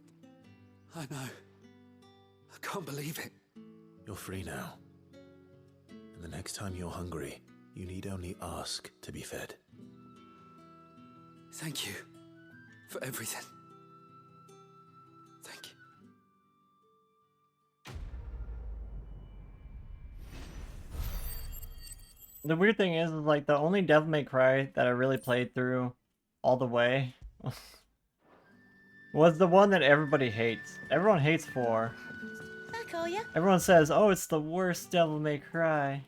Speaker 16: I know. I can't believe it.
Speaker 6: You're free now. And the next time you're hungry, you need only ask to be fed.
Speaker 16: Thank you for everything. Thank you.
Speaker 1: The weird thing is like the only Devil May Cry that I really played through all the way was the one that everybody hates. Everyone hates 4.
Speaker 11: Back, are ya?
Speaker 1: Everyone says, "Oh, it's the worst Devil May Cry."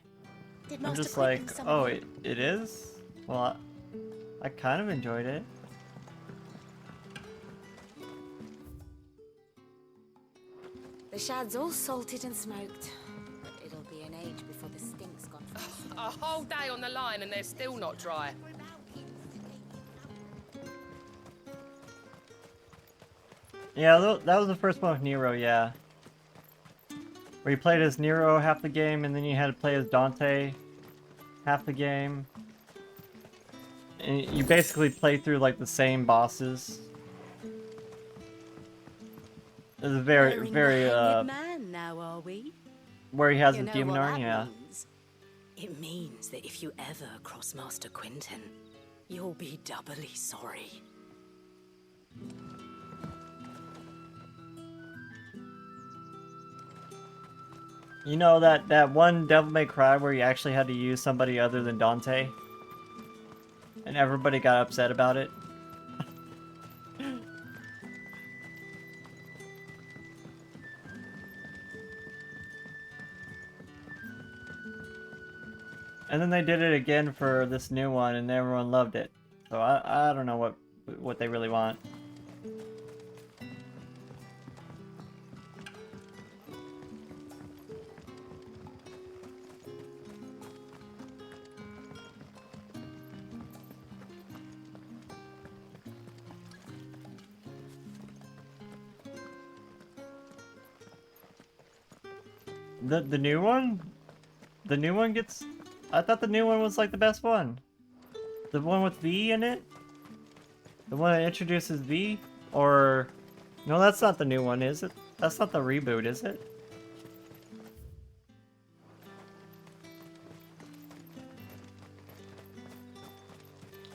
Speaker 11: Did
Speaker 1: I'm
Speaker 11: Master
Speaker 1: just
Speaker 11: Quinton
Speaker 1: like,
Speaker 11: summon
Speaker 1: "Oh,
Speaker 11: you?
Speaker 1: it is." Well, I kind of enjoyed it.
Speaker 5: The shad's all salted and smoked, but it'll be an age before the stink's gone from the skin.
Speaker 18: A whole day on the line and they're still not dry.
Speaker 1: Yeah, that was the first one with Nero, yeah. Where you played as Nero half the game, and then you had to play as Dante half the game. And you basically play through like the same bosses. It's very, very,
Speaker 2: man now, are we?
Speaker 1: where he has
Speaker 2: You
Speaker 1: his
Speaker 2: know
Speaker 1: demon
Speaker 2: what
Speaker 1: arm,
Speaker 2: that
Speaker 1: yeah.
Speaker 2: means? It means that if you ever cross Master Quinton, you'll be doubly sorry.
Speaker 1: You know that one Devil May Cry where you actually had to use somebody other than Dante? And everybody got upset about it? And then they did it again for this new one, and everyone loved it. So I don't know what they really want. The new one? The new one gets... I thought the new one was like the best one. The one with V in it? The one that introduces V? Or... No, that's not the new one, is it? That's not the reboot, is it?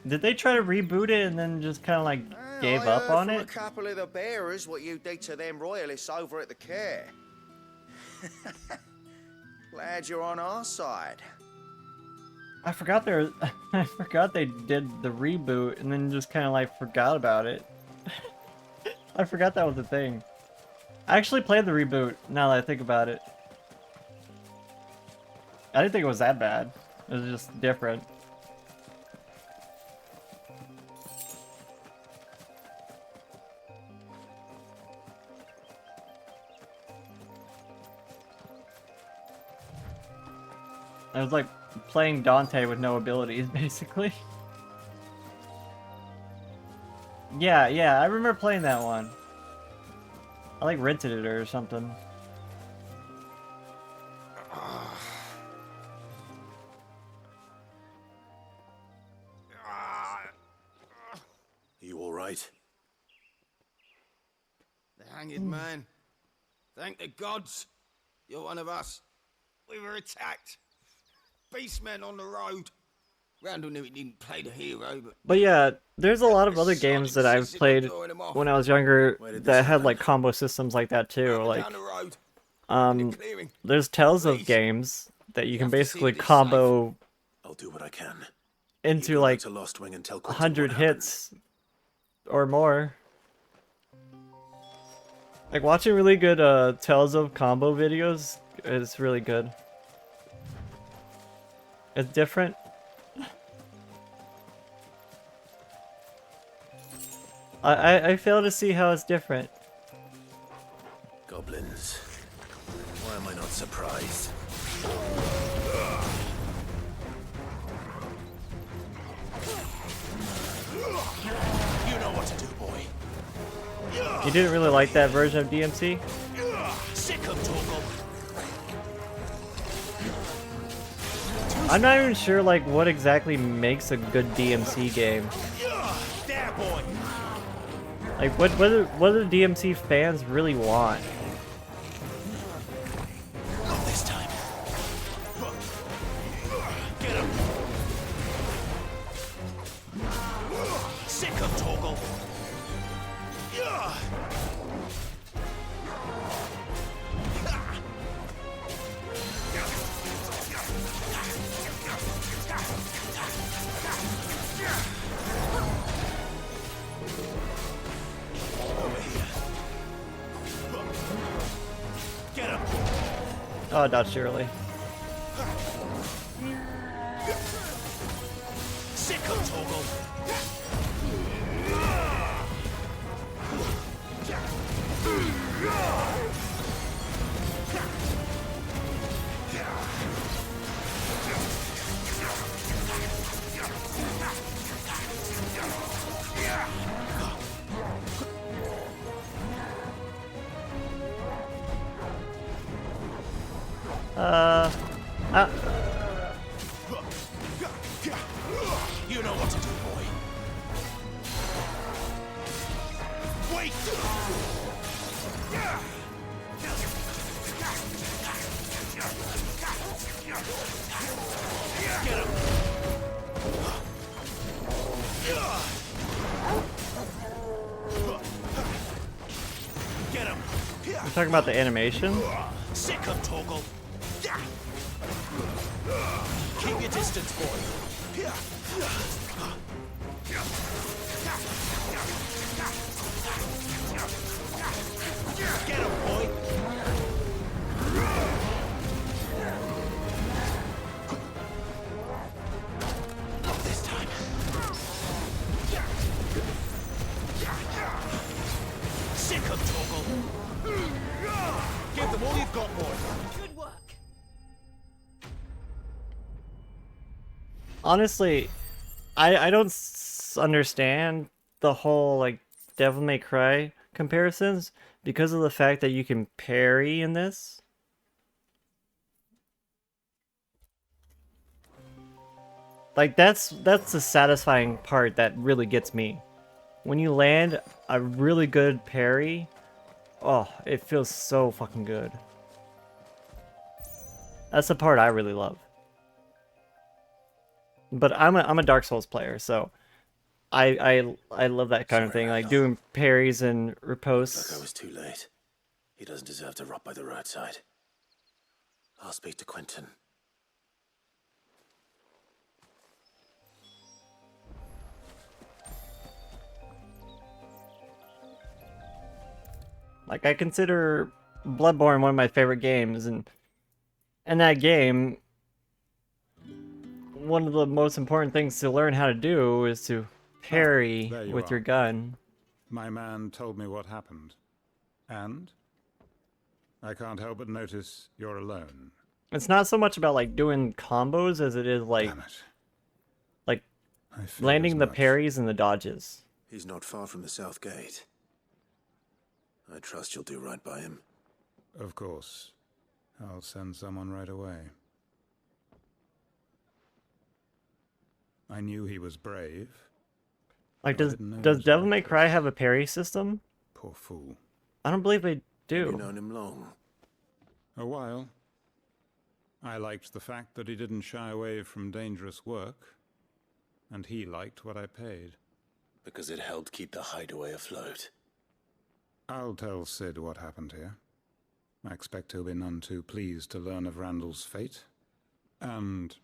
Speaker 1: Did they try to reboot it and then just kind of like gave up on
Speaker 3: I heard
Speaker 1: it?
Speaker 3: from a couple of the bearers what you did to them royalists over at the care. Glad you're on our side.
Speaker 1: I forgot I forgot they did the reboot and then just kind of like forgot about it. I forgot that was a thing. I actually played the reboot now that I think about it. I didn't think it was that bad. It was just different. It was like playing Dante with no abilities, basically. Yeah, I remember playing that one. I like rented it or something.
Speaker 15: You all right?
Speaker 20: The hanged man. Thank the gods. You're one of us. We were attacked. Beastmen on the road. Randall knew he didn't play the hero,
Speaker 1: But yeah, there's a lot of other games that I've played when I was younger that had like combo systems like that too. Like, there's Tales of games that you can basically combo
Speaker 15: I'll do what I can.
Speaker 1: into like
Speaker 15: to Lost Wing and tell Quentin
Speaker 1: 100
Speaker 15: what happened.
Speaker 1: hits or more. Like watching really good Tales of combo videos is really good. It's different. I fail to see how it's different.
Speaker 15: Goblins. Why am I not surprised? You know what to do, boy.
Speaker 1: You didn't really like that version of DMC?
Speaker 15: Sick of Torgal.
Speaker 1: I'm not even sure like what exactly makes a good DMC game.
Speaker 15: There, boy.
Speaker 1: Like what do DMC fans really want?
Speaker 15: Not this time. Get him. Sick of Torgal.
Speaker 1: Oh, not surely.
Speaker 15: Sick of Torgal. You know what to do, boy. Wait! Get him! Get him!
Speaker 1: You're talking about the animation?
Speaker 15: Sick him, Torgal! Keep your distance, boy. Get him, boy. Not this time. Sick him, Torgal. Give them all you've got, boy.
Speaker 2: Good work.
Speaker 1: Honestly, I don't understand the whole like Devil May Cry comparisons because of the fact that you can parry in this. Like that's the satisfying part that really gets me. When you land a really good parry, oh, it feels so fucking good. That's the part I really love. But I'm a Dark Souls player, so I love that kind of thing, like doing parries and ripostes.
Speaker 15: Look, I was too late. He doesn't deserve to rot by the roadside. I'll speak to Quentin.
Speaker 1: Like, I consider Bloodborne one of my favorite games, and in that game, one of the most important things to learn how to do is to parry with your gun.
Speaker 7: My man told me what happened. And? I can't help but notice you're alone.
Speaker 1: It's not so much about, like, doing combos as it is, like, landing the parries and the dodges.
Speaker 15: He's not far from the South Gate. I trust you'll do right by him.
Speaker 7: Of course. I'll send someone right away. I knew he was brave.
Speaker 1: Like, does Devil May Cry have a parry system?
Speaker 7: Poor fool.
Speaker 1: I don't believe they do.
Speaker 15: Have you known him long?
Speaker 7: A while. I liked the fact that he didn't shy away from dangerous work. And he liked what I paid.
Speaker 15: Because it helped keep the hideaway afloat.
Speaker 7: I'll tell Sid what happened here. I expect he'll be none too pleased to learn of Randall's fate. And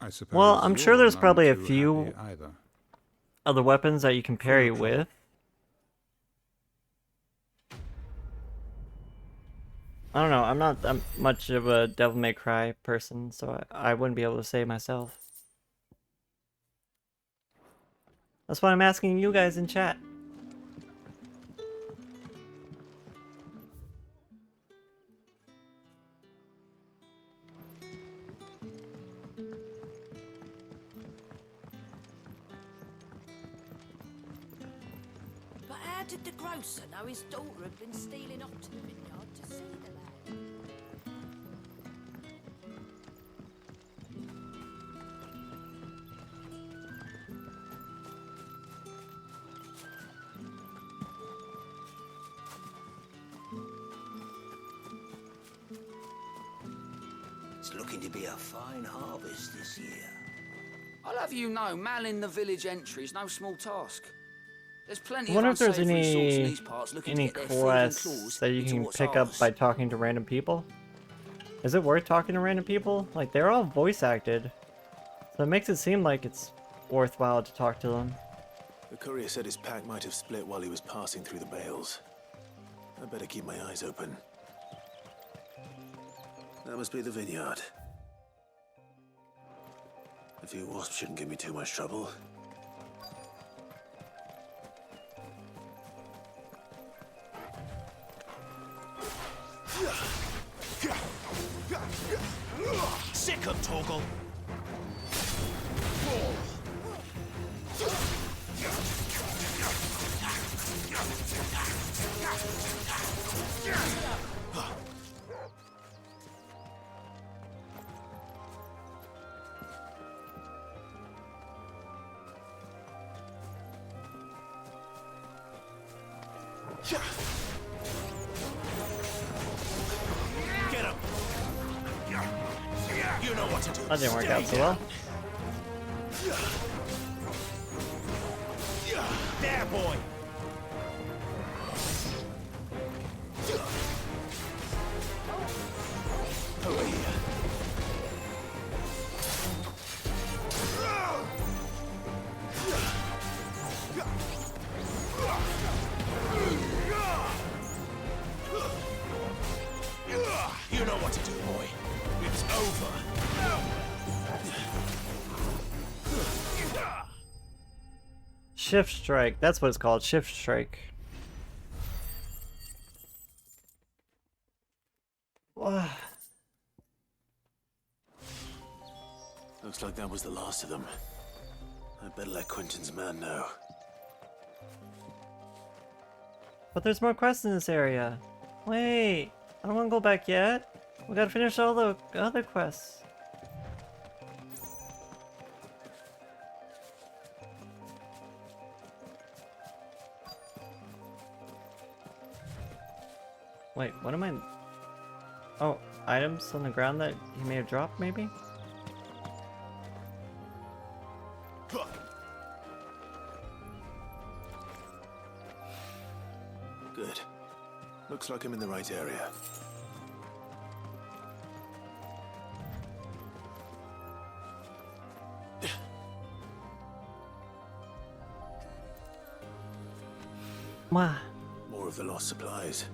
Speaker 7: I suppose.
Speaker 1: Well, I'm sure there's
Speaker 7: none
Speaker 1: probably a
Speaker 7: too
Speaker 1: few
Speaker 7: happy either.
Speaker 1: other weapons that you can parry with. I don't know, I'm not that much of a Devil May Cry person, so I wouldn't be able to say myself. That's why I'm asking you guys in chat.
Speaker 2: But how did the grocer know his daughter had been stealing off to the vineyard to see the lad?
Speaker 20: It's looking to be a fine harvest this year.
Speaker 16: I'll have you know, manning the village entry is no small task. There's plenty
Speaker 1: I wonder
Speaker 16: of
Speaker 1: if there's
Speaker 16: unsavoury sorts in
Speaker 1: any
Speaker 16: these parts looking to get their freedom
Speaker 1: quests
Speaker 16: claws
Speaker 1: that you
Speaker 16: into
Speaker 1: can
Speaker 16: what's
Speaker 1: pick up
Speaker 16: ours.
Speaker 1: by talking to random people. Is it worth talking to random people? Like, they're all voice acted, so it makes it seem like it's worthwhile to talk to them.
Speaker 15: The courier said his pack might have split while he was passing through the bales. I better keep my eyes open. That must be the vineyard. A few wasps shouldn't give me too much trouble. Sick him, Torgal! Get him! You know what to do.
Speaker 1: That didn't work out so well.
Speaker 15: There, boy! Over here. You know what to do, boy. It's over.
Speaker 1: Shift strike. That's what it's called. Shift strike. Wow.
Speaker 15: Looks like that was the last of them. I better let Quentin's man know.
Speaker 1: But there's more quests in this area. Wait, I don't want to go back yet. We gotta finish all the other quests. Wait, what am I... Oh, items on the ground that he may have dropped, maybe?
Speaker 15: Good. Looks like I'm in the right area.
Speaker 1: Wow.
Speaker 15: More of the lost supplies.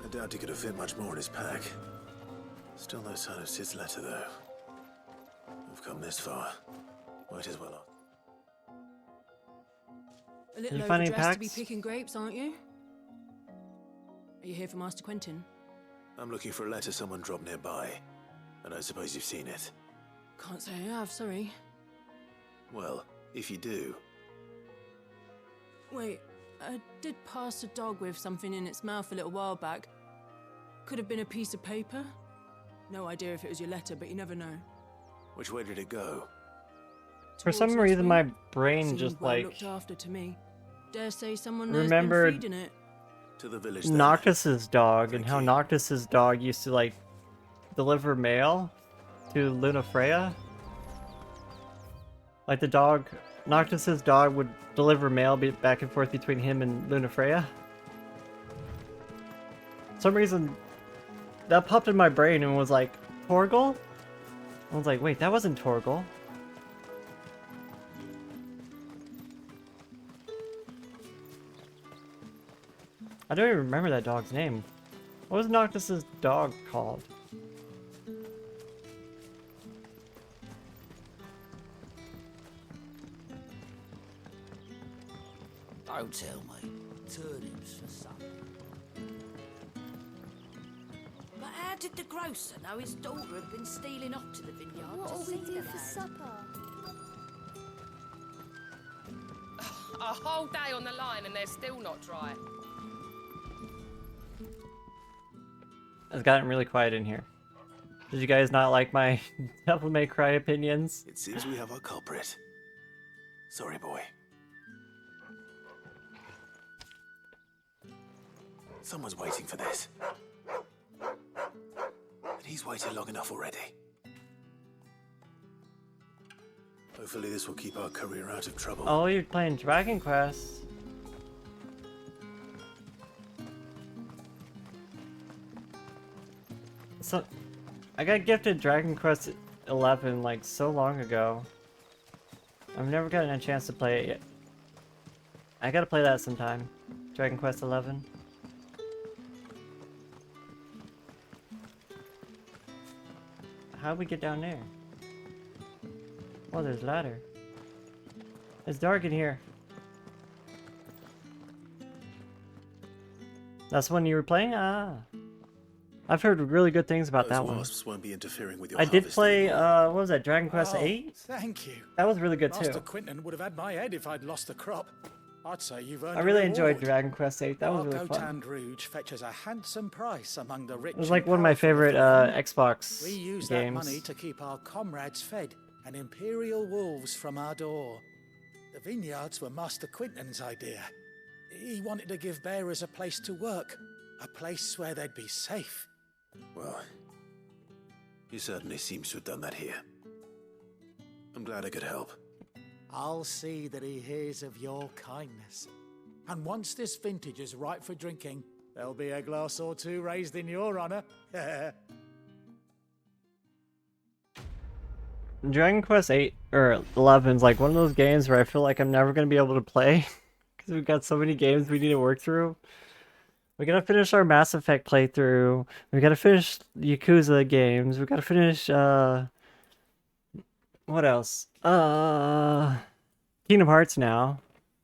Speaker 15: I doubt he could have fit much more in his pack. Still no sign of Sid's letter, though. We've come this far. Might as well.
Speaker 2: A little
Speaker 1: you find any
Speaker 2: overdressed to be
Speaker 1: packs?
Speaker 2: picking grapes, aren't you? Are you here for Master Quentin?
Speaker 15: I'm looking for a letter someone dropped nearby, and I suppose you've seen it.
Speaker 2: Can't say I have, sorry.
Speaker 15: Well, if you do,
Speaker 2: Wait, I did pass a dog with something in its mouth a little while back. Could have been a piece of paper. No idea if it was your letter, but you never know.
Speaker 15: which way did it go?
Speaker 1: For some
Speaker 2: Towards
Speaker 1: reason,
Speaker 2: this
Speaker 1: my
Speaker 2: way.
Speaker 1: brain
Speaker 2: Seemed
Speaker 1: just
Speaker 2: well
Speaker 1: like
Speaker 2: looked after to me. Dare say someone there's
Speaker 1: remembered
Speaker 2: been feeding it.
Speaker 15: To the village then.
Speaker 1: Noctis's dog and how Noctis's dog used to like deliver mail to Lunafreya. Like the dog, Noctis's dog would deliver mail back and forth between him and Lunafreya. For some reason, that popped in my brain and was like, Torgal? I was like, wait, that wasn't Torgal. I don't even remember that dog's name. What was Noctis's dog called?
Speaker 16: Don't tell me. Turnips for supper.
Speaker 2: But how did the grocer know his daughter had been stealing off to the vineyard
Speaker 11: What
Speaker 2: to
Speaker 11: will
Speaker 2: see
Speaker 11: we do
Speaker 2: the
Speaker 11: for
Speaker 2: lad?
Speaker 11: supper?
Speaker 18: A whole day on the line and they're still not dry.
Speaker 1: It's gotten really quiet in here. Did you guys not like my Devil May Cry opinions?
Speaker 15: It seems we have our culprit. Sorry, boy. Someone's waiting for this. And he's waited long enough already. Hopefully this will keep our career out of trouble.
Speaker 1: Oh, you're playing Dragon Quest. So, I got gifted Dragon Quest 11 like so long ago. I've never gotten a chance to play it yet. I gotta play that sometime. Dragon Quest 11. How'd we get down there? Oh, there's a ladder. It's dark in here. That's when you were playing? Ah. I've heard really good things about
Speaker 15: Those
Speaker 1: that one.
Speaker 15: wasps won't be interfering with your
Speaker 1: I did
Speaker 15: harvest
Speaker 1: play,
Speaker 15: anymore.
Speaker 1: what was that, Dragon Quest
Speaker 17: Oh,
Speaker 1: 8?
Speaker 17: thank you.
Speaker 1: That was really good
Speaker 17: Master
Speaker 1: too.
Speaker 17: Quinton would have had my head if I'd lost the crop. I'd say you've earned
Speaker 1: I
Speaker 17: a
Speaker 1: really
Speaker 17: reward.
Speaker 1: enjoyed Dragon Quest 8. That was really
Speaker 17: Arco
Speaker 1: fun.
Speaker 17: Tanned Rouge fetches a handsome price among the rich.
Speaker 1: It was like one of my favorite Xbox
Speaker 17: We use
Speaker 1: games.
Speaker 17: that money to keep our comrades fed and imperial wolves from our door. The vineyards were Master Quinton's idea. He wanted to give bearers a place to work, a place where they'd be safe.
Speaker 15: Well, he certainly seems to have done that here. I'm glad I could help.
Speaker 17: I'll see that he hears of your kindness. And once this vintage is ripe for drinking, there'll be a glass or two raised in your honor.
Speaker 1: Dragon Quest 8 or 11 is like one of those games where I feel like I'm never going to be able to play because we've got so many games we need to work through. We gotta finish our Mass Effect playthrough. We gotta finish Yakuza games. We gotta finish, what else? Kingdom Hearts now.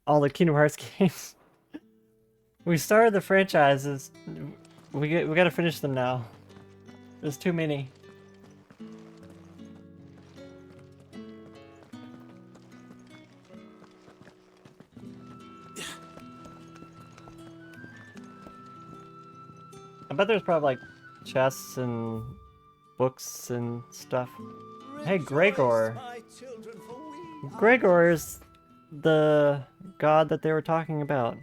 Speaker 1: All the Kingdom Hearts games. We started the franchises. We gotta finish them now. There's too many. I bet there's probably like chests and books and stuff. Hey, Gregor. Gregor is the god that they were talking about.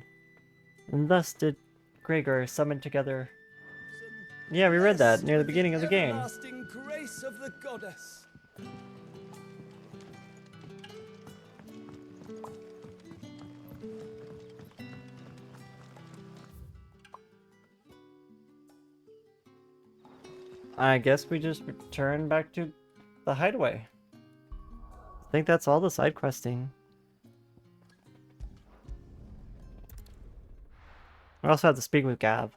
Speaker 1: And thus did Gregor summon together. Yeah, we read that near the beginning of the game.
Speaker 8: Everlasting grace of the goddess.
Speaker 1: I guess we just return back to the hideaway. I think that's all the side questing. We also have to speak with Gav.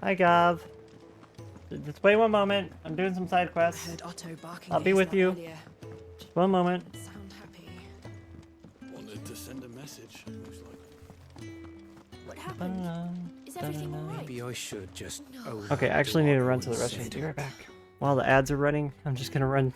Speaker 1: Hi, Gav. Just wait one moment. I'm doing some side quests.
Speaker 2: I heard Otto barking
Speaker 1: I'll
Speaker 2: at
Speaker 1: be
Speaker 2: his
Speaker 1: with
Speaker 2: lot
Speaker 1: you.
Speaker 2: earlier.
Speaker 1: Just one moment.
Speaker 2: Sound happy.
Speaker 9: Wanted to send a message, looks like.
Speaker 5: What happened? Is everything alright?
Speaker 4: Maybe I should just.
Speaker 1: Okay, I actually need to run to the restroom. Be right back. While the ads are running, I'm just gonna run.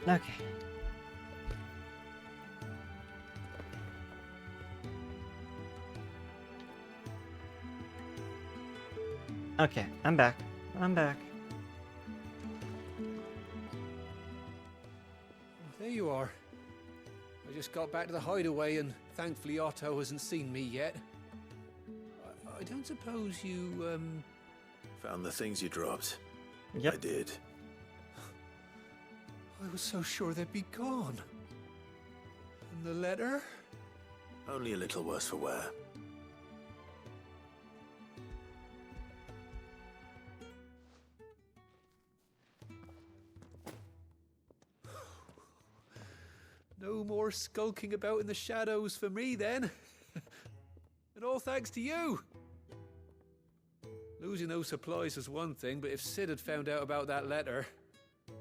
Speaker 1: Okay. Okay, I'm back. I'm back.
Speaker 4: There you are. I just got back to the hideaway and thankfully Otto hasn't seen me yet. I don't suppose you,
Speaker 15: Found the things you dropped.
Speaker 1: Yep.
Speaker 15: I did.
Speaker 4: I was so sure they'd be gone. And the letter?
Speaker 15: Only a little worse for wear.
Speaker 4: No more skulking about in the shadows for me then. And all thanks to you. Losing those supplies was one thing, but if Sid had found out about that letter...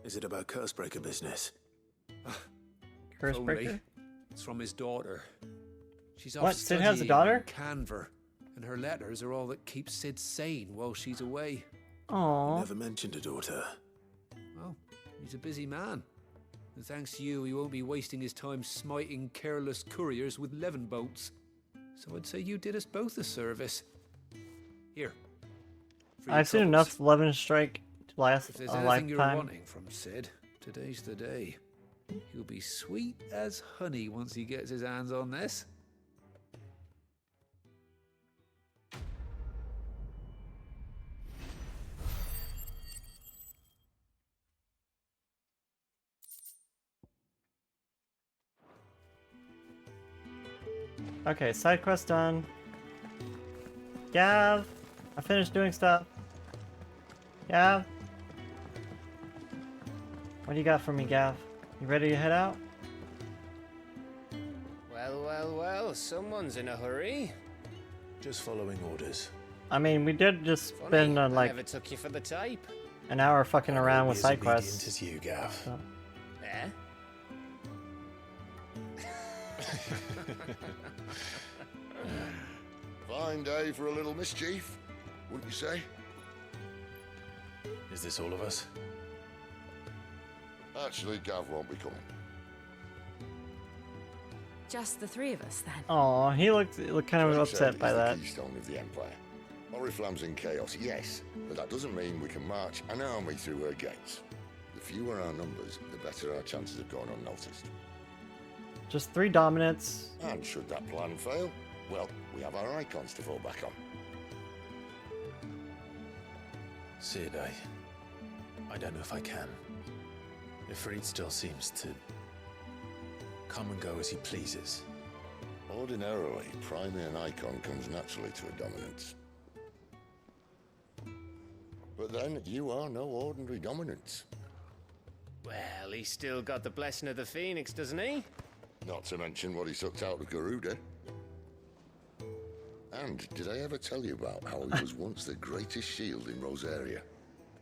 Speaker 15: Is it about Cursebreaker business?
Speaker 1: Cursebreaker?
Speaker 4: It's from his daughter. She's off
Speaker 1: What, Sid has a
Speaker 4: studying
Speaker 1: daughter?
Speaker 4: in Canver, and her letters are all that keeps Sid sane while she's away.
Speaker 1: Aww.
Speaker 15: Never mentioned a daughter.
Speaker 4: Well, he's a busy man. And thanks to you, he won't be wasting his time smiting careless couriers with levin bolts. So I'd say you did us both a service. Here. for your
Speaker 1: I've seen
Speaker 4: troubles.
Speaker 1: enough Levin Strike to last
Speaker 4: If there's
Speaker 1: a
Speaker 4: anything you're
Speaker 1: lifetime.
Speaker 4: wanting from Sid, today's the day. He'll be sweet as honey once he gets his hands on this.
Speaker 1: Okay, side quest done. Gav, I finished doing stuff. Gav, what do you got for me, Gav? You ready to head out?
Speaker 19: Well, well, well, someone's in a hurry.
Speaker 15: Just following orders.
Speaker 1: I mean, we did just
Speaker 19: Funny,
Speaker 1: spend
Speaker 19: I
Speaker 1: like
Speaker 19: never took you for the type.
Speaker 1: an hour fucking around with
Speaker 15: As
Speaker 1: side
Speaker 15: obedient
Speaker 1: quests.
Speaker 15: as you, Gav.
Speaker 1: So.
Speaker 19: Eh?
Speaker 22: Fine day for a little mischief, wouldn't you say?
Speaker 15: Is this all of us?
Speaker 22: Actually, Gav won't be coming.
Speaker 5: Just the three of us, then.
Speaker 1: Aw, he looked kind of
Speaker 22: Frank
Speaker 1: upset
Speaker 22: said
Speaker 1: by
Speaker 22: he's
Speaker 1: that.
Speaker 22: the keystone of the Empire. Oriflamme's in chaos, yes, but that doesn't mean we can march an army through her gates. The fewer our numbers, the better our chances of going unnoticed.
Speaker 1: Just 3 dominants.
Speaker 22: And should that plan fail, well, we have our icons to fall back on.
Speaker 15: Sid, I don't know if I can. Ifrit still seems to come and go as he pleases.
Speaker 22: Ordinarily, priming an icon comes naturally to a dominance. But then, you are no ordinary dominance.
Speaker 19: Well, he's still got the blessing of the Phoenix, doesn't he?
Speaker 22: Not to mention what he sucked out of Garuda. And did I ever tell you about how he was once the greatest shield in Rosaria?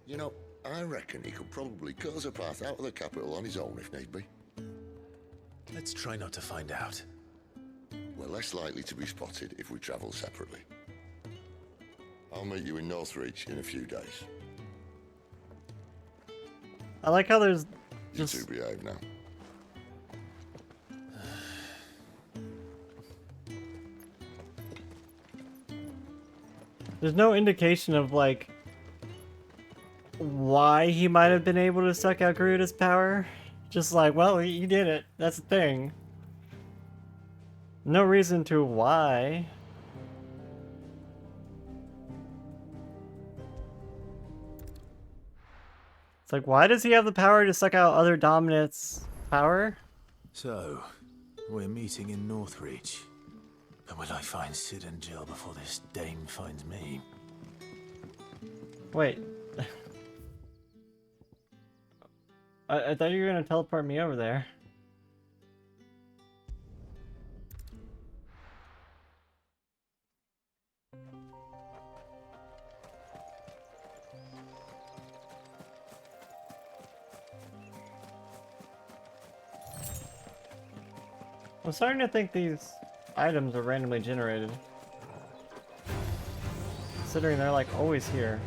Speaker 22: You know, I reckon he could probably cut us a path out of the capital on his own if need be.
Speaker 15: Let's try not to find out.
Speaker 22: We're less likely to be spotted if we travel separately. I'll meet you in Northreach in a few days.
Speaker 1: I like how there's
Speaker 22: You
Speaker 1: just
Speaker 22: two behave now.
Speaker 1: there's no indication of like why he might have been able to suck out Garuda's power. Just like, well, he did it. That's the thing. No reason to why. It's like, why does he have the power to suck out other dominants' power?
Speaker 15: So, we're meeting in Northreach. But will I find Sid and Jill before this dame finds me?
Speaker 1: Wait. I thought you were gonna teleport me over there. I'm starting to think these items are randomly generated. Considering they're like always here.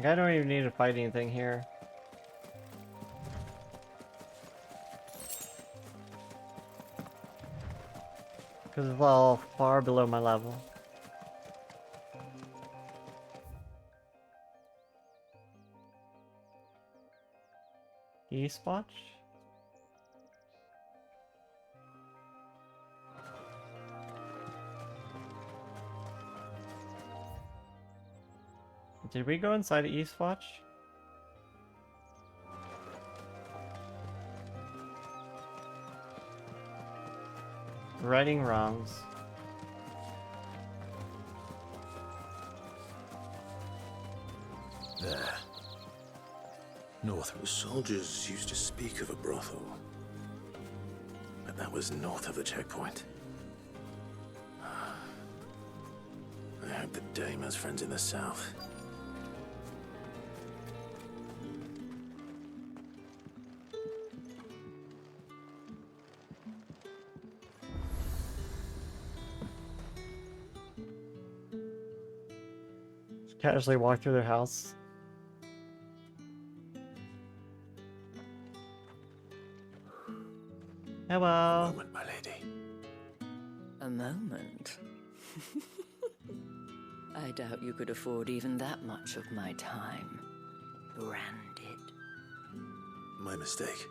Speaker 1: Like, I don't even need to fight anything here. Because it's all far below my level. Eastwatch? Did we go inside Eastwatch? Righting wrongs.
Speaker 15: north.
Speaker 6: The soldiers used to speak of a brothel, but that was north of the checkpoint. I hope the dame has friends in the south.
Speaker 1: Casually walk through their house. Hello.
Speaker 6: A moment, my lady.
Speaker 10: A moment? I doubt you could afford even that much of my time. Branded.
Speaker 6: My mistake.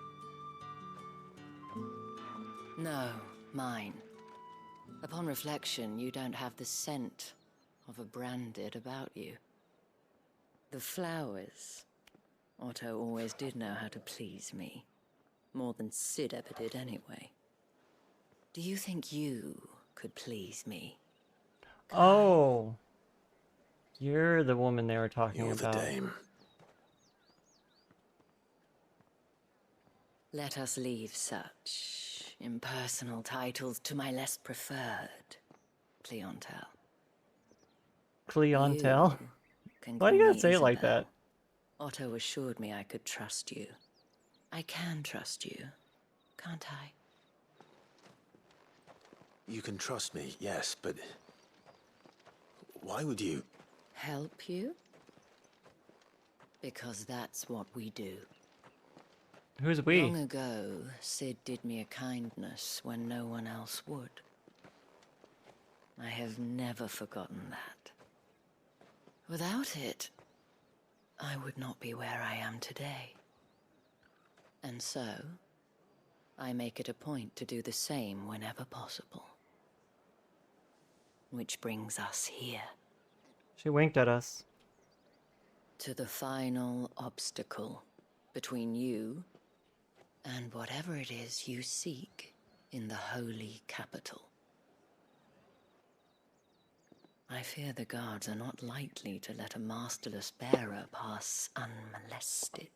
Speaker 10: No, mine. Upon reflection, you don't have the scent of a branded about you. The flowers. Otto always did know how to please me. More than Sid ever did anyway. Do you think you could please me?
Speaker 1: Oh. You're the woman they were talking
Speaker 6: You're
Speaker 1: about.
Speaker 6: the dame.
Speaker 10: Let us leave such impersonal titles to my less preferred clientele.
Speaker 1: Clientele?
Speaker 10: Can
Speaker 1: Why do you
Speaker 10: call
Speaker 1: gotta
Speaker 10: me
Speaker 1: say it like
Speaker 10: Isabel.
Speaker 1: that?
Speaker 10: Otto assured me I could trust you. I can trust you, can't I?
Speaker 6: You can trust me, yes, but why would you?
Speaker 10: Help you? Because that's what we do.
Speaker 1: Who's we?
Speaker 10: Long ago, Sid did me a kindness when no one else would. I have never forgotten that. Without it, I would not be where I am today. And so, I make it a point to do the same whenever possible. Which brings us here.
Speaker 1: She winked at us.
Speaker 10: To the final obstacle between you and whatever it is you seek in the holy capital. I fear the guards are not likely to let a masterless bearer pass unmolested.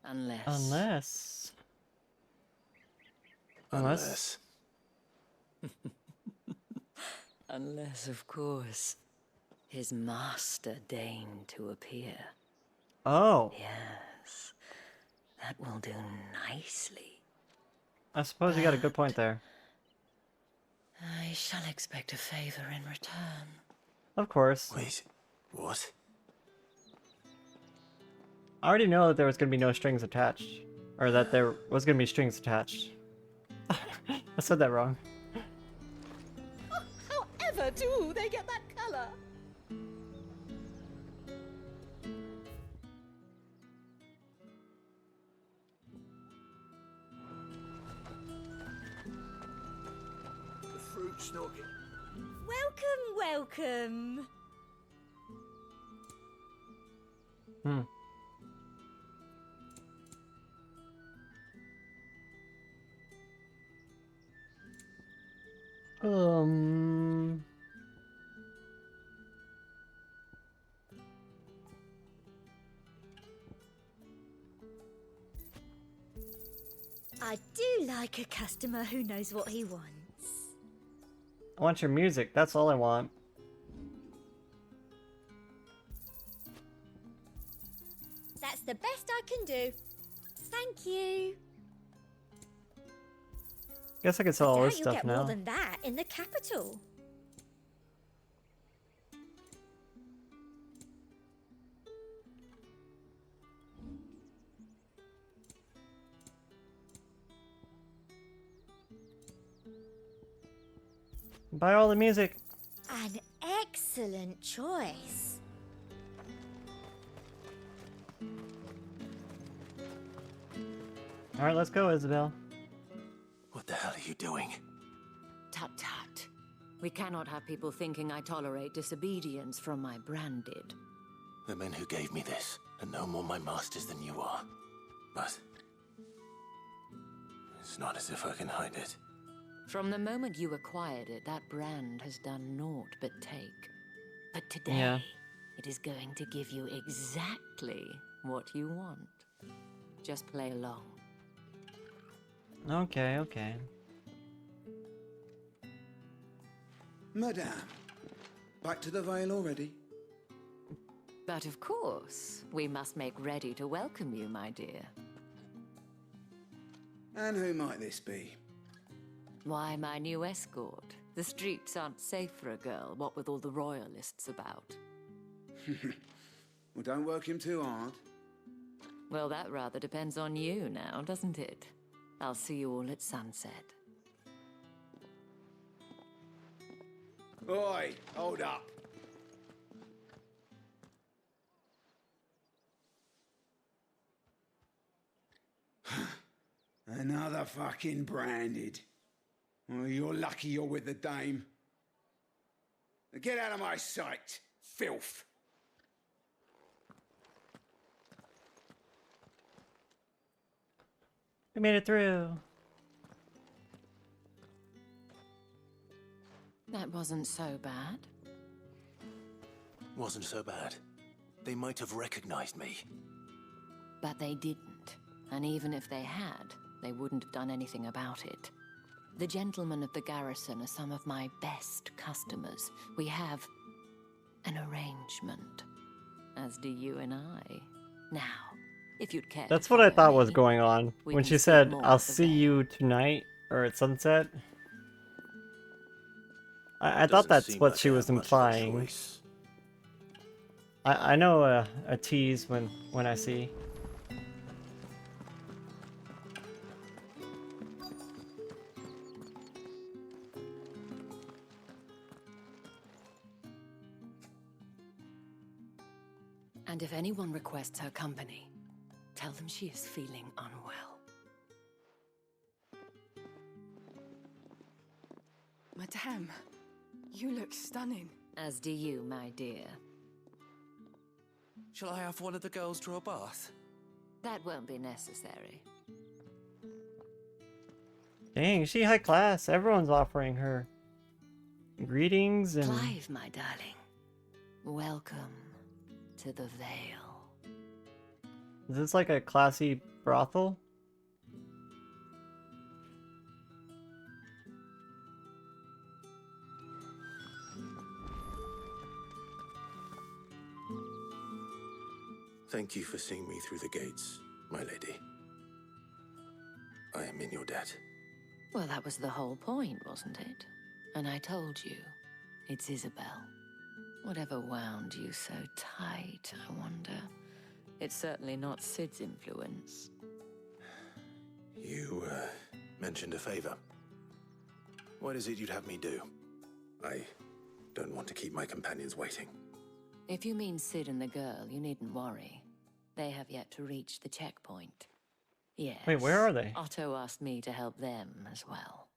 Speaker 10: Unless... Unless, of course, his master deigned to appear.
Speaker 1: Oh.
Speaker 10: Yes, that will do nicely.
Speaker 1: I suppose you got a good point there.
Speaker 10: I shall expect a favor in return.
Speaker 1: Of course.
Speaker 6: Wait, what?
Speaker 1: I already know that there was going to be no strings attached. Or that there was going to be strings attached. I said that wrong.
Speaker 11: However do they get that colour?
Speaker 20: The fruit stalking.
Speaker 11: Welcome.
Speaker 1: Hmm.
Speaker 11: I do like a customer who knows what he wants.
Speaker 1: I want your music, that's all I want.
Speaker 11: That's the best I can do. Thank you.
Speaker 1: Guess I could sell all this
Speaker 11: You'll
Speaker 1: stuff
Speaker 11: get
Speaker 1: now.
Speaker 11: more than that in the capital.
Speaker 1: Buy all the music.
Speaker 11: An excellent choice.
Speaker 1: Alright, let's go, Isabel.
Speaker 6: What the hell are you doing?
Speaker 10: Tut tut. We cannot have people thinking I tolerate disobedience from my branded.
Speaker 6: The men who gave me this are no more my masters than you are. But it's not as if I can hide it.
Speaker 10: From the moment you acquired it, that brand has done naught but take. But today,
Speaker 1: Yeah.
Speaker 10: it is going to give you exactly what you want. Just play along.
Speaker 1: Okay, okay.
Speaker 13: Madame, back to the Vale already?
Speaker 10: But of course, we must make ready to welcome you, my dear.
Speaker 13: And who might this be?
Speaker 10: Why, my new escort. The streets aren't safe for a girl, what with all the royalists about.
Speaker 13: Well, don't work him too hard.
Speaker 10: Well, that rather depends on you now, doesn't it? I'll see you all at sunset.
Speaker 13: Oi, hold up. Another fucking branded. Well, you're lucky you're with the dame. Now get out of my sight, filth.
Speaker 1: We made it through.
Speaker 10: That wasn't so bad.
Speaker 15: Wasn't so bad. They might have recognized me.
Speaker 10: But they didn't. And even if they had, they wouldn't have done anything about it. The gentlemen of the garrison are some of my best customers. We have an arrangement, as do you and I. Now, if you'd care.
Speaker 1: That's what I thought was going on when she said, "I'll see you tonight" or at sunset. I thought that's what she was implying. I know a tease when I see.
Speaker 10: And if anyone requests her company, tell them she is feeling unwell.
Speaker 14: Madame, you look stunning.
Speaker 10: As do you, my dear.
Speaker 21: Shall I have one of the girls draw a bath?
Speaker 10: That won't be necessary.
Speaker 1: Dang, she high class. Everyone's offering her greetings and.
Speaker 10: Clive, my darling. Welcome to the Vale.
Speaker 1: Is this like a classy brothel?
Speaker 15: Thank you for seeing me through the gates, my lady. I am in your debt.
Speaker 10: Well, that was the whole point, wasn't it? And I told you, it's Isabel. Whatever wound you so tight, I wonder. It's certainly not Sid's influence.
Speaker 15: You, mentioned a favor. What is it you'd have me do? I don't want to keep my companions waiting.
Speaker 10: If you mean Sid and the girl, you needn't worry. They have yet to reach the checkpoint. Yes.
Speaker 1: Wait, where are they?
Speaker 10: Otto asked me to help them as well.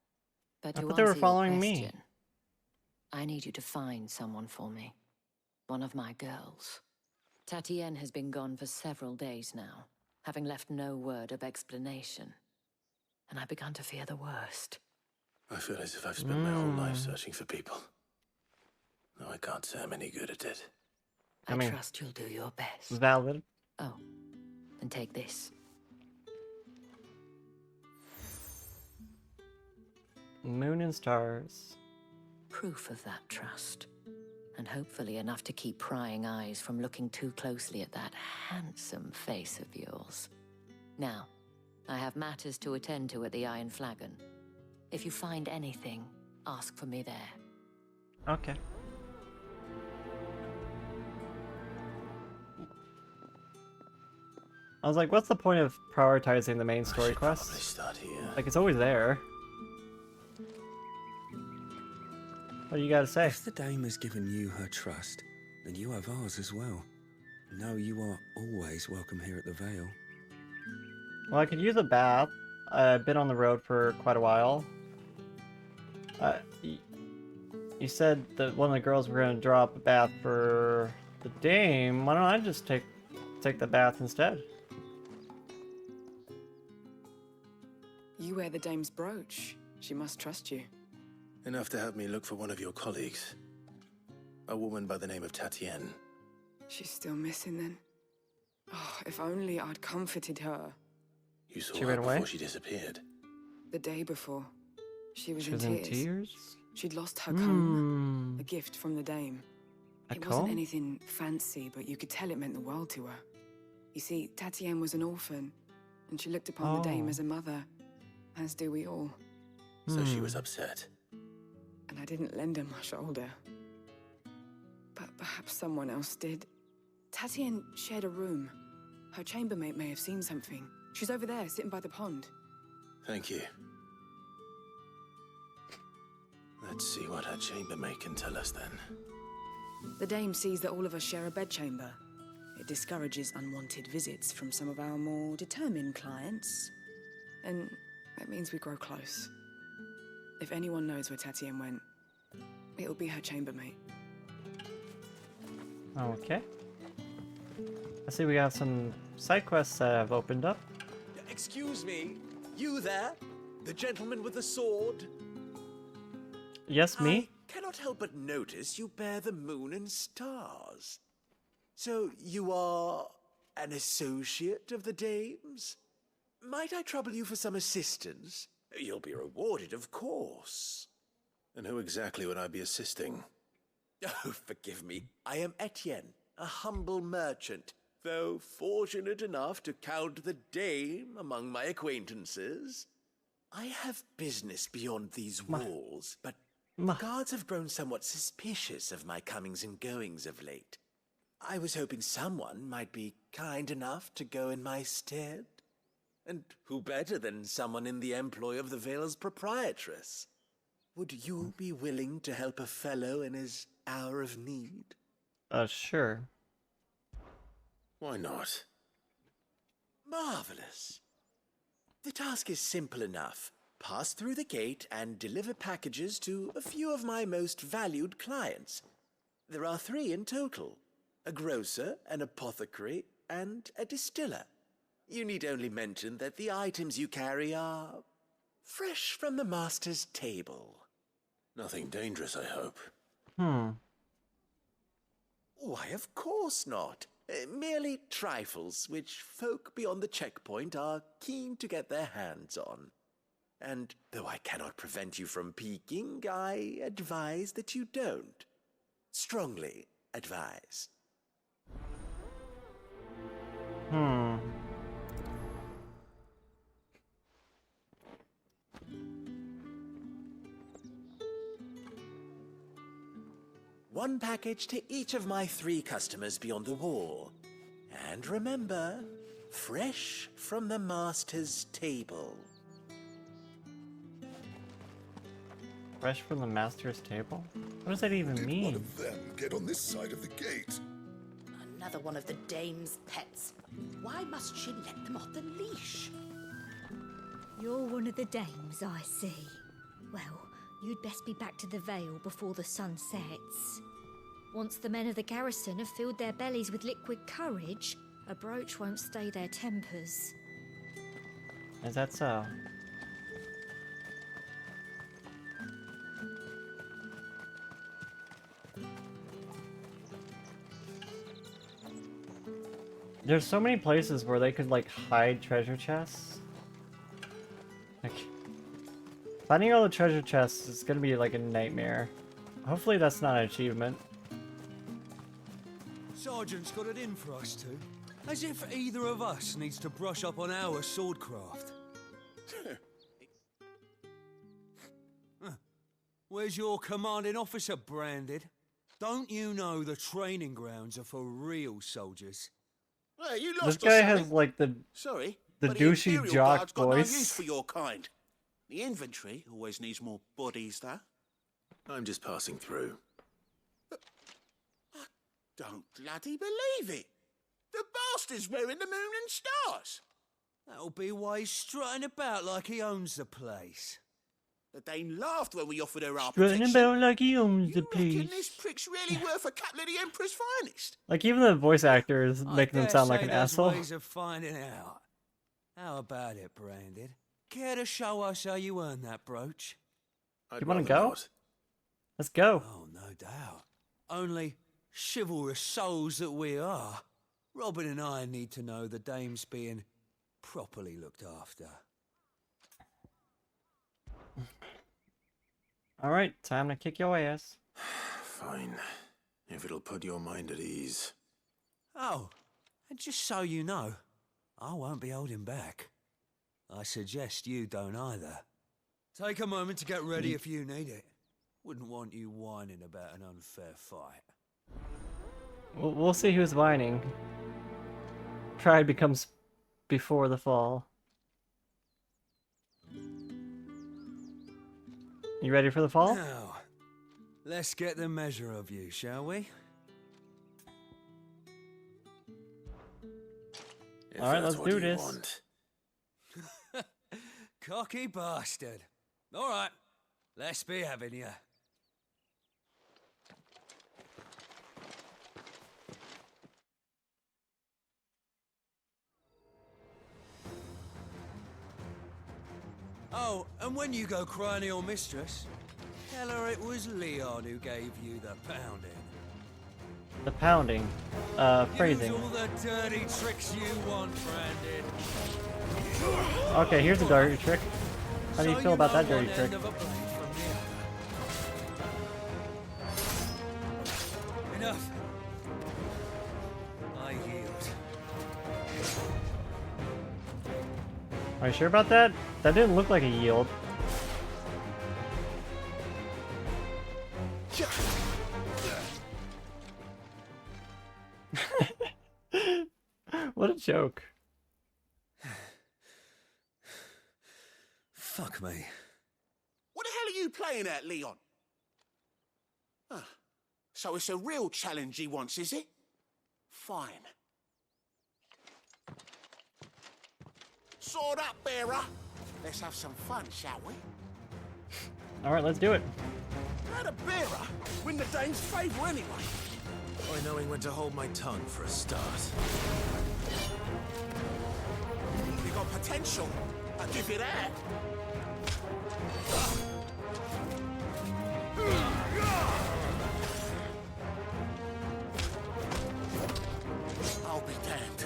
Speaker 10: But
Speaker 1: I
Speaker 10: to
Speaker 1: thought they were
Speaker 10: answer your
Speaker 1: following me.
Speaker 10: question, I need you to find someone for me. One of my girls. Tatienne has been gone for several days now, having left no word of explanation. And I've begun to fear the worst.
Speaker 15: I feel as if I've spent my whole life searching for people. Though I can't say I'm any good at it.
Speaker 10: I trust you'll do your best.
Speaker 1: Valid.
Speaker 10: Oh, and take this.
Speaker 1: Moon and stars.
Speaker 10: Proof of that trust. And hopefully enough to keep prying eyes from looking too closely at that handsome face of yours. Now, I have matters to attend to at the Iron Flagon. If you find anything, ask for me there.
Speaker 1: Okay. I was like, what's the point of prioritizing the main story quest?
Speaker 15: Start here.
Speaker 1: Like, it's always there. What do you gotta say?
Speaker 23: If the dame has given you her trust, then you have ours as well. No, you are always welcome here at the Vale.
Speaker 1: Well, I could use a bath. I've been on the road for quite a while. You said that one of the girls were gonna draw up a bath for the dame. Why don't I just take the bath instead?
Speaker 14: You wear the dame's brooch. She must trust you.
Speaker 15: Enough to have me look for one of your colleagues. A woman by the name of Tatienne.
Speaker 14: She's still missing then. Oh, if only I'd comforted her.
Speaker 15: You saw
Speaker 1: She
Speaker 15: her
Speaker 1: ran away?
Speaker 15: before she disappeared.
Speaker 3: The day before, she was
Speaker 1: She
Speaker 3: in
Speaker 1: was in tears?
Speaker 3: She'd lost her comb,
Speaker 1: Hmm.
Speaker 3: a gift from the dame.
Speaker 1: A
Speaker 3: It wasn't
Speaker 1: comb?
Speaker 3: anything fancy, but you could tell it meant the world to her. You see, Tatienne was an orphan, and she looked upon the dame
Speaker 1: Oh.
Speaker 3: as a mother, as do we all.
Speaker 15: So she was upset.
Speaker 3: And I didn't lend her my shoulder. But perhaps someone else did. Tatienne shared a room. Her chambermaid may have seen something. She's over there, sitting by the pond.
Speaker 15: Thank you. Let's see what her chambermaid can tell us then.
Speaker 3: The dame sees that all of us share a bedchamber. It discourages unwanted visits from some of our more determined clients. And that means we grow close. If anyone knows where Tatienne went, it'll be her chambermaid.
Speaker 1: Okay. I see we got some side quests that have opened up.
Speaker 7: Excuse me, you there? The gentleman with the sword?
Speaker 1: Yes, me?
Speaker 7: I cannot help but notice you bear the moon and stars. So you are an associate of the dame's? Might I trouble you for some assistance? You'll be rewarded, of course.
Speaker 15: And who exactly would I be assisting?
Speaker 7: Oh, forgive me. I am Etienne, a humble merchant, though fortunate enough to count the dame among my acquaintances. I have business beyond these walls, but the guards have grown somewhat suspicious of my comings and goings of late. I was hoping someone might be kind enough to go in my stead. And who better than someone in the employ of the Vale's proprietress? Would you be willing to help a fellow in his hour of need?
Speaker 1: Sure.
Speaker 15: Why not?
Speaker 7: Marvelous. The task is simple enough. Pass through the gate and deliver packages to a few of my most valued clients. There are 3 in total: a grocer, an apothecary, and a distiller. You need only mention that the items you carry are fresh from the master's table.
Speaker 15: Nothing dangerous, I hope.
Speaker 7: Why, of course not. Merely trifles which folk beyond the checkpoint are keen to get their hands on. And though I cannot prevent you from peeking, I advise that you don't. Strongly advise. One package to each of my 3 customers beyond the wall. And remember, fresh from the master's table.
Speaker 1: Fresh from the master's table? What does that even
Speaker 22: Did
Speaker 1: mean?
Speaker 22: one of them get on this side of the gate?
Speaker 2: Another one of the dame's pets. Why must she let them off the leash?
Speaker 11: You're one of the dames, I see. Well, you'd best be back to the Vale before the sun sets. Once the men of the garrison have filled their bellies with liquid courage, a brooch won't stay their tempers.
Speaker 1: Is that so? There's so many places where they could like hide treasure chests. Like, finding all the treasure chests is gonna be like a nightmare. Hopefully that's not an achievement.
Speaker 8: Sergeant's got it in for us two. As if either of us needs to brush up on our swordcraft. Where's your commanding officer branded? Don't you know the training grounds are for real soldiers?
Speaker 20: Hey, you
Speaker 1: This
Speaker 20: lost
Speaker 1: guy
Speaker 20: or
Speaker 1: has
Speaker 20: something?
Speaker 1: like the
Speaker 20: Sorry,
Speaker 1: the
Speaker 20: but
Speaker 1: douchey
Speaker 20: Imperial
Speaker 1: jock
Speaker 20: Guard's got no use
Speaker 1: voice.
Speaker 20: for your kind. The infantry always needs more bodies, though.
Speaker 15: I'm just passing through.
Speaker 20: Don't bloody believe it. The bastard's wearing the moon and stars.
Speaker 8: That'll be why he's strutting about like he owns the place.
Speaker 20: The Dane laughed when we offered her our
Speaker 1: Strutting
Speaker 20: protection.
Speaker 1: about like he owns the
Speaker 20: Reckon
Speaker 1: place.
Speaker 20: this prick's really worth a couple of the Emperor's finest.
Speaker 1: Like even the voice actor is making him sound like an
Speaker 8: there's
Speaker 1: asshole.
Speaker 8: ways of finding out. How about it, Branded? Care to show us how you earned that brooch?
Speaker 1: You wanna go? Let's go.
Speaker 8: Oh, no doubt. Only chivalrous souls that we are, Robin and I need to know the dame's being properly looked after.
Speaker 1: Alright, time to kick your ass.
Speaker 6: Fine. If it'll put your mind at ease.
Speaker 8: Oh, and just so you know, I won't be holding back. I suggest you don't either. Take a moment to get ready if you need it. Wouldn't want you whining about an unfair fight.
Speaker 1: We'll see who's whining. Pride becomes before the fall. You ready for the fall?
Speaker 8: Now, let's get the measure of you, shall we?
Speaker 1: Alright, let's do this.
Speaker 6: Want.
Speaker 8: Cocky bastard. Alright, let's be having you. Oh, and when you go crying to your mistress, tell her it was Leon who gave you the pounding.
Speaker 1: The pounding. Phrasing.
Speaker 8: Use all the dirty tricks you want, Brandon.
Speaker 1: Okay, here's a dirty trick. How do you feel about that dirty trick?
Speaker 8: Enough. I yield.
Speaker 1: Are you sure about that? That didn't look like a yield. What a joke.
Speaker 8: Fuck me.
Speaker 7: What the hell are you playing at, Leon? Ah, so it's a real challenge he wants, is it? Fine. Sword up, bearer. Let's have some fun, shall we?
Speaker 1: Alright, let's do it.
Speaker 7: How the bearer win the dame's favour anyway?
Speaker 6: By knowing when to hold my tongue for a start.
Speaker 7: You got potential. I'll give you that. I'll be damned.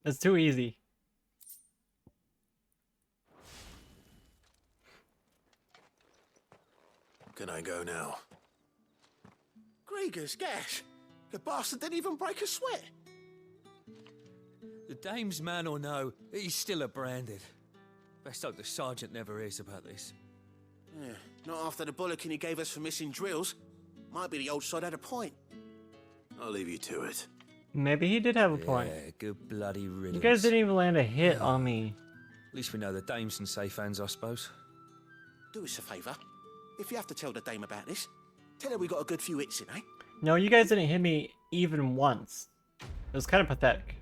Speaker 1: It's too easy.
Speaker 6: Can I go now?
Speaker 7: Grieger's gash. The bastard didn't even break a sweat.
Speaker 8: The dame's man or no, he's still a branded. Best hope the sergeant never hears about this.
Speaker 7: Yeah, not after the bollocking he gave us for missing drills. Might be the old sod had a point.
Speaker 6: I'll leave you to it.
Speaker 1: Maybe he did have a point.
Speaker 8: Yeah, good bloody riddance.
Speaker 1: You guys didn't even land a hit on me.
Speaker 8: At least we know the dame's in safe hands, I suppose.
Speaker 7: Do us a favour. If you have to tell the dame about this, tell her we got a good few hits in, eh?
Speaker 1: No, you guys didn't hit me even once. It was kind of pathetic.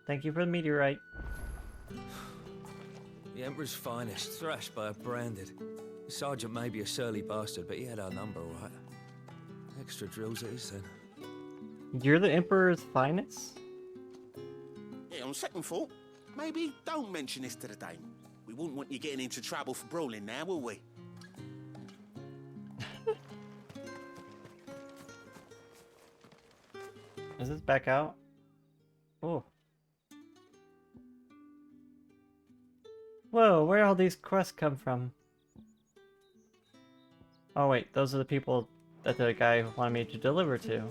Speaker 1: Thank you for the meteorite.
Speaker 8: The Emperor's finest, thrashed by a branded. The sergeant may be a surly bastard, but he had our number, all right. Extra drills it is, then.
Speaker 1: You're the Emperor's finest?
Speaker 7: Yeah, on second thought, maybe don't mention this to the dame. We wouldn't want you getting into trouble for brawling now, will we?
Speaker 1: Is this back out? Oh. Whoa, where all these quests come from? Oh wait, those are the people that the guy wanted me to deliver to.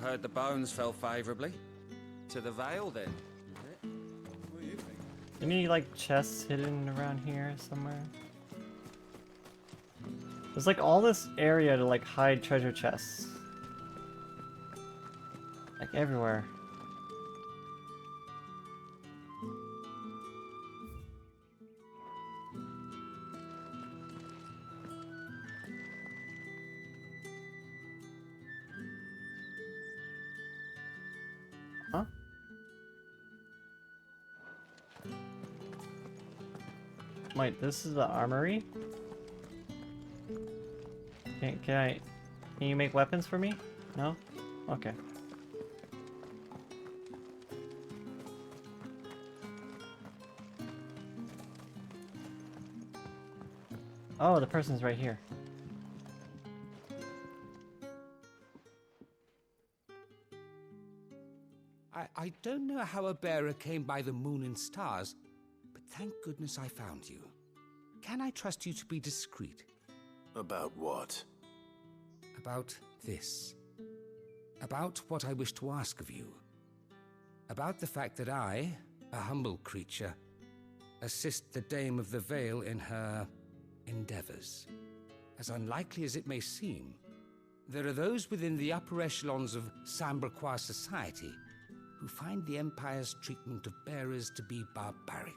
Speaker 23: Heard the bones fell favourably. To the Vale, then.
Speaker 1: Any like chests hidden around here somewhere? There's like all this area to like hide treasure chests. Like everywhere. Huh? Wait, this is the armory? Can you make weapons for me? No? Okay. Oh, the person's right here.
Speaker 12: I don't know how a bearer came by the moon and stars, but thank goodness I found you. Can I trust you to be discreet?
Speaker 15: About what?
Speaker 12: About this. About what I wish to ask of you. About the fact that I, a humble creature, assist the Dame of the Vale in her endeavors. As unlikely as it may seem, there are those within the upper echelons of Samberquois society who find the Empire's treatment of bearers to be barbaric.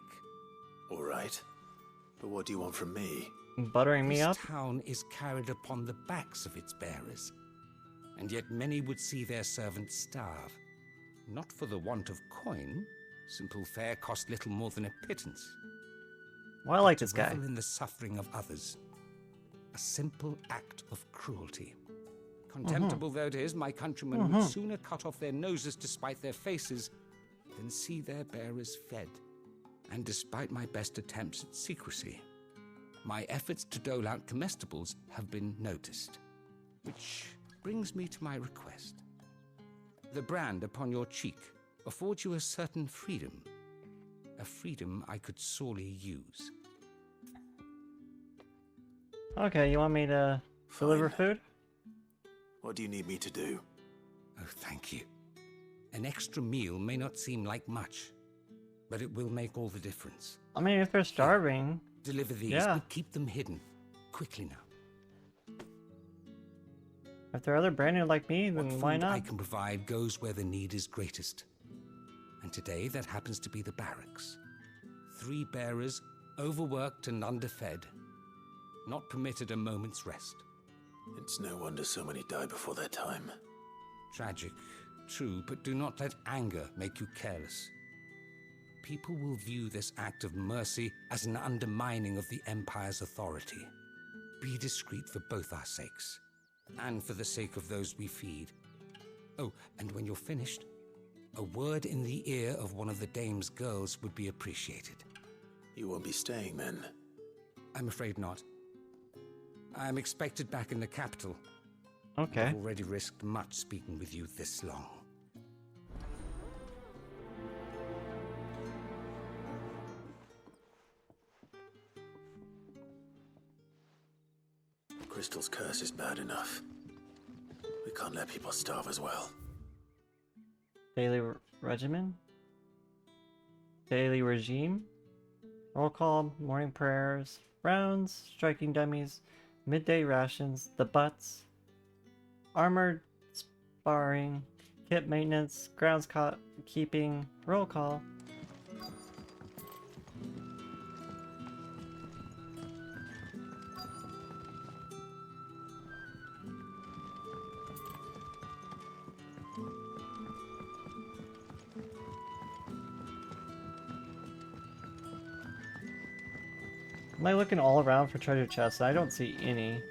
Speaker 15: All right. But what do you want from me?
Speaker 1: Buttering me up?
Speaker 12: This town is carried upon the backs of its bearers, and yet many would see their servants starve. Not for the want of coin. Simple fare cost little more than a pittance.
Speaker 1: Well, I like this guy.
Speaker 12: Revel in the suffering of others. A simple act of cruelty. Contemptible though it is, my countrymen would sooner cut off their noses to spite their faces than see their bearers fed. And despite my best attempts at secrecy, my efforts to dole out comestibles have been noticed. Which brings me to my request. The brand upon your cheek affords you a certain freedom. A freedom I could sorely use.
Speaker 1: Okay, you want me to deliver food?
Speaker 15: What do you need me to do?
Speaker 12: Oh, thank you. An extra meal may not seem like much, but it will make all the difference.
Speaker 1: I mean, if they're starving...
Speaker 12: Deliver these,
Speaker 1: yeah.
Speaker 12: but keep them hidden. Quickly now.
Speaker 1: If they're other branded like me, then
Speaker 12: What
Speaker 1: why
Speaker 12: food
Speaker 1: not?
Speaker 12: I can provide goes where the need is greatest. And today that happens to be the barracks. 3 bearers, overworked and underfed, not permitted a moment's rest.
Speaker 15: It's no wonder so many die before their time.
Speaker 12: Tragic, true, but do not let anger make you careless. People will view this act of mercy as an undermining of the Empire's authority. Be discreet for both our sakes, and for the sake of those we feed. Oh, and when you're finished, a word in the ear of one of the Dame's girls would be appreciated.
Speaker 15: You won't be staying then?
Speaker 12: I'm afraid not. I'm expected back in the capital.
Speaker 1: Okay.
Speaker 12: I've already risked much speaking with you this long.
Speaker 15: Crystal's curse is bad enough. We can't let people starve as well.
Speaker 1: Daily regimen? Daily regime? Roll call, morning prayers, rounds, striking dummies, midday rations, the butts, armored sparring, kit maintenance, grounds keeping, roll call. Am I looking all around for treasure chests? I don't see any.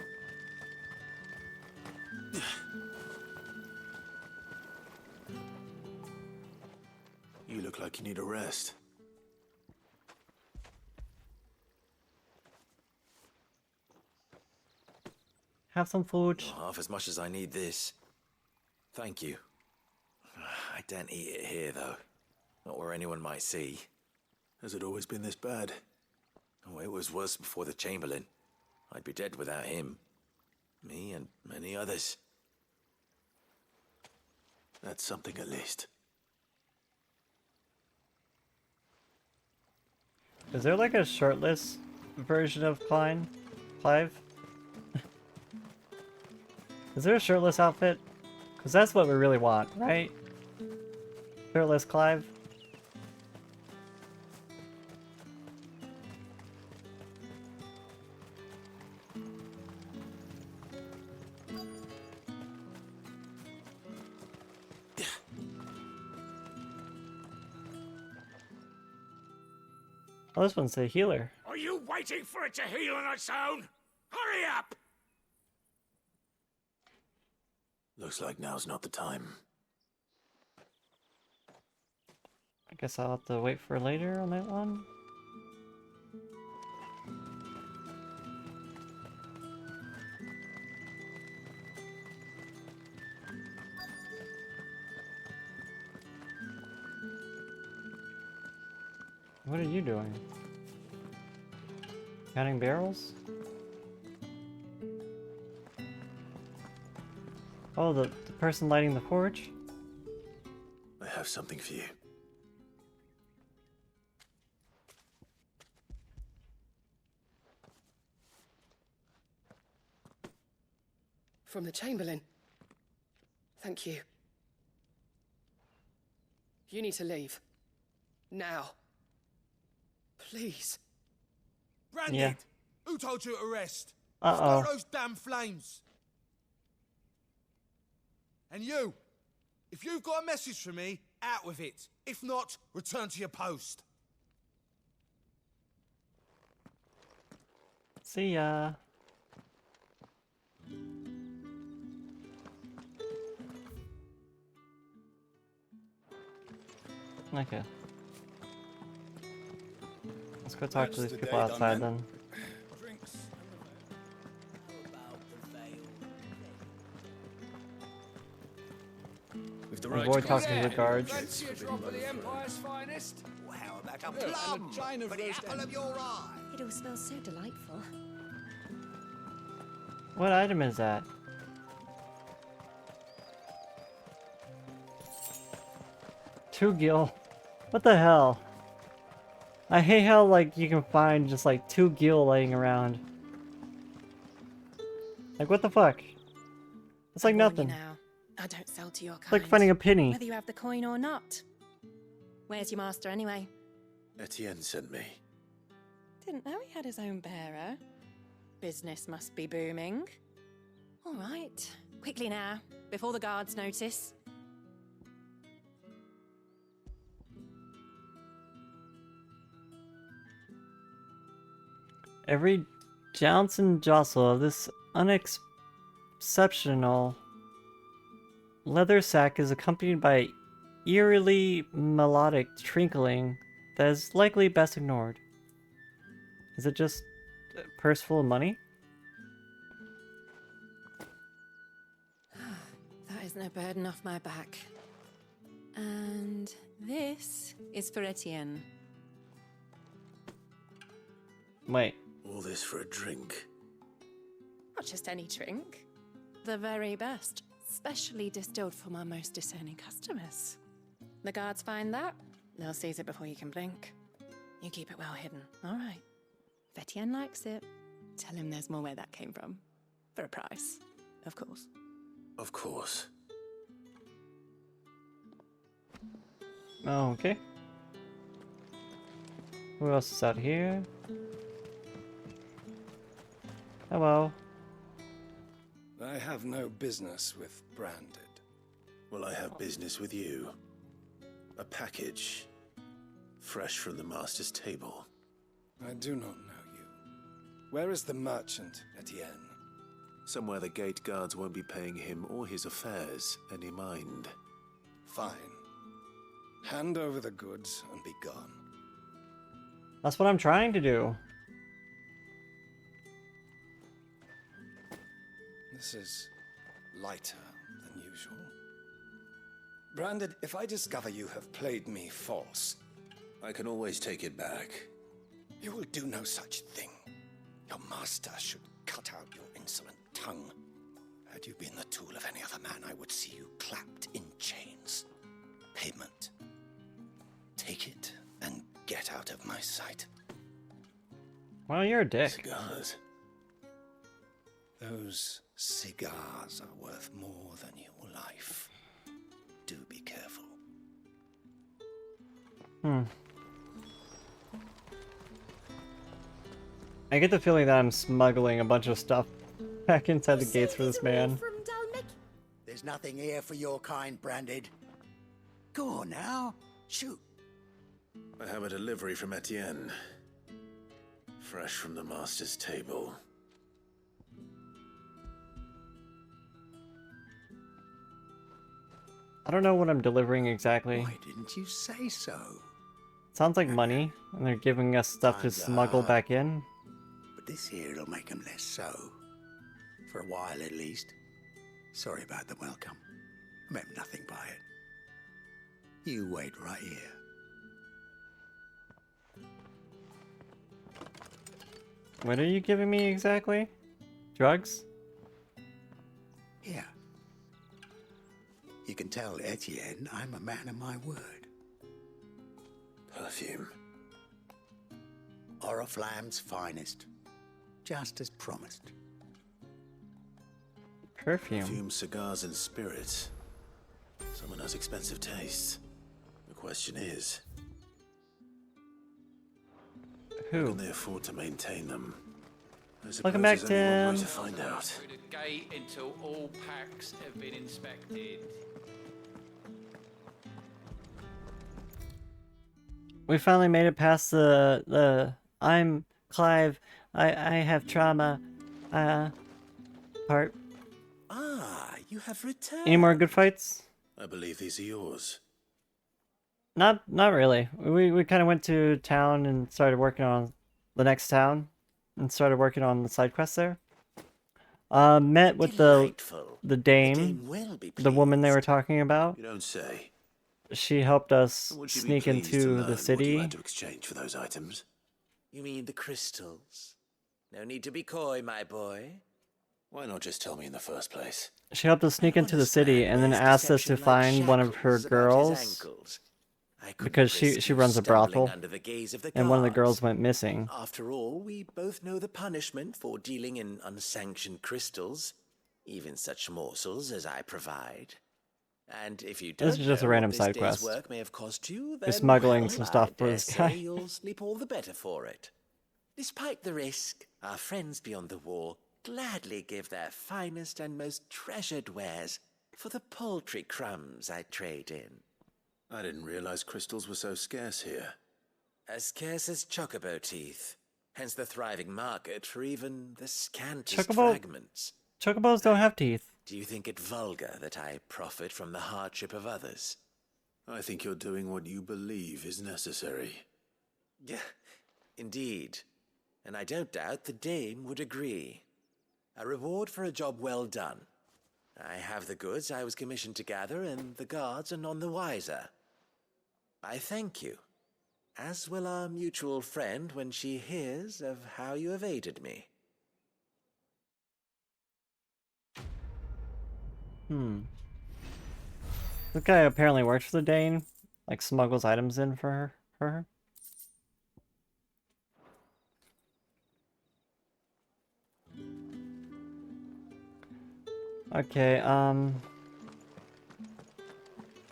Speaker 15: You look like you need a rest.
Speaker 1: Have some food.
Speaker 7: Not half as much as I need this. Thank you. I daren't eat it here, though. Not where anyone might see.
Speaker 15: Has it always been this bad?
Speaker 7: Oh, it was worse before the Chamberlain. I'd be dead without him. Me and many others.
Speaker 15: That's something at least.
Speaker 1: Is there like a shirtless version of Clive? Is there a shirtless outfit? Because that's what we really want, right? Shirtless Clive? Oh, this one's a healer.
Speaker 16: Are you waiting for it to heal on its own? Hurry up!
Speaker 15: Looks like now's not the time.
Speaker 1: I guess I'll have to wait for later on that one. What are you doing? Counting barrels? Oh, the person lighting the forge?
Speaker 15: I have something for you.
Speaker 16: From the Chamberlain. Thank you. You need to leave. Now. Please.
Speaker 17: Branded!
Speaker 1: Yeah.
Speaker 17: Who told you to rest?
Speaker 1: Uh-oh.
Speaker 17: Start those damn flames! And you! If you've got a message for me, out with it. If not, return to your post.
Speaker 1: See ya. Okay. Let's go talk to these people outside then.
Speaker 9: With the
Speaker 1: Avoid talking to the guards.
Speaker 17: Fancy a drop of the Empire's finest?
Speaker 20: Well, how about a
Speaker 17: Yeah,
Speaker 20: plum
Speaker 17: and a chain of
Speaker 20: for the
Speaker 17: roast
Speaker 20: apple of your eye?
Speaker 11: It all smells so delightful.
Speaker 1: What item is that? Two gil. What the hell? I hate how like you can find just like 2 gil laying around. Like what the fuck? It's like nothing.
Speaker 2: Now, I don't sell to your kind.
Speaker 1: It's like finding a penny.
Speaker 2: Whether you have the coin or not. Where's your master anyway?
Speaker 15: Etienne sent me.
Speaker 2: Didn't know he had his own bearer. Business must be booming. All right, quickly now, before the guards notice.
Speaker 1: Every jounce and jostle of this unexceptional leather sack is accompanied by eerily melodic trinkling that is likely best ignored. Is it just a purse full of money?
Speaker 2: That is no burden off my back. And this is for Etienne.
Speaker 1: Wait.
Speaker 15: All this for a drink.
Speaker 2: Not just any drink. The very best, specially distilled for my most discerning customers. The guards find that, they'll seize it before you can blink. You keep it well hidden, all right? If Etienne likes it, tell him there's more where that came from. For a price, of course.
Speaker 15: Of course.
Speaker 1: Oh, okay. Who else is out here? Hello.
Speaker 18: I have no business with Branded.
Speaker 15: Well, I have business with you. A package. Fresh from the master's table.
Speaker 18: I do not know you. Where is the merchant, Etienne?
Speaker 15: Somewhere the gate guards won't be paying him or his affairs any mind.
Speaker 18: Fine. Hand over the goods and be gone.
Speaker 1: That's what I'm trying to do.
Speaker 18: This is lighter than usual. Branded, if I discover you have played me false...
Speaker 15: I can always take it back.
Speaker 18: You will do no such thing. Your master should cut out your insolent tongue. Had you been the tool of any other man, I would see you clapped in chains. Payment. Take it and get out of my sight.
Speaker 1: Well, you're a dick.
Speaker 15: Cigars.
Speaker 18: Those cigars are worth more than your life. Do be careful.
Speaker 1: I get the feeling that I'm smuggling a bunch of stuff back inside the gates for this man.
Speaker 20: There's nothing here for your kind, Branded. Go on now. Shoot.
Speaker 15: I have a delivery from Etienne. Fresh from the master's table.
Speaker 1: don't know what I'm delivering exactly.
Speaker 18: Why didn't you say so?
Speaker 1: Sounds like money, and they're giving us stuff to
Speaker 18: Times are
Speaker 1: smuggle
Speaker 18: hard.
Speaker 1: back in.
Speaker 18: But this here'll make 'em less so. For a while at least. Sorry about the welcome. I meant nothing by it. You wait right here.
Speaker 1: What are you giving me exactly? Drugs?
Speaker 18: Here. You can tell Etienne I'm a man of my word.
Speaker 15: Perfume.
Speaker 18: Oriflamme's finest. Just as promised.
Speaker 1: Perfume.
Speaker 15: Cigars, and spirits. Someone has expensive tastes. The question is,
Speaker 1: who
Speaker 15: can they afford to maintain them?
Speaker 1: Welcome back,
Speaker 15: there's only one way
Speaker 1: Tim.
Speaker 15: to find out.
Speaker 4: Through the gate until all packs have been inspected.
Speaker 1: We finally made it past the I'm Clive, I have trauma part.
Speaker 7: Ah, you have returned.
Speaker 1: Any more good fights?
Speaker 15: I believe these are yours.
Speaker 1: Not really. We kind of went to town and started working on the next town and started working on the side quests there. Met with the dame,
Speaker 7: will be
Speaker 1: the woman they were talking about.
Speaker 15: You don't say.
Speaker 1: She helped us
Speaker 15: Would you be
Speaker 1: sneak
Speaker 15: pleased to
Speaker 1: into
Speaker 15: learn
Speaker 1: the
Speaker 15: what you
Speaker 1: city.
Speaker 15: had to exchange for those items?
Speaker 7: You mean the crystals? No need to be coy, my boy.
Speaker 15: Why not just tell me in the first place?
Speaker 1: She helped us sneak into the city and then asked us to find one of her girls because she runs a brothel and one of the girls went missing.
Speaker 7: After all, we both know the punishment for dealing in unsanctioned crystals, even such morsels as I provide. And if you don't
Speaker 1: This is just a
Speaker 7: know
Speaker 1: random
Speaker 7: what
Speaker 1: side
Speaker 7: this day's
Speaker 1: quest.
Speaker 7: work may have cost you,
Speaker 1: We're
Speaker 7: then,
Speaker 1: smuggling
Speaker 7: well,
Speaker 1: some stuff
Speaker 7: I
Speaker 1: for this
Speaker 7: dare
Speaker 1: guy.
Speaker 7: say you'll sleep all the better for it. Despite the risk, our friends beyond the wall gladly give their finest and most treasured wares for the paltry crumbs I trade in.
Speaker 15: I didn't realize crystals were so scarce here.
Speaker 7: As scarce as chocobo teeth, hence the thriving market for even the scantest fragments.
Speaker 1: Chocobos don't have teeth.
Speaker 7: Do you think it vulgar that I profit from the hardship of others?
Speaker 15: I think you're doing what you believe is necessary.
Speaker 7: Yeah, indeed. And I don't doubt the dame would agree. A reward for a job well done. I have the goods I was commissioned to gather, and the guards are none the wiser. I thank you, as will our mutual friend when she hears of how you have aided me.
Speaker 1: This guy apparently works for the Dane, like smuggles items in for her. Okay,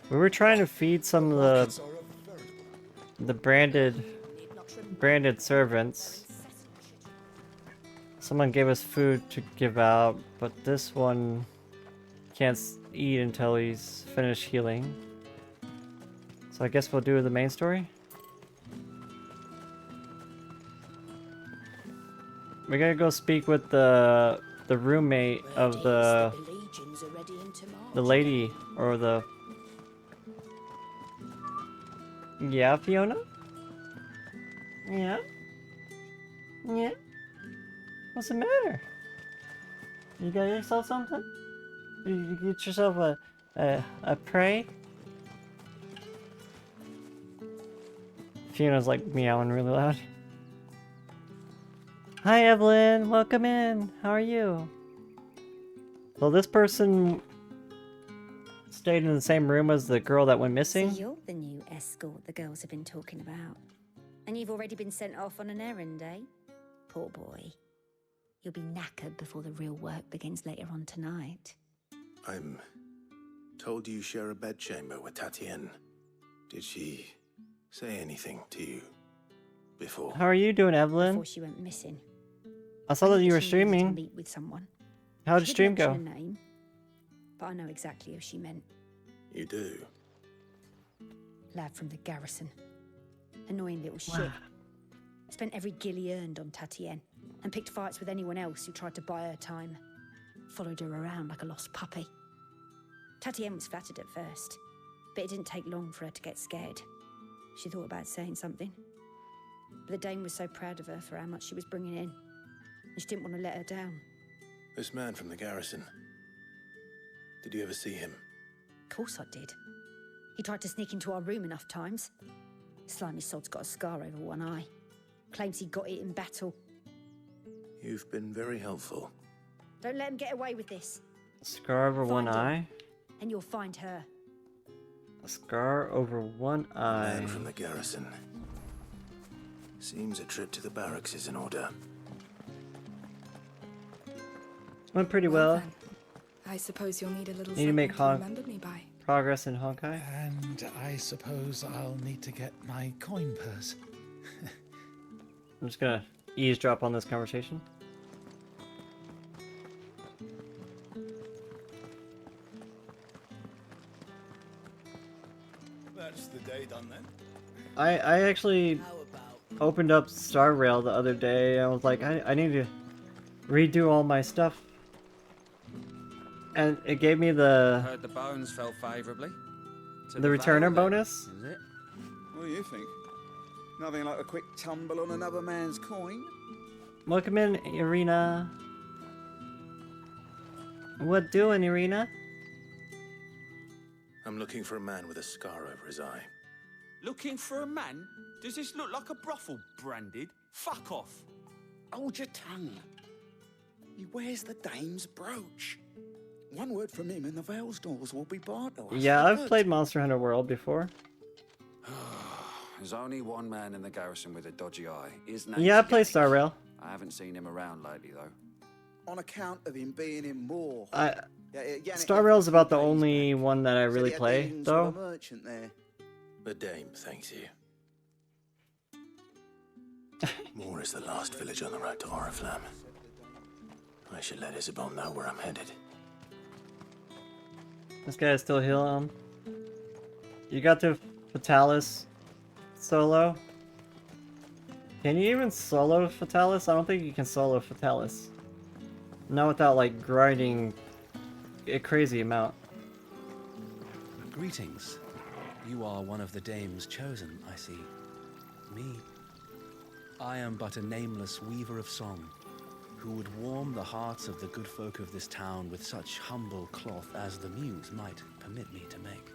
Speaker 1: we were trying to feed some of the branded servants. Someone gave us food to give out, but this one can't eat until he's finished healing. So I guess we'll do the main story. We gotta go speak with the roommate of the lady, or the... Yeah, Fiona? Yeah? Yeah? What's the matter? You got yourself something? You get yourself a prey? Fiona's like meowing really loud. Hi Evelyn, welcome in. How are you? So this person stayed in the same room as the girl that went missing?
Speaker 11: So you're the new escort the girls have been talking about. And you've already been sent off on an errand, eh? Poor boy. You'll be knackered before the real work begins later on tonight.
Speaker 15: I'm told you share a bedchamber with Tatienne. Did she say anything to you before?
Speaker 1: How are you doing, Evelyn?
Speaker 11: Before she went missing.
Speaker 1: I saw that you were
Speaker 11: She needed to
Speaker 1: streaming.
Speaker 11: meet with someone.
Speaker 1: How did
Speaker 11: She
Speaker 1: stream
Speaker 11: didn't
Speaker 1: go?
Speaker 11: mention a name, but I know exactly who she meant.
Speaker 15: You do?
Speaker 11: Lad from the garrison. Annoying little shit. Spent every guil he earned on Tatienne, and picked fights with anyone else who tried to buy her time. Followed her around like a lost puppy. Tatienne was flattered at first,
Speaker 5: But it didn't take long for her to get scared. She thought about saying something. But the Dame was so proud of her for how much she was bringing in. And she didn't want to let her down.
Speaker 15: This man from the garrison. Did you ever see him?
Speaker 5: Of course I did. He tried to sneak into our room enough times. Slimy sod's got a scar over one eye. Claims he got it in battle.
Speaker 15: You've been very helpful.
Speaker 5: Don't let him get away with this.
Speaker 1: Scar over one
Speaker 5: Find him,
Speaker 1: eye?
Speaker 5: and you'll find her.
Speaker 1: A scar over one eye.
Speaker 15: Man from the garrison. Seems a trip to the barracks is in order.
Speaker 1: Went pretty well.
Speaker 14: Then, I suppose you'll need a little
Speaker 1: Need to make
Speaker 14: something to remember me by.
Speaker 1: progress in Honkai.
Speaker 13: And I suppose I'll need to get my coin purse.
Speaker 1: I'm just gonna eavesdrop on this conversation.
Speaker 20: That's the day done then.
Speaker 1: I actually opened up Star Rail the other day. I was like, I need to redo all my stuff. And it gave me the
Speaker 12: Heard the bones fell favourably.
Speaker 1: the returner bonus.
Speaker 12: Is it?
Speaker 19: What do you think? Nothing like a quick tumble on another man's coin?
Speaker 1: Welcome in, Irina. What doing, Irina?
Speaker 15: I'm looking for a man with a scar over his eye.
Speaker 8: Looking for a man? Does this look like a brothel branded? Fuck off.
Speaker 18: Hold your tongue. He wears the Dame's brooch. One word from him and the Vale's doors will be barred to us.
Speaker 1: Yeah,
Speaker 18: for
Speaker 1: I've
Speaker 18: good.
Speaker 1: played Monster Hunter World before.
Speaker 23: There's only one man in the garrison with a dodgy eye. His name's
Speaker 1: Yeah, I played
Speaker 23: Yannick.
Speaker 1: Star Rail.
Speaker 23: I haven't seen him around lately, though.
Speaker 19: On account of him being in more. Yannick
Speaker 1: Star
Speaker 19: left
Speaker 1: Rail is
Speaker 19: a
Speaker 1: about
Speaker 19: few
Speaker 1: the
Speaker 19: days
Speaker 1: only
Speaker 19: back.
Speaker 1: one that I
Speaker 19: Said
Speaker 1: really
Speaker 19: he had
Speaker 1: play,
Speaker 19: dealings with
Speaker 1: though.
Speaker 19: a merchant there.
Speaker 15: The Dame thanks you. Moore is the last village on the road to Oriflamme. I should let Isabel know where I'm headed.
Speaker 1: This guy is still healing. You got to Fatalis solo. Can you even solo Fatalis? I don't think you can solo Fatalis. Not without like grinding a crazy amount.
Speaker 23: Greetings. You are one of the Dame's chosen, I see. Me? I am but a nameless weaver of song, who would warm the hearts of the good folk of this town with such humble cloth as the muse might permit me to make.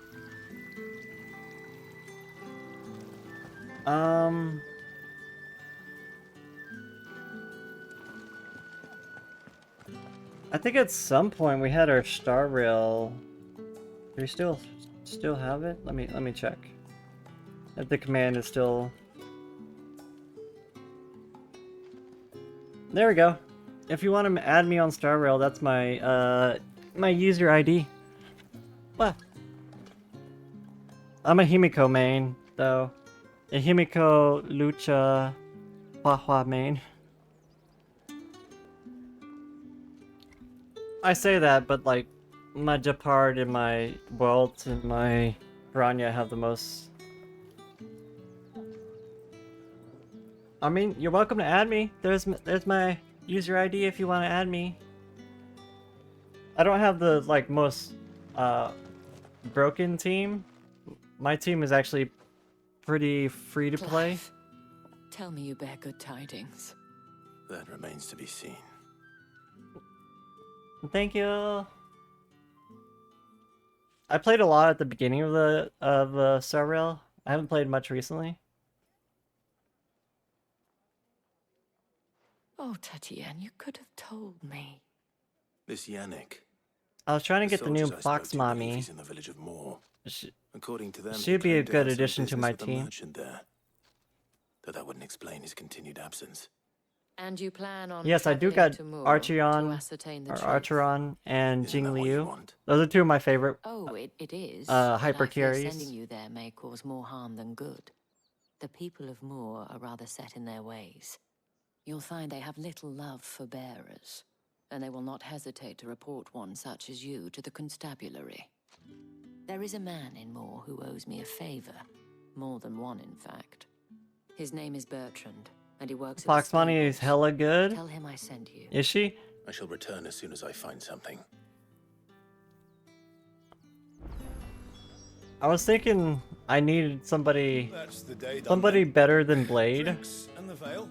Speaker 1: I think at some point we had our Star Rail. Do we still have it? Let me check. If the command is still. There we go. If you want to add me on Star Rail, that's my my user ID. What? I'm a Himiko main, though. A Himiko Lucha Hua main. I say that, but like my Japard and my Welt and my Grania have the most. I mean, you're welcome to add me. There's my user ID if you want to add me. I don't have the like most broken team. My team is actually pretty free to play.
Speaker 10: Clive, tell me you bear good tidings.
Speaker 15: That remains to be seen.
Speaker 1: Thank you. I played a lot at the beginning of the Star Rail. I haven't played much recently.
Speaker 10: Oh, Tatienne, you could have told me.
Speaker 15: This Yannick.
Speaker 1: I was trying to get the new
Speaker 15: soldiers I spoke
Speaker 1: Fox
Speaker 15: to believe
Speaker 1: Mommy.
Speaker 15: He's in the village of Moor. According to them, he
Speaker 1: She'd be a
Speaker 15: claimed to
Speaker 1: good
Speaker 15: have some
Speaker 1: addition to
Speaker 15: business
Speaker 1: my
Speaker 15: with a
Speaker 1: team.
Speaker 15: merchant there. Though that wouldn't explain his continued absence.
Speaker 10: And you plan on
Speaker 1: Yes, I do
Speaker 10: travelling
Speaker 1: got
Speaker 10: to Moor
Speaker 1: Archeon,
Speaker 10: to ascertain the
Speaker 1: or
Speaker 10: truth?
Speaker 1: Archeron, and Jing Liu. Those are two of my favorite.
Speaker 10: Oh, it is.
Speaker 1: Hyper
Speaker 10: but I fear
Speaker 1: carries.
Speaker 10: sending you there may cause more harm than good. The people of Moor are rather set in their ways. You'll find they have little love for bearers, and they will not hesitate to report one such as you to the constabulary. There is a man in Moor who owes me a favor. More than one, in fact. His name is Bertrand, and he works at
Speaker 1: Fox
Speaker 10: the
Speaker 1: Money is hella good.
Speaker 10: Tell him I sent you.
Speaker 1: Is she?
Speaker 15: I shall return as soon as I find something.
Speaker 1: I was thinking I needed somebody
Speaker 15: That's the day done,
Speaker 1: somebody
Speaker 15: then.
Speaker 1: better than Blade.
Speaker 15: Drinks and the veil.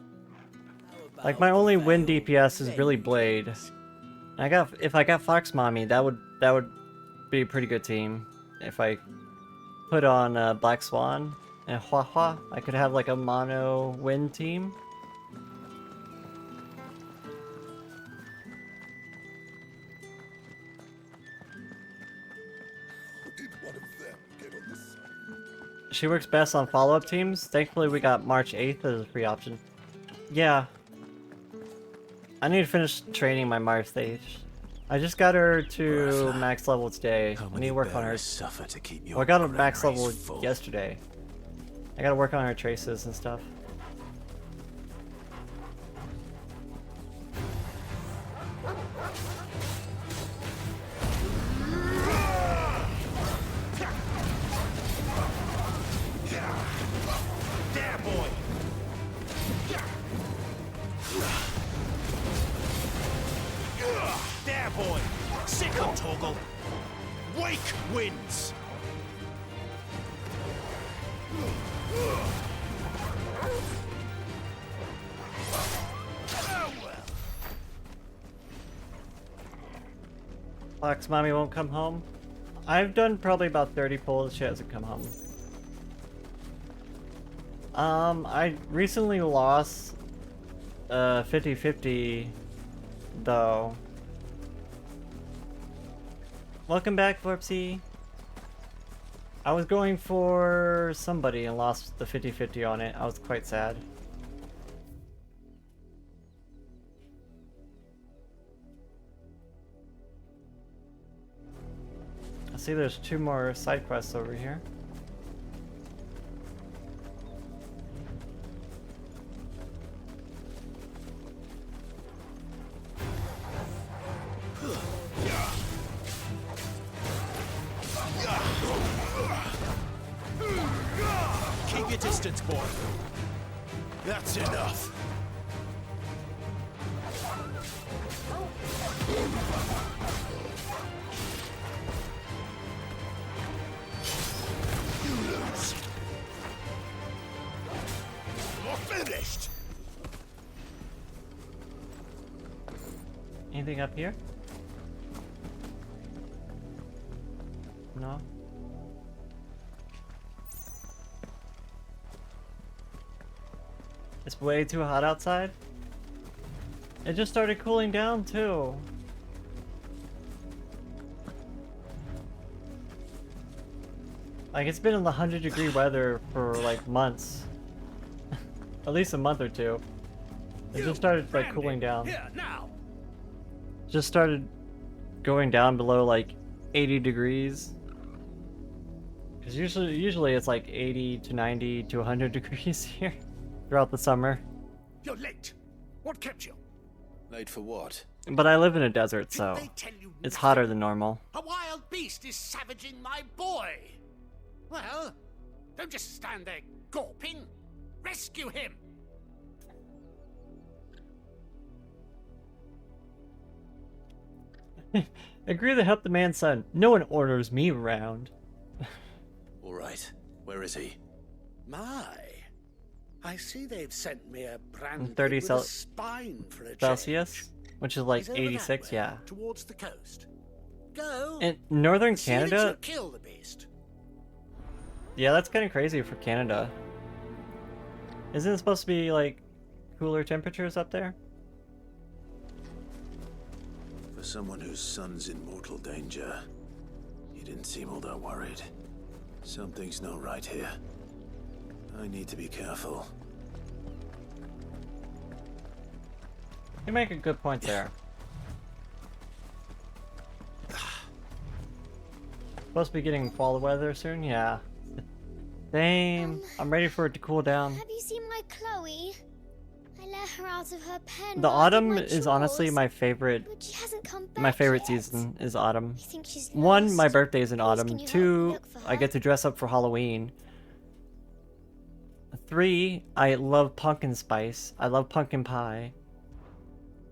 Speaker 1: Like my only win DPS is really Blade. If I got Fox Mommy, that would be a pretty good team. If I put on Black Swan and Hua Hua, I could have like a mono win team. She works best on follow-up teams. Thankfully, we got March 8th as a free option. Yeah. I need to finish training my Mars stage. I just got her to max level today. I need to work on her.
Speaker 15: Suffer to keep
Speaker 1: Well, I got her max level yesterday. I gotta work on her traces and stuff.
Speaker 15: There, boy. There, boy. Sick on Toggle. Wake wins.
Speaker 1: Fox Mommy won't come home. I've done probably about 30 pulls. She hasn't come home. I recently lost 50-50 though. Welcome back, Florpsy. I was going for somebody and lost the 50-50 on it. I was quite sad. I see there's 2 more side quests over here.
Speaker 15: Keep your distance, boy. That's enough. You lose. You're finished.
Speaker 1: Anything up here? No. It's way too hot outside. It just started cooling down too. Like it's been in the 100-degree weather for like months. At least a month or two. It just started like cooling down.
Speaker 15: Here, now.
Speaker 1: Just started going down below like 80 degrees. Because usually it's like 80 to 90 to 100 degrees here throughout the summer.
Speaker 15: You're late. What kept you? Late for what?
Speaker 1: But I live in a desert, so it's hotter than normal.
Speaker 3: A wild beast is savaging my boy. Well, don't just stand there gawping. Rescue him.
Speaker 1: Agree to help the man's son. No one orders me around.
Speaker 15: All right. Where is he?
Speaker 3: My, I see they've sent me a brand
Speaker 1: 30
Speaker 3: with a spine for a
Speaker 1: Celsius,
Speaker 3: change.
Speaker 1: which is like
Speaker 3: He's over that
Speaker 1: 86,
Speaker 3: way,
Speaker 1: yeah.
Speaker 3: towards the coast. Go.
Speaker 1: In northern
Speaker 3: and see that
Speaker 1: Canada,
Speaker 3: you kill the beast.
Speaker 1: yeah, that's kind of crazy for Canada. Isn't it supposed to be like cooler temperatures up there?
Speaker 15: For someone whose son's in mortal danger, he didn't seem all that worried. Something's not right here. I need to be careful.
Speaker 1: You make a good point there. Supposed to be getting fall weather soon? Yeah. Same. I'm ready for it to cool down.
Speaker 21: Have you seen my Chloe? I let her out of her pen.
Speaker 1: The
Speaker 21: while I did
Speaker 1: autumn
Speaker 21: my
Speaker 1: is honestly
Speaker 21: chores,
Speaker 1: my favorite.
Speaker 21: but she hasn't come back
Speaker 1: My favorite
Speaker 21: yet.
Speaker 1: season is autumn.
Speaker 21: I think she's
Speaker 1: 1, my
Speaker 21: lost.
Speaker 1: birthday is in
Speaker 21: Please,
Speaker 1: autumn.
Speaker 21: can you help me
Speaker 1: 2,
Speaker 21: look for
Speaker 1: I
Speaker 21: her?
Speaker 1: get to dress up for Halloween. 3, I love pumpkin spice. I love pumpkin pie.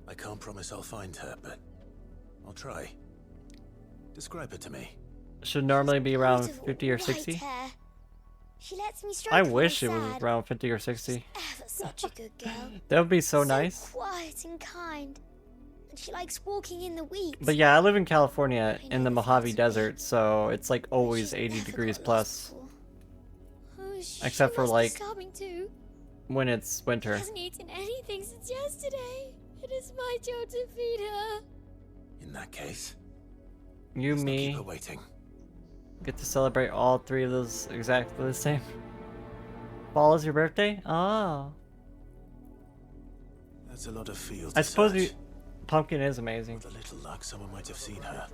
Speaker 15: I can't promise I'll find her, but I'll try. Describe her to me.
Speaker 1: should normally be around
Speaker 21: Beautiful
Speaker 1: 50 or
Speaker 21: white
Speaker 1: 60.
Speaker 21: hair. She lets me stroke
Speaker 1: I
Speaker 21: her when
Speaker 1: wish
Speaker 21: I'm
Speaker 1: it was
Speaker 21: sad.
Speaker 1: around 50 or 60.
Speaker 21: Ever such a good girl.
Speaker 1: That would be so nice.
Speaker 21: Quiet and kind. And she likes walking in the weeds.
Speaker 1: But yeah, I live in California in the Mojave Desert, so it's like always 80 degrees plus.
Speaker 21: Oh,
Speaker 1: Except
Speaker 21: she
Speaker 1: for
Speaker 21: must be
Speaker 1: like
Speaker 21: starving too.
Speaker 1: when it's
Speaker 21: She
Speaker 1: winter.
Speaker 21: hasn't eaten anything since yesterday. It is my job to feed her.
Speaker 15: In that case,
Speaker 1: You,
Speaker 15: keep
Speaker 1: me,
Speaker 15: her waiting.
Speaker 1: get to celebrate all three of those exactly the same. Fall is your birthday? Oh.
Speaker 15: That's a lot of fields.
Speaker 1: I
Speaker 15: to
Speaker 1: suppose
Speaker 15: search.
Speaker 1: Pumpkin is amazing.
Speaker 15: With a little luck, someone might have seen her.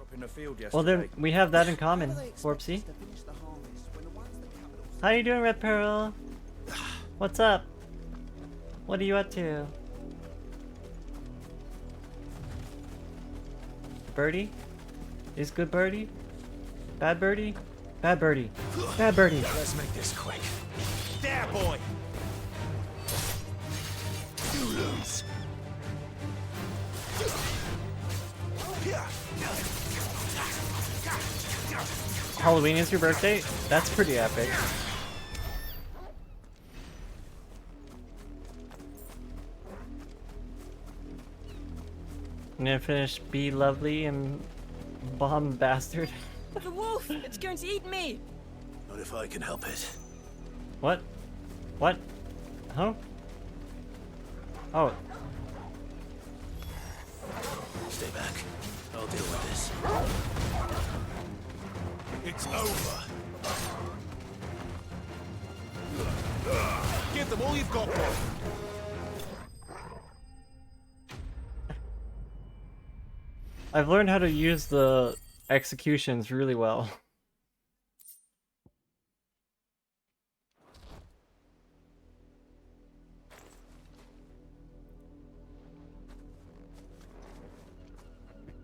Speaker 1: Well then, we have that in common, Warpsy. How you doing, Red Pearl? What's up? What are you up to? Birdie? Is good birdie? Bad birdie? Bad birdie. Bad birdie.
Speaker 15: Let's make this quick.
Speaker 17: There, boy!
Speaker 15: You lose.
Speaker 1: Halloween is your birthday? That's pretty epic. I'm gonna finish Be Lovely and Bomb Bastard.
Speaker 2: The wolf! It's going to eat me!
Speaker 15: Not if I can help it.
Speaker 1: What? What? Huh? Oh.
Speaker 15: Stay back. I'll deal with this.
Speaker 17: It's over. Give them all you've got, boy.
Speaker 1: I've learned how to use the executions really well.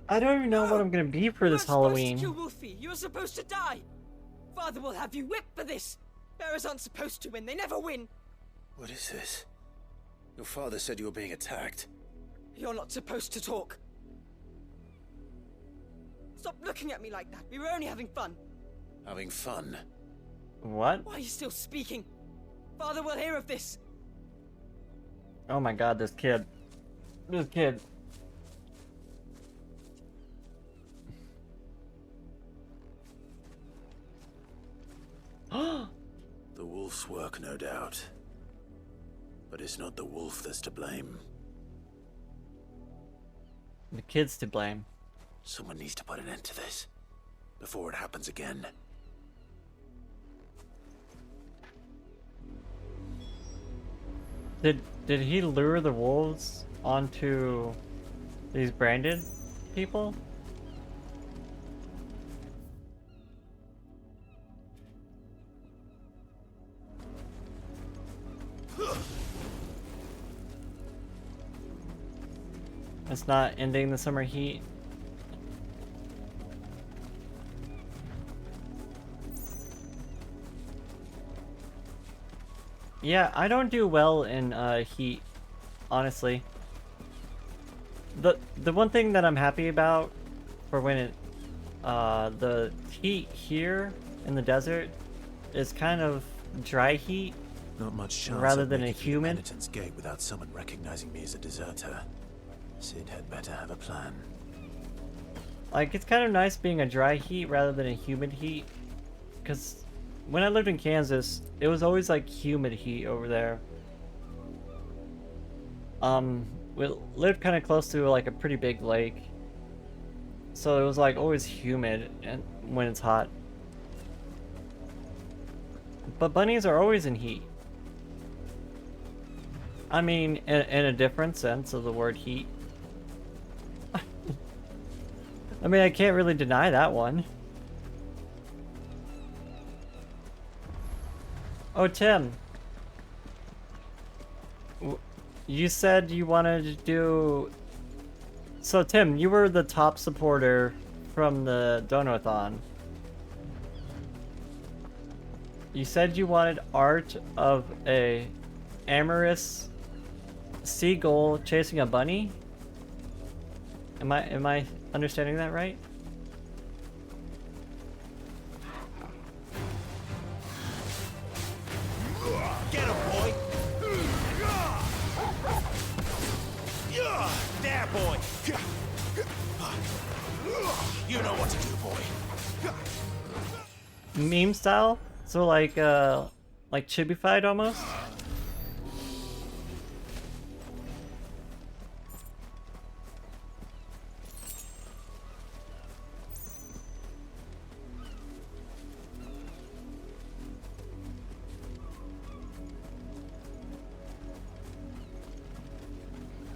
Speaker 1: I don't even know what I'm gonna be for this Halloween.
Speaker 2: You Wolfie, you're supposed to die! Father will have you whipped for this! Bearers aren't supposed to win, they never win!
Speaker 15: What is this? Your father said you were being attacked.
Speaker 2: You're not supposed to talk. Stop looking at me like that, we were only having fun.
Speaker 15: Having fun?
Speaker 1: What?
Speaker 2: Why are you still speaking? Father will hear of this!
Speaker 1: Oh my god, this kid. This kid.
Speaker 15: The wolf's work, no doubt. But it's not the wolf that's to blame.
Speaker 1: The kid's to blame.
Speaker 15: Someone needs to put an end to this. Before it happens again.
Speaker 1: Did he lure the wolves onto these branded people? It's not ending the summer heat. Yeah, I don't do well in heat, honestly. The one thing that I'm happy about for when it the heat here in the desert is kind of dry heat.
Speaker 15: Not much chance
Speaker 1: rather
Speaker 15: of
Speaker 1: than a
Speaker 15: making it to
Speaker 1: human.
Speaker 15: Penitent's Gate without someone recognizing me as a deserter. Sid had better have a plan.
Speaker 1: Like, it's kind of nice being a dry heat rather than a humid heat. Because when I lived in Kansas, it was always like humid heat over there. We lived kind of close to like a pretty big lake. So it was like always humid and when it's hot. But bunnies are always in heat. I mean, in a different sense of the word heat. I mean, I can't really deny that one. Oh, Tim. You said you wanted to do... So, Tim, you were the top supporter from the Donathon. You said you wanted art of a amorous seagull chasing a bunny? Am I understanding that right?
Speaker 15: boy. You know what to do, boy.
Speaker 1: Meme style? So like chibified almost?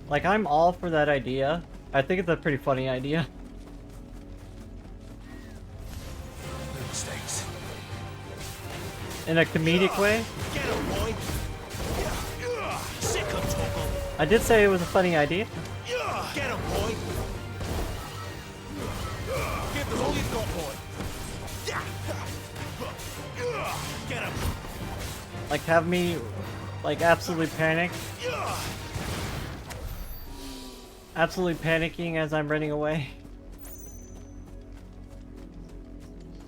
Speaker 1: Like, I'm all for that idea. I think it's a pretty funny idea.
Speaker 15: Mistakes.
Speaker 1: In a comedic way.
Speaker 15: Get him, boy. Sick of trouble.
Speaker 1: I did say it was a funny idea.
Speaker 15: Get him, boy. Give us all you've got, boy. Get him.
Speaker 1: Like, have me, like, absolutely panic. Absolutely panicking as I'm running away.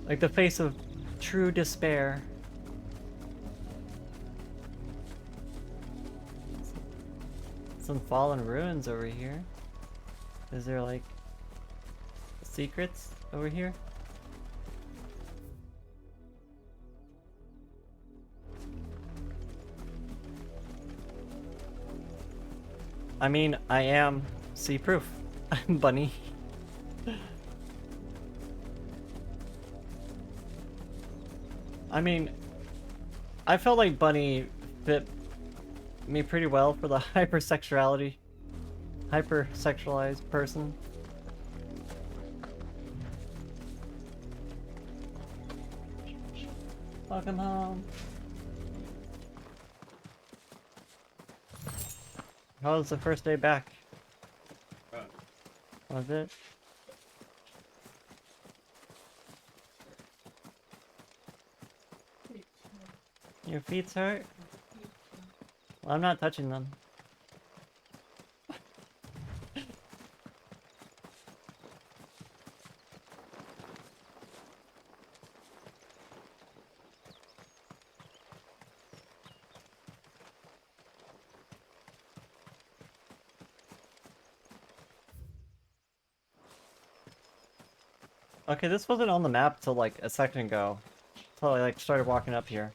Speaker 1: Like the face of true despair. Some fallen ruins over here. Is there like secrets over here? I mean, I am sea-proof, bunny. I mean, I felt like Bunny fit me pretty well for the hypersexualized person. Welcome home. How was the first day back? Was it? Your feet's hurt? Well, I'm not touching them. Okay, this wasn't on the map till like a second ago. Till I like started walking up here.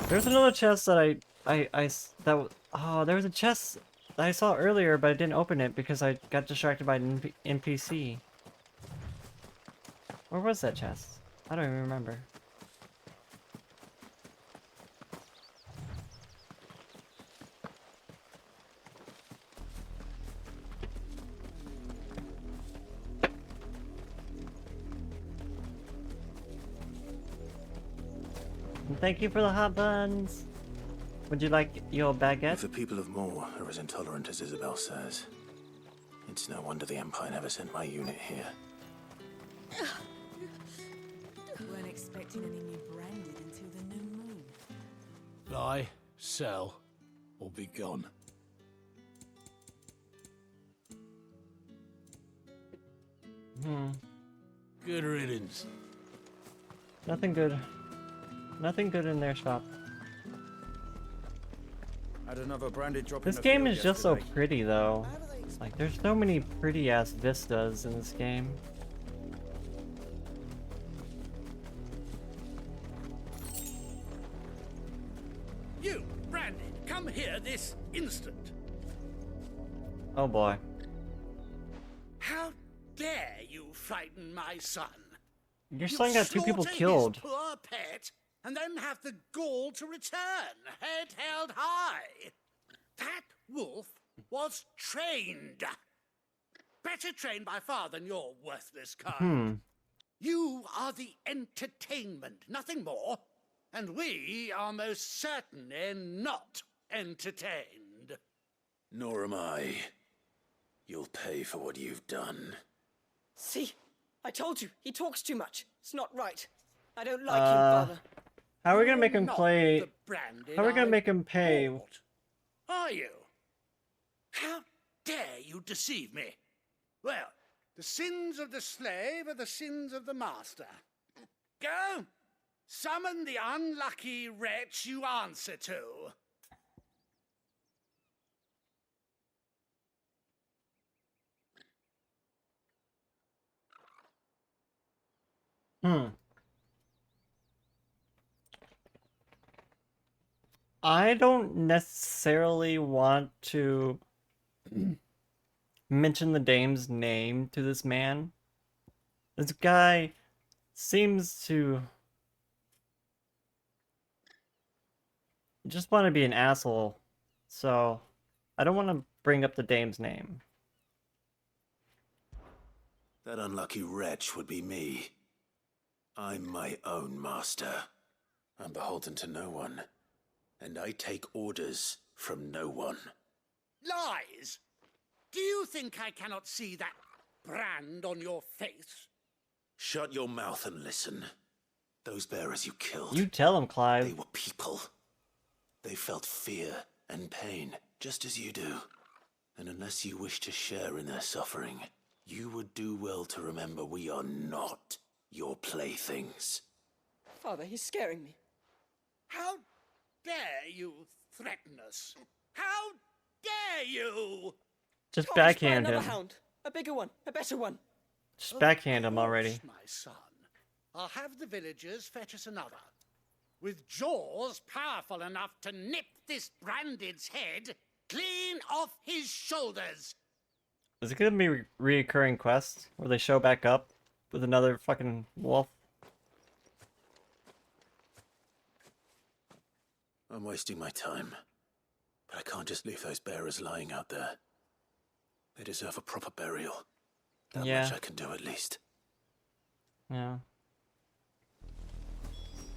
Speaker 1: There's another chest that there was a chest that I saw earlier, but I didn't open it because I got distracted by an NPC. Where was that chest? I don't even remember. And thank you for the hot buns. Would you like your baguette?
Speaker 15: If the people of Moor are as intolerant as Isabel says, it's no wonder the Empire never sent my unit here.
Speaker 6: Weren't expecting any new branded until the new moon.
Speaker 3: Buy, sell, or be gone. Good riddance.
Speaker 1: Nothing good. Nothing good in their shop.
Speaker 19: Had another branded drop
Speaker 1: This
Speaker 19: in the
Speaker 1: game
Speaker 19: field
Speaker 1: is just so
Speaker 19: yesterday.
Speaker 1: pretty though. Like there's so many pretty ass vistas in this game.
Speaker 3: You, Brandon, come here this instant.
Speaker 1: Oh boy.
Speaker 3: How dare you frighten my son?
Speaker 1: Your son got 2 people
Speaker 3: slaughter
Speaker 1: killed.
Speaker 3: His poor pet, and then have the gall to return, head held high. That wolf was trained. Better trained by far than your worthless kind. You are the entertainment, nothing more. And we are most certainly not entertained.
Speaker 15: Nor am I. You'll pay for what you've done.
Speaker 16: See? I told you, he talks too much. It's not right. I don't like him, Father.
Speaker 1: How are we gonna make him
Speaker 3: Not
Speaker 1: play?
Speaker 3: the Brandon
Speaker 1: How are we gonna
Speaker 3: I
Speaker 1: make him pay?
Speaker 3: bought, Are you? How dare you deceive me? Well, the sins of the slave are the sins of the master. Go! Summon the unlucky wretch you answer to.
Speaker 1: I don't necessarily want to mention the dame's name to this man. This guy seems to just want to be an asshole, so I don't want to bring up the dame's name.
Speaker 7: That unlucky wretch would be me. I'm my own master. I'm beholden to no one, and I take orders from no one.
Speaker 3: Lies! Do you think I cannot see that brand on your face?
Speaker 7: Shut your mouth and listen. Those bearers you killed.
Speaker 1: You tell him, Clive.
Speaker 7: They were people. They felt fear and pain, just as you do. And unless you wish to share in their suffering, you would do well to remember we are not your playthings.
Speaker 16: Father, he's scaring me.
Speaker 3: How dare you threaten us? How dare you?
Speaker 1: Just
Speaker 16: Can't we spy
Speaker 1: backhand
Speaker 16: another
Speaker 1: him.
Speaker 16: hound? A bigger one, a better one.
Speaker 1: Just backhand him already.
Speaker 3: Of course, my son. I'll have the villagers fetch us another. With jaws powerful enough to nip this Branded's head clean off his shoulders.
Speaker 1: Is it gonna be reoccurring quests where they show back up with another fucking wolf?
Speaker 7: I'm wasting my time. But I can't just leave those bearers lying out there. They deserve a proper burial. That
Speaker 1: Yeah.
Speaker 7: much I can do at least.
Speaker 1: Yeah.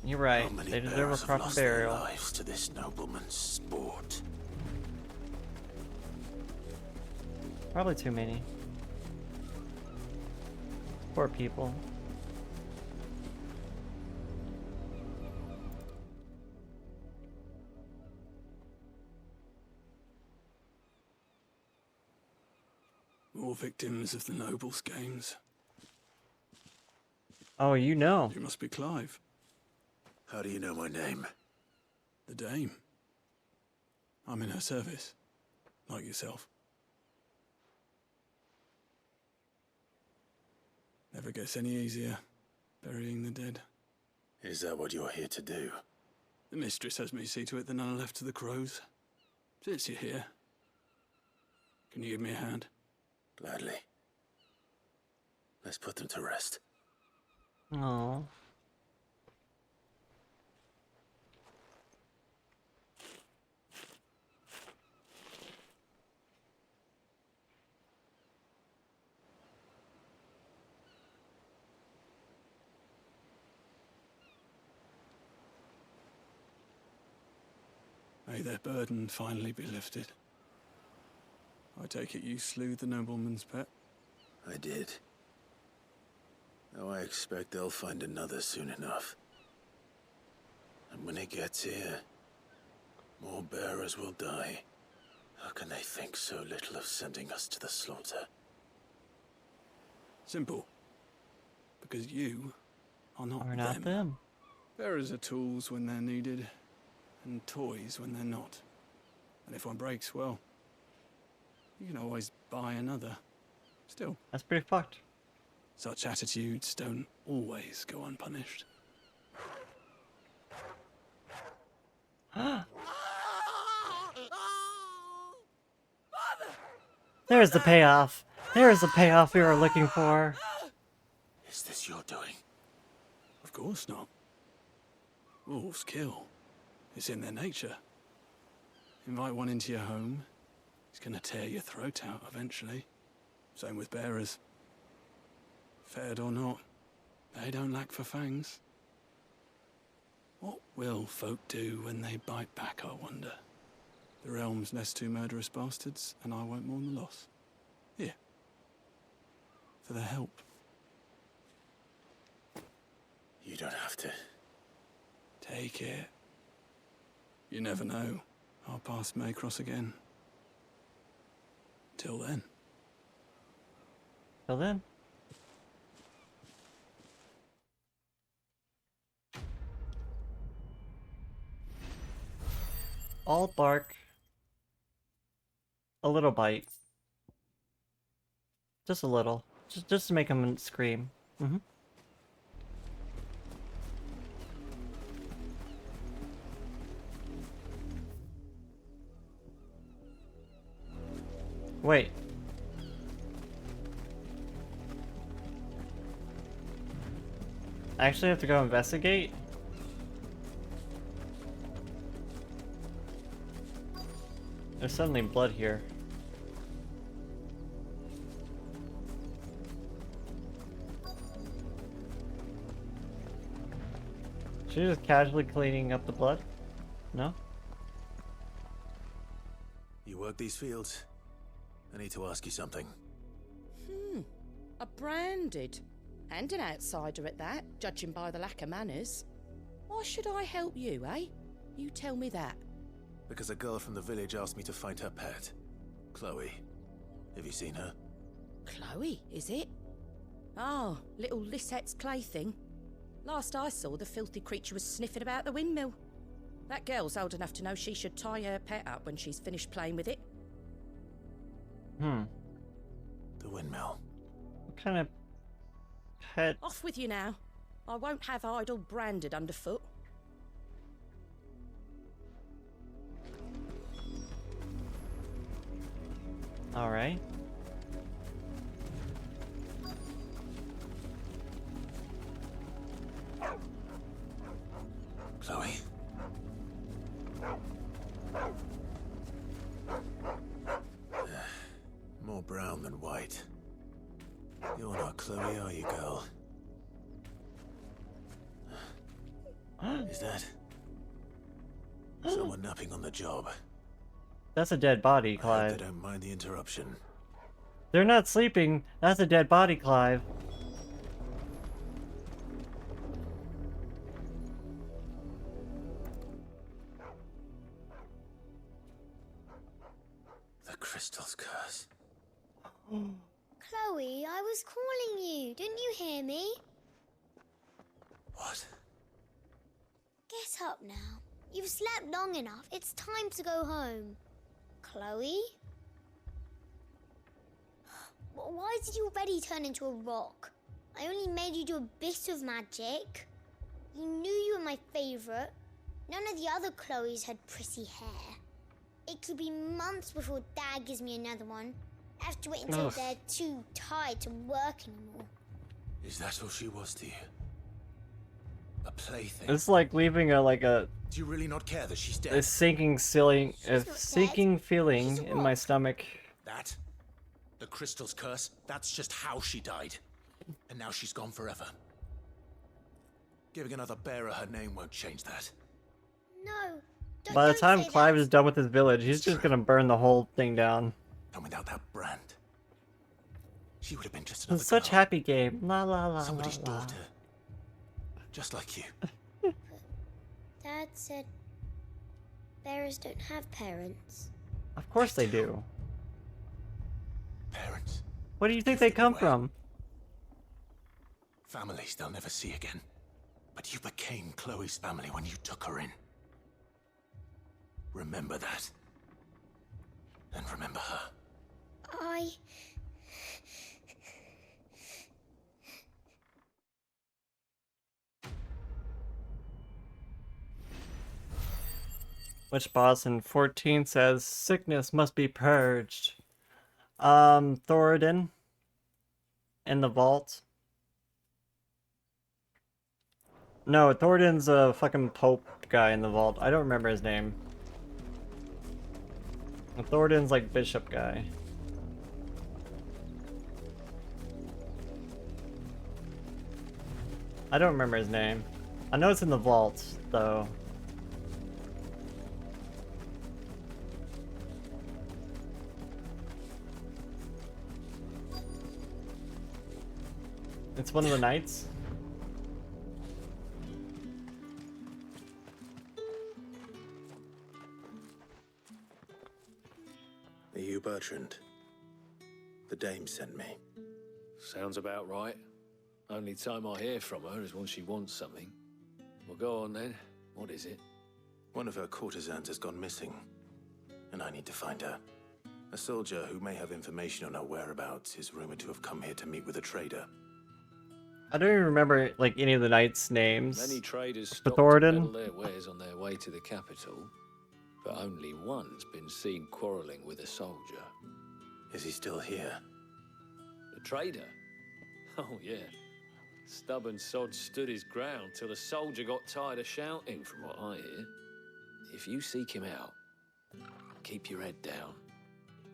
Speaker 1: You're right.
Speaker 7: How many
Speaker 1: They deserve
Speaker 7: bearers
Speaker 1: a
Speaker 7: have
Speaker 1: proper
Speaker 7: lost their
Speaker 1: burial.
Speaker 7: lives to this nobleman's sport?
Speaker 1: Probably too many. Poor people.
Speaker 4: More victims of the nobles' games.
Speaker 1: Oh, you know.
Speaker 4: You must be Clive.
Speaker 7: How do you know my name?
Speaker 4: The Dame. I'm in her service, like yourself. Never gets any easier, burying the dead.
Speaker 7: Is that what you're here to do?
Speaker 4: The mistress has me see to it that none are left to the crows. Since you're here, can you give me a hand?
Speaker 7: Gladly. Let's put them to rest.
Speaker 1: Oh.
Speaker 4: May their burden finally be lifted. I take it you slew the nobleman's pet?
Speaker 7: I did. Now I expect they'll find another soon enough. And when it gets here, more bearers will die. How can they think so little of sending us to the slaughter?
Speaker 4: Simple. Because you are not
Speaker 1: Are not them.
Speaker 4: Bearers are tools when they're needed, and toys when they're not. And if one breaks, well, you can always buy another. Still.
Speaker 1: That's pretty fucked.
Speaker 4: Such attitudes don't always go unpunished.
Speaker 1: There's the payoff. There's the payoff we were looking for.
Speaker 7: Is this your doing?
Speaker 4: Of course not. Wolves kill. It's in their nature. Invite one into your home, he's gonna tear your throat out eventually. Same with bearers. Fed or not, they don't lack for fangs. What will folk do when they bite back, I wonder? The realm's less two murderous bastards, and I won't mourn the loss. Here. For their help.
Speaker 7: You don't have to.
Speaker 4: Take it. You never know. Our paths may cross again. Till then.
Speaker 1: Till then. All bark. A little bite. Just a little. Just to make him scream. Wait. I actually have to go investigate? There's suddenly blood here. She just casually cleaning up the blood? No?
Speaker 7: You work these fields? I need to ask you something.
Speaker 2: A branded. And an outsider at that, judging by the lack of manners. Why should I help you, eh? You tell me that.
Speaker 7: Because a girl from the village asked me to find her pet. Chloe. Have you seen her?
Speaker 2: Chloe, is it? Oh, little Lisette's plaything. Last I saw, the filthy creature was sniffing about the windmill. That girl's old enough to know she should tie her pet up when she's finished playing with it.
Speaker 7: The windmill.
Speaker 1: What kind of pet?
Speaker 2: Off with you now. I won't have idle branded underfoot.
Speaker 1: Alright.
Speaker 7: Chloe. More brown than white. You're not Chloe, are you, girl? Is that someone napping on the job?
Speaker 1: That's a dead body,
Speaker 7: I hope
Speaker 1: Clive.
Speaker 7: they don't mind the interruption.
Speaker 1: They're not sleeping. That's a dead body, Clive.
Speaker 7: The crystal's curse.
Speaker 21: Chloe, I was calling you. Didn't you hear me?
Speaker 7: What?
Speaker 21: Get up now. You've slept long enough. It's time to go home. Chloe? Why did you already turn into a rock? I only made you do a bit of magic. You knew you were my favourite. None of the other Chloes had pretty hair. It could be months before Dad gives me another one. I have to wait until
Speaker 1: Ugh.
Speaker 21: they're too tired to work anymore.
Speaker 7: Is that all she was to you? A plaything?
Speaker 1: It's like leaving a
Speaker 7: Do you really not care that she's dead?
Speaker 1: a sinking feeling in my stomach.
Speaker 7: That? The crystal's curse? That's just how she died. And now she's gone forever. Giving another bearer her name won't change that.
Speaker 21: No.
Speaker 1: By the time Clive is done with his village, he's just gonna burn the whole thing down.
Speaker 7: And without that brand, she would have been just another
Speaker 1: It's such
Speaker 7: girl.
Speaker 1: happy game. La la la
Speaker 7: Somebody's
Speaker 1: la, la.
Speaker 7: daughter. Just like you.
Speaker 21: Dad said bearers don't have parents.
Speaker 1: Of course they do.
Speaker 7: Parents.
Speaker 1: Where do you think they come from?
Speaker 7: Families they'll never see again. But you became Chloe's family when you took her in. Remember that. And remember her.
Speaker 1: Which boss in 14 says sickness must be purged? Thoradin in the vault. No, Thoradin's a fucking Pope guy in the vault. I don't remember his name. Thoradin's like bishop guy. I don't remember his name. I know it's in the vault, though. It's one of the knights.
Speaker 7: Are you Bertrand? The dame sent me.
Speaker 9: Sounds about right. Only time I hear from her is when she wants something. Well, go on then. What is it?
Speaker 7: One of her courtesans has gone missing, and I need to find her. A soldier who may have information on her whereabouts is rumored to have come here to meet with a trader.
Speaker 1: I don't even remember like any of the knights' names.
Speaker 9: Many traders
Speaker 1: For
Speaker 9: stop to
Speaker 1: Thoradin.
Speaker 9: peddle their wares on their way to the capital, but only one's been seen quarrelling with a soldier.
Speaker 7: Is he still here?
Speaker 9: The trader? Oh, yeah. Stubborn sod stood his ground till the soldier got tired of shouting, from what I hear. If you seek him out, keep your head down.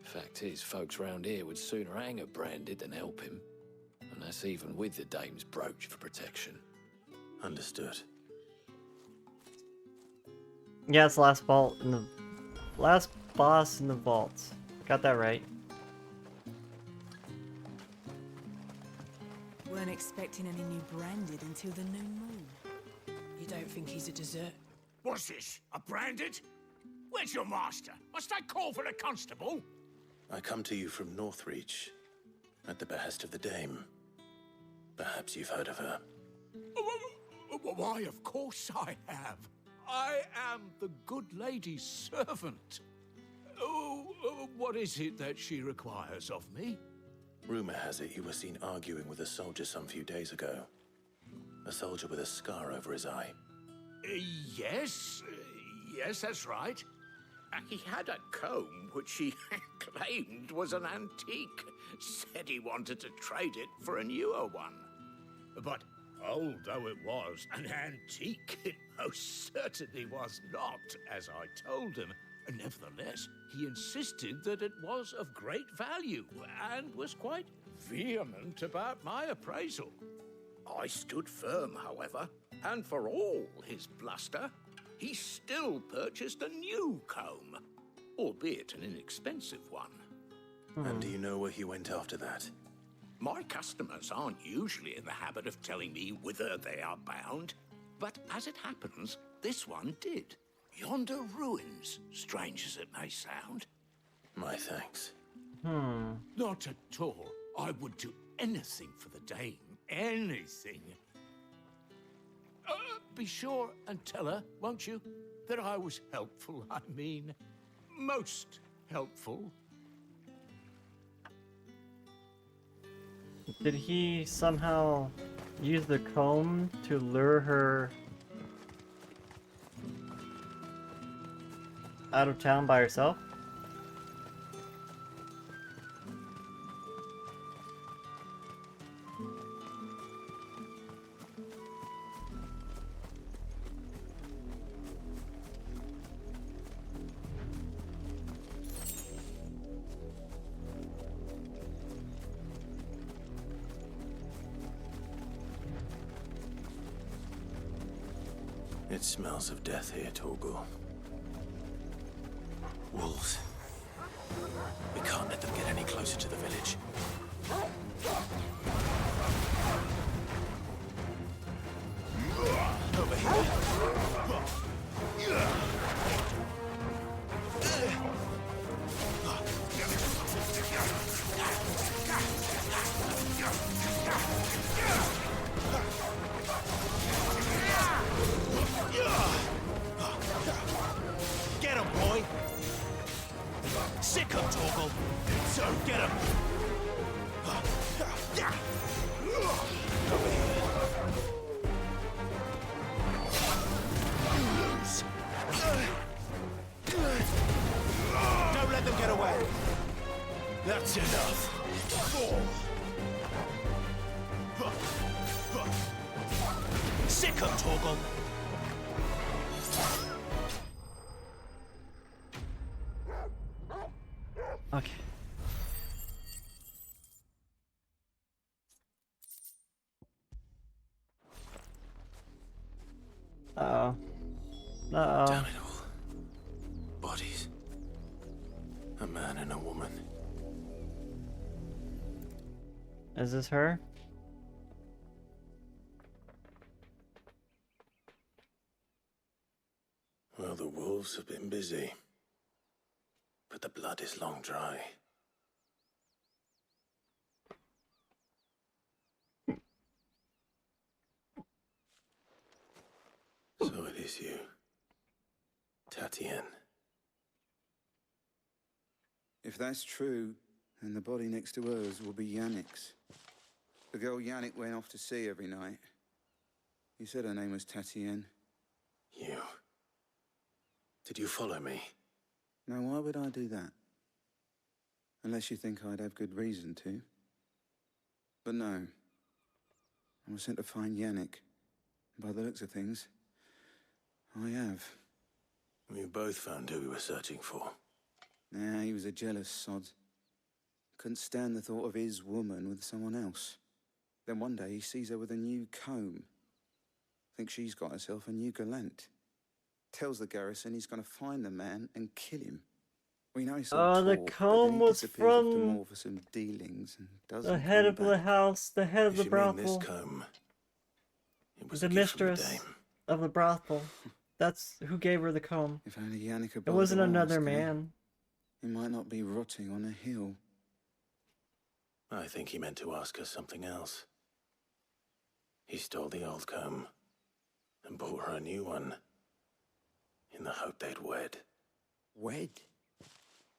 Speaker 9: Fact is, folks round here would sooner hang a branded than help him. And that's even with the dame's brooch for protection.
Speaker 7: Understood.
Speaker 1: Yeah, it's the last vault in the last boss in the vault. Got that right.
Speaker 6: Weren't expecting any new branded until the new moon.
Speaker 16: You don't think he's a dessert?
Speaker 3: What's this? A branded? Where's your master? Must I call for a constable?
Speaker 7: I come to you from Northreach, at the behest of the dame. Perhaps you've heard of her.
Speaker 3: Why, of course I have. I am the good lady's servant. What is it that she requires of me?
Speaker 7: Rumor has it you were seen arguing with a soldier some few days ago. A soldier with a scar over his eye.
Speaker 3: Yes, that's right. He had a comb which he claimed was an antique. Said he wanted to trade it for a newer one. But old though it was, an antique it most certainly was not, as I told him. Nevertheless, he insisted that it was of great value, and was quite vehement about my appraisal. I stood firm, however, and for all his bluster, he still purchased a new comb, albeit an inexpensive one.
Speaker 7: And do you know where he went after that?
Speaker 3: My customers aren't usually in the habit of telling me whither they are bound, but as it happens, this one did. Yonder ruins, strange as it may sound.
Speaker 7: My thanks.
Speaker 3: Not at all. I would do anything for the dame. Anything. Be sure and tell her, won't you, that I was helpful. I mean, most helpful.
Speaker 1: Did he somehow use the comb to lure her out of town by herself?
Speaker 7: It smells of death here, Torgal. Wolves. We can't let them get any closer to the village. Over here.
Speaker 15: Get him, boy! Sick him, Torgal! So get him! Over here. Lose! Don't let them get away! That's enough! Sick him, Torgal!
Speaker 1: Okay. Uh-oh. Uh-oh.
Speaker 7: Damn it all. Bodies. A man and a woman.
Speaker 1: Is this her?
Speaker 7: Well, the wolves have been busy. But the blood is long dry. So it is you, Tatienne.
Speaker 19: If that's true, then the body next to hers will be Yannick's. The girl Yannick went off to sea every night. You said her name was Tatienne.
Speaker 7: You. Did you follow me?
Speaker 19: Now, why would I do that? Unless you think I'd have good reason to. But no. I was sent to find Yannick. By the looks of things, I have.
Speaker 15: We both found who we were searching for.
Speaker 19: Nah, he was a jealous sod. Couldn't stand the thought of his woman with someone else. Then one day he sees her with a new comb. Thinks she's got herself a new gallant. Tells the garrison he's going to find the man and kill him. We know he's all
Speaker 1: The
Speaker 19: talk,
Speaker 1: comb
Speaker 19: but then he
Speaker 1: was
Speaker 19: disappears off to
Speaker 1: from
Speaker 19: more for some dealings and doesn't
Speaker 1: the head
Speaker 19: come
Speaker 1: of the
Speaker 19: back.
Speaker 1: house, the head of the
Speaker 15: If you mean this
Speaker 1: brothel,
Speaker 15: comb, it was
Speaker 1: the
Speaker 15: a gift from the
Speaker 1: mistress
Speaker 15: dame.
Speaker 1: of the brothel. That's who gave her the comb.
Speaker 19: If only Yannick had
Speaker 1: It
Speaker 19: bothered
Speaker 1: wasn't
Speaker 19: to
Speaker 1: another
Speaker 19: ask, eh?
Speaker 1: man.
Speaker 19: He might not be rotting on a hill.
Speaker 15: I think he meant to ask her something else. He stole the old comb and bought her a new one in the hope they'd wed.
Speaker 19: Wed?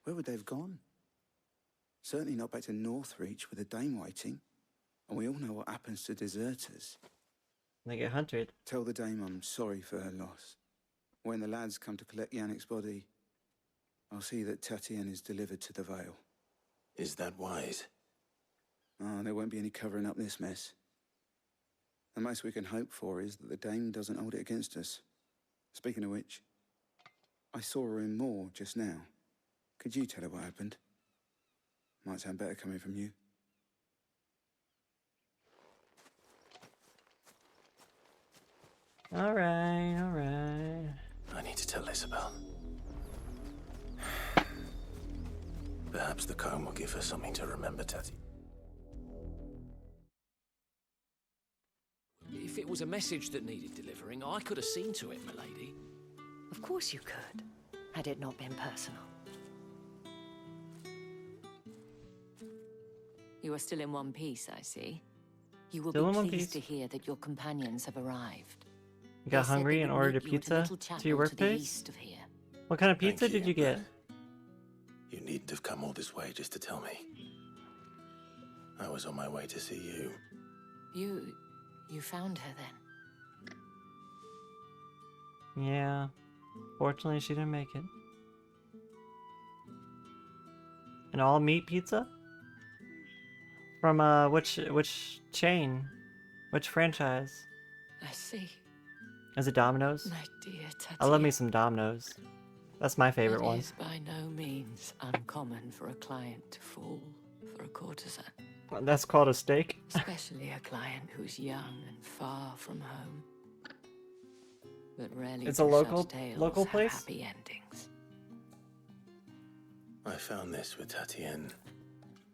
Speaker 19: Where would they have gone? Certainly not back to Northreach with a dame waiting. And we all know what happens to deserters.
Speaker 1: They get hunted.
Speaker 19: Tell the dame I'm sorry for her loss. When the lads come to collect Yannick's body, I'll see that Tatienne is delivered to the Vale.
Speaker 15: Is that wise?
Speaker 19: Oh, there won't be any covering up this mess. The most we can hope for is that the dame doesn't hold it against us. Speaking of which, I saw her in Moor just now. Could you tell her what happened? Might sound better coming from you.
Speaker 1: Alright, alright.
Speaker 15: I need to tell Isabel. Perhaps the comb will give her something to remember, Tati.
Speaker 9: If it was a message that needed delivering, I could have seen to it, milady.
Speaker 10: Of course you could, had it not been personal. You are still in one piece, I see. You will
Speaker 1: Still in
Speaker 10: be
Speaker 1: one
Speaker 10: pleased to
Speaker 1: piece?
Speaker 10: hear that your companions have arrived.
Speaker 1: You got
Speaker 10: They said
Speaker 1: hungry
Speaker 10: they
Speaker 1: and
Speaker 10: would
Speaker 1: ordered a
Speaker 10: meet you at
Speaker 1: pizza
Speaker 10: little
Speaker 1: to your
Speaker 10: chapel the
Speaker 1: workplace?
Speaker 10: east of here.
Speaker 1: What kind of
Speaker 15: Thank
Speaker 1: pizza did you get?
Speaker 15: You needn't have come all this way just to tell me. I was on my way to see you.
Speaker 10: You found her then?
Speaker 1: Yeah. Fortunately, she didn't make it. An all meat pizza? From which chain? Which franchise?
Speaker 10: I see.
Speaker 1: Is it Domino's?
Speaker 10: My dear Tati.
Speaker 1: I love me some Domino's. That's my favorite
Speaker 10: It
Speaker 1: one.
Speaker 10: is by no means uncommon for a client to fall for a courtesan.
Speaker 1: That's called a steak.
Speaker 10: Especially a client who's young and far from home. But rarely
Speaker 1: It's
Speaker 10: do
Speaker 1: a local-
Speaker 10: such tales
Speaker 1: local
Speaker 10: have
Speaker 1: place?
Speaker 10: happy endings.
Speaker 15: I found this with Tatienne.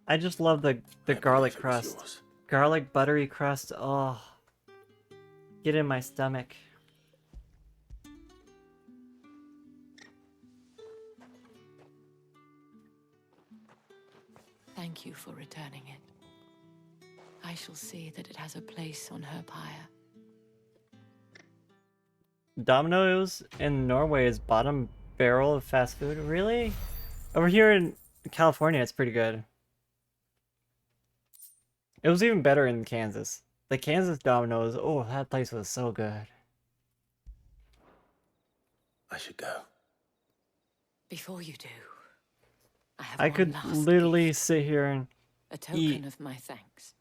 Speaker 1: I just love the garlic crust.
Speaker 15: yours.
Speaker 1: Garlic buttery crust. Oh. Get in my stomach.
Speaker 10: Thank you for returning it. I shall see that it has a place on her pyre.
Speaker 1: Domino's in Norway is bottom barrel of fast food. Really? Over here in California, it's pretty good. It was even better in Kansas. The Kansas Domino's, oh, that place was so good.
Speaker 15: I should go.
Speaker 10: Before you do, I have
Speaker 1: I
Speaker 10: one
Speaker 1: could
Speaker 10: last
Speaker 1: literally sit here and
Speaker 10: a token
Speaker 1: eat.
Speaker 10: of my thanks.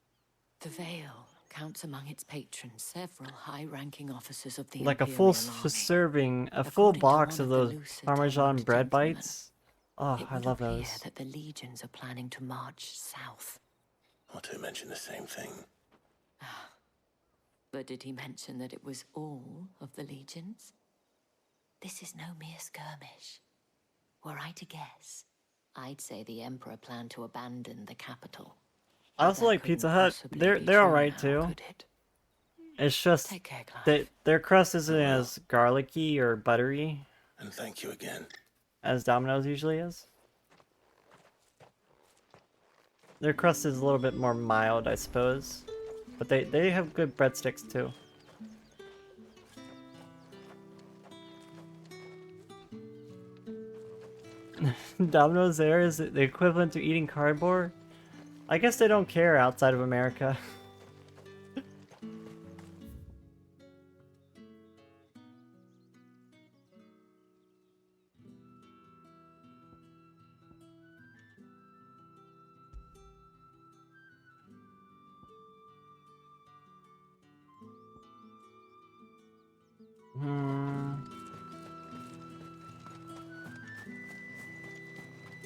Speaker 10: The Vale counts among its patrons several high-ranking officers of the
Speaker 1: Like a full
Speaker 10: Imperial Army.
Speaker 1: serving, a full
Speaker 10: According to
Speaker 1: box
Speaker 10: one
Speaker 1: of
Speaker 10: of the
Speaker 1: those
Speaker 10: lucid
Speaker 1: Parmesan
Speaker 10: tongued
Speaker 1: bread
Speaker 10: gentlemen,
Speaker 1: bites. Oh,
Speaker 10: it
Speaker 1: I
Speaker 10: would
Speaker 1: love
Speaker 10: appear
Speaker 1: those.
Speaker 10: that the legions are planning to march south.
Speaker 15: Or to mention the same thing.
Speaker 10: But did he mention that it was all of the legions? This is no mere skirmish. Were I to guess, I'd say the Emperor planned to abandon the capital.
Speaker 1: I also like Pizza Hut. They're alright too. It's just
Speaker 10: Take care,
Speaker 1: that their crust isn't as garlicky or buttery
Speaker 15: And thank you again.
Speaker 1: as Domino's usually is. Their crust is a little bit more mild, I suppose. But they have good breadsticks too. Domino's there is the equivalent to eating cardboard. I guess they don't care outside of America.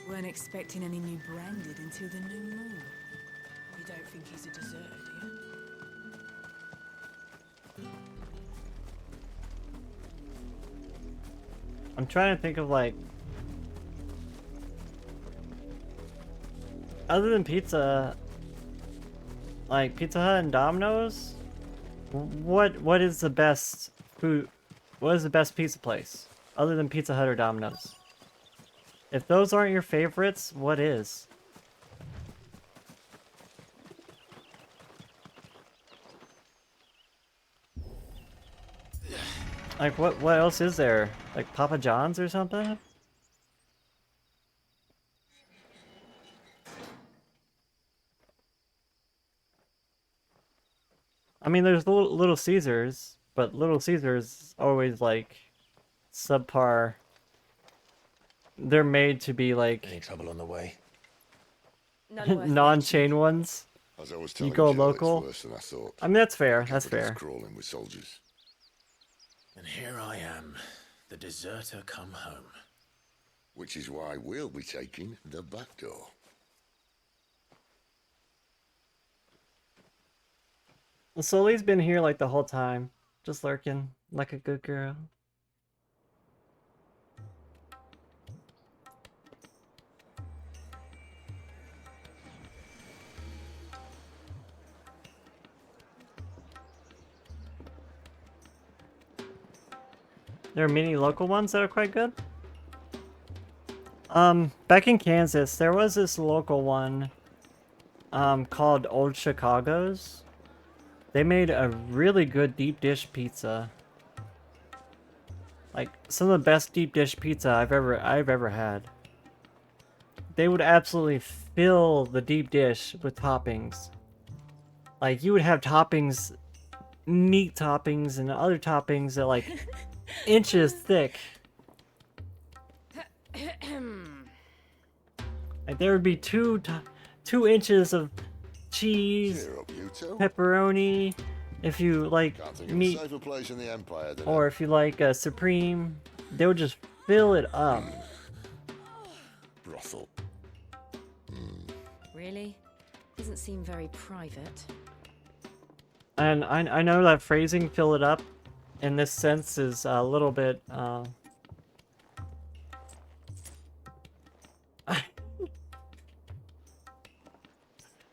Speaker 6: Weren't expecting any new branded until the new moon. You don't think he's a deserter, do you?
Speaker 1: I'm trying to think of like, other than pizza, like Pizza Hut and Domino's, what is the best food? What is the best pizza place other than Pizza Hut or Domino's? If those aren't your favorites, what is? Like what else is there? Like Papa John's or something? I mean, there's Little Caesars, but Little Caesars always like subpar. They're made to be like
Speaker 15: Any trouble on the way?
Speaker 1: non-chain ones.
Speaker 5: As I was
Speaker 1: You
Speaker 5: telling
Speaker 1: go
Speaker 5: Jill,
Speaker 1: local.
Speaker 5: It's worse than I thought.
Speaker 1: I mean, that's fair. That's
Speaker 5: Capital's
Speaker 1: fair.
Speaker 5: crawling with soldiers.
Speaker 15: And here I am, the deserter come home.
Speaker 5: Which is why we'll be taking the back door.
Speaker 1: Well, Sully's been here like the whole time, just lurking like a good girl. There are many local ones that are quite good. Back in Kansas, there was this local one, called Old Chicago's. They made a really good deep dish pizza. Like some of the best deep dish pizza I've ever had. They would absolutely fill the deep dish with toppings. Like you would have toppings, meat toppings and other toppings that like inches thick. Like there would be 2 inches of cheese, pepperoni, if you like
Speaker 5: Can't think of
Speaker 1: meat,
Speaker 5: a safer place in the Empire than
Speaker 1: or if you like supreme, they would just fill it up.
Speaker 5: brothel.
Speaker 2: Really? Doesn't seem very private.
Speaker 1: And I know that phrasing "fill it up" in this sense is a little bit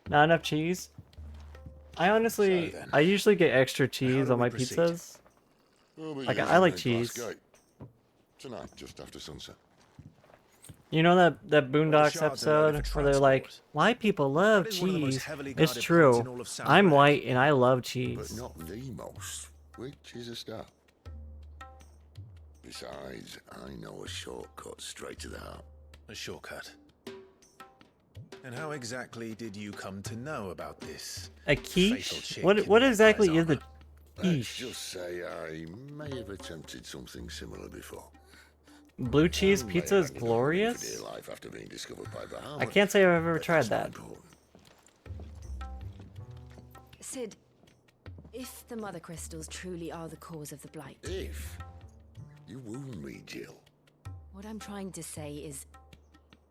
Speaker 1: not enough cheese. I honestly, I usually get extra cheese on my pizzas.
Speaker 5: We'll be
Speaker 1: Like
Speaker 5: using
Speaker 1: I like
Speaker 5: the
Speaker 1: cheese.
Speaker 5: Glass Gate. Tonight, just after sunset.
Speaker 1: You know that Boondocks
Speaker 11: shards are ready
Speaker 1: episode
Speaker 11: for
Speaker 1: where they're like, "White people love
Speaker 11: That is one of the most
Speaker 1: cheese."
Speaker 11: heavily
Speaker 1: It's
Speaker 11: guarded points in
Speaker 1: true.
Speaker 11: all of South
Speaker 1: I'm
Speaker 11: Wales.
Speaker 1: white and I love
Speaker 5: But
Speaker 1: cheese.
Speaker 5: not the most, which is a start. Besides, I know a shortcut straight to the heart.
Speaker 11: A shortcut. And how exactly did you come to know about this?
Speaker 1: A
Speaker 11: fatal
Speaker 1: quiche?
Speaker 11: chick
Speaker 1: What
Speaker 11: in
Speaker 1: what
Speaker 11: the
Speaker 1: exactly
Speaker 11: Empire's
Speaker 1: is a
Speaker 11: armor?
Speaker 5: Let's
Speaker 1: quiche?
Speaker 5: just say I may have attempted something similar before.
Speaker 1: Blue cheese
Speaker 5: And may
Speaker 1: pizza is
Speaker 5: have given up for dear
Speaker 1: glorious?
Speaker 5: life after being discovered by
Speaker 1: I
Speaker 5: Bahamut,
Speaker 1: can't say I've ever
Speaker 5: but
Speaker 1: tried
Speaker 5: that's not
Speaker 1: that.
Speaker 5: important.
Speaker 2: Sid, if the mother crystals truly are the cause of the blight,
Speaker 5: If you wound me, Jill.
Speaker 2: what I'm trying to say is,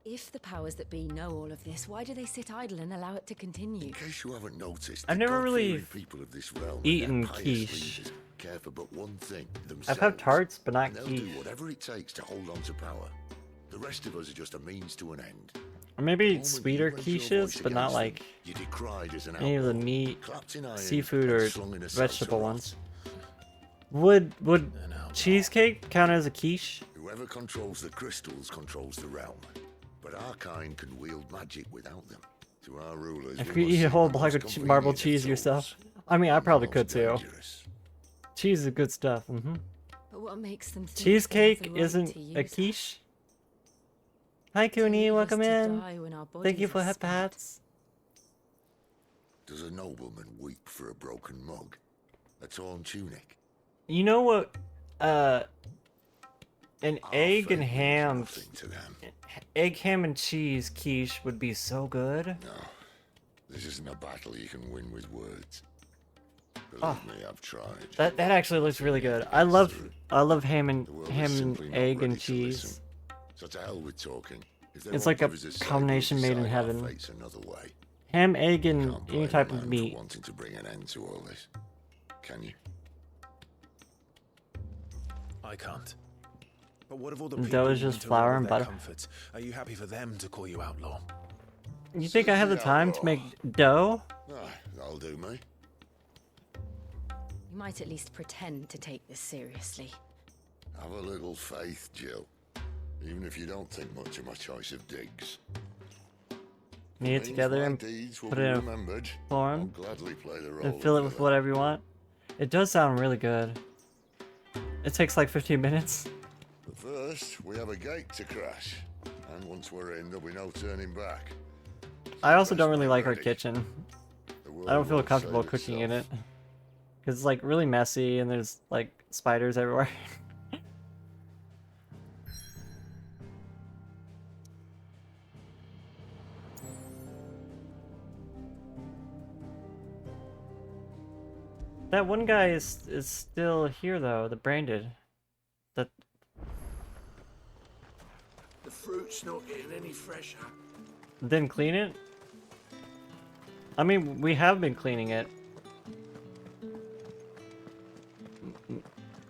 Speaker 2: if the powers that be know all of this, why do they sit idle and allow it to continue?
Speaker 5: In case you haven't noticed,
Speaker 1: I've
Speaker 5: the
Speaker 1: never really
Speaker 5: God-fearing people of this realm and
Speaker 1: eaten
Speaker 5: their pious
Speaker 1: quiche.
Speaker 5: leaders care for but one thing,
Speaker 1: I've
Speaker 5: themselves.
Speaker 1: had tarts, but not
Speaker 5: And they'll
Speaker 1: quiche.
Speaker 5: do whatever it takes to hold on to power. The rest of us are just a means to an end.
Speaker 1: Or maybe
Speaker 5: The moment
Speaker 1: sweeter
Speaker 5: you raise your
Speaker 1: quiches,
Speaker 5: voice
Speaker 1: but not
Speaker 5: against
Speaker 1: like
Speaker 5: them, you're decried as an
Speaker 1: any of the
Speaker 5: outlaw,
Speaker 1: meat,
Speaker 5: clapped in iron,
Speaker 1: seafood,
Speaker 5: and
Speaker 1: or
Speaker 5: slung in a cell to
Speaker 1: vegetable
Speaker 5: rot.
Speaker 1: ones. Would cheesecake count as a quiche?
Speaker 5: Whoever controls the crystals controls the realm. But our kind can wield magic without them. To our rulers,
Speaker 1: If
Speaker 5: we
Speaker 1: you
Speaker 5: must
Speaker 1: eat a
Speaker 5: seek
Speaker 1: whole
Speaker 5: the
Speaker 1: block
Speaker 5: most
Speaker 1: of marbled
Speaker 5: convenient
Speaker 1: cheese
Speaker 5: of tools.
Speaker 1: yourself, I mean, I probably
Speaker 5: Most
Speaker 1: could too.
Speaker 5: dangerous.
Speaker 1: Cheese is good stuff.
Speaker 2: But what makes them think
Speaker 1: Cheesecake
Speaker 2: they have the right
Speaker 1: isn't
Speaker 2: to
Speaker 1: a
Speaker 2: use it?
Speaker 1: quiche. Hi, Cooney.
Speaker 2: leave us
Speaker 1: Welcome
Speaker 2: to
Speaker 1: in.
Speaker 2: die when our
Speaker 1: Thank you
Speaker 2: bodies
Speaker 1: for
Speaker 2: are
Speaker 1: hip
Speaker 2: spent.
Speaker 1: hats.
Speaker 5: Does a nobleman weep for a broken mug? A torn tunic?
Speaker 1: You know what? An egg and
Speaker 5: fate means
Speaker 1: ham,
Speaker 5: nothing to them.
Speaker 1: egg, ham, and cheese quiche would be so good.
Speaker 5: No. This isn't a battle you can win with words. Believe
Speaker 1: Oh.
Speaker 5: me, I've tried.
Speaker 1: That actually looks really good. I love ham and
Speaker 5: The world is simply not
Speaker 1: egg
Speaker 5: ready
Speaker 1: and
Speaker 5: to
Speaker 1: cheese.
Speaker 5: listen. So to hell with talking. If they
Speaker 1: It's
Speaker 5: won't
Speaker 1: like a
Speaker 5: give us a say,
Speaker 1: combination
Speaker 5: we'll
Speaker 1: made in
Speaker 5: decide our
Speaker 1: heaven.
Speaker 5: fates another way.
Speaker 1: Ham, egg, and
Speaker 5: Can't
Speaker 1: any
Speaker 5: blame
Speaker 1: type
Speaker 5: a
Speaker 1: of
Speaker 5: man
Speaker 1: meat.
Speaker 5: for wanting to bring an end to all this, can you?
Speaker 11: I can't. But what of all the
Speaker 1: And
Speaker 11: people
Speaker 1: dough is
Speaker 11: who
Speaker 1: just
Speaker 11: went to
Speaker 1: flour
Speaker 11: rob
Speaker 1: and
Speaker 11: of their
Speaker 1: butter.
Speaker 11: comforts? Are you happy for them to call you outlaw?
Speaker 1: You think I have the time to make dough?
Speaker 5: That'll do me.
Speaker 10: You might at least pretend to take this seriously.
Speaker 5: Have a little faith, Jill. Even if you don't think much of my choice of digs.
Speaker 1: Knead it together and put it in a form
Speaker 5: Gladly play the role
Speaker 1: and fill it
Speaker 5: of
Speaker 1: with
Speaker 5: villain.
Speaker 1: whatever you want. It does sound really good. It takes like 15 minutes.
Speaker 5: But first, we have a gate to crash. And once we're in, there'll be no turning back.
Speaker 1: I also don't really like our kitchen. I don't feel
Speaker 5: won't
Speaker 1: comfortable
Speaker 5: save
Speaker 1: cooking in it. Because it's like really messy and there's like spiders everywhere. That one guy is still here though, the branded. That
Speaker 7: The fruit's not getting any fresher.
Speaker 1: didn't clean it? I mean, we have been cleaning it.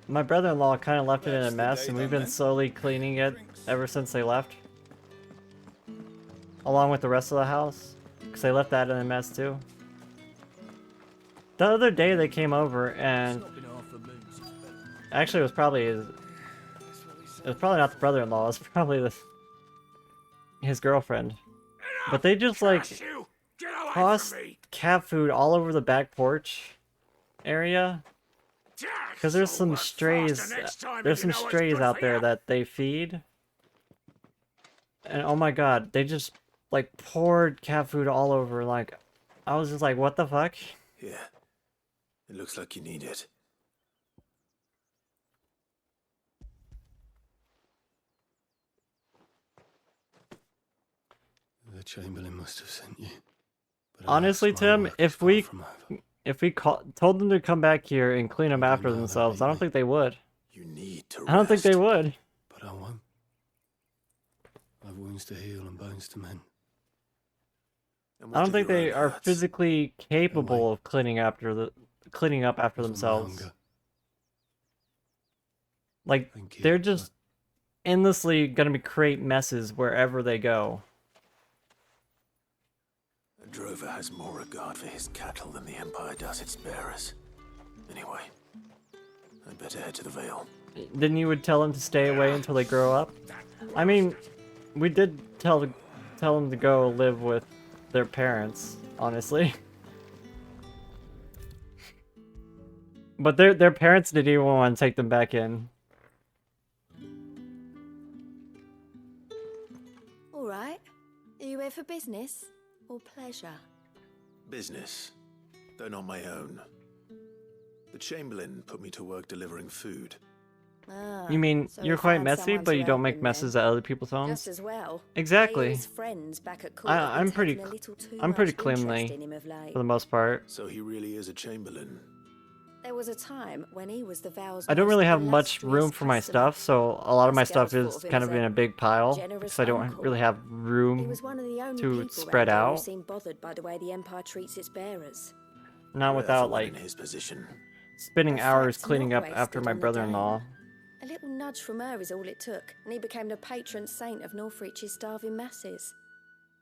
Speaker 1: My brother-in-law kind of left it in a mess, and we've been slowly cleaning it ever since they left. Along with the rest of the house, because they left that in a mess too. The other day they came over and actually it was probably not the brother-in-law, it was probably his girlfriend. But they just like tossed cat food all over the back porch area. Because there's some strays. There's some strays out there that they feed. And oh my god, they just like poured cat food all over. Like, I was just like, what the fuck?
Speaker 15: Yeah. It looks like you need it. The Chamberlain must have sent you. But
Speaker 1: Honestly,
Speaker 15: alas, my
Speaker 1: Tim,
Speaker 15: work
Speaker 1: if
Speaker 15: is far
Speaker 1: we told them to come back here and clean up after themselves, I don't think they would.
Speaker 15: You need to
Speaker 1: I don't think they would.
Speaker 15: But I won't. I've wounds to heal and bones to mend.
Speaker 1: I don't think they are physically capable of cleaning up after themselves. Like, they're just endlessly gonna create messes wherever they go.
Speaker 15: A drover has more regard for his cattle than the Empire does its bearers. Anyway, I'd better head to the Vale.
Speaker 1: Then you would tell them to stay away until they grow up? I mean, we did tell them to go live with their parents, honestly. But their parents didn't even want to take them back in.
Speaker 10: All right. Are you here for business or pleasure?
Speaker 15: Business, though not my own. The Chamberlain put me to work delivering food.
Speaker 10: Ah,
Speaker 1: You mean
Speaker 10: so
Speaker 1: you're
Speaker 10: he
Speaker 1: quite
Speaker 10: found
Speaker 1: messy,
Speaker 10: someone
Speaker 1: but
Speaker 10: to
Speaker 1: you don't
Speaker 10: help
Speaker 1: make
Speaker 10: him
Speaker 1: messes
Speaker 10: then.
Speaker 1: at other people's homes?
Speaker 10: Just as well.
Speaker 1: Exactly.
Speaker 10: His friends back at court have
Speaker 1: I'm
Speaker 10: been
Speaker 1: pretty
Speaker 10: taking a little too
Speaker 1: I'm pretty
Speaker 10: much interest
Speaker 1: cleanly
Speaker 10: in him of late.
Speaker 1: for the most part.
Speaker 15: So he really is a Chamberlain.
Speaker 10: There was a time when he was the Vale's
Speaker 1: I don't
Speaker 10: most
Speaker 1: really have much
Speaker 10: illustrious
Speaker 1: room for my
Speaker 10: customer.
Speaker 1: stuff, so a lot of my
Speaker 10: Us girls
Speaker 1: stuff is
Speaker 10: thought of him
Speaker 1: kind
Speaker 10: as
Speaker 1: of in a big pile,
Speaker 10: generous
Speaker 1: because I don't
Speaker 10: uncle.
Speaker 1: really have
Speaker 10: He
Speaker 1: room
Speaker 10: was one of the only
Speaker 1: to
Speaker 10: people
Speaker 1: spread
Speaker 10: round here who
Speaker 1: out.
Speaker 10: seemed bothered by the way the Empire treats its bearers.
Speaker 1: Not
Speaker 15: Rare
Speaker 1: without
Speaker 15: for one
Speaker 1: like
Speaker 15: in his position.
Speaker 1: spending
Speaker 10: A
Speaker 1: hours
Speaker 10: fact
Speaker 1: cleaning
Speaker 10: not
Speaker 1: up after
Speaker 10: wasted
Speaker 1: my
Speaker 10: on the
Speaker 1: brother-in-law.
Speaker 10: A little nudge from her is all it took, and he became the patron saint of Northreach's starving masses.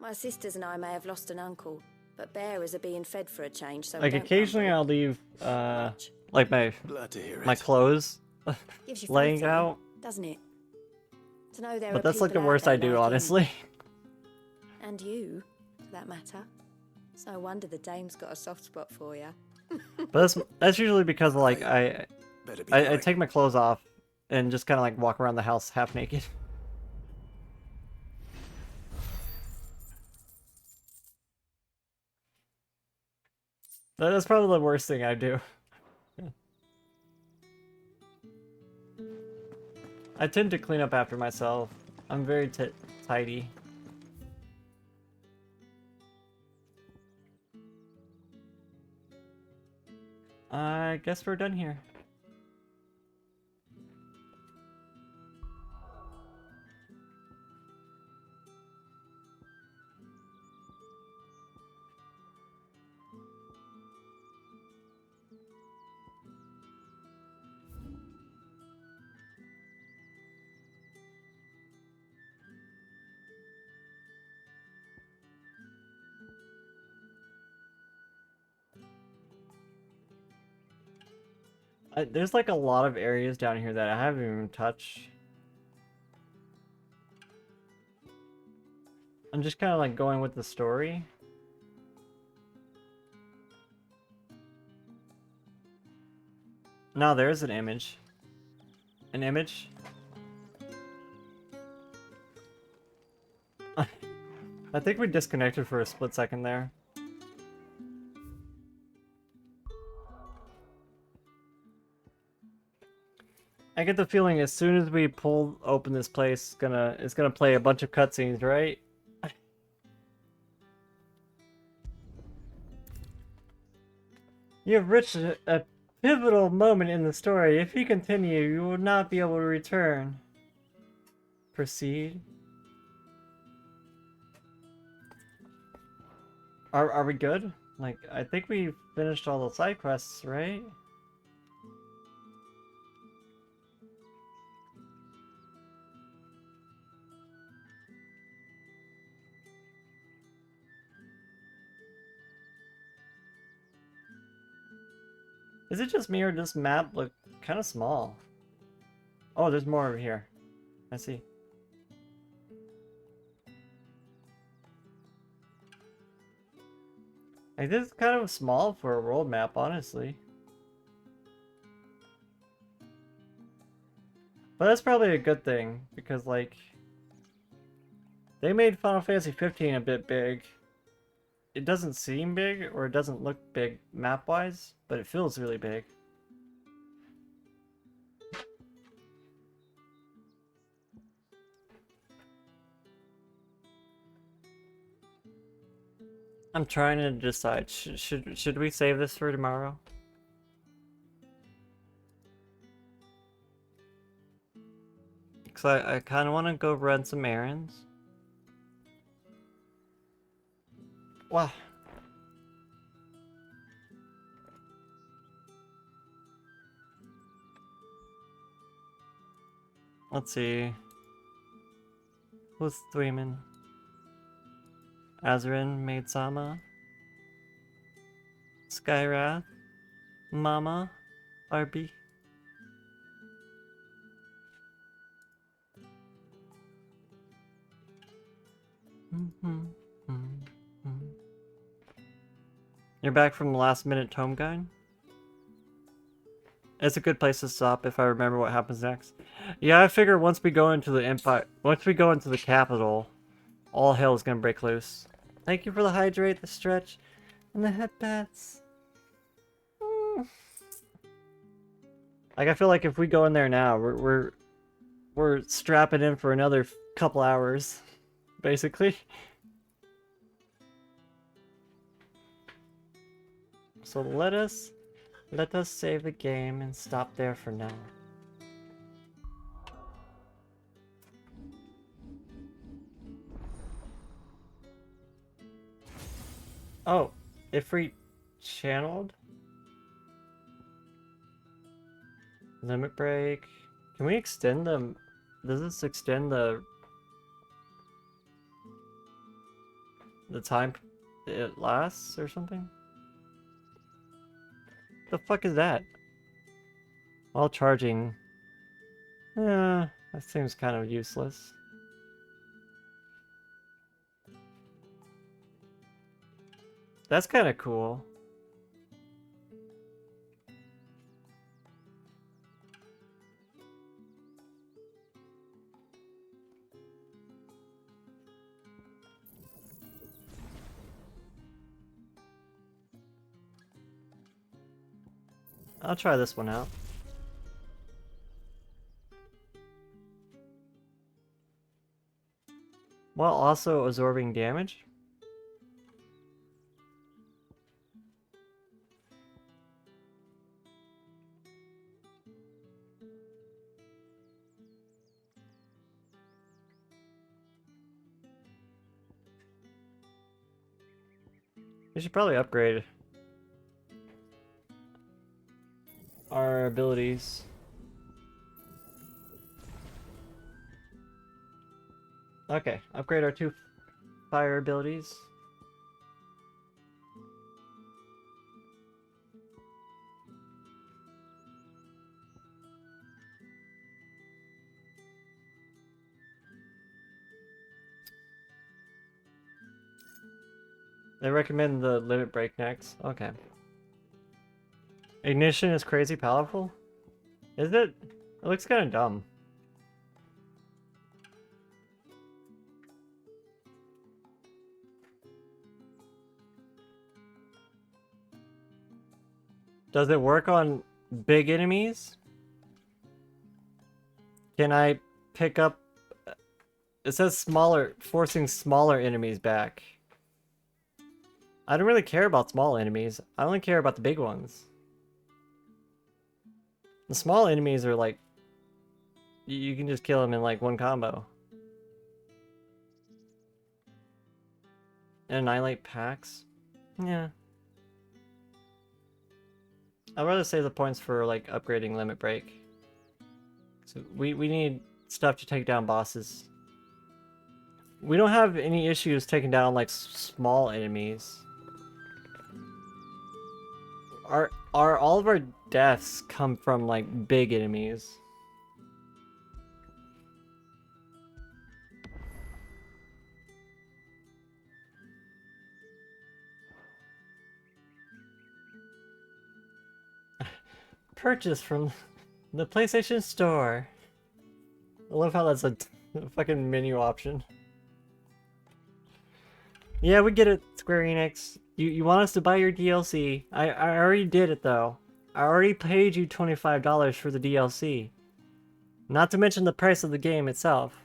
Speaker 10: My sisters and I may have lost an uncle, but bearers are being fed for a change, so
Speaker 1: Like
Speaker 10: we don't
Speaker 1: occasionally I'll leave like my
Speaker 15: Glad to hear
Speaker 1: my
Speaker 15: it.
Speaker 1: clothes
Speaker 10: Gives you
Speaker 1: laying
Speaker 10: faith in,
Speaker 1: out.
Speaker 10: doesn't it? To know there
Speaker 1: But
Speaker 10: are
Speaker 1: that's like the
Speaker 10: people out
Speaker 1: worst I
Speaker 10: there
Speaker 1: do,
Speaker 10: like him.
Speaker 1: honestly.
Speaker 10: And you, for that matter. It's no wonder the dame's got a soft spot for you.
Speaker 1: But that's usually because like I
Speaker 15: going.
Speaker 1: take my clothes off and just kind of like walk around the house half naked. That's probably the worst thing I do. I tend to clean up after myself. I'm very tidy. I guess we're done here. There's like a lot of areas down here that I haven't even touched. I'm just kind of like going with the story. No, there's an image. An image? I think we disconnected for a split second there. I get the feeling as soon as we pull open this place, it's gonna play a bunch of cutscenes, right? You have reached a pivotal moment in the story. If you continue, you will not be able to return. Proceed. Are we good? Like, I think we finished all the side quests, right? Is it just me or does this map look kind of small? Oh, there's more over here. I see. Like, this is kind of small for a world map, honestly. But that's probably a good thing, because, like, they made Final Fantasy 15 a bit big. It doesn't seem big, or it doesn't look big map-wise, but it feels really big. I'm trying to decide, should we save this for tomorrow? Because I kind of want to go run some errands. Wow. Let's see. Who's Threeman? Azarin, Maid-sama, Skyrath, Mama, Arby. You're back from the last minute tome guide? It's a good place to stop if I remember what happens next. Yeah, I figure once we go into the Empire, once we go into the capital, all hell is gonna break loose. Thank you for the hydrate, the stretch, and the head pats. Like, I feel like if we go in there now, we're strapping in for another couple hours, basically. So let us save the game and stop there for now. Oh, if we channeled? Limit break. Can we extend them? Does this extend the time it lasts or something? The fuck is that? While charging. That seems kind of useless. That's kind of cool. I'll try this one out. While also absorbing damage? We should probably upgrade our abilities. Okay, upgrade our 2 fire abilities. They recommend the limit break next. Okay. Ignition is crazy powerful? Is it? It looks kind of dumb. Does it work on big enemies? Can I pick up... It says smaller, forcing smaller enemies back. I don't really care about small enemies. I only care about the big ones. The small enemies are like... You can just kill them in like one combo. Annihilate packs? Yeah. I'd rather save the points for like upgrading limit break. So we need stuff to take down bosses. We don't have any issues taking down like small enemies. Are all of our deaths come from like big enemies? Purchase from the PlayStation Store. I love how that's a fucking menu option. Yeah, we get it, Square Enix. You want us to buy your DLC. I already did it though. I already paid you $25 for the DLC. Not to mention the price of the game itself.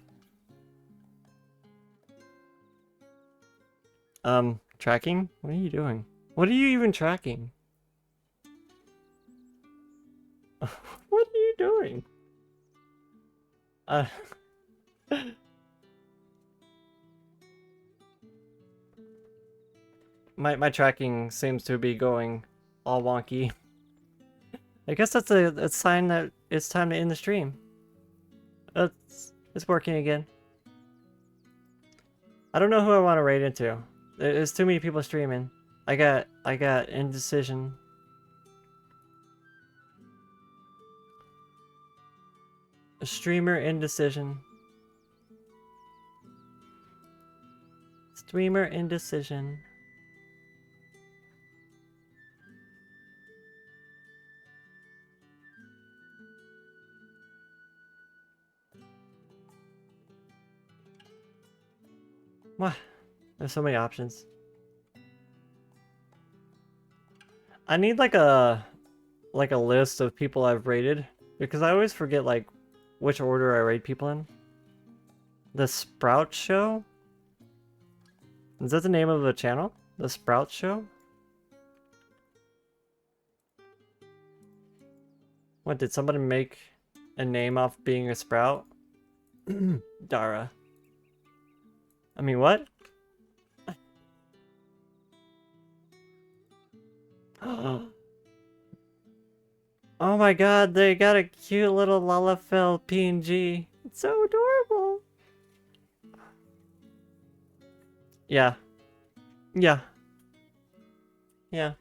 Speaker 1: Tracking? What are you doing? What are you even tracking? What are you doing? My tracking seems to be going all wonky. I guess that's a sign that it's time to end the stream. It's working again. I don't know who I want to raid into. There's too many people streaming. I got indecision. A streamer indecision. Streamer indecision. What? There's so many options. I need like a list of people I've raided because I always forget like which order I raid people in. The Sprout Show? Is that the name of the channel? The Sprout Show? What, did somebody make a name off being a sprout? Dara. I mean, what? Oh my god, they got a cute little Lalafell PNG. It's so adorable. Yeah. Yeah. Yeah.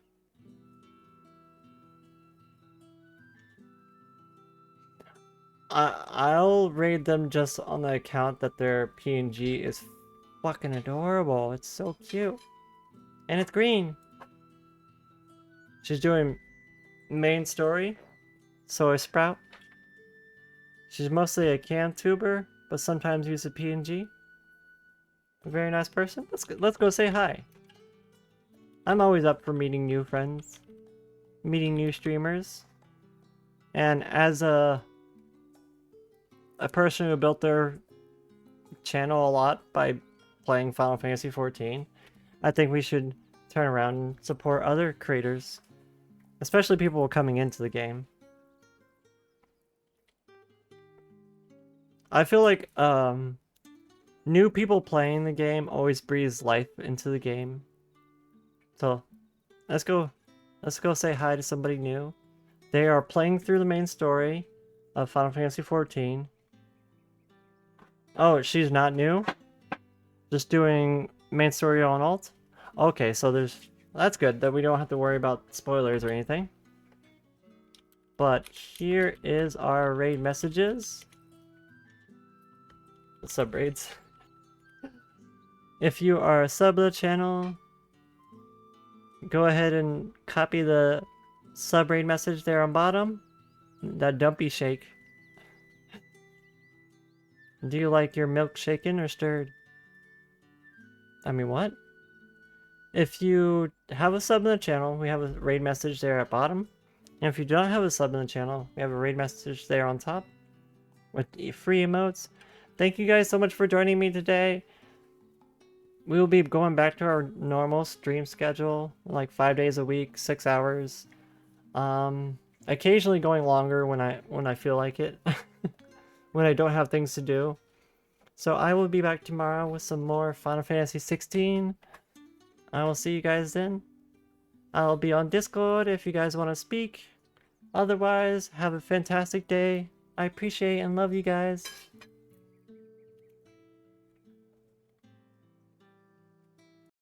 Speaker 1: I'll raid them just on the account that their PNG is fucking adorable. It's so cute. And it's green. She's doing main story. Soy Sprout. She's mostly a cam tuber, but sometimes uses a PNG. A very nice person. Let's go say hi. I'm always up for meeting new friends. Meeting new streamers. And as a person who built their channel a lot by playing Final Fantasy XIV, I think we should turn around and support other creators, especially people coming into the game. I feel like new people playing the game always breathes life into the game. So let's go say hi to somebody new. They are playing through the main story of Final Fantasy XIV. Oh, she's not new? Just doing main story on alt? Okay, so that's good that we don't have to worry about spoilers or anything. But here is our raid messages. Sub raids. If you are a sub to the channel, go ahead and copy the sub-raid message there on bottom. That dumpy shake. Do you like your milk shaken or stirred? I mean, what? If you have a sub in the channel, we have a raid message there at bottom. And if you don't have a sub in the channel, we have a raid message there on top with the free emotes. Thank you guys so much for joining me today. We will be going back to our normal stream schedule, like 5 days a week, 6 hours. Occasionally going longer when I feel like it, when I don't have things to do. So I will be back tomorrow with some more Final Fantasy 16. I will see you guys then. I'll be on Discord if you guys want to speak. Otherwise, have a fantastic day. I appreciate and love you guys.